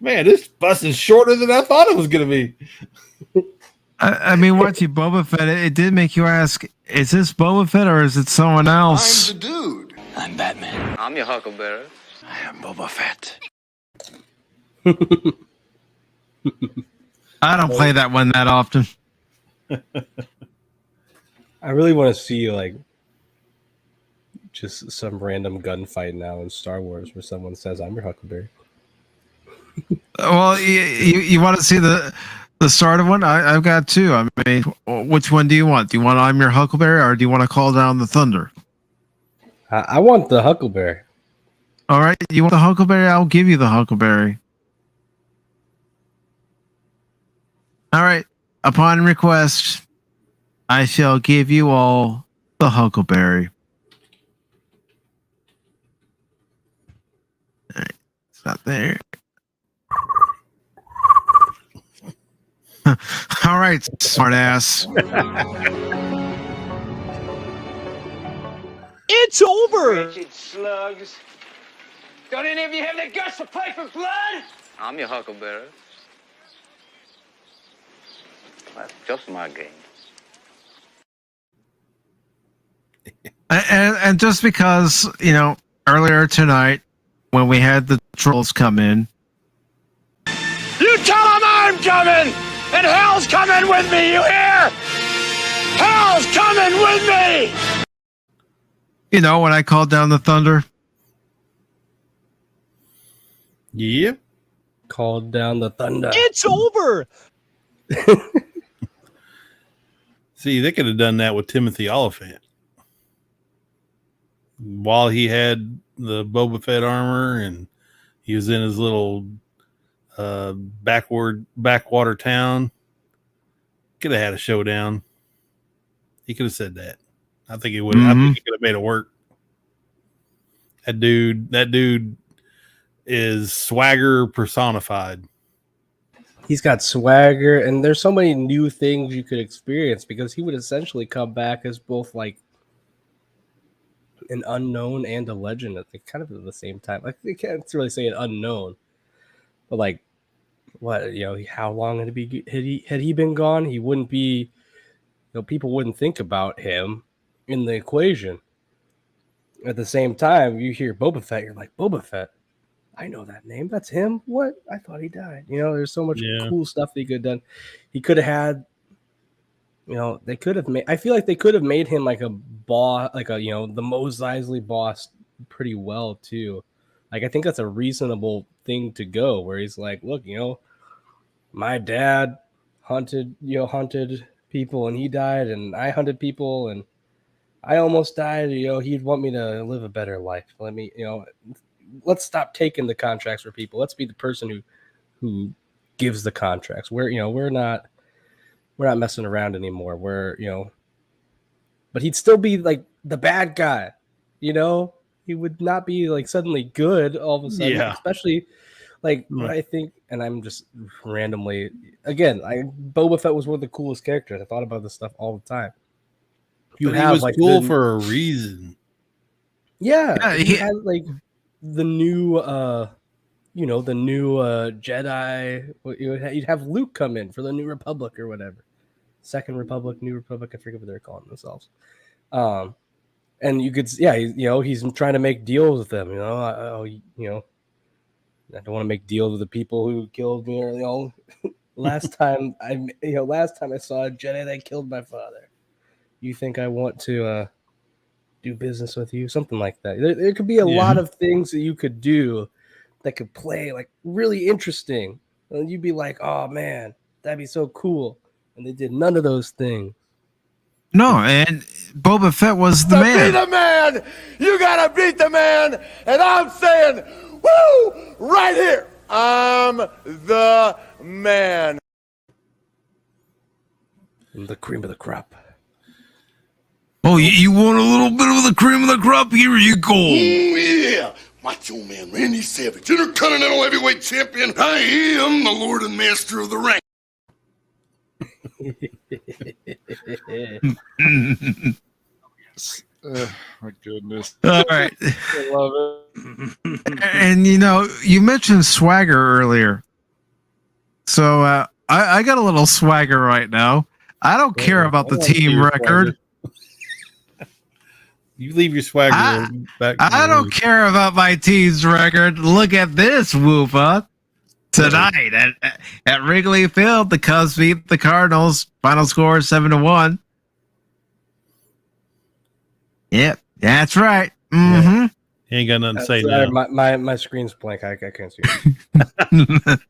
Man, this bus is shorter than I thought it was going to be. I mean, watching Boba Fett, it did make you ask, is this Boba Fett or is it someone else? I'm the dude. I'm Batman. I'm your Huckleberry. I am Boba Fett. I don't play that one that often. I really want to see like just some random gunfight now in Star Wars where someone says, "I'm your Huckleberry." Well, you want to see the start of one? I've got two. I mean, which one do you want? Do you want I'm your Huckleberry, or do you want to call down the thunder? I want the Huckleberry. All right, you want the Huckleberry? I'll give you the Huckleberry. All right, upon request, I shall give you all the Huckleberry. All right, it's not there. All right, smart ass. It's over. Wretched slugs. Don't any of you have the guts to play for blood? I'm your Huckleberry. That's just my game. And just because, earlier tonight when we had the trolls come in, You tell them I'm coming, and hell's coming with me, you hear? Hell's coming with me! when I called down the thunder. Yep. Called down the thunder. It's over. See, they could have done that with Timothy Oliphant. While he had the Boba Fett armor and he was in his little backwater town, could have had a showdown. He could have said that. I think he would. I think he could have made it work. That dude is swagger personified. He's got swagger, and there's so many new things you could experience because he would essentially come back as both like an unknown and a legend at the same time. Like they can't really say an unknown, but like what how long had he been gone? He wouldn't be. People wouldn't think about him in the equation. At the same time, you hear Boba Fett, you're like, Boba Fett. I know that name. That's him. What? I thought he died. There's so much cool stuff that he could have done. He could have had, they could have made. I feel like they could have made him like a boss, like the Mos Eisley boss, pretty well too. Like I think that's a reasonable thing to go. Where he's like, look, my dad hunted people and he died, and I hunted people and I almost died. He'd want me to live a better life. Let me, let's stop taking the contracts for people. Let's be the person who gives the contracts. We're not messing around anymore. But he'd still be like the bad guy. He would not be like suddenly good all of a sudden. Yeah. Especially like I think, and I'm just randomly again. Boba Fett was one of the coolest characters. I thought about this stuff all the time. He was cool for a reason. Yeah, he had like the new, the new Jedi. You'd have Luke come in for the New Republic or whatever, Second Republic, New Republic. I forget what they're calling themselves. And you could, he's trying to make deals with them. I don't want to make deals with the people who killed me. Last time I saw a Jedi that killed my father. You think I want to do business with you? Something like that. There could be a lot of things that you could do that could play like really interesting. And you'd be like, oh man, that'd be so cool. And they did none of those things. No, and Boba Fett was the To man. be the man, you gotta beat the man, and I'm saying, woo, right here, I'm the man. The cream of the crop. Oh, you want a little bit of the cream of the crop? Here you go. Yeah, Macho Man Randy Savage, Intercontinental Heavyweight Champion. I am the Lord and Master of the Ring. My goodness. All right. I love it. And you mentioned swagger earlier. So I got a little swagger right now. I don't care about the team record. You leave your swagger back. I don't care about my team's record. Look at this, Whoopa. Tonight at Wrigley Field, the Cubs beat the Cardinals. Final score 7-1. Yep, that's right. Mm-hmm. He ain't got nothing to say now. My screen's blank. I can't see it.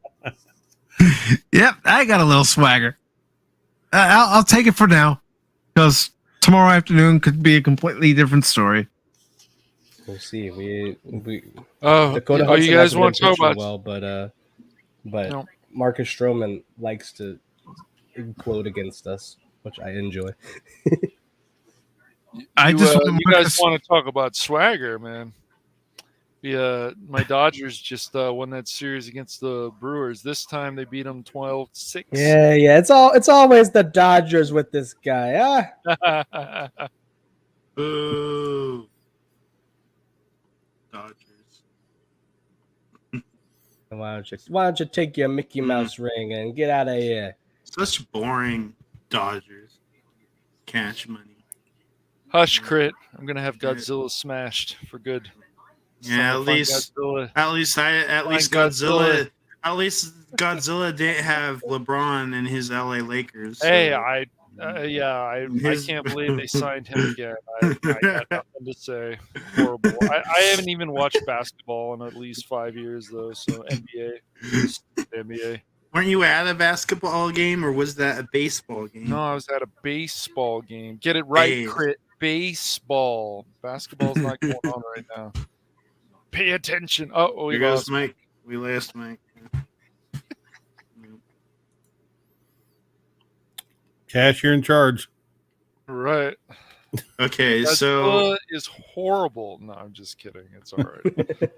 Yep, I got a little swagger. I'll take it for now, because tomorrow afternoon could be a completely different story. We'll see. We Dakota you guys want to talk about? Well, but no. Marcus Stroman likes to implode against us, which I enjoy. You guys want to talk about swagger, man? My Dodgers just won that series against the Brewers. This time they beat them 12-6. Yeah. It's always the Dodgers with this guy. Boo. Dodgers. Why don't you take your Mickey Mouse ring and get out of here? Such boring Dodgers. Cash money. Hush, Crit. I'm gonna have Godzilla smashed for good. Yeah, at least Godzilla didn't have LeBron and his LA Lakers. So. Hey, I can't believe they signed him again. I got nothing to say. Horrible. I haven't even watched basketball in at least 5 years though. So NBA. Weren't you at a basketball game, or was that a baseball game? No, I was at a baseball game. Get it right, Crit. Baseball. Basketball's not going on right now. Pay attention. Oh, we lost Mike. We lost Mike. Cash, you're in charge. Right. Okay, so is horrible. No, I'm just kidding. It's all right.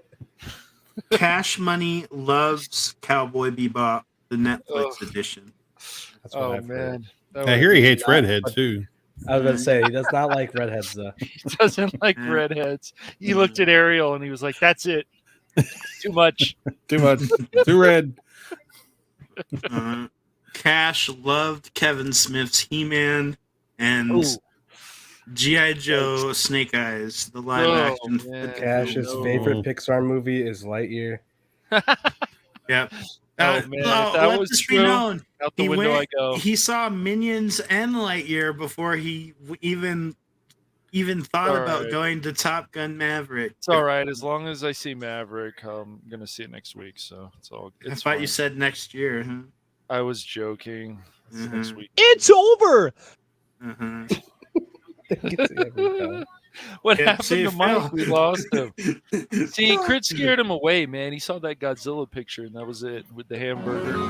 Cash Money loves Cowboy Bebop, the Netflix edition. Oh man. I hear he hates redheads too. I was going to say, he does not like redheads, though. He doesn't like redheads. He looked at Ariel and he was like, that's it. Too much. Too much. Too red. Cash loved Kevin Smith's He-Man and G.I. Joe Snake Eyes, the live action. Cash's favorite Pixar movie is Lightyear. Yep. Oh, man. If that was true, out the window I go. He saw Minions and Lightyear before he even thought about going to Top Gun Maverick. It's all right. As long as I see Maverick, I'm going to see it next week. So it's all good. I thought you said next year. Huh? I was joking. It's next week. It's over. What happened to Mike? We lost him. See, Crit scared him away, man. He saw that Godzilla picture, and that was it with the hamburger.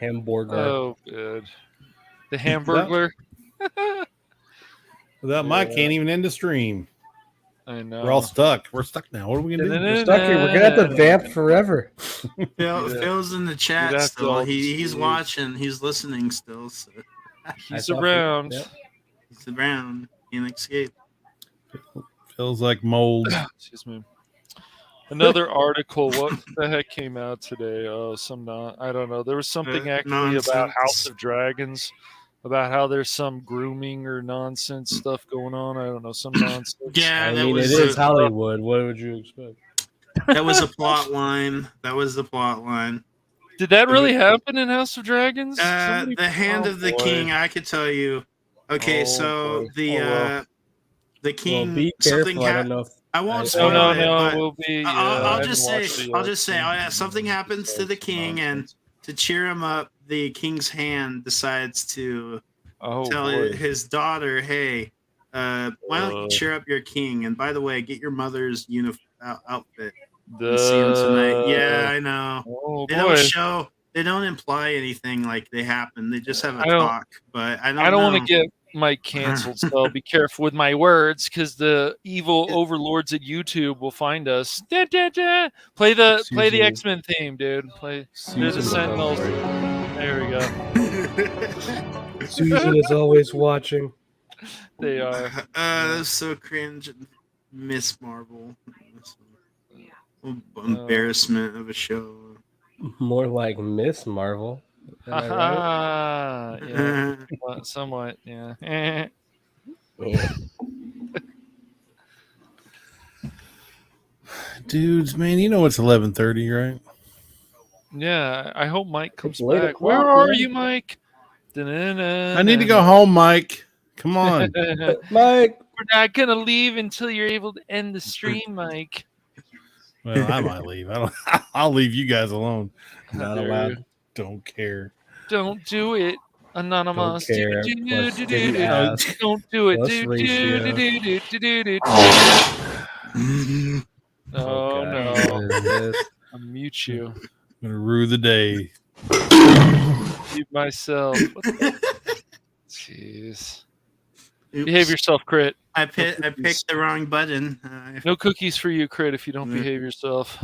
Hamburger. Oh, good. The hamburger. Without Mike, can't even end the stream. I know. We're all stuck. We're stuck now. What are we gonna do? We're stuck here. We're gonna have to vamp forever. Phil's in the chat still. He's watching. He's listening still. So. He's around. He's around. Can't escape. Feels like mold. Excuse me. Another article. What the heck came out today? Oh, I don't know. There was something actually about House of Dragons, about how there's some grooming or nonsense stuff going on. I don't know, some nonsense. Yeah, it is Hollywood. What would you expect? That was a plot line. Did that really happen in House of Dragons? The Hand Oh, of the boy. King. I could tell you. Okay, Oh, so boy. the Oh, well. the king. Be something careful. I don't know if I won't I spoil No, it. no, but we'll be. I'll I just haven't say. watched it I'll yet. just say. Oh yeah, something happens to the king, and to cheer him up, the king's hand decides to tell boy. his daughter, "Hey, why don't you cheer up your king? And by the way, get your mother's outfit and see him tonight." Yeah, I know. Oh, They boy. don't show. They don't imply anything like they happen. They just have a I don't- talk. But I don't. I don't want know. to get Mike canceled, so I'll be careful with my words because the evil overlords at YouTube will find us. Da, da, da. Play the Susan- X-Men theme, dude. They're the Susan Sentinels. will There we go. Susan is always watching. They are. That's so cringe. Miss Marvel. Embarrassment of a show. More like Miss Marvel. Am I right? Haha, yeah, somewhat, yeah. Dudes, man, you know it's 11:30, right? Yeah, I hope Mike comes late back. o'clock, Where are man. you, Mike? I need to go home, Mike. Come on. Mike. We're not gonna leave until you're able to end the stream, Mike. Well, I might leave. I'll leave you guys alone. Not How dare allowed. you. Don't care. Don't do it, Anonymous. Don't care. Plus didn't ask. Don't do it. Plus ratio. Oh God, no! what is this? I'll mute you. I'm gonna rue the day. Mute myself. Jeez. Behave yourself, Crit. I picked the wrong button. No cookies for you, Crit, if you don't behave yourself.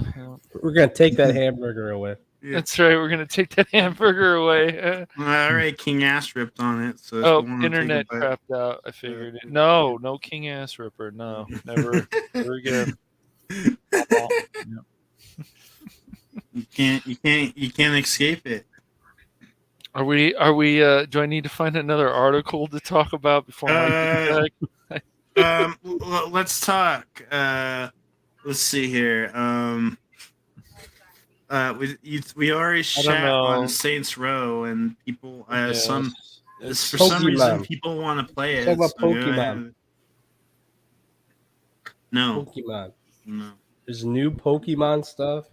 We're gonna take that hamburger away. That's right. We're gonna take that hamburger away. I already King Ass ripped on it. So if Oh, you wanna take internet a bite- crapped out. I figured it. No King Ass Ripper. No, never, never again. You can't escape it. Are we? Do I need to find another article to talk about before Mike gets back? Let's talk. Let's see here. We already chat on Saints Row, and people for some reason people want to play it. Talk about so go Pokemon. ahead. No. Pokemon. No. There's new Pokemon stuff.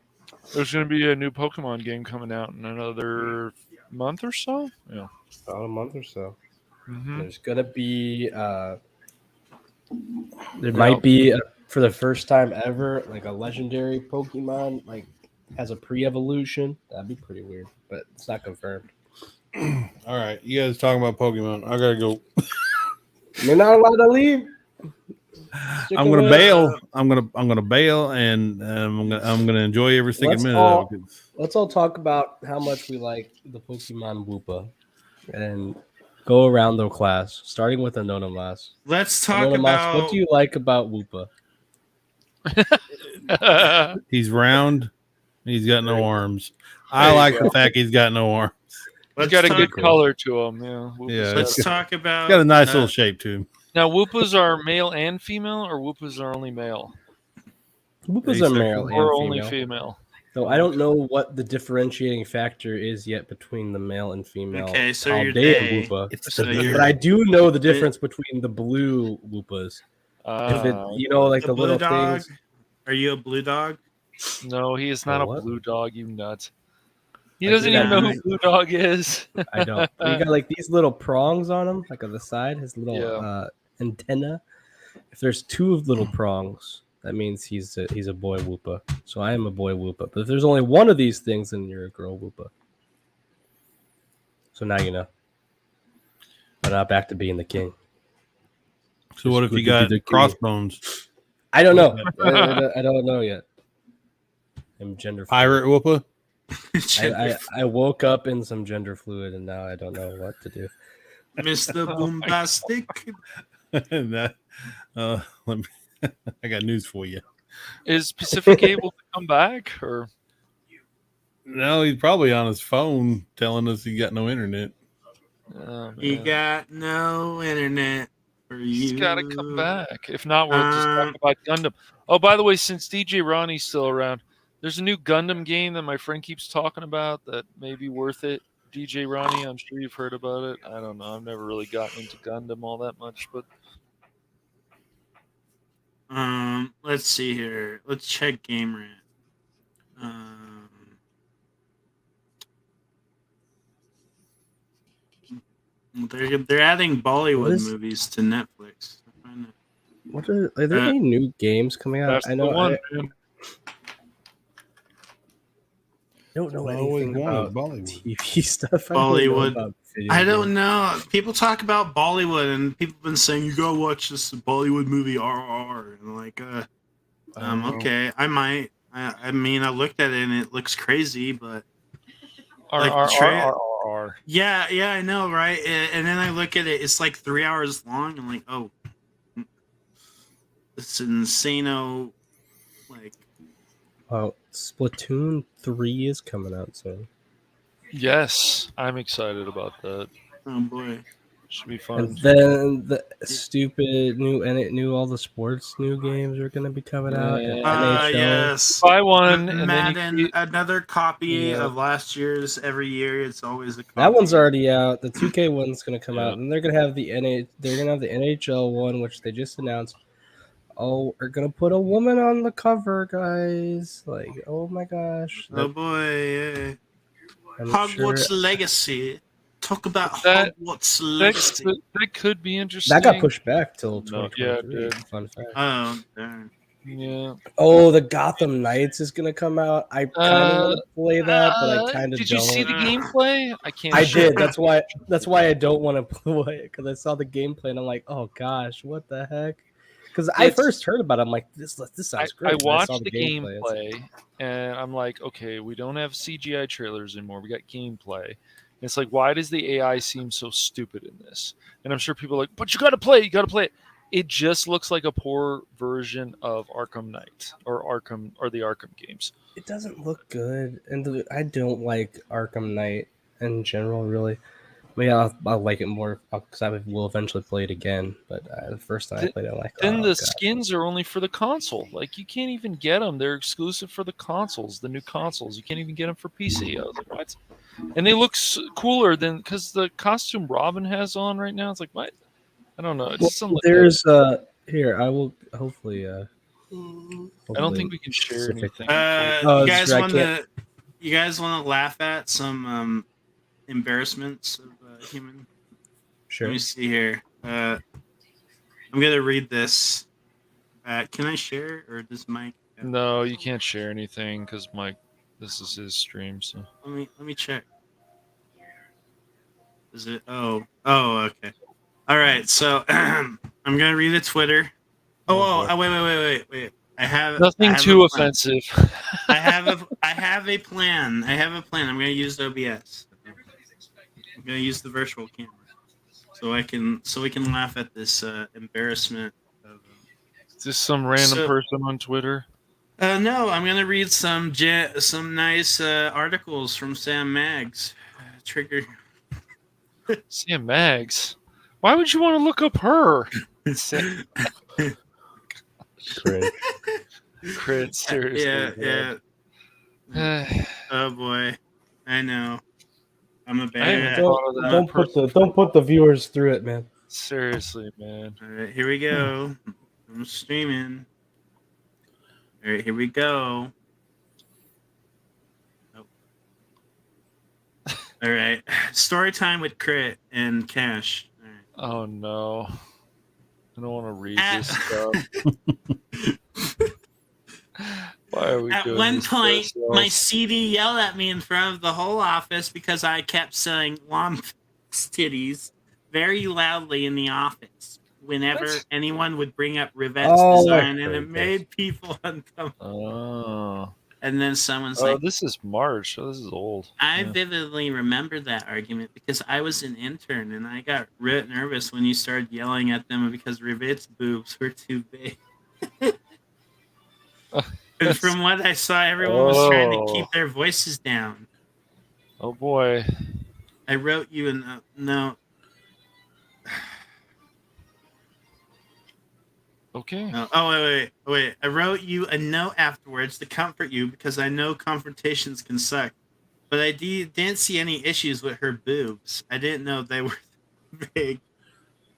There's going to be a new Pokemon game coming out in another month or so. Yeah, about a month or so. Mhm. There's gonna be there might be for the first time ever like a legendary Pokemon like has a pre-evolution. That'd be pretty weird, but it's not confirmed. All right, you guys talking about Pokemon? I gotta go. You're not allowed to leave. I'm gonna bail. I'm gonna bail, and I'm gonna enjoy every single minute of it. Let's all talk about how much we like the Pokemon Woopa, and go around the class, starting with Anonymous. Let's talk Anonymous, about what do you like about Woopa? He's round. He's got no arms. I like the fact he's got no arms. He's got a good color to him. Yeah. Yeah, Let's talk about. He's got a nice little shape to him. Now, Whoopas are male and female, or Whoopas are only male? Whoopas are male and or female. only female. So I don't know what the differentiating factor is yet between the male and female. Okay, so I'll you're date a gay. Woopa. So you're- But I do know the difference between the blue Woopas. If it, you know, like the blue little dog. things. Are you a blue dog? No, he is not A a what? blue dog, you nuts. He Like, doesn't you even got know who blue- Blue Dog is. I don't. You got like these little prongs on him, like on the side, his little Yeah. antenna. If there's two of little prongs, that means he's a boy Woopa. So I am a boy Woopa. But if there's only one of these things, then you're a girl Woopa. So now you know. But now back to being the king. So what if you got crossbones? I don't know. I don't know yet. I'm gender fluid. Pirate Whoopa? I woke up in some gender fluid and now I don't know what to do. Mr. Boombastic. That, let me, I got news for you. Is Pacific able to come back? Or No, he's probably on his phone telling us he got no internet. You got no internet for you. He's got to come back. If not, we'll just talk about Gundam. Oh, by the way, since DJ Ronnie's still around, There's a new Gundam game that my friend keeps talking about that may be worth it. DJ Ronnie, I'm sure you've heard about it. I don't know. I've never really gotten into Gundam all that much, but Let's see here. Let's check Game Rant. They're adding Bollywood movies to Netflix. What are there any new games coming out? that's I the know one, I man. don't know I always anything wanted about Bollywood. TV stuff. I don't know Bollywood. about video I don't games. know. People talk about Bollywood, and people have been saying you gotta watch this Bollywood movie RRR. And like, okay, I might. I mean, I looked at it and it looks crazy, but like yeah, I know, right? And then I look at it, it's like 3 hours long. I'm like, oh, it's insano. Like, Oh, Splatoon 3 is coming out soon. Yes, I'm excited about that. oh boy. Should be fun. And then the stupid new all the sports new games are going to be coming out. And NHL. Yes. Buy one, and Madden, then you another copy Yeah. of last year's. Every year, it's always a copy. That one's already out. The 2K one's going to come Yeah. out, and they're going to have the NHL one, which they just announced. Oh, we're going to put a woman on the cover, guys! Like, oh my gosh! Oh boy! I'm Hogwarts sure- Legacy. Talk about That- Hogwarts Legacy. That could be interesting. That got pushed back till No, 2023. yeah, it did. Fun fact. Oh, darn. Yeah. Oh, the Gotham Knights is gonna come out. I kind of want to play that, but I kind of don't. Did you see the gameplay? I can't. I share did. That's why I don't want to play it, because I saw the gameplay and I'm like, oh gosh, what the heck? Because I first heard about it, I'm like, this sounds great. I And watched saw the gameplay, and I'm like, okay, we don't have CGI trailers anymore. We got gameplay. And it's like, why does the AI seem so stupid in this? And I'm sure people are like, but you got to play it. You got to play it. It just looks like a poor version of Arkham Knight or the Arkham games. It doesn't look good, and I don't like Arkham Knight in general, really. But yeah, I'll like it more because I will eventually play it again. But the first time I played it, I'm like, Then oh, the God. skins are only for the console. Like, you can't even get them. They're exclusive for the consoles, the new consoles. You can't even get them for PC. I was like, what? And they look cooler than, because the costume Robin has on right now. It's like, what? I don't know. It just doesn't look There's here. I will hopefully. I don't think we can share anything. Oh, you that's guys true, I want can't- to? You guys want to laugh at some embarrassments of human? Sure. Let me see here. I'm gonna read this. Can I share, or does Mike? No, you can't share anything because Mike, this is his stream. So Let me check. Is it? Oh, okay. All right. So I'm gonna read a Twitter. Wait. I have nothing a too plan. offensive. I have a plan. I'm gonna use OBS. I'm gonna use the virtual camera, so we can laugh at this embarrassment. Is this some random person on Twitter? No, I'm gonna read some nice articles from Sam Maggs. Trigger. Sam Maggs. Why would you want to look up her? Crit, seriously. Yeah. Oh boy, I know. I'm a bad. Don't put the viewers through it, man. Seriously, man. All right, here we go. I'm streaming. All right, here we go. Oh. All right, story time with Crit and Cash. All right. Oh no, I don't want to read this stuff. Why are we At doing one this to point, my ourselves? CD yelled at me in front of the whole office because I kept saying "lump titties" very loudly in the office whenever anyone would bring up Rivette's design, and it made people uncomfortable. Oh. And then someone's Oh, like, this is March. Oh, this is old. I Yeah. vividly remember that argument because I was an intern and I got real nervous when you started yelling at them because Rivette's boobs were too big. And from what I saw, everyone was trying to keep their voices down. Oh boy. I wrote you a note. Okay. Wait. I wrote you a note afterwards to comfort you because I know confrontations can suck. But I didn't see any issues with her boobs. I didn't know they were big.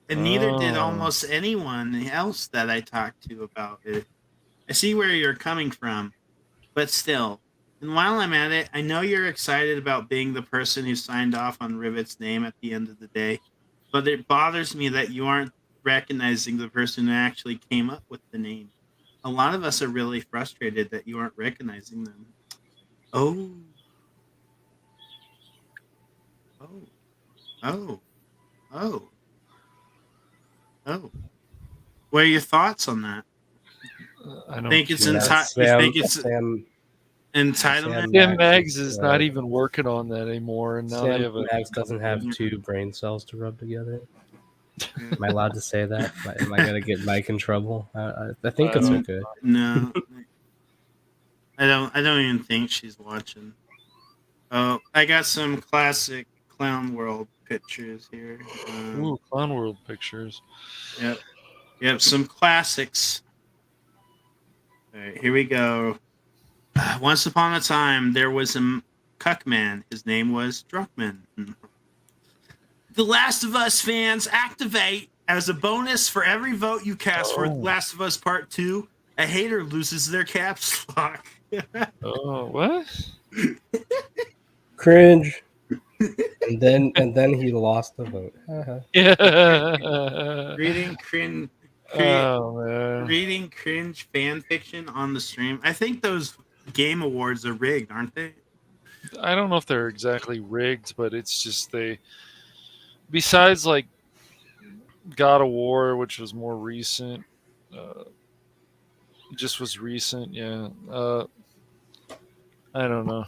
And neither did almost anyone else that I talked to about it. I see where you're coming from, but still. And while I'm at it, I know you're excited about being the person who signed off on Rivet's name at the end of the day. But it bothers me that you aren't recognizing the person who actually came up with the name. A lot of us are really frustrated that you aren't recognizing them. Oh. What are your thoughts on that? I don't think it's Sam entitlement. Sam Maggs is not even working on that anymore, and now Sam they have a Maggs doesn't have 2 brain cells to rub together. Am I allowed to say that? Am I gonna get Mike in trouble? I think it's okay. No, I don't even think she's watching. Oh, I got some classic Clown World pictures here. Ooh, Clown World pictures. Yep, some classics. All right, here we go. Once upon a time, there was a cuck man. His name was Druckman. The Last of Us fans, activate as a bonus for every vote you cast for The Last of Us Part 2. A hater loses their caps lock. Oh, what? Cringe. and then he lost the vote. Yeah. Reading cringe. Man. Reading cringe fan fiction on the stream. I think those game awards are rigged, aren't they? I don't know if they're exactly rigged, but it's just besides like God of War, which was more recent, just was recent, yeah. I don't know.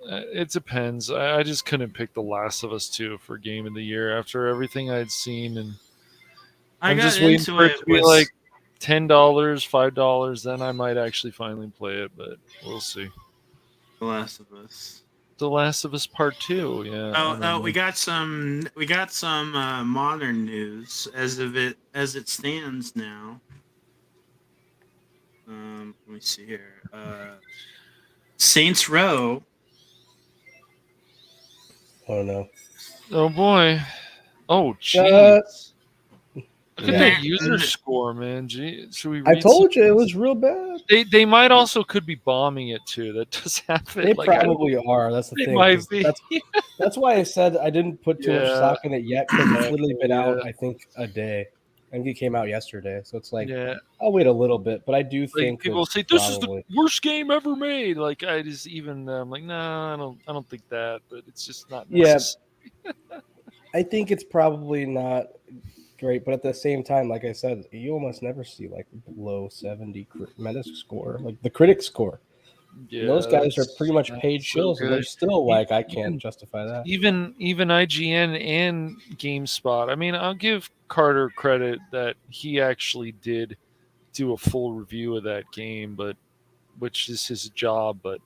It depends. I just couldn't pick The Last of Us 2 for Game of the Year after everything I'd seen, and I'm just waiting for it to be like $10, $5. Then I might actually finally play it, but we'll see. The Last of Us. The Last of Us Part 2. Yeah. We got some modern news as it stands now. Let me see here. Saints Row. Oh no. Oh boy. Oh jeez. Look at that user score, man. Gee, should we? I told you it was real bad. They might also could be bombing it too. That does happen. They probably are. That's the they thing. Might be. That's why I said I didn't put too much stock in it yet, because it's literally been out, I think, a day. And it came out yesterday, so it's like I'll wait a little bit. But I do think people say this is the worst game ever made. Like I just even I'm like, no, I don't think that. But it's just not necessary. I think it's probably not great, but at the same time, like I said, you almost never see like low 70 Metascore score, like the critic score. Yeah, those guys are pretty much paid shills, and they're still like, I can't justify that. Even IGN and GameSpot. I mean, I'll give Carter credit that he actually did do a full review of that game, but which is his job. But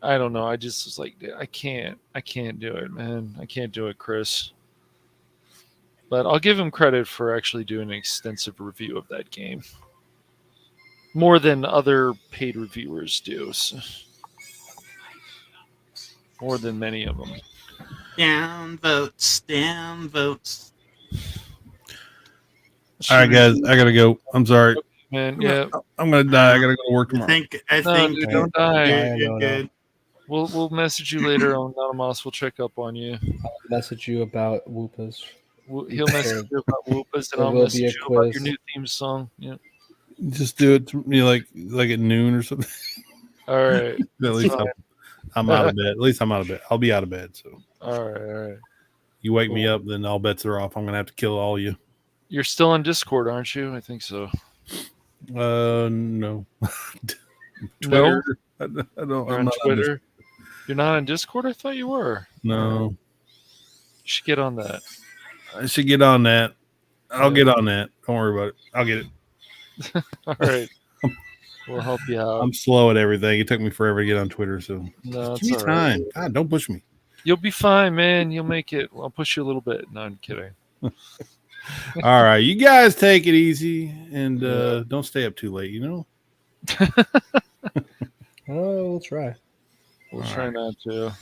I don't know. I just was like, I can't do it, man. I can't do it, Chris. But I'll give him credit for actually doing an extensive review of that game. More than other paid reviewers do. So. More than many of them. Down votes. All right, guys, I gotta go. I'm sorry, man. Yeah, I'm gonna die. I gotta go to work tomorrow. I think. Dude, don't die. You're good. We'll message you later on Anonymous. We'll check up on you. I'll message you about Whoopas. He'll message you about Whoopas, and I'll message you about your new theme song. Yeah. Just do it to me like at noon or something. All right. At least I'm out of bed. At least I'm out of bed. I'll be out of bed. So. All right. You wake me up, then all bets are off. I'm gonna have to kill all you. You're still on Discord, aren't you? I think so. No. Twitter. I don't. You're on Twitter. You're not on Discord? I thought you were. No. You should get on that. I should get on that. I'll get on that. Don't worry about it. I'll get it. All right. We'll help you out. I'm slow at everything. It took me forever to get on Twitter, so no, give me time. Right. God, don't push me. You'll be fine, man. You'll make it. I'll push you a little bit. No, I'm kidding. All right, you guys take it easy and don't stay up too late. Oh, we'll try. We'll All try right. not to.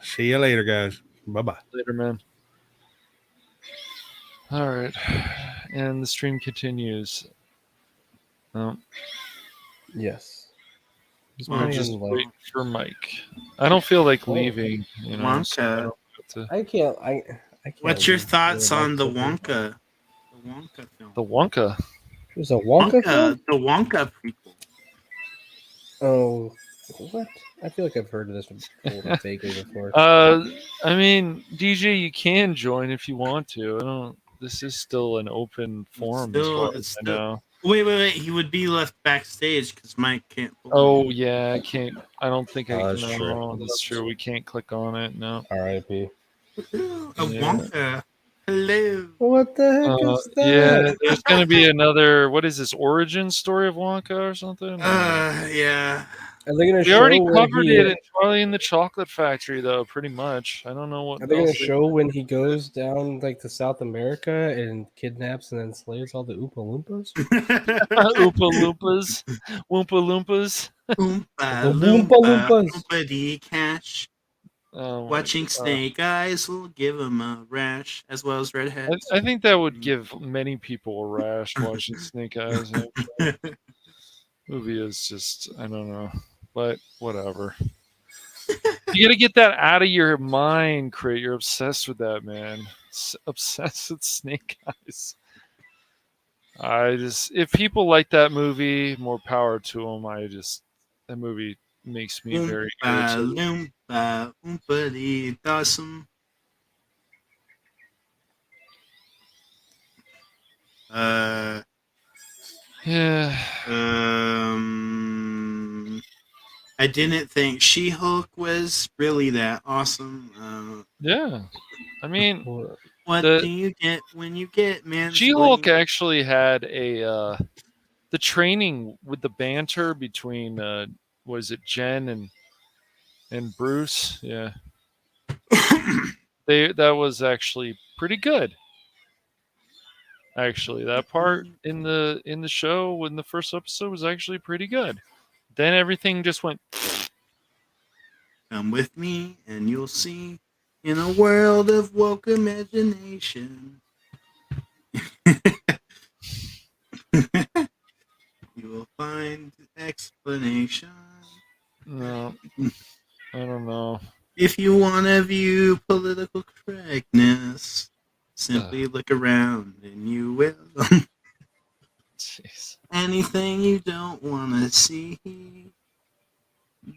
See you later, guys. Bye bye. Later, man. All right, and the stream continues. Yes. We're just waiting for Mike. I don't feel like leaving. So I Wonka. don't have to- I can't. I can't. What's your leave. thoughts Really on the like Wonka? The Wonka film. The Wonka. There's a Wonka film? The Wonka prequel. Oh, what? I feel like I've heard of this before, vaguely before. I mean, DJ, you can join if you want to. I don't. This is still an open forum, as far as I know. Wait. He would be left backstage because Mike can't. Oh yeah, I can't. I don't think I that's can. true. No, that's true. We can't click on it. No. R.I.P. Wonka. Hello. What the heck is that? Yeah, there's gonna be another. What is this origin story of Wonka or something? Yeah. Are they gonna We show already when covered he- it in Charlie and the Chocolate Factory, though. Pretty much. I don't know what. Are they gonna else show when he goes down like to South America and kidnaps and then slays all the Oompa Loompas? Oompa Loompas, Woompa Loompas. Oompa The Loompa Loompas. Oompa cash. Oh my Watching God. Snake Eyes will give him a rash, as well as redheads. I think that would give many people a rash watching Snake Eyes. Actually. Movie is just, I don't know, but whatever. You gotta get that out of your mind, Crit. You're obsessed with that, man. Obsessed with Snake Eyes. If people like that movie, more power to them. That movie makes me very irritated. Loompa, Oompa Dawson. Yeah. I didn't think She-Hulk was really that awesome. Yeah. I mean, what do you get when you get man? She-Hulk actually had the training with the banter between was it Jen and Bruce? Yeah. That was actually pretty good. Actually, that part in the show in the first episode was actually pretty good. Then everything just went. Come with me, and you'll see in a world of woke imagination. You will find explanation. No, I don't know. If you want to view political correctness, simply look around and you will. Jeez. Anything you don't want to see,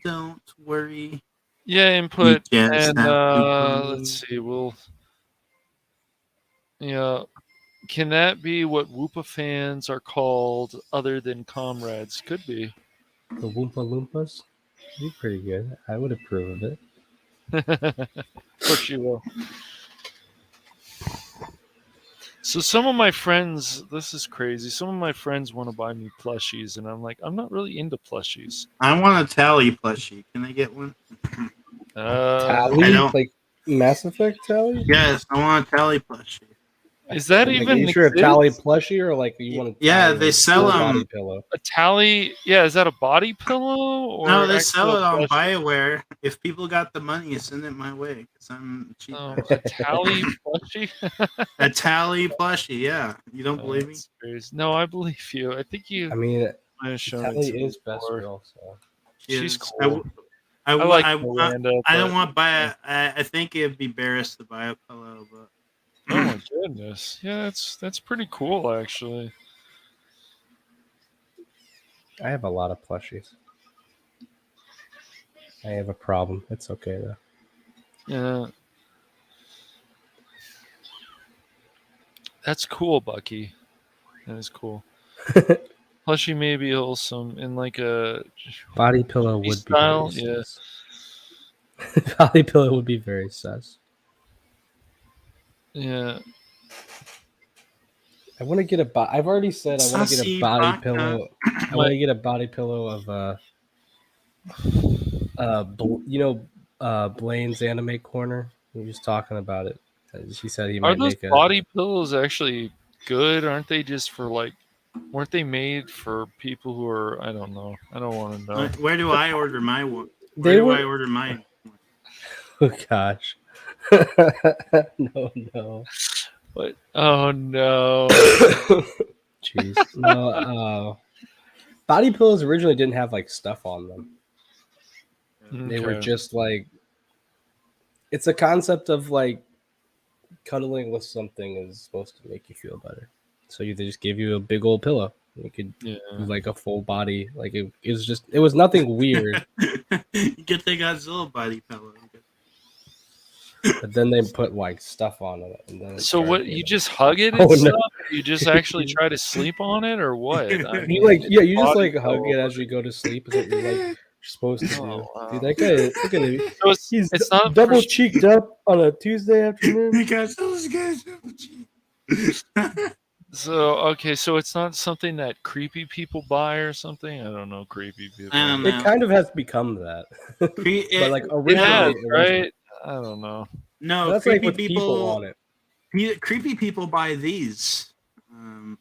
don't worry. Yeah, input You just and have to let's see. Can that be what Whoopa fans are called other than comrades? Could be. The Oompa Loompas? Be pretty good. I would approve of it. Of course you will. So some of my friends, this is crazy. Some of my friends want to buy me plushies, and I'm like, I'm not really into plushies. I want a Tally plushie. Can I get one? Tally? I don't. Like Mass Effect Tally? Yes, I want a Tally plushie. Is that Like, even? are you sure a exist? Tally plushie or like you want a Yeah, Tally they with sell a body 'em. pillow? A tally? Yeah, is that a body pillow or No, they sell it on actual plushie? BioWare. If people got the money, send it my way because I'm cheap. Oh, a tally plushie? A Tally plushie, yeah. You don't believe me? That's crazy. No, I believe you. I think you. I mean, might have shown it Tally to me is best before. girl, so. She's Yes. cool. I like I Miranda, don't but- want to buy it. I think it'd be embarrassed to buy a pillow, but Oh my goodness. Yeah, that's pretty cool actually. I have a lot of plushies. I have a problem. It's okay though. Yeah. That's cool, Bucky. That is cool. Plushie may be wholesome in like a Body pillow would be style. very Yeah. sus. Body pillow would be very sus. Yeah. I want to get I've already said I want to get a Sussy body vodka. pillow. I want to get a body pillow of Blaine's Anime Corner. We were just talking about it. She said he Are might those make a. body pillows actually good? Aren't they just for like? Weren't they made for people who are? I don't know. I don't want to know. Where do I order my one? They Where do were- I order mine? Oh gosh. No. What? Oh no. Jeez. No. Body pillows originally didn't have like stuff on them. They were Okay. just like. It's a concept of like cuddling with something is supposed to make you feel better. So they just give you a big old pillow. You could do like a full body. Like it was nothing weird. You get the Godzilla body pillow. But then they put like stuff on it. And then it So started what? getting- You just hug it and Oh, no. stuff? You just actually try to sleep on it, or what? I mean, You like it's you a just body like hug pillow, it as you go to sleep. Is what you're like supposed to do. Oh, wow. Dude, that guy, look at him. So He's it's not double for- cheeked up on a Tuesday afternoon. Godzilla's double cheeked. So okay, so it's not something that creepy people buy or something. I don't know, creepy people. I don't It know. kind of has become that. But like It originally, has, it wasn't. right? I don't know. No, That's like creepy with people on it. Creepy people buy these. Oh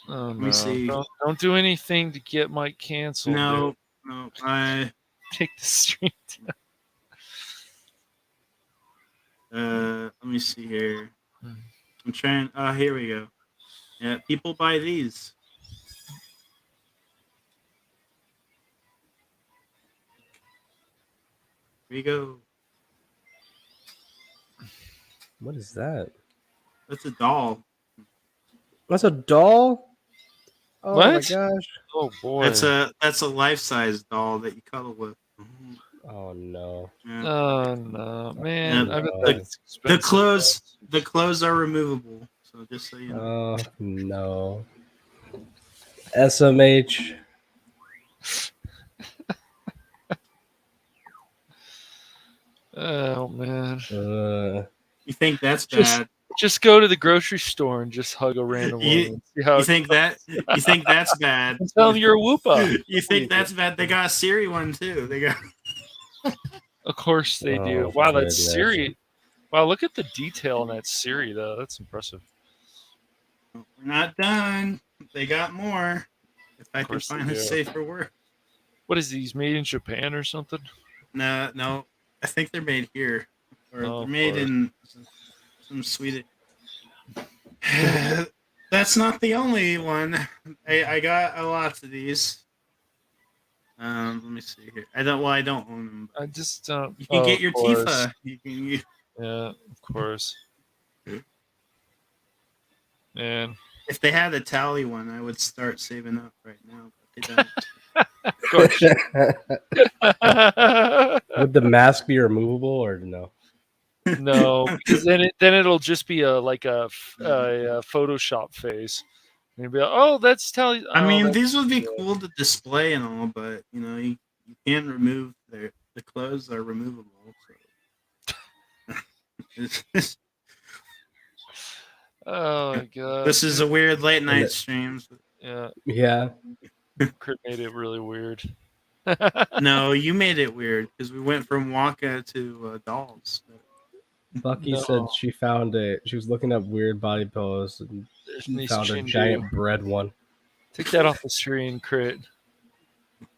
Let no! me see. Don't do anything to get Mike canceled. No, dude. no, I Take the stream down. let me see here. I'm trying. Here we go. Yeah, people buy these. Here we go. What is that? That's a doll. That's a doll. Oh my What? gosh! Oh boy! That's a life-size doll that you cuddle with. Oh no! Yeah. Oh no, man! Yeah, I bet no. that's expensive. The clothes are removable. So just so you know. Oh no! SMH. Oh man! You think that's Just- bad? Just go to the grocery store and just hug a random woman. You, and see how you it think goes. that? You think that's bad? And tell them you're a whoopa. You think that's bad? They got a Siri one too. They got. Of course they do. Oh, Wow, that's goodness. Siri. Wow, look at the detail in that Siri though. That's impressive. We're not done. They got more. If I can course they find a do. safer word. What is these made in Japan or something? No. I think they're made here, or Oh, they're made of course. in some Swedish. That's not the only one. I got a lot of these. Let me see here. I don't own them. I just don't. You can get your of course. Tifa. You can. Yeah, of course. Man, If they had a tally one, I would start saving up right now. But they don't. of course. Would the mask be removable or no? No, because then it'll just be a Photoshop face. And you'll be like, oh, that's tell. I oh, mean, that's- these would be cool to display and all, but you can't remove the clothes are removable. So. Oh my god. This is a weird late night it- stream. Yeah, Yeah. Kurt made it really weird. No, you made it weird because we went from Wonka to dolls. Bucky No. said she was looking up weird body pillows and There's nice found a chin giant do. bread one. Take that off the screen, Crit.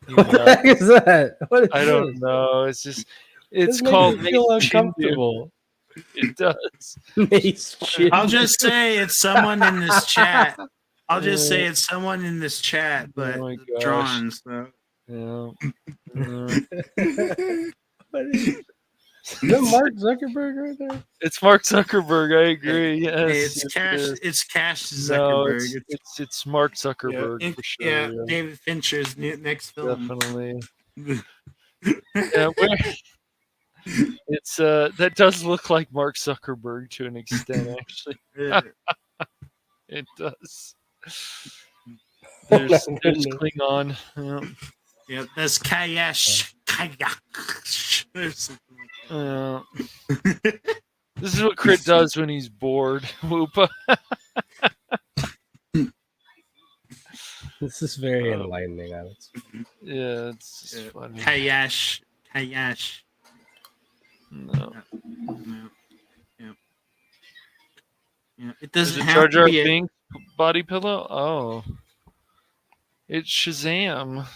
You What the nut. heck is that? What is I don't this? know. It's just This it's makes called me feel Mace Chin Do. uncomfortable. It does. Mace Chin I'll just Do. say it's someone in this chat. I'll just say it's someone in this chat, but Oh my gosh. drawn. So. Yeah. What is Is that Mark Zuckerberg right there? It's Mark Zuckerberg. I agree. Yes, Hey, it's yes, Cash. it is. It's Cash No, Zuckerberg. it's Mark Zuckerberg yeah, for sure. yeah, Yeah, David Fincher's next film. definitely. Yeah, it's that does look like Mark Zuckerberg to an extent, actually. Yeah. It does. There's Klingon. Yeah. Yeah, that's Kayash. Kayak. Or something like that. This is what Crit does when he's bored. Whoopa. This is very enlightening, Alex. Yeah, it's just funny. Kayash. Kayash. No. No. Yeah. Yeah, it Is doesn't it have Jar to Jar be. Binks body pillow? Oh, it's Shazam.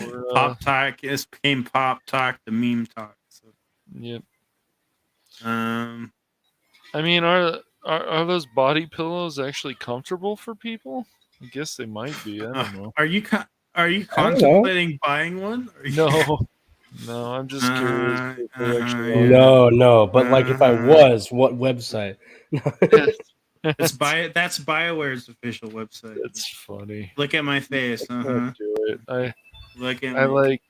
Or, Pop Talk. It's became Pop Talk, the meme talk. So, yep. um, I mean, are those body pillows actually comfortable for people? I guess they might be. I don't know. are you I don't know. contemplating buying one? Or No, no. I'm just curious if they actually are. No. But like, if I was, what website? That's BioWare's official website. That's funny. Look at my face. I can't do it. Look at I me.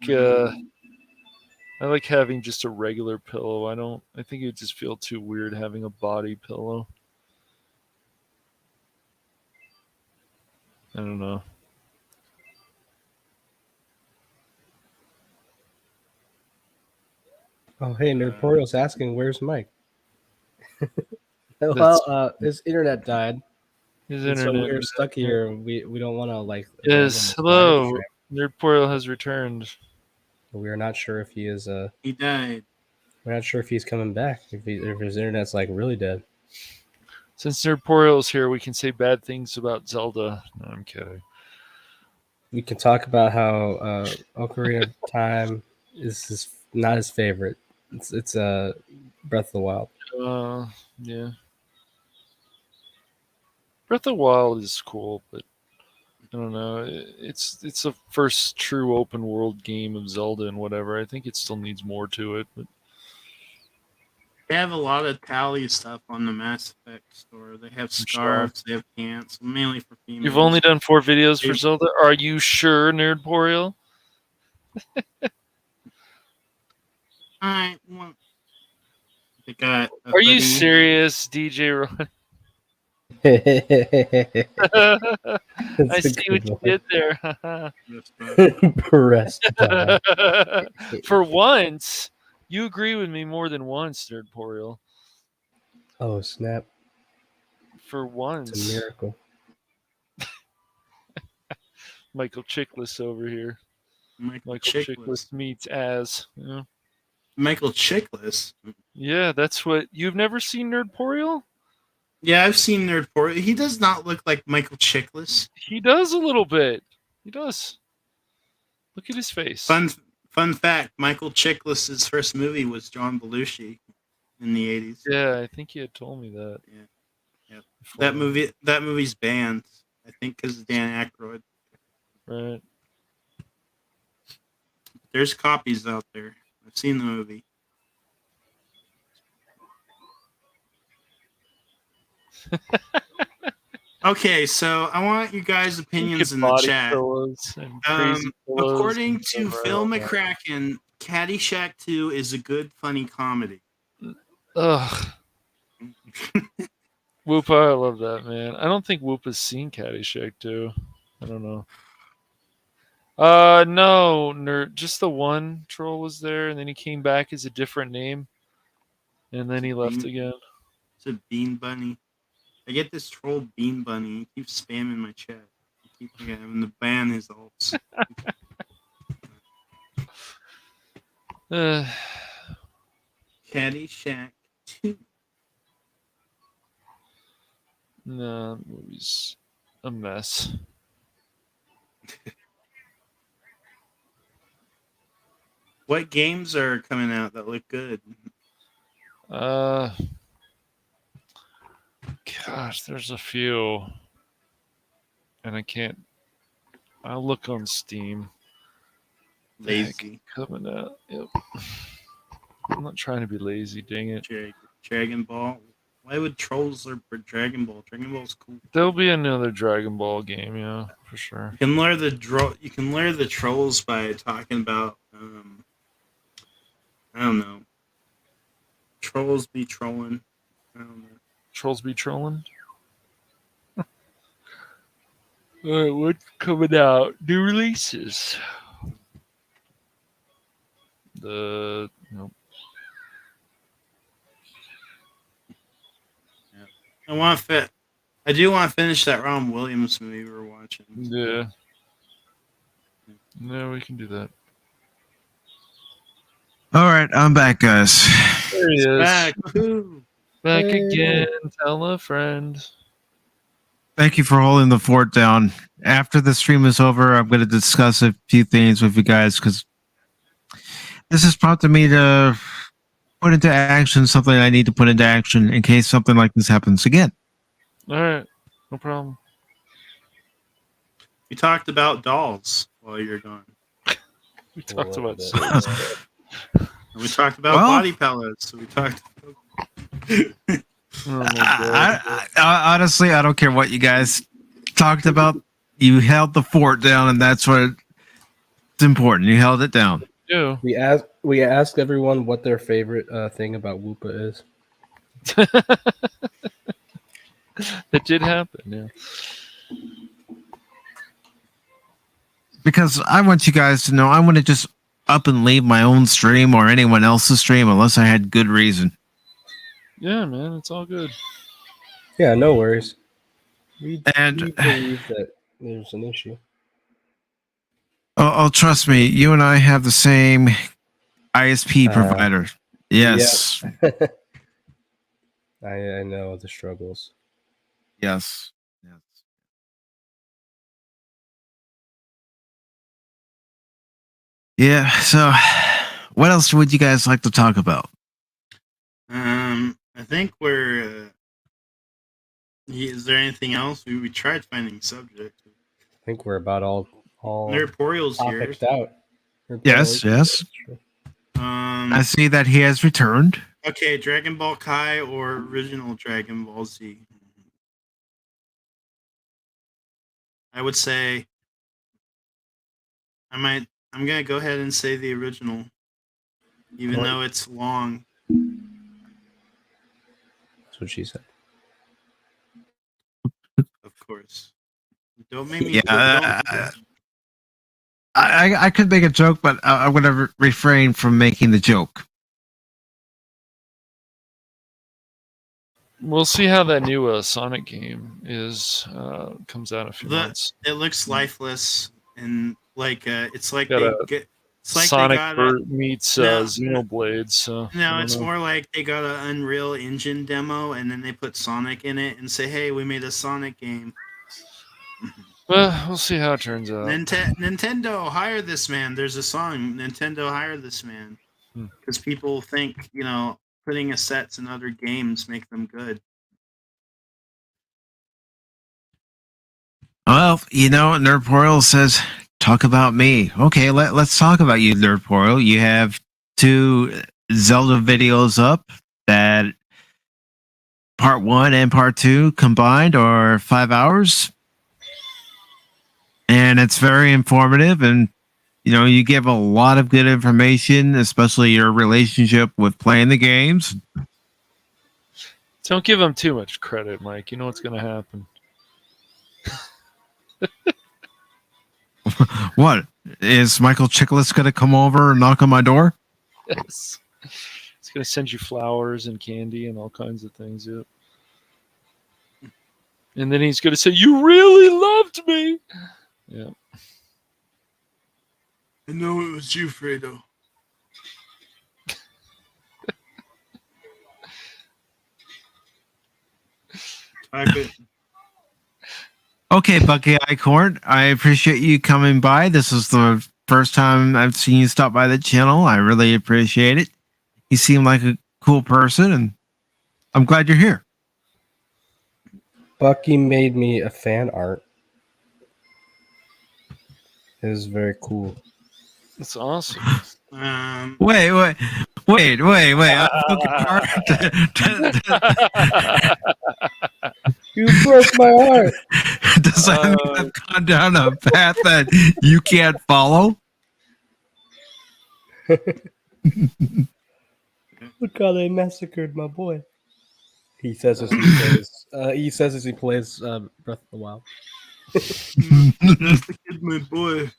like having just a regular pillow. I think it would just feel too weird having a body pillow. I don't know. Oh, hey, Nerdporio's asking, where's Mike? That's- His internet died. His And so internet we're is- stuck here. We don't want to like. Yes, abandon hello. the Nerdportal has returned. We are not sure if he is. He died. We're not sure if he's coming back. If his internet's like really dead. Since Nerdportal is here, we can say bad things about Zelda. No, I'm kidding. We can talk about how Ocarina of Time is not his favorite. It's Breath of the Wild. Yeah. Breath of the Wild is cool, but I don't know. It's the first true open world game of Zelda and whatever. I think it still needs more to it. But They have a lot of tally stuff on the Mass Effect store. They have scarves, they have pants, mainly for females. you've only done 4 videos for Zelda. Are you sure, Nerdporial? I want. They got. Are you serious, DJ Ron? I see what you did there. Breast dog. For once, you agree with me more than once, Nerdporial. Oh snap! For once, It's a miracle. Michael Chiklis over here. Michael Chiklis meets Az. Yeah. Michael Chiklis. Yeah, that's what you've never seen Nerdporial? Yeah, I've seen Nerdport. He does not look like Michael Chiklis. He does a little bit. He does. Look at his face. Fun fact: Michael Chiklis' first movie was John Belushi in the 80s. Yeah, I think he had told me that. Yeah. That movie's banned. I think because of Dan Aykroyd. Right. There's copies out there. I've seen the movie. Okay, so I want you guys' opinions in the chat. According to Phil McCracken, Caddyshack 2 is a good, funny comedy. Ugh. Whoopa, I love that, man. I don't think Whoopa's seen Caddyshack 2. I don't know. No, nerd. Just the one troll was there, and then he came back as a different name, and then he left again. It's a Bean Bunny. I get this troll Bean Bunny. He keeps spamming my chat. I keep having to ban his alts. Caddyshack 2. No, the movie's a mess. What games are coming out that look good? Gosh, there's a few, and I can't. I'll look on Steam. Lazy coming out. Yep. I'm not trying to be lazy. Dang it. Dragon Ball. Why would trolls or Dragon Ball? Dragon Ball's cool. There'll be another Dragon Ball game, yeah, for sure. You can lure the trolls by talking about I don't know. Trolls be trolling. I don't know. Trolls be trolling. All right, what's coming out? New releases. Nope. I do want to finish that Ron Williams movie we were watching. Yeah. No, we can do that. All right, I'm back, guys. There he is. Back. Woo. Back again, tell a friend. Thank you for holding the fort down. After the stream is over, I'm going to discuss a few things with you guys because this has prompted me to put into action something I need to put into action in case something like this happens again. All right, no problem. We talked about dolls while you're gone. We talked about we talked about body pellets. We talked. Honestly, I don't care what you guys talked about. You held the fort down, and that's what's important. You held it down. Yeah. We asked everyone what their favorite thing about Whoopa is. It did happen, yeah. Because I want you guys to know I want to just up and leave my own stream or anyone else's stream unless I had good reason. Yeah, man, it's all good. Yeah, no worries. We And- believe that there's an issue. Oh, trust me, you and I have the same ISP provider. Yes. Yeah. I know the struggles. Yes. Yeah. So, what else would you guys like to talk about? I think we're. Is there anything else? We tried finding subject. I think we're about all Nerporial's here. topicked out. Yes. I see that he has returned. Okay, Dragon Ball Kai or original Dragon Ball Z? I would say I'm gonna go ahead and say the original, even though it's long. That's what she said. Of course. Don't make me. I could make a joke, but I'm going to refrain from making the joke. We'll see how that new Sonic game comes out in a few months. It looks lifeless and like it's like it's like Sonic they got meets No. Xenoblade. So I No, don't it's know. more like they got an Unreal Engine demo and then they put Sonic in it and say, "Hey, we made a Sonic game." Well, we'll see how it turns out. Nintendo, hire this man. There's a song, Nintendo, hire this man. Because people think, putting assets in other games make them good. Well, Nerporial says, talk about me. Okay, let's talk about you, Nerporial. You have 2 Zelda videos up that part 1 and part 2 combined are 5 hours. And it's very informative, and you give a lot of good information, especially your relationship with playing the games. Don't give him too much credit, Mike. You know what's going to happen. What is Michael Chiklis going to come over and knock on my door? Yes. He's going to send you flowers and candy and all kinds of things. Yep. And then he's going to say, "You really loved me." Yeah. I know it was you, Fredo. Type it. Okay, Bucky Icorn, I appreciate you coming by. This is the first time I've seen you stop by the channel. I really appreciate it. You seem like a cool person, and I'm glad you're here. Bucky made me a fan art. It was very cool. That's awesome. Wait. You broke my heart. Does that mean I've gone down a path that you can't follow? Look how they massacred my boy. He says as he plays. As he plays Breath of the Wild. Massacred my boy.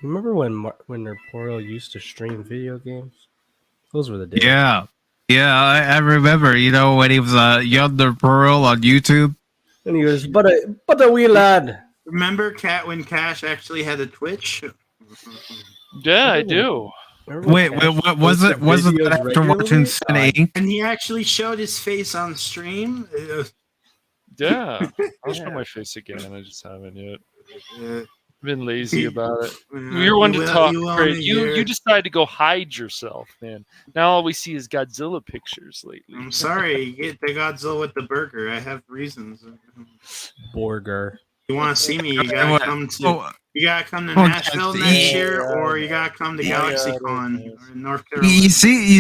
You remember when Nerporial used to stream video games? Those were the days. Yeah, I remember. When he was a young Pearl on YouTube, and he was, but a wee lad. Remember when Cash actually had a Twitch? Yeah, I do. Wait, what was it? Was it that after watching Sin Inc? And he actually showed his face on stream. Yeah, I'll show my face again. I just haven't yet. Been lazy about it. Yeah, You're one you to will- talk you will great. me You here. decide to go hide yourself, man. Now all we see is Godzilla pictures lately. I'm sorry, you get the Godzilla with the burger. I have reasons. Burger. You want to see me? You Okay, gotta what? come to. Oh, You gotta come to oh, Nashville God, next yeah. year, or you gotta come to GalaxyCon or North Carolina. You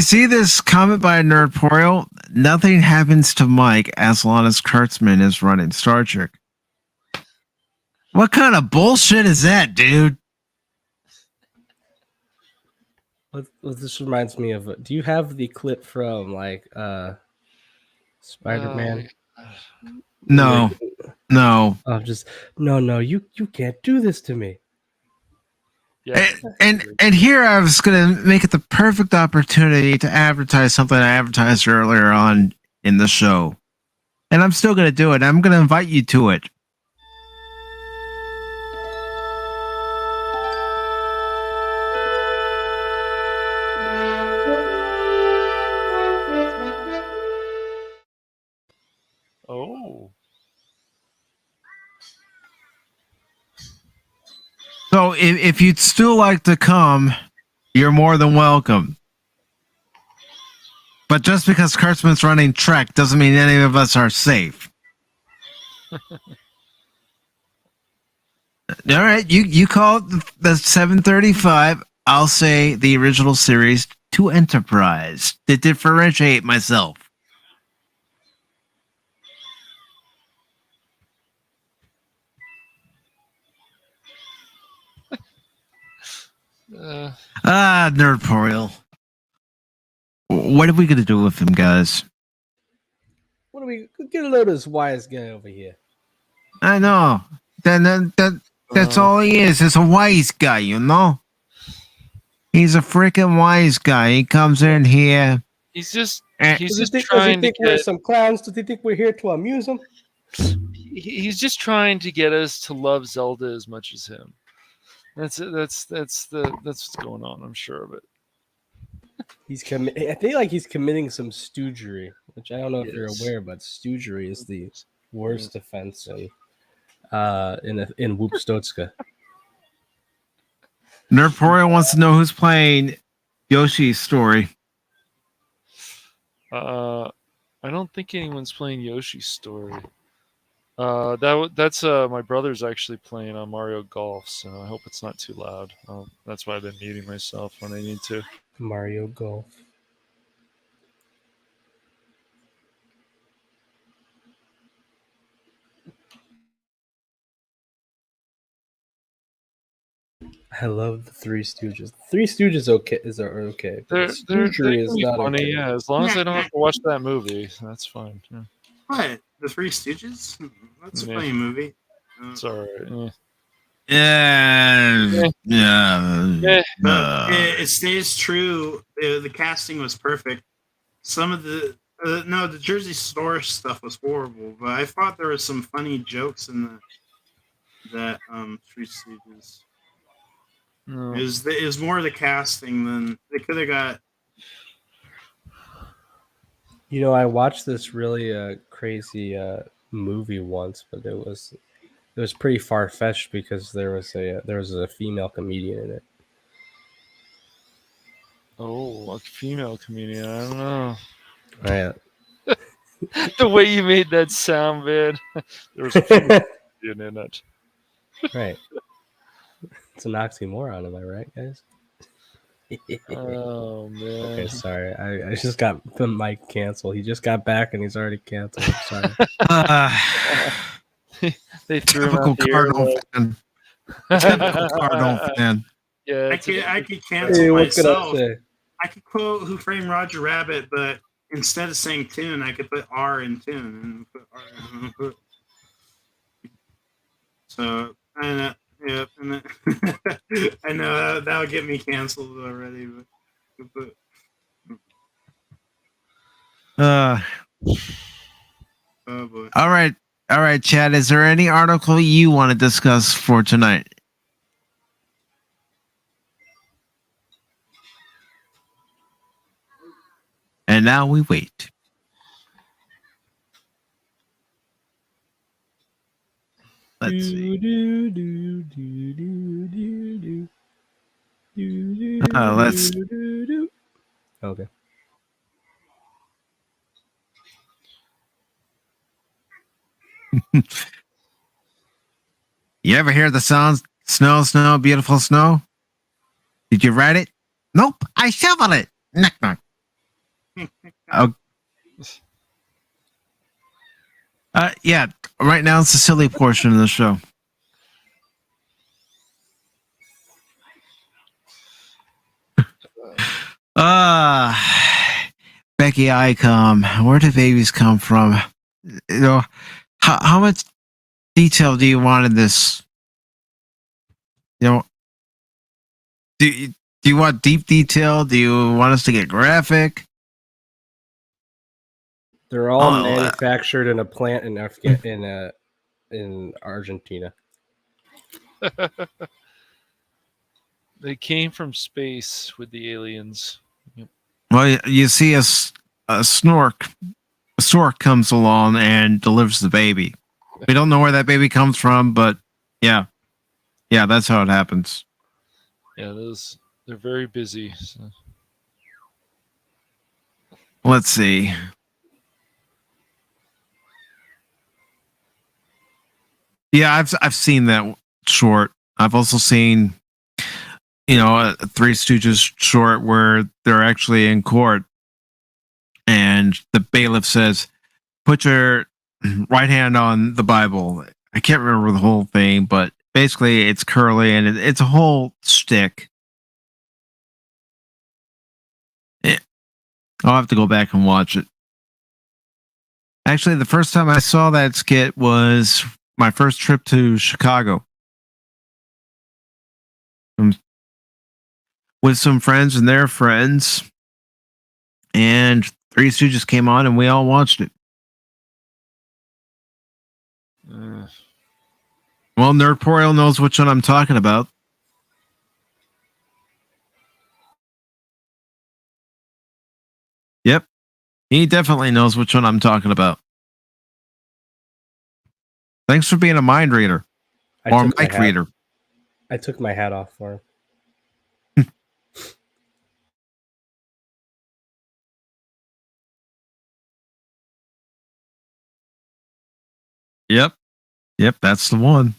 see this comment by Nerdporial? Nothing happens to Mike as long as Kurtzman is running Star Trek. What kind of bullshit is that, dude? This reminds me of. Do you have the clip from Spider-Man? No. No. I'm just no. You can't do this to me. Yeah. And here I was gonna make it the perfect opportunity to advertise something I advertised earlier on in the show. And I'm still gonna do it. I'm gonna invite you to it. Oh. So if you'd still like to come, you're more than welcome. But just because Kurtzman's running Trek doesn't mean any of us are safe. All right, you call it the 735. I'll say the original series to Enterprise to differentiate myself. Nerdporial. What are we gonna do with him, guys? What do we get a load of this wise guy over here? I know. That's all he is. He's a wise guy, you know. He's a freaking wise guy. He comes in here. He's just Does he trying to think we're get. some clowns? Does he think we're here to amuse him? He's just trying to get us to love Zelda as much as him. That's what's going on. I'm sure of it. I feel like he's committing some stoogery, which I don't know if you're Yes. aware, but stoogery is the worst offense in Whoopstotska. Nerdporial wants to know who's playing Yoshi's Story. I don't think anyone's playing Yoshi's Story. That's my brother's actually playing on Mario Golf, so I hope it's not too loud. That's why I've been muting myself when I need to. Mario Golf. I love the Three Stooges. The Three Stooges are okay. But They're stoogery is not funny, okay. yeah. As long as I don't have to watch that movie, that's fine. Yeah. What? The Three Stooges? That's a Yeah. funny movie. It's all right. Yeah. But it stays true. The casting was perfect. Some of the the Jersey Shore stuff was horrible, but I thought there was some funny jokes in that Three Stooges. No. It was more the casting than they could have got. You know, I watched this really crazy movie once, but it was pretty far fetched because there was a female comedian in it. Oh, a female comedian. I don't know. Right. The way you made that sound, man. There was a female comedian in it. Right. It's an oxymoron, am I right, guys? Oh man. Okay, sorry. I just got the mic canceled. He just got back and he's already canceled. I'm sorry. They threw him Typical out the Cardinal airway. fan. Typical Cardinal fan. Yeah, I could cancel Hey, what could I myself. say? I could quote Who Framed Roger Rabbit, but instead of saying tune, I could put R in tune and put R. So and yep, and then, I know that would get me canceled already. But oh boy. All right, Chad. Is there any article you want to discuss for tonight? And now we wait. Let's see. Let's. Okay. You ever hear the songs "Snow, Snow, Beautiful Snow"? Did you write it? Nope, I shoveled it. Knock knock. Oh. Yeah. Right now it's the silly portion of the show. Becky Icom, where do babies come from? You know, how much detail do you want in this? You know, do you want deep detail? Do you want us to get graphic? They're all manufactured in a plant in Argentina. They came from space with the aliens. Yep. Well, you see a snork. A stork comes along and delivers the baby. We don't know where that baby comes from, but yeah, that's how it happens. Yeah, they're very busy. So. Let's see. Yeah, I've seen that short. I've also seen, a Three Stooges short where they're actually in court, and the bailiff says, "Put your right hand on the Bible." I can't remember the whole thing, but basically it's curly and it's a whole shtick. I'll have to go back and watch it. Actually, the first time I saw that skit was my first trip to Chicago. With some friends and their friends. And Three Stooges came on and we all watched it. Well, Nerdporial knows which one I'm talking about. Yep. He definitely knows which one I'm talking about. Thanks for being a mind reader. Or mic reader. I took my hat off for him. Yep, that's the one.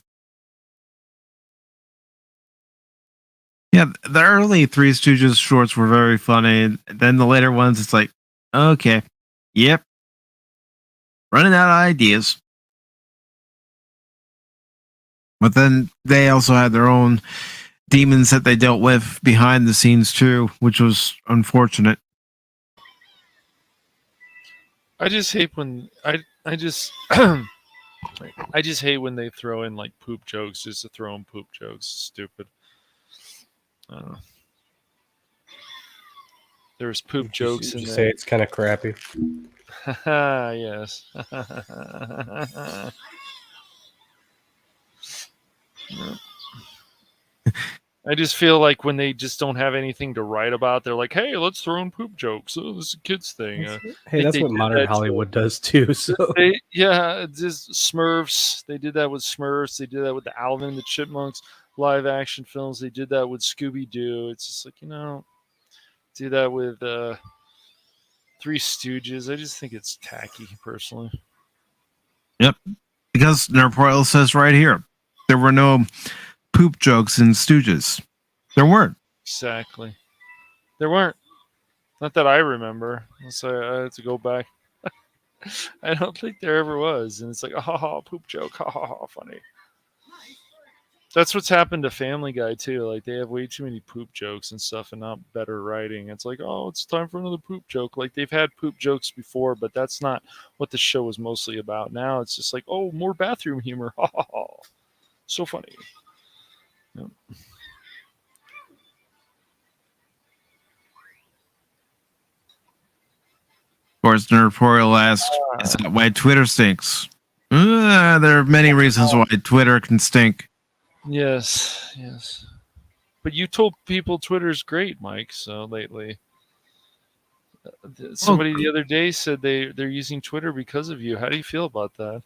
Yeah, the early Three Stooges shorts were very funny. Then the later ones, it's like, okay, yep. Running out of ideas. But then they also had their own demons that they dealt with behind the scenes too, which was unfortunate. I just hate when I just I just hate when they throw in like poop jokes just to throw in poop jokes. Stupid. There's poop jokes in you there. Say it's kind of crappy. Yes. I just feel like when they just don't have anything to write about, they're like, "Hey, let's throw in poop jokes. Oh, this is a kids thing." Hey, that's what modern Hollywood does too. So just Smurfs. They did that with Smurfs. They did that with the Alvin and the Chipmunks live action films. They did that with Scooby Doo. It's just like, do that with Three Stooges. I just think it's tacky, personally. Yep, because Nerdporial says right here, there were no poop jokes in Stooges. There weren't. Exactly. There weren't. Not that I remember. So I have to go back. I don't think there ever was. And it's like, oh, poop joke. Ha, funny. That's what's happened to Family Guy, too. Like, they have way too many poop jokes and stuff and not better writing. It's like, oh, it's time for another poop joke. Like, they've had poop jokes before, but that's not what the show was mostly about. Now it's just like, oh, more bathroom humor. Ha, ha, ha. So funny. Yep. Of course, Nerdporial asks, is that why Twitter stinks? There are many reasons why Twitter can stink. Yes. But you told people Twitter's great, Mike, so lately. Somebody the other day said they're using Twitter because of you. How do you feel about that?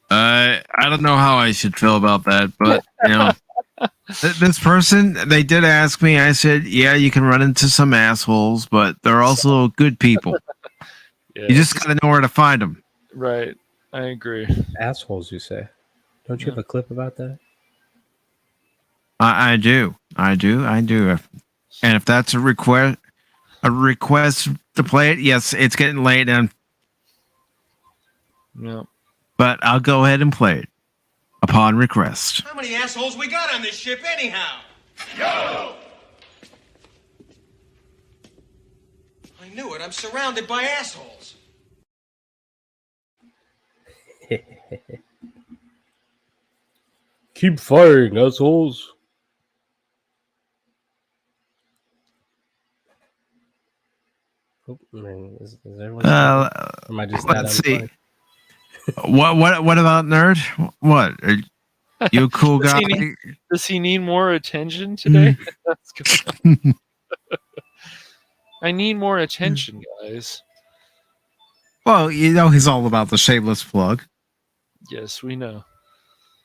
I don't know how I should feel about that, but this person, they did ask me. I said, yeah, you can run into some assholes, but they're also good people. Yeah, you just gotta know where to find them. Right. I agree. Assholes, you say? Don't you have a clip about that? I do. And if that's a request to play it, yes, it's getting late, and yeah. But I'll go ahead and play it upon request. How many assholes we got on this ship, anyhow? Yo! I knew it. I'm surrounded by assholes. Keep firing, assholes. Oh, man, is everyone? Am I just let's see. What about Nerd? What? Are you a cool guy? Does he need more attention today? That's good. I need more attention, guys. Well, he's all about the shameless plug. Yes, we know.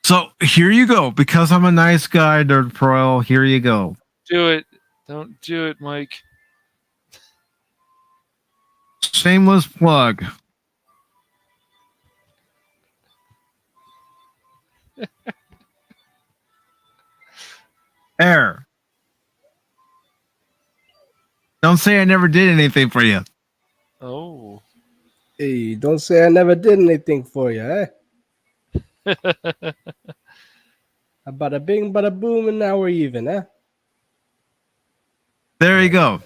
So here you go. Because I'm a nice guy, Nerd Pro, here you go. Do it. Don't do it, Mike. Shameless plug. Air. Don't say I never did anything for you. Oh. Hey, don't say I never did anything for you, eh? Bada bing, bada boom, and now we're even, eh? There you go.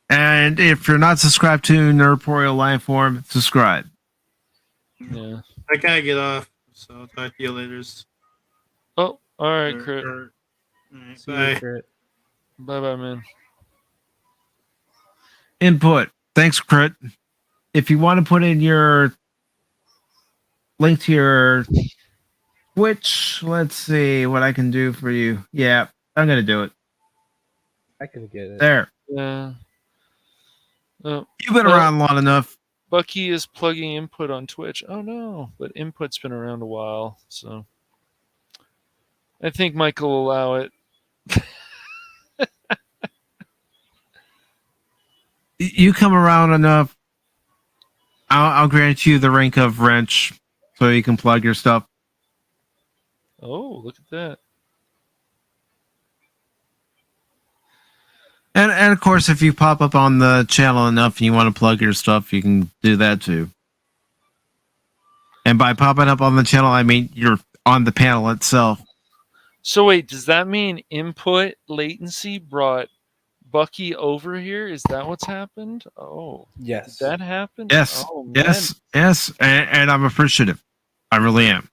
And if you're not subscribed to Nerdporio Lifeform, subscribe. Yeah. I gotta get off, so I'll talk to you later. Oh, all right, Crit. Bye. Bye, man. Input. Thanks, Crit. If you want to put in your link to your Twitch, let's see what I can do for you. Yeah, I'm going to do it. I can get it. There. Yeah. You've been around long enough. Bucky is plugging Input on Twitch. Oh, no. But Input's been around a while, so I think Mike will allow it. You come around enough, I'll grant you the rank of wrench so you can plug your stuff. Oh, look at that. And of course, if you pop up on the channel enough and you want to plug your stuff, you can do that too. And by popping up on the channel, I mean you're on the panel itself. So wait, does that mean Input latency brought Bucky over here? Is that what's happened? Oh, yes. Did that happened? Yes, Oh, yes, and I'm appreciative. I really am.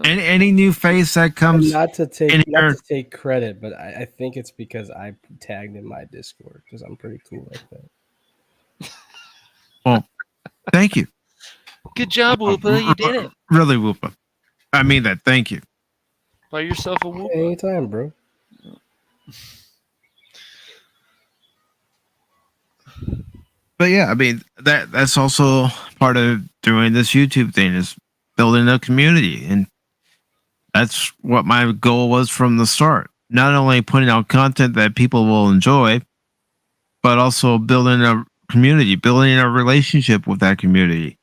Any new face that comes not to take in here, not to take credit, but I think it's because I tagged in my Discord because I'm pretty cool like that. well, thank you. Good job, Whoopa. You did it. Really, Whoopa. I mean that. Thank you. Buy yourself a Whoopa. Anytime, bro. But yeah, I mean that's also part of doing this YouTube thing is building a community, and that's what my goal was from the start. Not only putting out content that people will enjoy, but also building a community, building a relationship with that community.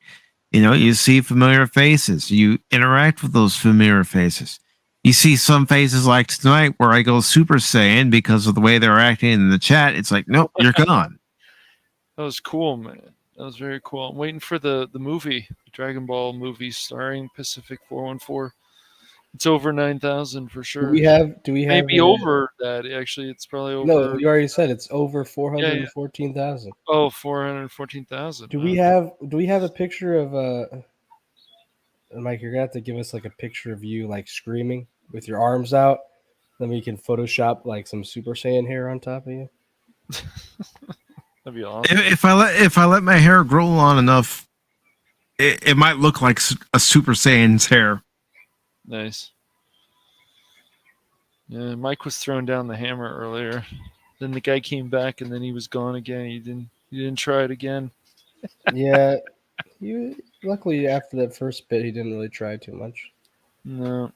You know, you see familiar faces, you interact with those familiar faces. You see some faces like tonight where I go Super Saiyan because of the way they're acting in the chat. It's like, nope, you're gone. That was cool, man. That was very cool. I'm waiting for the movie, the Dragon Ball movie starring PACIFIC414. It's over 9,000 for sure. Do we have maybe over that? Actually, it's probably over. No, you already said it's over 414,000. Oh, 414,000. Do we have a picture of Mike? You're gonna have to give us like a picture of you like screaming with your arms out. Then we can Photoshop like some Super Saiyan hair on top of you. That'd be awesome. If I let my hair grow long enough, it might look like a Super Saiyan's hair. Nice. Yeah, Mike was throwing down the hammer earlier. Then the guy came back, and then he was gone again. He didn't try it again. Yeah, luckily after that first bit, he didn't really try too much. No.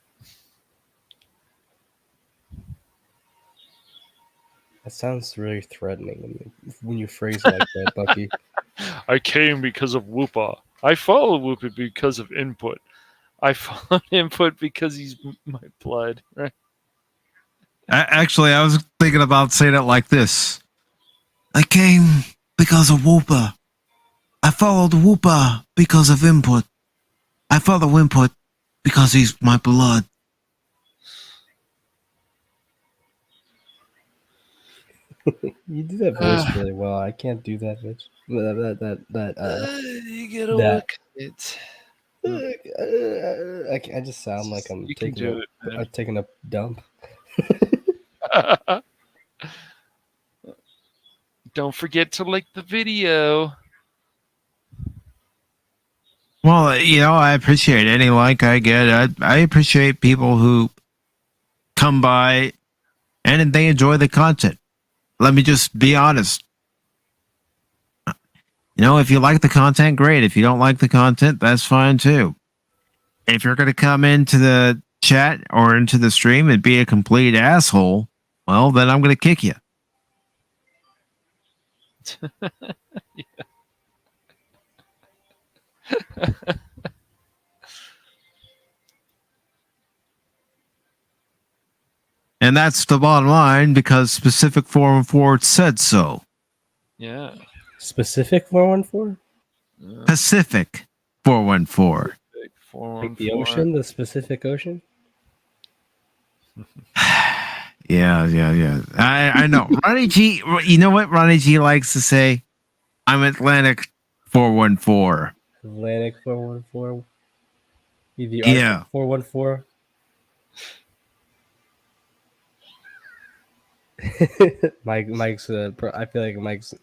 That sounds really threatening when you phrase it like that, Bucky. I came because of Whoopa. I follow Whoopa because of input. I follow input because he's my blood. Right? Actually, I was thinking about saying it like this. I came because of Whoopa. I followed Whoopa because of input. I follow input because he's my blood. You do that voice really well. I can't do that, bitch. You gotta work it. I just sound like I'm You can do it, man. taking a dump. Don't forget to like the video. Well, I appreciate any like I get. I appreciate people who come by and they enjoy the content. Let me just be honest. If you like the content, great. If you don't like the content, that's fine too. If you're going to come into the chat or into the stream and be a complete asshole, well, then I'm going to kick you. And that's the bottom line because PACIFIC414 said so. Yeah. Specific 414? Pacific 414. Like the ocean, the Pacific Ocean? Yeah. I know. Ronnie G, you know what Ronnie G likes to say? I'm Atlantic 414. Atlantic 414? The Yeah. Arctic 414? Mike's I feel like Mike's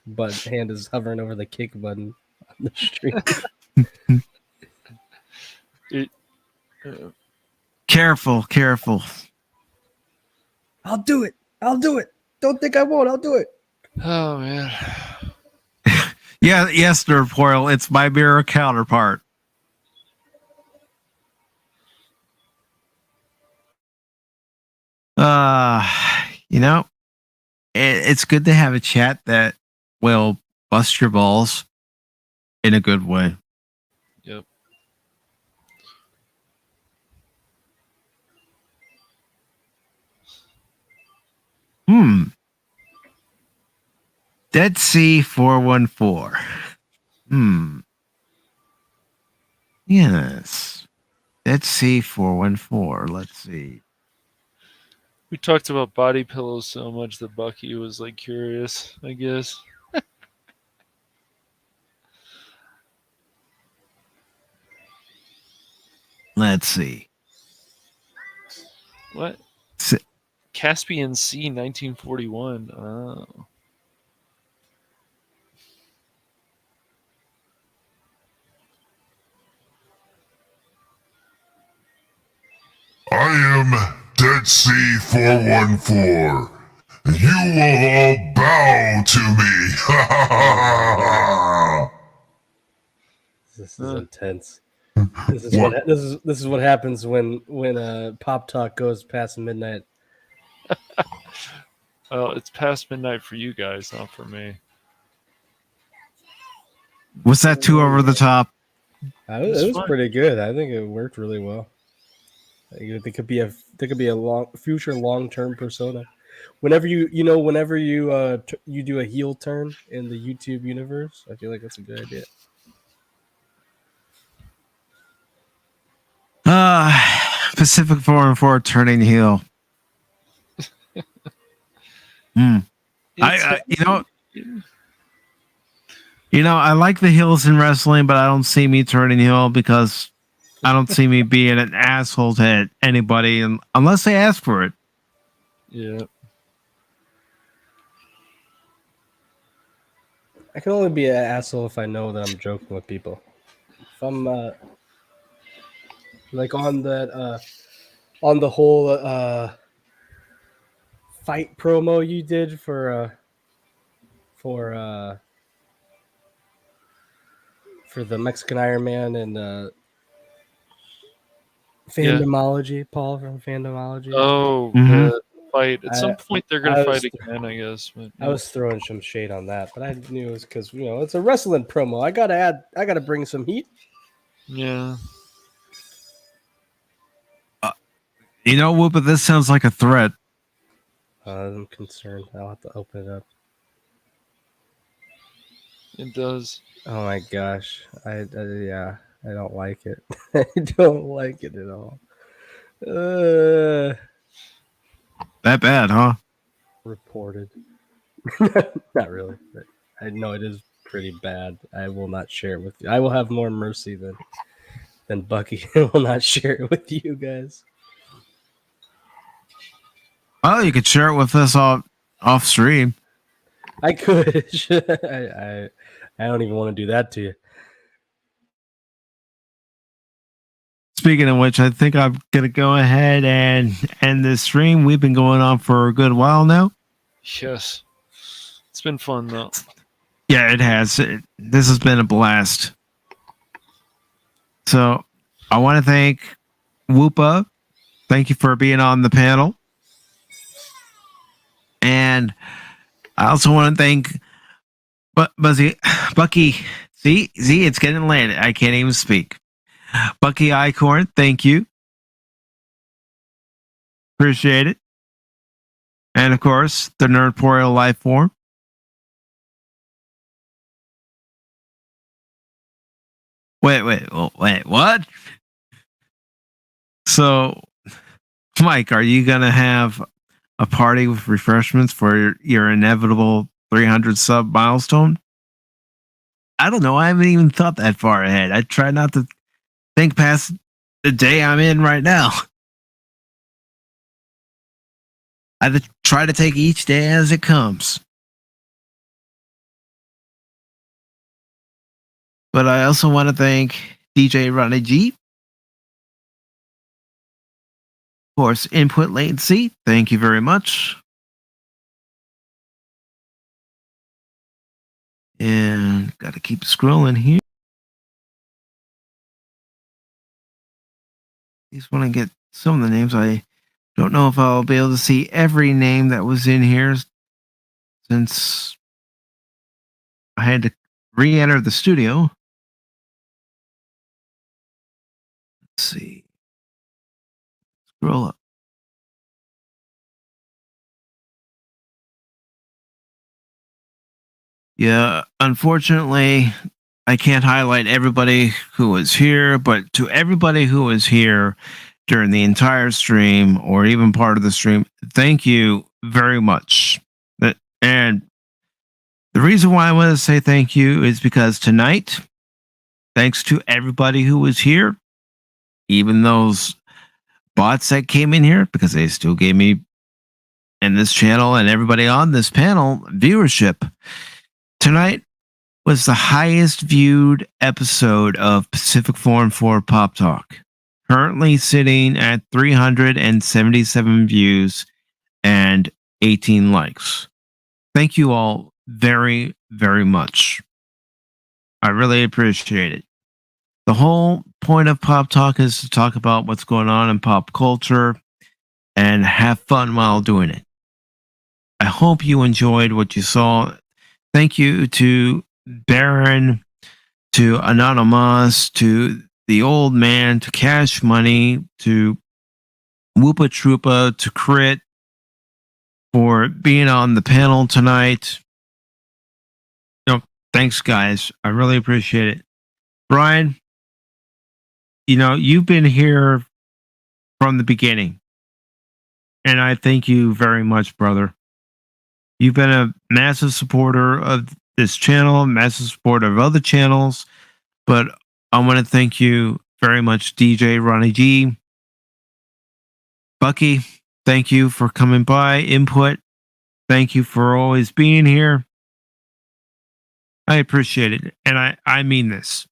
hand is hovering over the kick button on the stream. Careful. I'll do it. Don't think I won't. I'll do it. Oh man. Yeah, yes, Nerf Foil. It's my mirror counterpart. It's good to have a chat that will bust your balls in a good way. Yep. Dead Sea 414. Yes. Dead Sea 414. Let's see. We talked about body pillows so much that Bucky was like curious, I guess. Let's see. What? Caspian Sea 1941. Oh. I am Dead Sea 414, and you will all bow to me. This is intense. This is what happens when Pop Talk goes past midnight. Well, it's past midnight for you guys, not for me. Was that too over the top? It was pretty good. I think it worked really well. There could be a future long-term persona. Whenever you do a heel turn in the YouTube universe, I feel like that's a good idea. Pacific 414 turning heel. I like the heels in wrestling, but I don't see me turning heel because I don't see me being an asshole to anybody unless they ask for it. Yeah. I can only be an asshole if I know that I'm joking with people. If I'm like on the whole fight promo you did for the Mexican Iron Man and Fandomology, Paul from Fandomology. Oh, Mhm. the fight. At some point, they're gonna fight again, I guess. But, I was throwing some shade on that, but I knew it was because it's a wrestling promo. I gotta bring some heat. yeah. Whoopa, this sounds like a threat. I'm concerned. I'll have to open it up. It does. Oh my gosh, I don't like it. I don't like it at all. That bad, huh? Reported. Not really, but I know it is pretty bad. I will not share it with you. I will have more mercy than Bucky. I will not share it with you guys. Oh, you could share it with us off stream. I could. I don't even want to do that to you. Speaking of which, I think I'm gonna go ahead and end this stream. We've been going on for a good while now. Yes. It's been fun though. Yeah, it has. This has been a blast. So I want to thank Whoopa. Thank you for being on the panel. And I also want to thank Bucky. See, it's getting late. I can't even speak. Bucky Icorn, thank you. Appreciate it. And of course, the Nerdporial Life Form. Wait, what? So, Mike, are you going to have a party with refreshments for your inevitable 300 sub milestone? I don't know. I haven't even thought that far ahead. I try not to think past the day I'm in right now. I try to take each day as it comes. But I also want to thank DJ Ronnie G. Of course, input latency. Thank you very much. And got to keep scrolling here. Just want to get some of the names. I don't know if I'll be able to see every name that was in here since I had to re-enter the studio. Let's see. Scroll up. Yeah, unfortunately, I can't highlight everybody who was here, but to everybody who was here during the entire stream or even part of the stream, thank you very much. And the reason why I want to say thank you is because tonight, thanks to everybody who was here, even those bots that came in here, because they still gave me and this channel and everybody on this panel viewership. Tonight was the highest viewed episode of PACIFIC414 Pop Talk, currently sitting at 377 views and 18 likes. Thank you all very, very much. I really appreciate it. The whole point of Pop Talk is to talk about what's going on in pop culture and have fun while doing it. I hope you enjoyed what you saw. Thank you to Baron, to Anonymous, to the old man, to Cash Money, to Whoopa Troopa, to Crit for being on the panel tonight. Thanks, guys. I really appreciate it. Brian, you've been here from the beginning, and I thank you very much, brother. You've been a massive supporter of this channel, massive supporter of other channels, but I want to thank you very much, DJ Ronnie G. Bucky, thank you for coming by. Input, thank you for always being here. I appreciate it, and I mean this.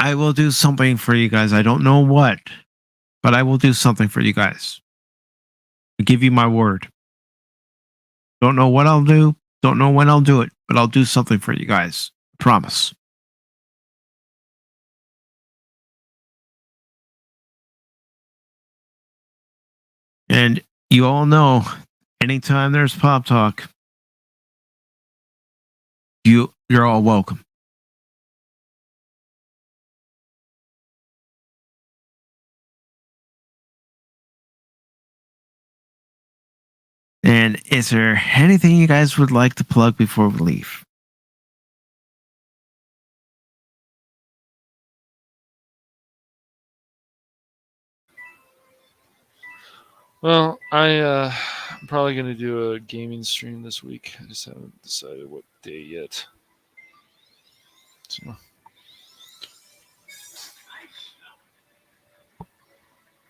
I will do something for you guys. I don't know what, but I will do something for you guys. I give you my word. Don't know what I'll do. Don't know when I'll do it, but I'll do something for you guys. I promise. And you all know, anytime there's Pop Talk, you're all welcome. And is there anything you guys would like to plug before we leave? Well, I'm probably going to do a gaming stream this week. I just haven't decided what day yet. So.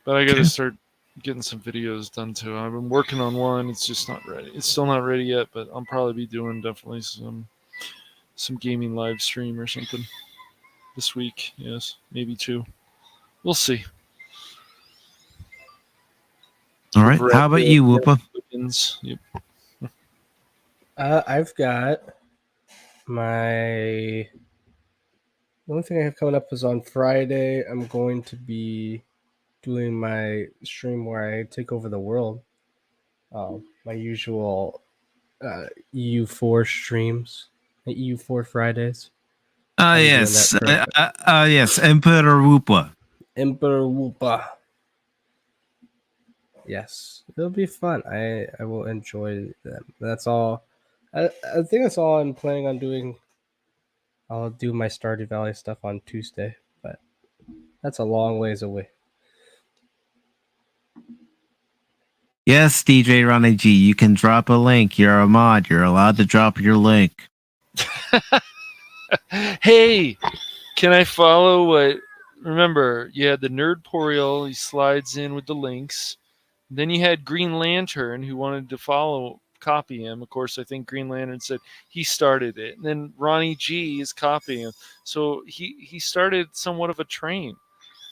But I got to start getting some videos done too. I've been working on one. It's just not ready. It's still not ready yet, but I'll probably be doing definitely some gaming live stream or something this week. Yes, maybe 2. We'll see. All right. How about you, Whoopa? Yep. I've got the only thing I have coming up is on Friday. I'm going to be doing my stream where I take over the world. My usual EU4 streams, the EU4 Fridays. Yes. Yes. Emperor Whoopa. Emperor Whoopa. Yes, it'll be fun. I will enjoy them. That's all. I think that's all I'm planning on doing. I'll do my Stardew Valley stuff on Tuesday, but that's a long ways away. Yes, DJ Ronnie G, you can drop a link. You're a mod. You're allowed to drop your link. Hey, can I follow what? Remember, you had the Nerdporial. He slides in with the links. Then you had Green Lantern, who wanted to copy him. Of course, I think Green Lantern said he started it. And then Ronnie G is copying him. So he started somewhat of a train.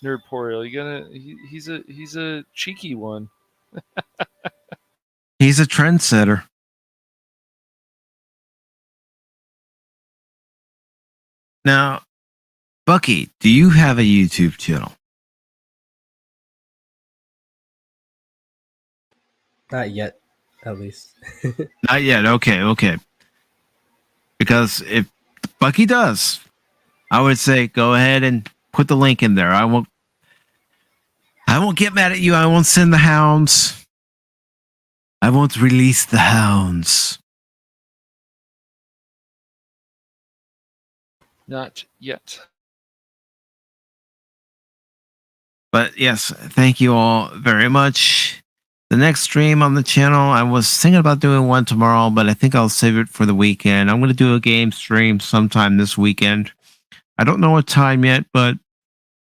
Nerdporial. He's a cheeky one. He's a trendsetter. Now, Bucky, do you have a YouTube channel? Not yet, at least. Not yet. Okay. Because if Bucky does, I would say go ahead and put the link in there. I won't get mad at you. I won't send the hounds. I won't release the hounds. Not yet. But yes, thank you all very much. The next stream on the channel, I was thinking about doing one tomorrow, but I think I'll save it for the weekend. I'm going to do a game stream sometime this weekend. I don't know what time yet, but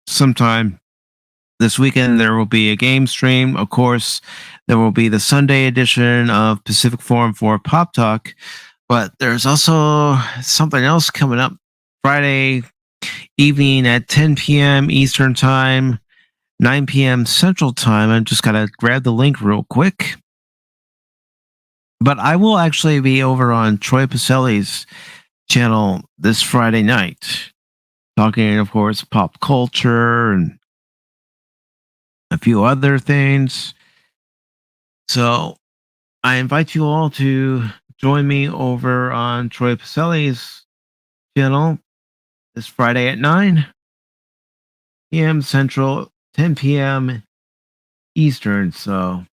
sometime this weekend there will be a game stream. Of course, there will be the Sunday edition of PACIFIC414 Pop Talk, but there's also something else coming up Friday evening at 10 p.m. Eastern Time, 9 p.m. Central Time. I'm just got to grab the link real quick. But I will actually be over on Troy Pacelli's channel this Friday night, talking, of course, pop culture and a few other things. So I invite you all to join me over on Troy Pacelli's channel this Friday at 9 p.m. Central, 10 p.m. Eastern. So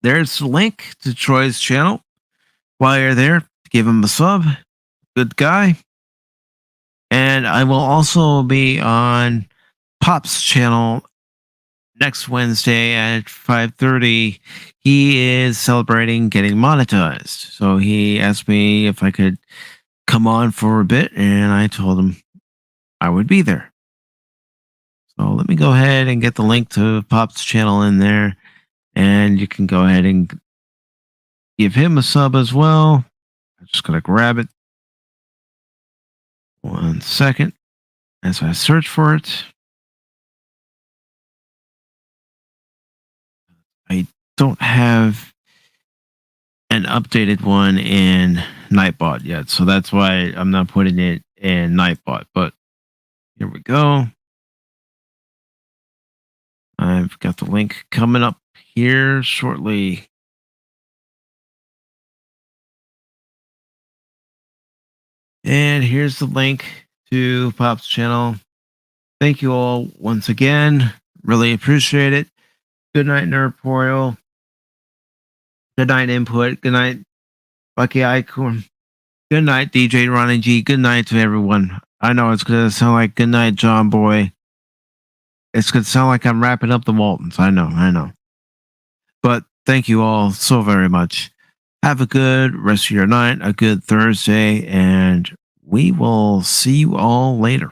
there's the link to Troy's channel. While you're there, give him a sub. Good guy. And I will also be on Pop's channel next Wednesday at 5:30. He is celebrating getting monetized. So he asked me if I could come on for a bit, and I told him I would be there. So let me go ahead and get the link to Pop's channel in there, and you can go ahead and give him a sub as well. I'm just going to grab it. 1 second as I search for it. I don't have an updated one in Nightbot yet, so that's why I'm not putting it in Nightbot. But here we go. I've got the link coming up here shortly. And here's the link to Pop's channel. Thank you all once again. Really appreciate it. Good night, Nerdpoil. Good night, Input. Good night, Bucky Icon. Good night, DJ Ronnie G. Good night to everyone. I know it's going to sound like good night, John Boy. It's going to sound like I'm wrapping up the Waltons. I know. But thank you all so very much. Have a good rest of your night, a good Thursday, and we will see you all later.